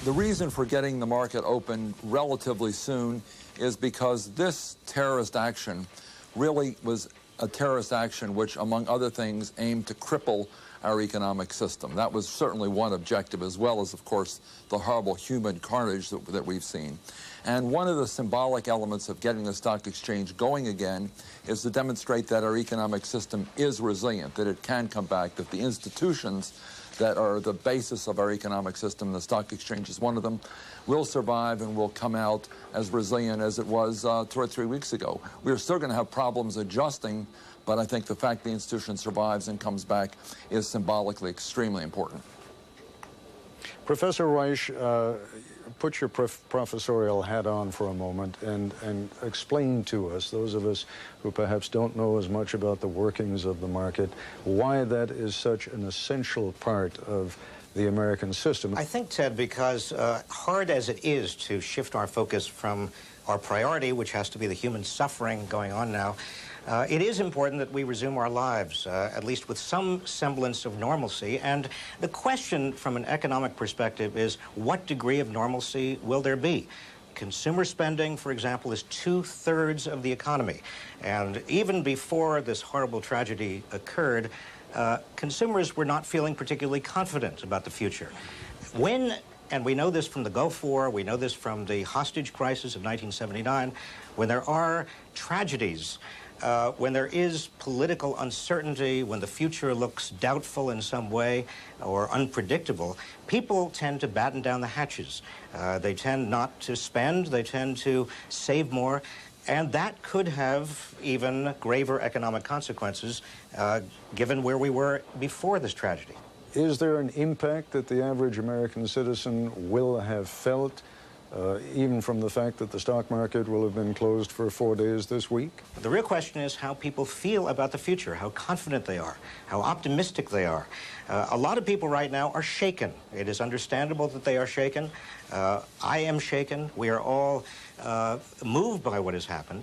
The reason for getting the market open relatively soon is because this terrorist action really was a terrorist action which, among other things, aimed to cripple our economic system. That was certainly one objective, as well as, of course, the horrible human carnage that we've seen. And one of the symbolic elements of getting the stock exchange going again is to demonstrate that our economic system is resilient, that it can come back, that the institutions that are the basis of our economic system, the stock exchange is one of them, will survive and will come out as resilient as it was 2 or 3 weeks ago. We're still going to have problems adjusting, but I think the fact the institution survives and comes back is symbolically extremely important. Professor Reich, put your professorial hat on for a moment and explain to us, those of us who perhaps don't know as much about the workings of the market, why that is such an essential part of the American system. I think, Ted, because hard as it is to shift our focus from our priority, which has to be the human suffering going on now, it is important that we resume our lives, at least with some semblance of normalcy. And the question from an economic perspective is, what degree of normalcy will there be? Consumer spending, for example, is 2/3 of the economy. And even before this horrible tragedy occurred, consumers were not feeling particularly confident about the future. When, and we know this from the Gulf War, we know this from the hostage crisis of 1979, when there are tragedies, when there is political uncertainty, when the future looks doubtful in some way or unpredictable, people tend to batten down the hatches. They tend not to spend, they tend to save more, and that could have even graver economic consequences given where we were before this tragedy. Is there an impact that the average American citizen will have felt, even from the fact that the stock market will have been closed for 4 days this week? The real question is how people feel about the future, how confident they are, how optimistic they are. A lot of people right now are shaken. It is understandable that they are shaken. I am shaken. We are all moved by what has happened.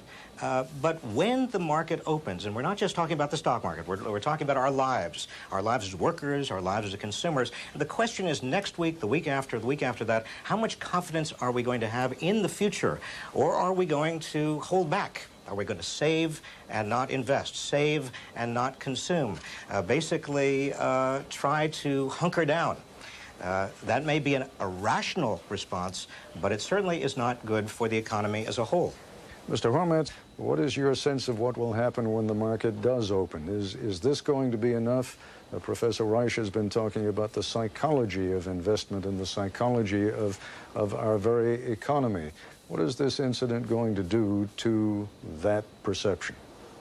But when the market opens, and we're not just talking about the stock market, we're talking about our lives as workers, our lives as consumers. The question is next week, the week after that, how much confidence are we going to have in the future? Or are we going to hold back? Are we going to save and not invest, save and not consume? Basically, try to hunker down. That may be a rational response, but it certainly is not good for the economy as a whole. Mr. Hormats, what is your sense of what will happen when the market does open? Is this going to be enough? Professor Reich has been talking about the psychology of investment and the psychology of our very economy. What is this incident going to do to that perception?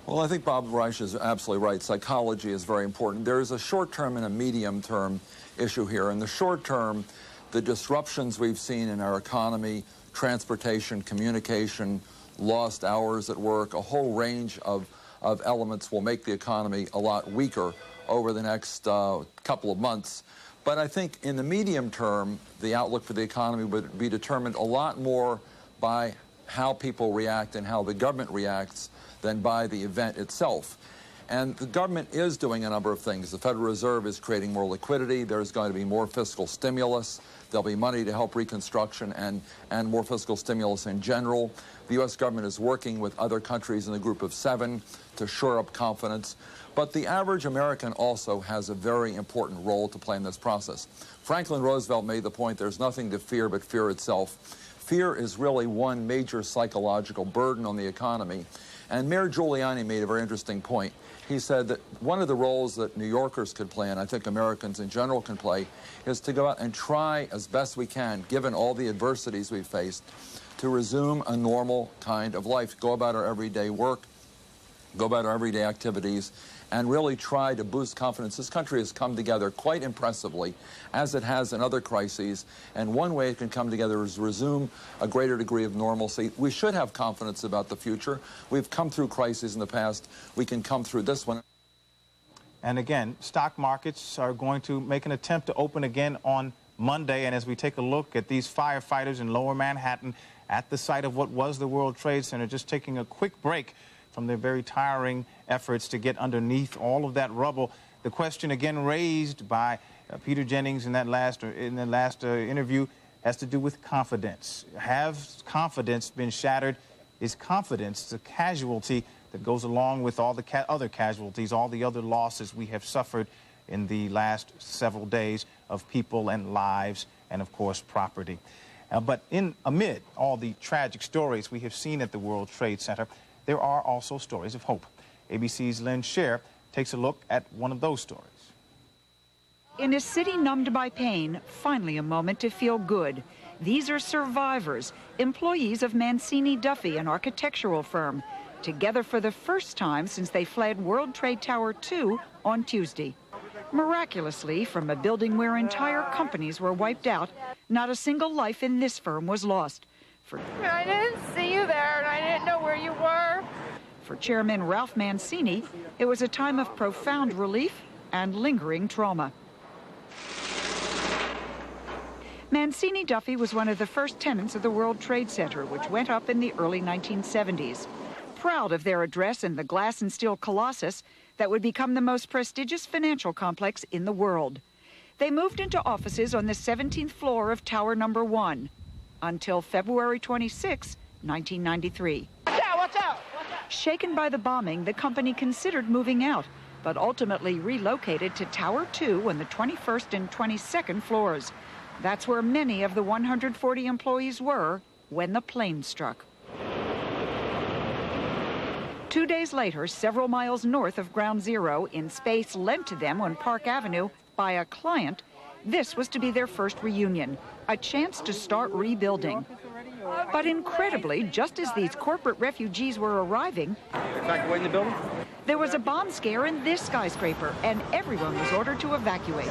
Well, I think Bob Reich is absolutely right. Psychology is very important. There is a short-term and a medium-term issue here. In the short term, the disruptions we've seen in our economy, transportation, communication, lost hours at work, a whole range of elements will make the economy a lot weaker over the next couple of months. But I think in the medium term, the outlook for the economy would be determined a lot more by how people react and how the government reacts than by the event itself. And the government is doing a number of things. The Federal Reserve is creating more liquidity. There's going to be more fiscal stimulus. There'll be money to help reconstruction and more fiscal stimulus in general. The U.S. government is working with other countries in the Group of Seven to shore up confidence. But the average American also has a very important role to play in this process. Franklin Roosevelt made the point there's nothing to fear but fear itself. Fear is really one major psychological burden on the economy. And Mayor Giuliani made a very interesting point. He said that one of the roles that New Yorkers could play, and I think Americans in general can play, is to go out and try as best we can, given all the adversities we've faced, to resume a normal kind of life, go about our everyday work, go about our everyday activities, and really try to boost confidence. This country has come together quite impressively, as it has in other crises, and one way it can come together is resume a greater degree of normalcy. We should have confidence about the future. We've come through crises in the past. We can come through this one. And again, stock markets are going to make an attempt to open again on Monday, and as we take a look at these firefighters in Lower Manhattan at the site of what was the World Trade Center, just taking a quick break from their very tiring efforts to get underneath all of that rubble. The question again raised by Peter Jennings in that last interview has to do with confidence. Has confidence been shattered? Is confidence the casualty that goes along with all the other casualties, all the other losses we have suffered in the last several days of people and lives and, of course, property? But amid all the tragic stories we have seen at the World Trade Center, there are also stories of hope. ABC's Lynn Scher takes a look at one of those stories. In a city numbed by pain, finally a moment to feel good. These are survivors, employees of Mancini Duffy, an architectural firm, together for the first time since they fled World Trade Tower 2 on Tuesday. Miraculously, from a building where entire companies were wiped out, not a single life in this firm was lost. I didn't see you there, and I didn't know where you were. For Chairman Ralph Mancini, it was a time of profound relief and lingering trauma. Mancini Duffy was one of the first tenants of the World Trade Center, which went up in the early 1970s. Proud of their address in the glass and steel colossus that would become the most prestigious financial complex in the world. They moved into offices on the 17th floor of Tower Number 1. Until February 26, 1993. Watch out! Shaken by the bombing, the company considered moving out, but ultimately relocated to Tower 2 on the 21st and 22nd floors. That's where many of the 140 employees were when the plane struck. 2 days later, several miles north of Ground Zero, in space lent to them on Park Avenue by a client, this was to be their first reunion, a chance to start rebuilding. But incredibly, just as these corporate refugees were arriving, evacuating the building? There was a bomb scare in this skyscraper, and everyone was ordered to evacuate.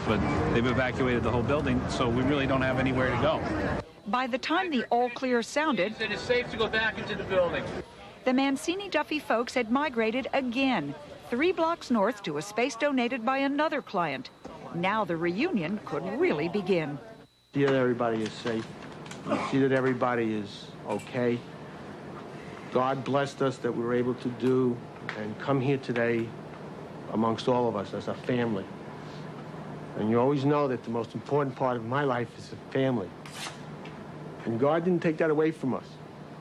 But they've evacuated the whole building, so we really don't have anywhere to go. By the time the all clear sounded, It is safe to go back into the building. the Mancini-Duffy folks had migrated again, 3 blocks north to a space donated by another client. Now the reunion could really begin. See that everybody is safe. You see that everybody is okay. God blessed us that we were able to do and come here today amongst all of us as a family. And you always know that the most important part of my life is a family. And God didn't take that away from us.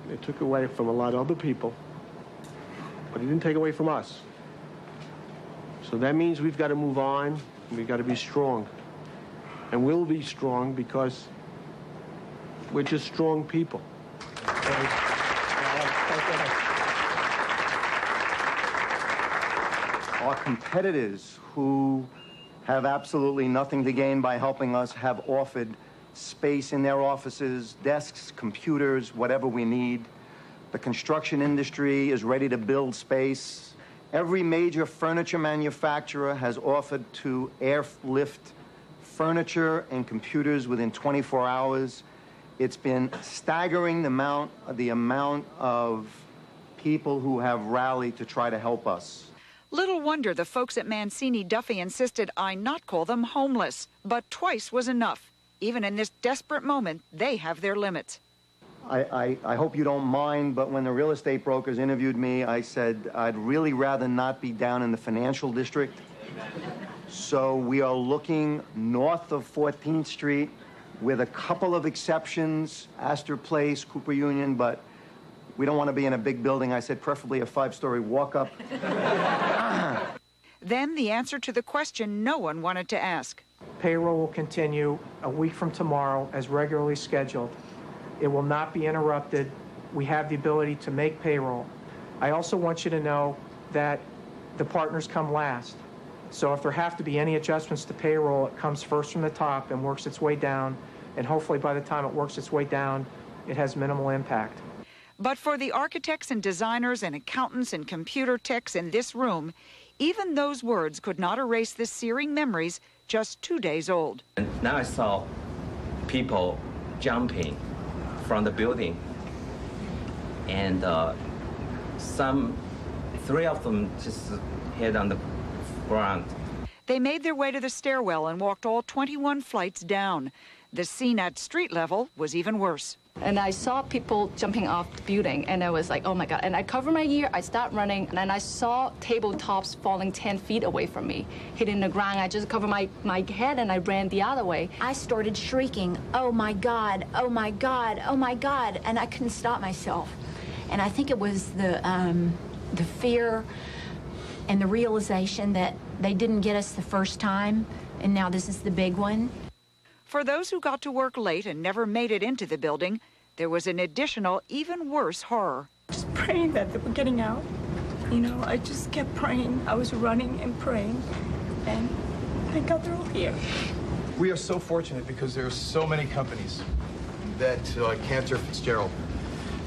It took away from a lot of other people, but he didn't take away from us. So that means we've got to move on, and we've got to be strong. And we'll be strong because we're just strong people. Our competitors who have absolutely nothing to gain by helping us have offered space in their offices, desks, computers, whatever we need. The construction industry is ready to build space. Every major furniture manufacturer has offered to airlift furniture and computers within 24 hours. It's been staggering the amount of people who have rallied to try to help us. Little wonder the folks at Mancini-Duffy insisted I not call them homeless, but twice was enough. Even in this desperate moment, they have their limits. I hope you don't mind, but when the real estate brokers interviewed me, I said I'd really rather not be down in the financial district. So we are looking north of 14th Street with a couple of exceptions, Astor Place, Cooper Union, but we don't want to be in a big building. I said preferably a 5-story walk-up. Then the answer to the question no one wanted to ask. Payroll will continue a week from tomorrow as regularly scheduled. It will not be interrupted. We have the ability to make payroll. I also want you to know that the partners come last. So if there have to be any adjustments to payroll, it comes first from the top and works its way down. And hopefully by the time it works its way down, it has minimal impact. But for the architects and designers and accountants and computer techs in this room, even those words could not erase the searing memories just 2 days old. And now I saw people jumping from the building, and 3 of them just hit on the ground. They made their way to the stairwell and walked all 21 flights down. The scene at street level was even worse. And I saw people jumping off the building, and I was like, oh my God. And I covered my ear, I start running, and then I saw tabletops falling 10 feet away from me, hitting the ground. I just covered my head, and I ran the other way. I started shrieking, oh my God, oh my God, oh my God, and I couldn't stop myself. And I think it was the fear and the realization that they didn't get us the first time, and now this is the big one. For those who got to work late and never made it into the building, there was an additional, even worse horror. Just praying that they were getting out. You know, I just kept praying. I was running and praying, and thank God they're all here. We are so fortunate because there are so many companies that, like Cantor Fitzgerald,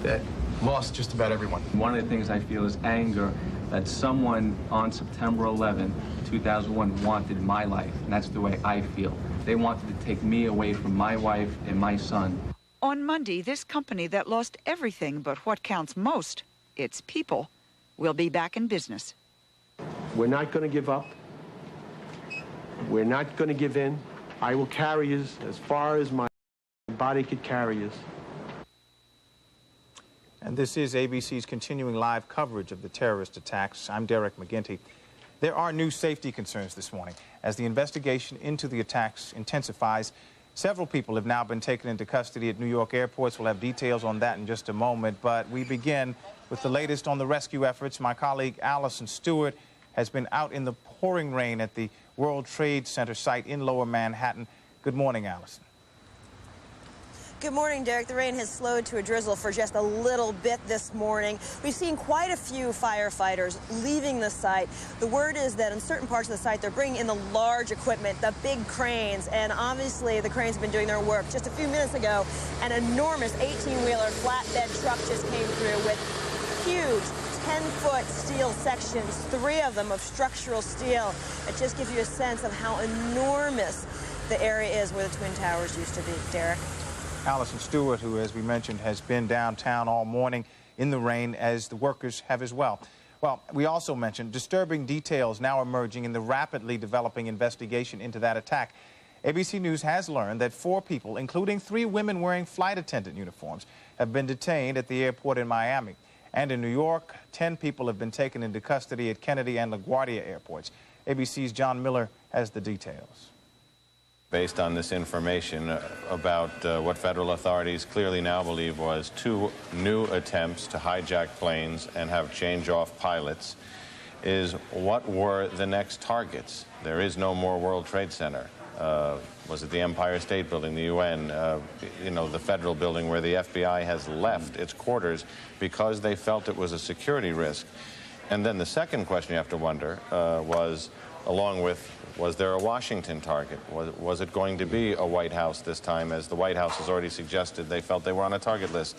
that lost just about everyone. One of the things I feel is anger that someone on September 11, 2001 wanted my life, and that's the way I feel. They wanted to take me away from my wife and my son. On Monday, this company that lost everything but what counts most, its people, will be back in business. We're not going to give up. We're not going to give in. I will carry you as far as my body could carry you. And this is ABC's continuing live coverage of the terrorist attacks. I'm Derek McGinty. There are new safety concerns this morning. As the investigation into the attacks intensifies, several people have now been taken into custody at New York airports. We'll have details on that in just a moment. But we begin with the latest on the rescue efforts. My colleague Allison Stewart has been out in the pouring rain at the World Trade Center site in Lower Manhattan. Good morning, Allison. Good morning, Derek. The rain has slowed to a drizzle for just a little bit this morning. We've seen quite a few firefighters leaving the site. The word is that in certain parts of the site, they're bringing in the large equipment, the big cranes, and obviously the cranes have been doing their work. Just a few minutes ago, an enormous 18-wheeler flatbed truck just came through with huge 10-foot steel sections, 3 of them of structural steel. It just gives you a sense of how enormous the area is where the Twin Towers used to be. Derek? Allison Stewart, who, as we mentioned, has been downtown all morning in the rain, as the workers have as well. Well, we also mentioned disturbing details now emerging in the rapidly developing investigation into that attack. ABC News has learned that 4 people, including 3 women wearing flight attendant uniforms, have been detained at the airport in Miami. And in New York, 10 people have been taken into custody at Kennedy and LaGuardia airports. ABC's John Miller has the details. Based on this information about what federal authorities clearly now believe was 2 new attempts to hijack planes and have change-off pilots, is what were the next targets? There is no more World Trade Center. Was it the Empire State Building, the UN, you know, the federal building where the FBI has left its quarters because they felt it was a security risk? And then the second question you have to wonder was, along with, was there a Washington target? Was it going to be a White House this time, as the White House has already suggested they felt they were on a target list?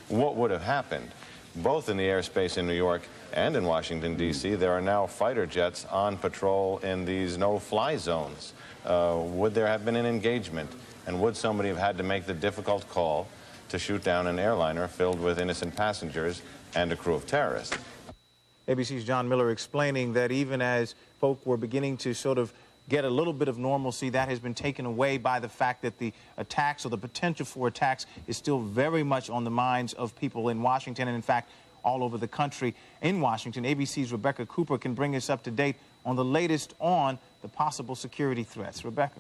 What would have happened? Both in the airspace in New York and in Washington, D.C., there are now fighter jets on patrol in these no-fly zones. Would there have been an engagement? And would somebody have had to make the difficult call to shoot down an airliner filled with innocent passengers and a crew of terrorists? ABC's John Miller explaining that even as folk were beginning to sort of get a little bit of normalcy, that has been taken away by the fact that the attacks, or the potential for attacks, is still very much on the minds of people in Washington and, in fact, all over the country. In Washington, ABC's Rebecca Cooper can bring us up to date on the latest on the possible security threats. Rebecca.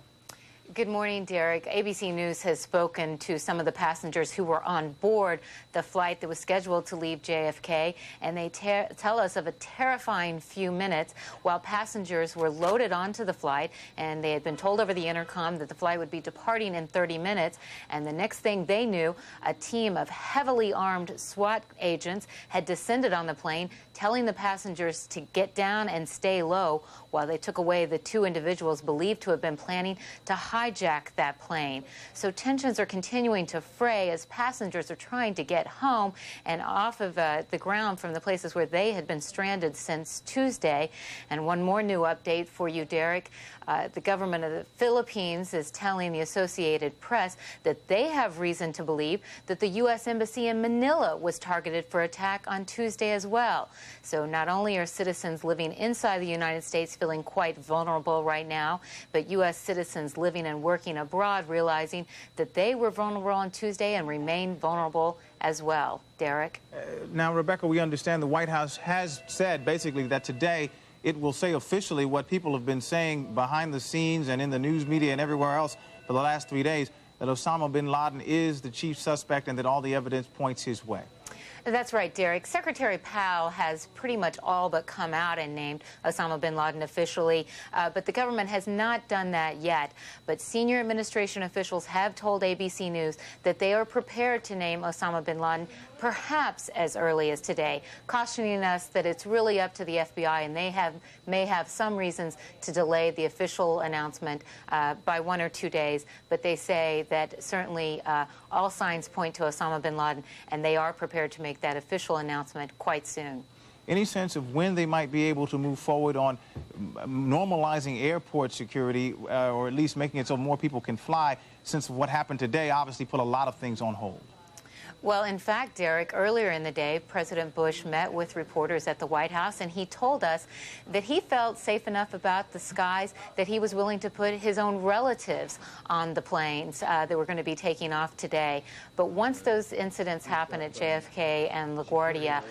Good morning, Derek. ABC News has spoken to some of the passengers who were on board the flight that was scheduled to leave JFK, and they tell us of a terrifying few minutes while passengers were loaded onto the flight, and they had been told over the intercom that the flight would be departing in 30 minutes, and the next thing they knew, a team of heavily armed SWAT agents had descended on the plane, telling the passengers to get down and stay low while they took away the 2 individuals believed to have been planning to hijack that plane. So tensions are continuing to fray as passengers are trying to get home and off of the ground from the places where they had been stranded since Tuesday. And one more new update for you, Derek. The government of the Philippines is telling the Associated Press that they have reason to believe that the U.S. Embassy in Manila was targeted for attack on Tuesday as well. So not only are citizens living inside the United States feeling quite vulnerable right now, but U.S. citizens living and working abroad realizing that they were vulnerable on Tuesday and remain vulnerable as well. Derek? Now, Rebecca, we understand the White House has said basically that today it will say officially what people have been saying behind the scenes and in the news media and everywhere else for the last 3 days, that Osama bin Laden is the chief suspect and that all the evidence points his way. That's right, Derek. Secretary Powell has pretty much all but come out and named Osama bin Laden officially, but the government has not done that yet. But senior administration officials have told ABC News that they are prepared to name Osama bin Laden perhaps as early as today, cautioning us that it's really up to the FBI, and they may have some reasons to delay the official announcement by 1 or 2 days. But they say that certainly all signs point to Osama bin Laden, and they are prepared to make that official announcement quite soon. Any sense of when they might be able to move forward on normalizing airport security, or at least making it so more people can fly, since what happened today obviously put a lot of things on hold? Well, in fact, Derek, earlier in the day, President Bush met with reporters at the White House, and he told us that he felt safe enough about the skies that he was willing to put his own relatives on the planes that were going to be taking off today. But once those incidents happened at JFK and LaGuardia,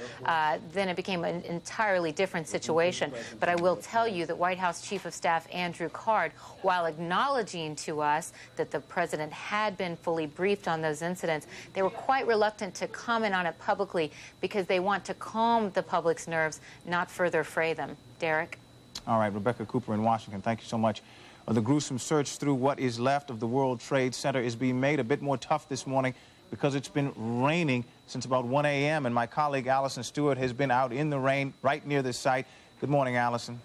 then it became an entirely different situation. But I will tell you that White House Chief of Staff Andrew Card, while acknowledging to us that the president had been fully briefed on those incidents, they were quite reluctant to comment on it publicly because they want to calm the public's nerves, not further fray them. Derek? All right, Rebecca Cooper in Washington, thank you so much. The gruesome search through what is left of the World Trade Center is being made a bit more tough this morning because it's been raining since about 1 a.m. and my colleague Allison Stewart has been out in the rain right near this site. Good morning, Allison.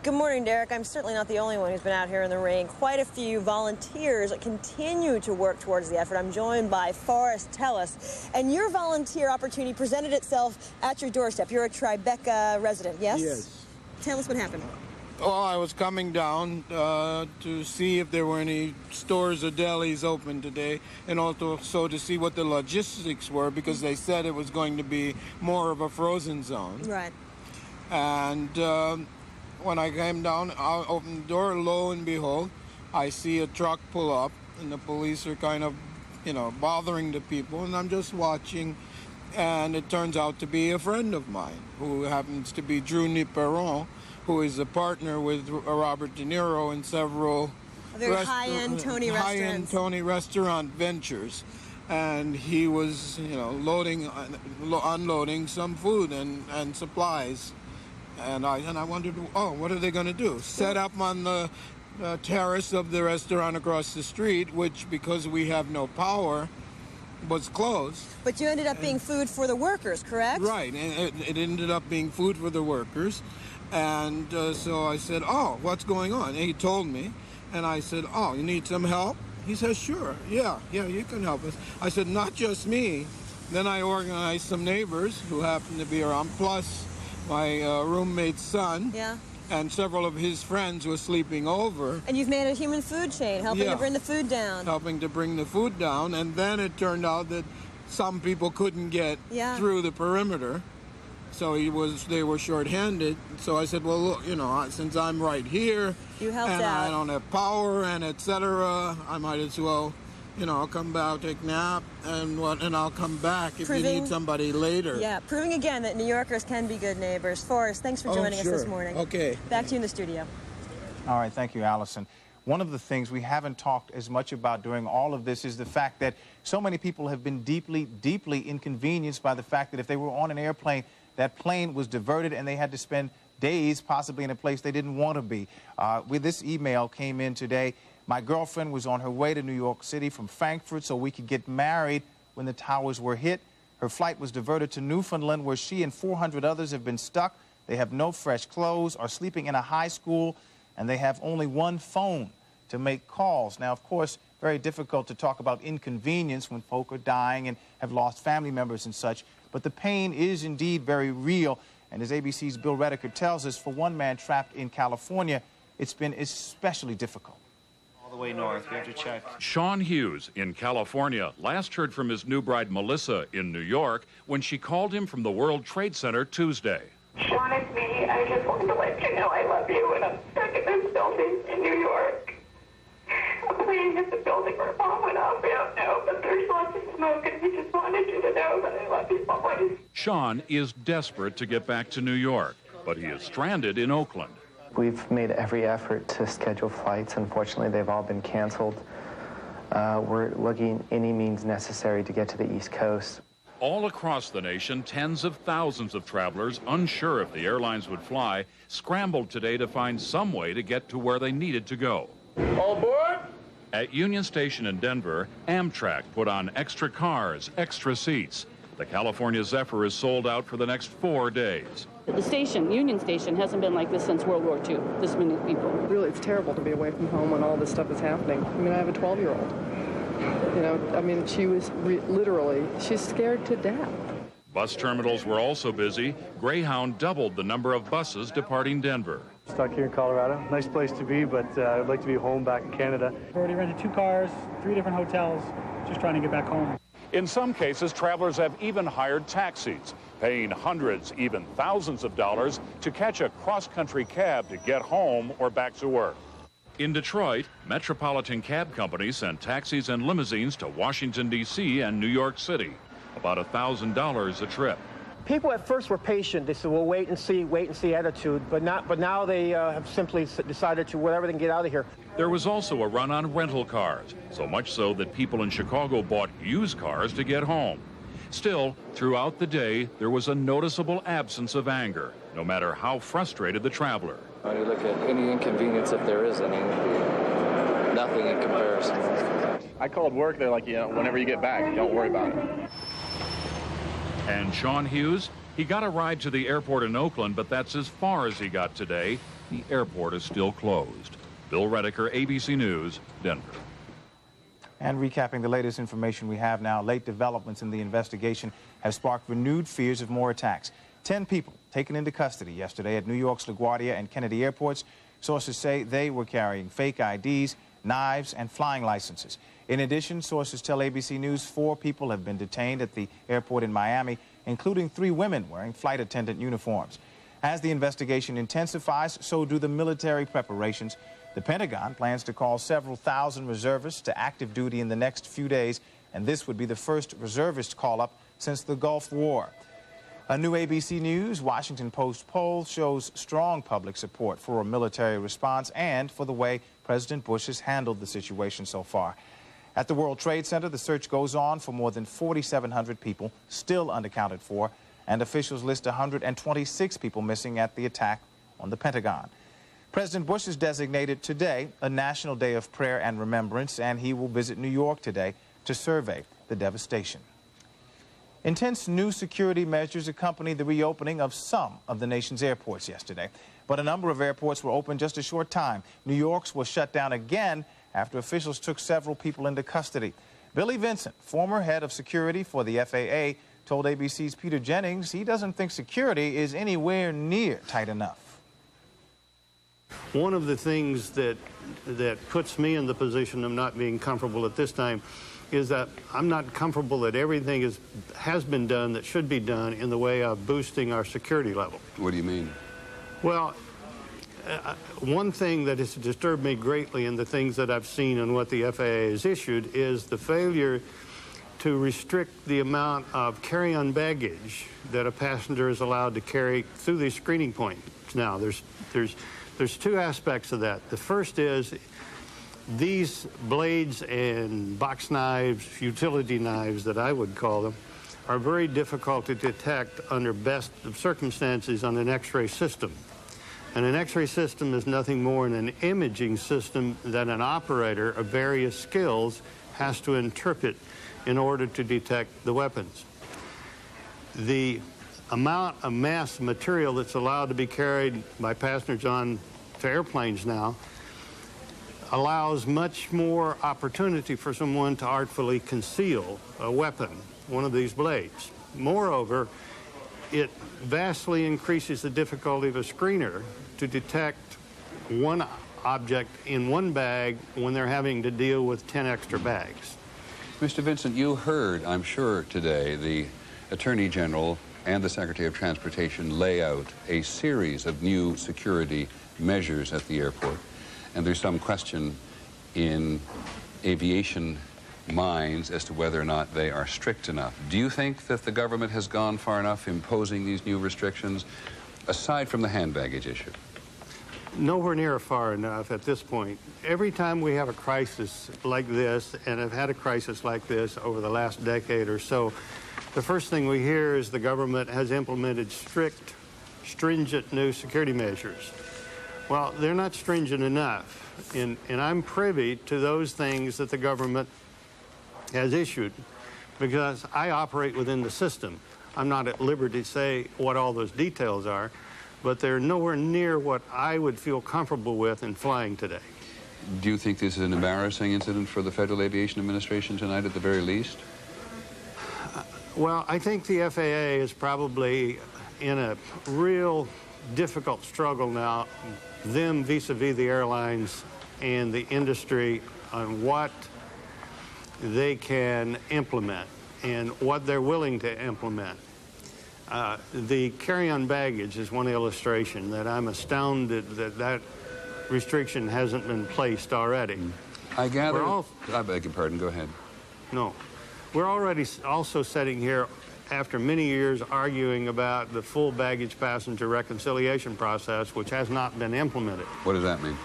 Good morning, Derek. I'm certainly not the only one who's been out here in the rain. Quite a few volunteers continue to work towards the effort. I'm joined by Forrest Tellis. And your volunteer opportunity presented itself at your doorstep. You're a Tribeca resident, yes? Yes. Tell us what happened. Well, I was coming down to see if there were any stores or delis open today, and also to see what the logistics were, because they said it was going to be more of a frozen zone. Right. And when I came down, I opened the door, lo and behold, I see a truck pull up, and the police are kind of, bothering the people, and I'm just watching, and it turns out to be a friend of mine, who happens to be Drew Niperon, who is a partner with Robert De Niro in several high-end Tony restaurants. High-end Tony restaurant ventures. And he was, unloading some food and supplies. And I wondered, what are they going to do? Set up on the terrace of the restaurant across the street, which, because we have no power, was closed. But you ended up being food for the workers, correct? Right, and it ended up being food for the workers. And so I said, what's going on? And he told me, and I said, you need some help? He says, sure, yeah, you can help us. I said, not just me. Then I organized some neighbors who happened to be around, plus my roommate's son. Yeah. And several of his friends were sleeping over. And you've made a human food chain, helping to bring the food down. Helping to bring the food down. And then it turned out that some people couldn't get through the perimeter. So they were short-handed. So I said, well, look, since I'm right here, you helped and out. I don't have power and etc., I might as well, I'll come back, take a nap, and I'll come back if you need somebody later. Yeah, proving again that New Yorkers can be good neighbors. Forrest, thanks for joining us this morning. Okay. Back to you in the studio. All right, thank you, Allison. One of the things we haven't talked as much about during all of this is the fact that so many people have been deeply, deeply inconvenienced by the fact that if they were on an airplane, that plane was diverted and they had to spend days possibly in a place they didn't want to be. This email came in today. My girlfriend was on her way to New York City from Frankfurt so we could get married when the towers were hit. Her flight was diverted to Newfoundland, where she and 400 others have been stuck. They have no fresh clothes, are sleeping in a high school, and they have only one phone to make calls. Now, of course, very difficult to talk about inconvenience when folk are dying and have lost family members and such. But the pain is indeed very real. And as ABC's Bill Rediker tells us, for one man trapped in California, it's been especially difficult. All the way north, we have to check. Sean Hughes in California last heard from his new bride Melissa in New York when she called him from the World Trade Center Tuesday. Sean, it's me. I just wanted to let you know I love you, and I'm stuck in this building in New York. I'm playing at the building where bomb went off. We don't know, but there's lots of smoke, and we just wanted you to know that I love you so much. Sean is desperate to get back to New York, but he is stranded in Oakland. We've made every effort to schedule flights. Unfortunately, they've all been canceled. We're looking any means necessary to get to the East Coast. All across the nation, tens of thousands of travelers, unsure if the airlines would fly, scrambled today to find some way to get to where they needed to go. All aboard! At Union Station in Denver, Amtrak put on extra cars, extra seats. The California Zephyr is sold out for the next 4 days. The station, Union Station, hasn't been like this since World War II, this many people. Really, it's terrible to be away from home when all this stuff is happening. I mean, I have a 12-year-old. She was literally, she's scared to death. Bus terminals were also busy. Greyhound doubled the number of buses departing Denver. Stuck here in Colorado. Nice place to be, but I'd like to be home back in Canada. I've already rented 2 cars, 3 different hotels, just trying to get back home. In some cases, travelers have even hired taxis, paying hundreds, even thousands of dollars to catch a cross-country cab to get home or back to work. In Detroit, Metropolitan Cab Company sent taxis and limousines to Washington, D.C. and New York City, about $1,000 a trip. People at first were patient. They said, well, wait and see attitude. But now they have simply decided to whatever they can get out of here. There was also a run on rental cars, so much so that people in Chicago bought used cars to get home. Still, throughout the day, there was a noticeable absence of anger, no matter how frustrated the traveler. When you look at any inconvenience, if there is any, nothing in comparison. I called work. They're like, whenever you get back, don't worry about it. And Sean Hughes, he got a ride to the airport in Oakland, but that's as far as he got today. The airport is still closed. Bill Redeker, ABC News, Denver. And recapping the latest information we have now, late developments in the investigation have sparked renewed fears of more attacks. 10 people taken into custody yesterday at New York's LaGuardia and Kennedy airports. Sources say they were carrying fake IDs, knives, and flying licenses. In addition, sources tell ABC News 4 people have been detained at the airport in Miami, including 3 women wearing flight attendant uniforms. As the investigation intensifies, so do the military preparations. The Pentagon plans to call several thousand reservists to active duty in the next few days, and this would be the first reservist call-up since the Gulf War. A new ABC News Washington Post poll shows strong public support for a military response and for the way President Bush has handled the situation so far. At the World Trade Center, the search goes on for more than 4,700 people still unaccounted for, and officials list 126 people missing at the attack on the Pentagon. President Bush has designated today a National Day of Prayer and Remembrance, and he will visit New York today to survey the devastation. Intense new security measures accompanied the reopening of some of the nation's airports yesterday. But a number of airports were open just a short time. New York's was shut down again after officials took several people into custody. Billy Vincent, former head of security for the FAA, told ABC's Peter Jennings he doesn't think security is anywhere near tight enough. One of the things that puts me in the position of not being comfortable at this time is that I'm not comfortable that everything has been done that should be done in the way of boosting our security level. What do you mean? Well, one thing that has disturbed me greatly in the things that I've seen and what the FAA has issued is the failure to restrict the amount of carry-on baggage that a passenger is allowed to carry through these screening points. Now, there's 2 aspects of that. The first is these blades and box knives, utility knives that I would call them, are very difficult to detect under best of circumstances on an X-ray system. And an X-ray system is nothing more than an imaging system that an operator of various skills has to interpret in order to detect the weapons. The amount of mass material that's allowed to be carried by passengers on to airplanes now allows much more opportunity for someone to artfully conceal a weapon, one of these blades. Moreover, it vastly increases the difficulty of a screener to detect one object in one bag when they're having to deal with 10 extra bags. Mr. Vincent, you heard, I'm sure, today the Attorney General and the Secretary of Transportation lay out a series of new security measures at the airport. And there's some question in aviation minds as to whether or not they are strict enough. Do you think that the government has gone far enough imposing these new restrictions, aside from the hand baggage issue? Nowhere near far enough at this point. Every time we have a crisis like this, and have had a crisis like this over the last decade or so, the first thing we hear is the government has implemented strict, stringent new security measures. Well, they're not stringent enough, and I'm privy to those things that the government has issued because I operate within the system. I'm not at liberty to say what all those details are, but they're nowhere near what I would feel comfortable with in flying today. Do you think this is an embarrassing incident for the Federal Aviation Administration tonight at the very least? Well, I think the FAA is probably in a real difficult struggle now, them vis-a-vis the airlines and the industry, on what they can implement and what they're willing to implement. The carry-on baggage is one illustration that I'm astounded that restriction hasn't been placed already. I gather... I beg your pardon, go ahead. No. We're already also sitting here after many years arguing about the full baggage passenger reconciliation process, which has not been implemented. What does that mean?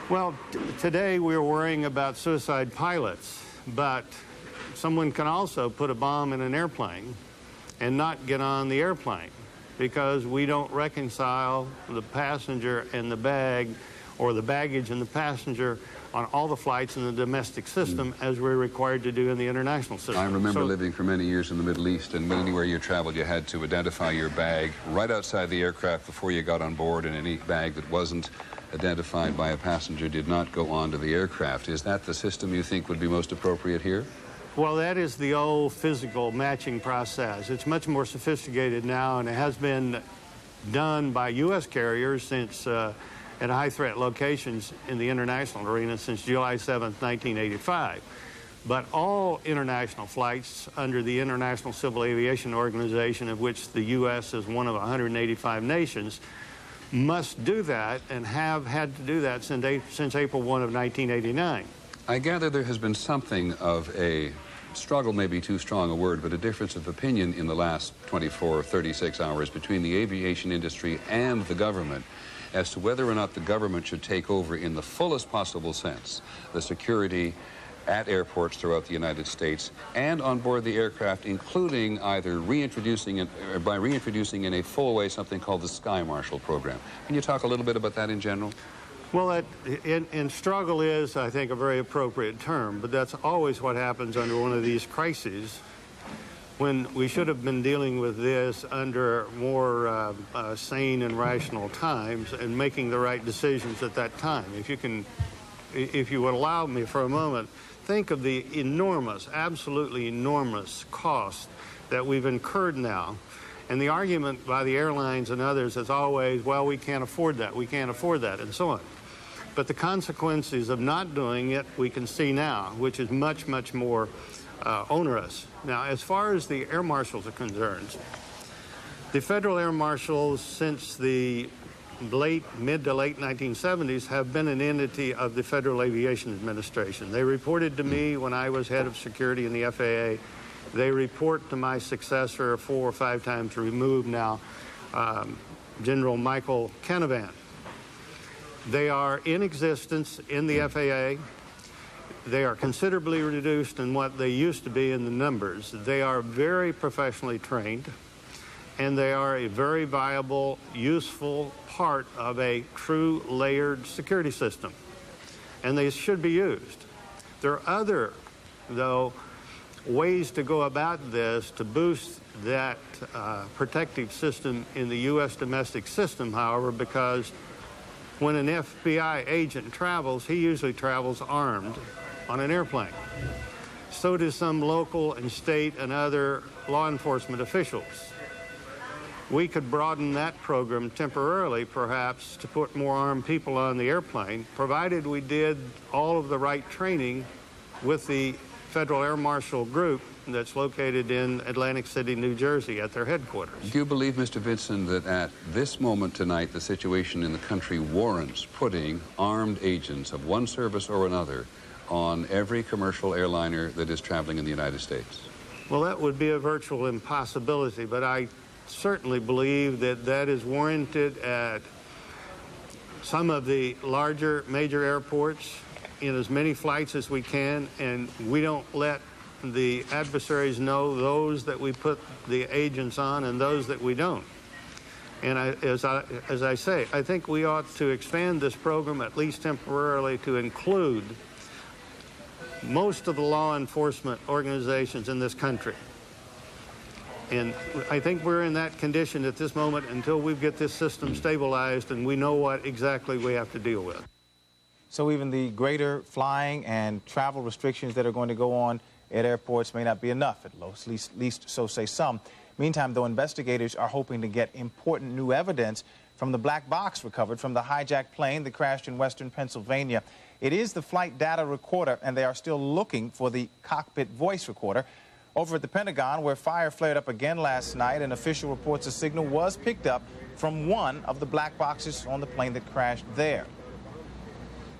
Well, today we're worrying about suicide pilots, but someone can also put a bomb in an airplane and not get on the airplane. because we don't reconcile the passenger and the bag, or the baggage and the passenger, on all the flights in the domestic system as we're required to do in the international system. I remember living for many years in the Middle East, and anywhere you traveled, you had to identify your bag right outside the aircraft before you got on board, and any bag that wasn't identified by a passenger did not go onto the aircraft. Is that the system you think would be most appropriate here? Well, that is the old physical matching process. It's much more sophisticated now, and it has been done by U.S. carriers since at high-threat locations in the international arena since July 7th, 1985. But all international flights under the International Civil Aviation Organization, of which the U.S. is one of 185 nations, must do that and have had to do that since April 1 of 1989. I gather there has been something of a struggle, may be too strong a word, but a difference of opinion in the last 24 or 36 hours between the aviation industry and the government as to whether or not the government should take over in the fullest possible sense the security at airports throughout the United States and on board the aircraft, including either reintroducing it, or by reintroducing in a full way something called the Sky Marshal program. Can you talk a little bit about that in general? Well, in struggle is, I think, a very appropriate term, but that's always what happens under one of these crises, when we should have been dealing with this under more sane and rational times and making the right decisions at that time. If you would allow me for a moment, think of the enormous, absolutely enormous cost that we've incurred now. And the argument by the airlines and others is always, well, we can't afford that, and so on. But the consequences of not doing it, we can see now, which is much, much more onerous. Now, as far as the air marshals are concerned, the federal air marshals since the mid to late 1970s have been an entity of the Federal Aviation Administration. They reported to me when I was head of security in the FAA. They report to my successor 4 or 5 times removed now, General Michael Canavan. They are in existence in the FAA. They are considerably reduced in what they used to be in the numbers. They are very professionally trained, and they are a very viable, useful part of a true layered security system, and they should be used. There are other, though, ways to go about this to boost that protective system in the U.S. domestic system, however, because when an FBI agent travels, he usually travels armed on an airplane. So do some local and state and other law enforcement officials. We could broaden that program temporarily, perhaps, to put more armed people on the airplane, provided we did all of the right training with the Federal Air Marshal Group that's located in Atlantic City, New Jersey, at their headquarters. Do you believe, Mr. Vinson, that at this moment tonight, the situation in the country warrants putting armed agents of one service or another on every commercial airliner that is traveling in the United States? Well, that would be a virtual impossibility, but I certainly believe that that is warranted at some of the larger major airports in as many flights as we can, and we don't let the adversaries know those that we put the agents on and those that we don't. And as I say, I think we ought to expand this program, at least temporarily, to include most of the law enforcement organizations in this country. And I think we're in that condition at this moment until we get this system stabilized and we know what exactly we have to deal with. So even the greater flying and travel restrictions that are going to go on at airports may not be enough, at least so say some. Meantime, though, investigators are hoping to get important new evidence from the black box recovered from the hijacked plane that crashed in western Pennsylvania. It is the flight data recorder, and they are still looking for the cockpit voice recorder. Over at the Pentagon, where fire flared up again last night, an official reports a signal was picked up from one of the black boxes on the plane that crashed there.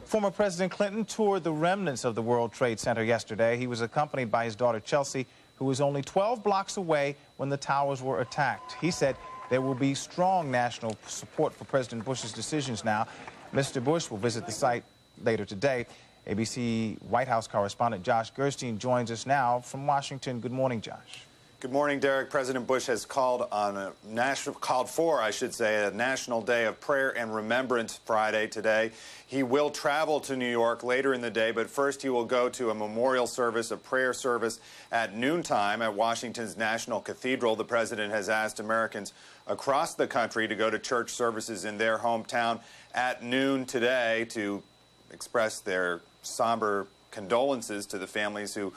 Former President Clinton toured the remnants of the World Trade Center yesterday. He was accompanied by his daughter Chelsea, who was only 12 blocks away when the towers were attacked. He said there will be strong national support for President Bush's decisions now. Mr. Bush will visit the site later today. ABC White House correspondent Josh Gerstein joins us now from Washington. Good morning, Josh. Good morning, Derek. President Bush has called for a National Day of Prayer and Remembrance Friday today. He will travel to New York later in the day, but first he will go to a memorial service, a prayer service at noontime at Washington's National Cathedral. The president has asked Americans across the country to go to church services in their hometown at noon today to express their somber condolences to the families who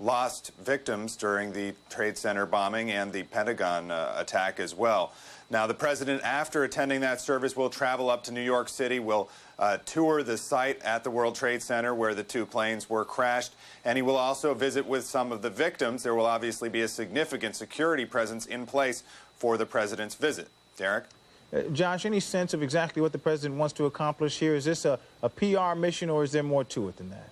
lost victims during the Trade Center bombing and the Pentagon attack as well. Now, the president, after attending that service, will travel up to New York City, will tour the site at the World Trade Center where the two planes were crashed, and he will also visit with some of the victims. There will obviously be a significant security presence in place for the president's visit. Derek? Josh, any sense of exactly what the president wants to accomplish here? Is this a PR mission, or is there more to it than that?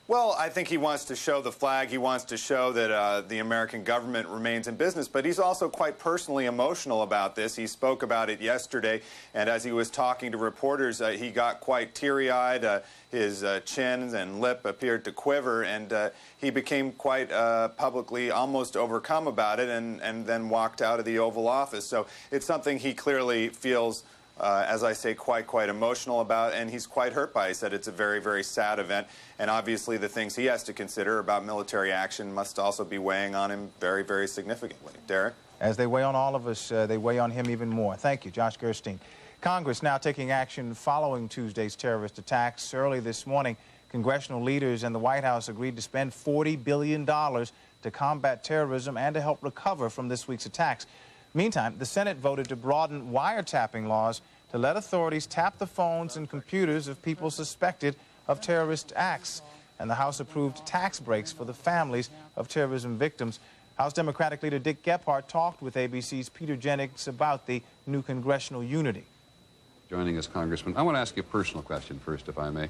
Well, I think he wants to show the flag. He wants to show that the American government remains in business. But he's also quite personally emotional about this. He spoke about it yesterday, and as he was talking to reporters, he got quite teary-eyed. His chin and lip appeared to quiver, and he became quite publicly almost overcome about it and then walked out of the Oval Office. So it's something he clearly feels as I say, quite emotional about, and he's quite hurt by it. He said it's a very, very sad event, and obviously the things he has to consider about military action must also be weighing on him very, very significantly. Derek? As they weigh on all of us, they weigh on him even more. Thank you, Josh Gerstein. Congress now taking action following Tuesday's terrorist attacks. Early this morning, congressional leaders and the White House agreed to spend $40 billion to combat terrorism and to help recover from this week's attacks. Meantime, the Senate voted to broaden wiretapping laws to let authorities tap the phones and computers of people suspected of terrorist acts. And the House approved tax breaks for the families of terrorism victims. House Democratic leader Dick Gephardt talked with ABC's Peter Jennings about the new congressional unity. Joining us, Congressman. I want to ask you a personal question first, if I may.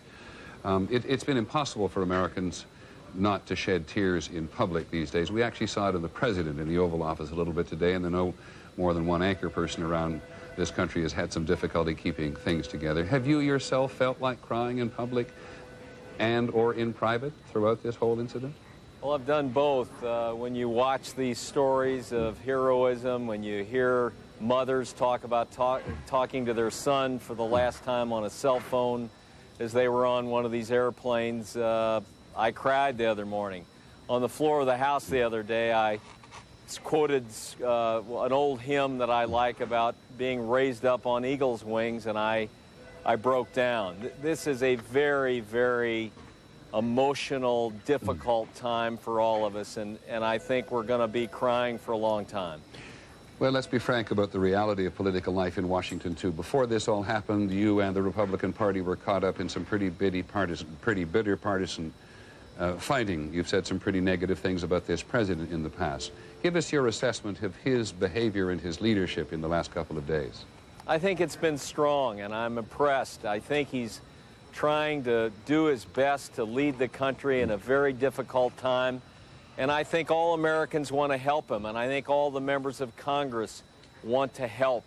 It's been impossible for Americans not to shed tears in public these days. We actually saw it in the president in the Oval Office a little bit today, and I know more than one anchor person around this country has had some difficulty keeping things together. Have you yourself felt like crying in public and or in private throughout this whole incident? Well, I've done both. When you watch these stories of heroism, when you hear mothers talk about talking to their son for the last time on a cell phone as they were on one of these airplanes, I cried the other morning. On the floor of the House the other day, I quoted an old hymn that I like about being raised up on eagle's wings, and I broke down. This is a very, very emotional, difficult time for all of us, and I think we're going to be crying for a long time. Well, let's be frank about the reality of political life in Washington, too. Before this all happened, you and the Republican Party were caught up in some pretty bitter partisan fighting. You've said some pretty negative things about this president in the past. Give us your assessment of his behavior and his leadership in the last couple of days. I think it's been strong, and I'm impressed. I think he's trying to do his best to lead the country in a very difficult time. And I think all Americans want to help him, and I think all the members of Congress want to help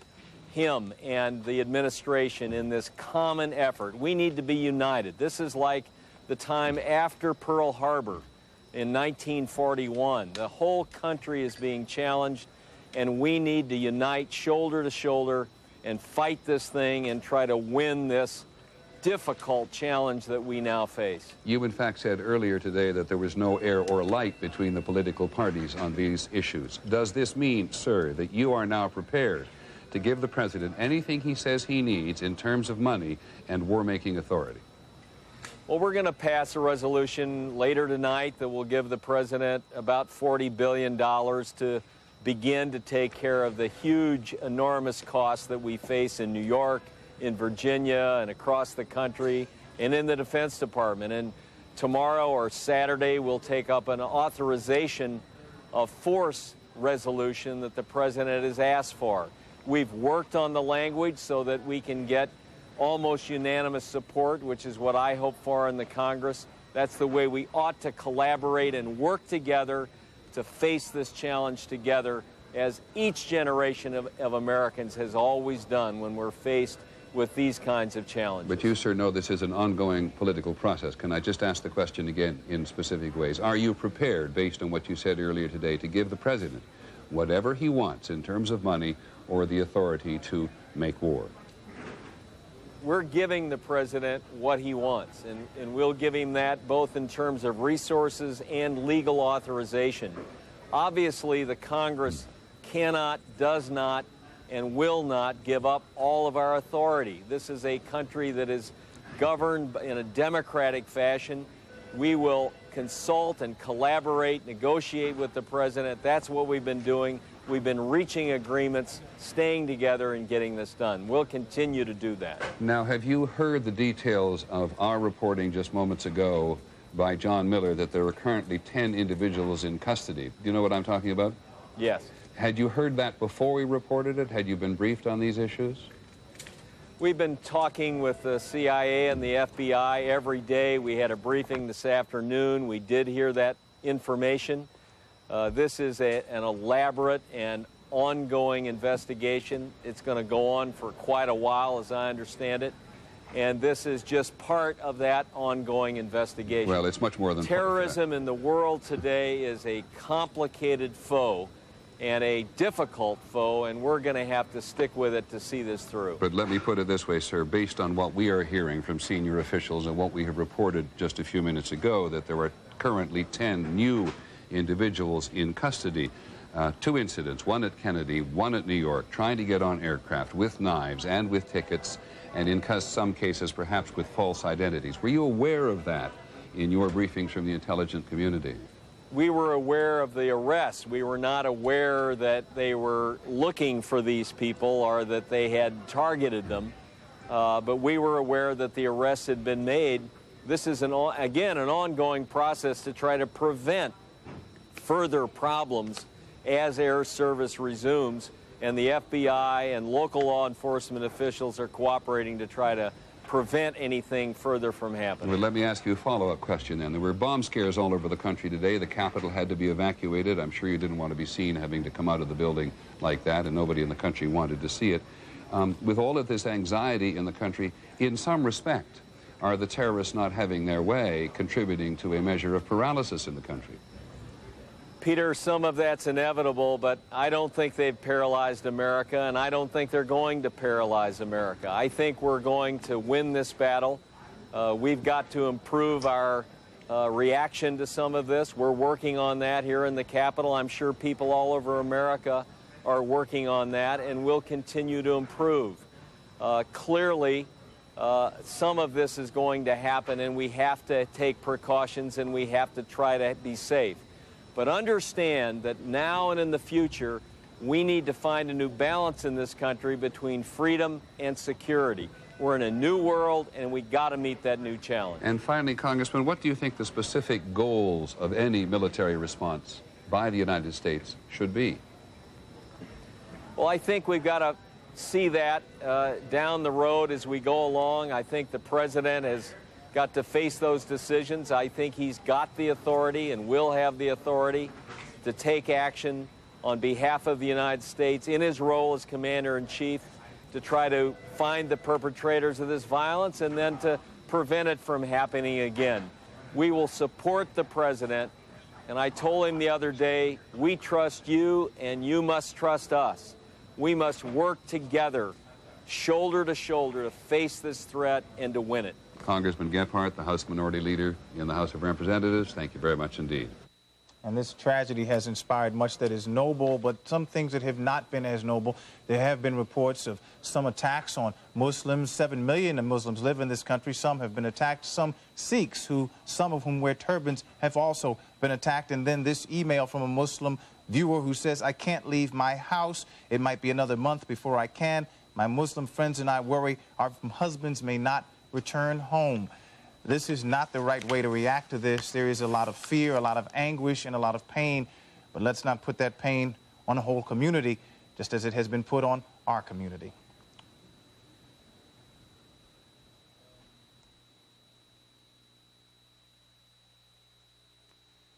him and the administration in this common effort. We need to be united. This is like the time after Pearl Harbor in 1941. The whole country is being challenged, and we need to unite shoulder to shoulder and fight this thing and try to win this difficult challenge that we now face. You, in fact, said earlier today that there was no air or light between the political parties on these issues. Does this mean, sir, that you are now prepared to give the president anything he says he needs in terms of money and war-making authority? Well, we're going to pass a resolution later tonight that will give the president about $40 billion to begin to take care of the huge, enormous costs that we face in New York, in Virginia, and across the country, and in the Defense Department. And tomorrow or Saturday, we'll take up an authorization of force resolution that the president has asked for. We've worked on the language so that we can get almost unanimous support, which is what I hope for in the Congress. That's the way we ought to collaborate and work together to face this challenge together, as each generation of Americans has always done when we're faced with these kinds of challenges. But you, sir, know this is an ongoing political process. Can I just ask the question again in specific ways? Are you prepared, based on what you said earlier today, to give the president whatever he wants in terms of money or the authority to make war? We're giving the president what he wants, and we'll give him that both in terms of resources and legal authorization. Obviously, the Congress cannot, does not, and will not give up all of our authority. This is a country that is governed in a democratic fashion. We will consult and collaborate, negotiate with the president. That's what we've been doing. We've been reaching agreements, staying together, and getting this done. We'll continue to do that. Now, have you heard the details of our reporting just moments ago by John Miller that there are currently 10 individuals in custody? Do you know what I'm talking about? Yes. Had you heard that before we reported it? Had you been briefed on these issues? We've been talking with the CIA and the FBI every day. We had a briefing this afternoon. We did hear that information. This is an elaborate and ongoing investigation. It's going to go on for quite a while, as I understand it. And this is just part of that ongoing investigation. Well, it's much more than terrorism in the world today is a complicated foe and a difficult foe, and we're going to have to stick with it to see this through. But let me put it this way, sir. Based on what we are hearing from senior officials and what we have reported just a few minutes ago, that there are currently 10 new individuals in custody. 2 incidents, one at Kennedy, one at New York, trying to get on aircraft with knives and with tickets, and in some cases perhaps with false identities. Were you aware of that in your briefings from the intelligence community? We were aware of the arrests. We were not aware that they were looking for these people or that they had targeted them. But we were aware that the arrests had been made. This is, again, an ongoing process to try to prevent further problems as air service resumes. And the FBI and local law enforcement officials are cooperating to try to prevent anything further from happening. Well, let me ask you a follow-up question then. There were bomb scares all over the country today. The Capitol had to be evacuated. I'm sure you didn't want to be seen having to come out of the building like that, and nobody in the country wanted to see it. With all of this anxiety in the country, in some respect, are the terrorists not having their way contributing to a measure of paralysis in the country? Peter, some of that's inevitable, but I don't think they've paralyzed America, and I don't think they're going to paralyze America. I think we're going to win this battle. We've got to improve our reaction to some of this. We're working on that here in the Capitol. I'm sure people all over America are working on that, and we'll continue to improve. Clearly, some of this is going to happen, and we have to take precautions, and we have to try to be safe. But understand that now and in the future, we need to find a new balance in this country between freedom and security. We're in a new world, and we got to meet that new challenge. And finally, Congressman, what do you think the specific goals of any military response by the United States should be? Well, I think we've got to see that down the road as we go along. I think the president has got to face those decisions. I think he's got the authority and will have the authority to take action on behalf of the United States in his role as commander-in-chief to try to find the perpetrators of this violence and then to prevent it from happening again. We will support the president, and I told him the other day, we trust you and you must trust us. We must work together, shoulder to shoulder, to face this threat and to win it. Congressman Gephardt, the House Minority Leader in the House of Representatives, thank you very much indeed. And this tragedy has inspired much that is noble, but some things that have not been as noble. There have been reports of some attacks on Muslims. 7 million Muslims live in this country. Some have been attacked. Some Sikhs, some of whom wear turbans, have also been attacked. And then this email from a Muslim viewer who says, I can't leave my house. It might be another month before I can. My Muslim friends and I worry our husbands may not return home. This is not the right way to react to this. There is a lot of fear, a lot of anguish, and a lot of pain. But let's not put that pain on the whole community, just as it has been put on our community.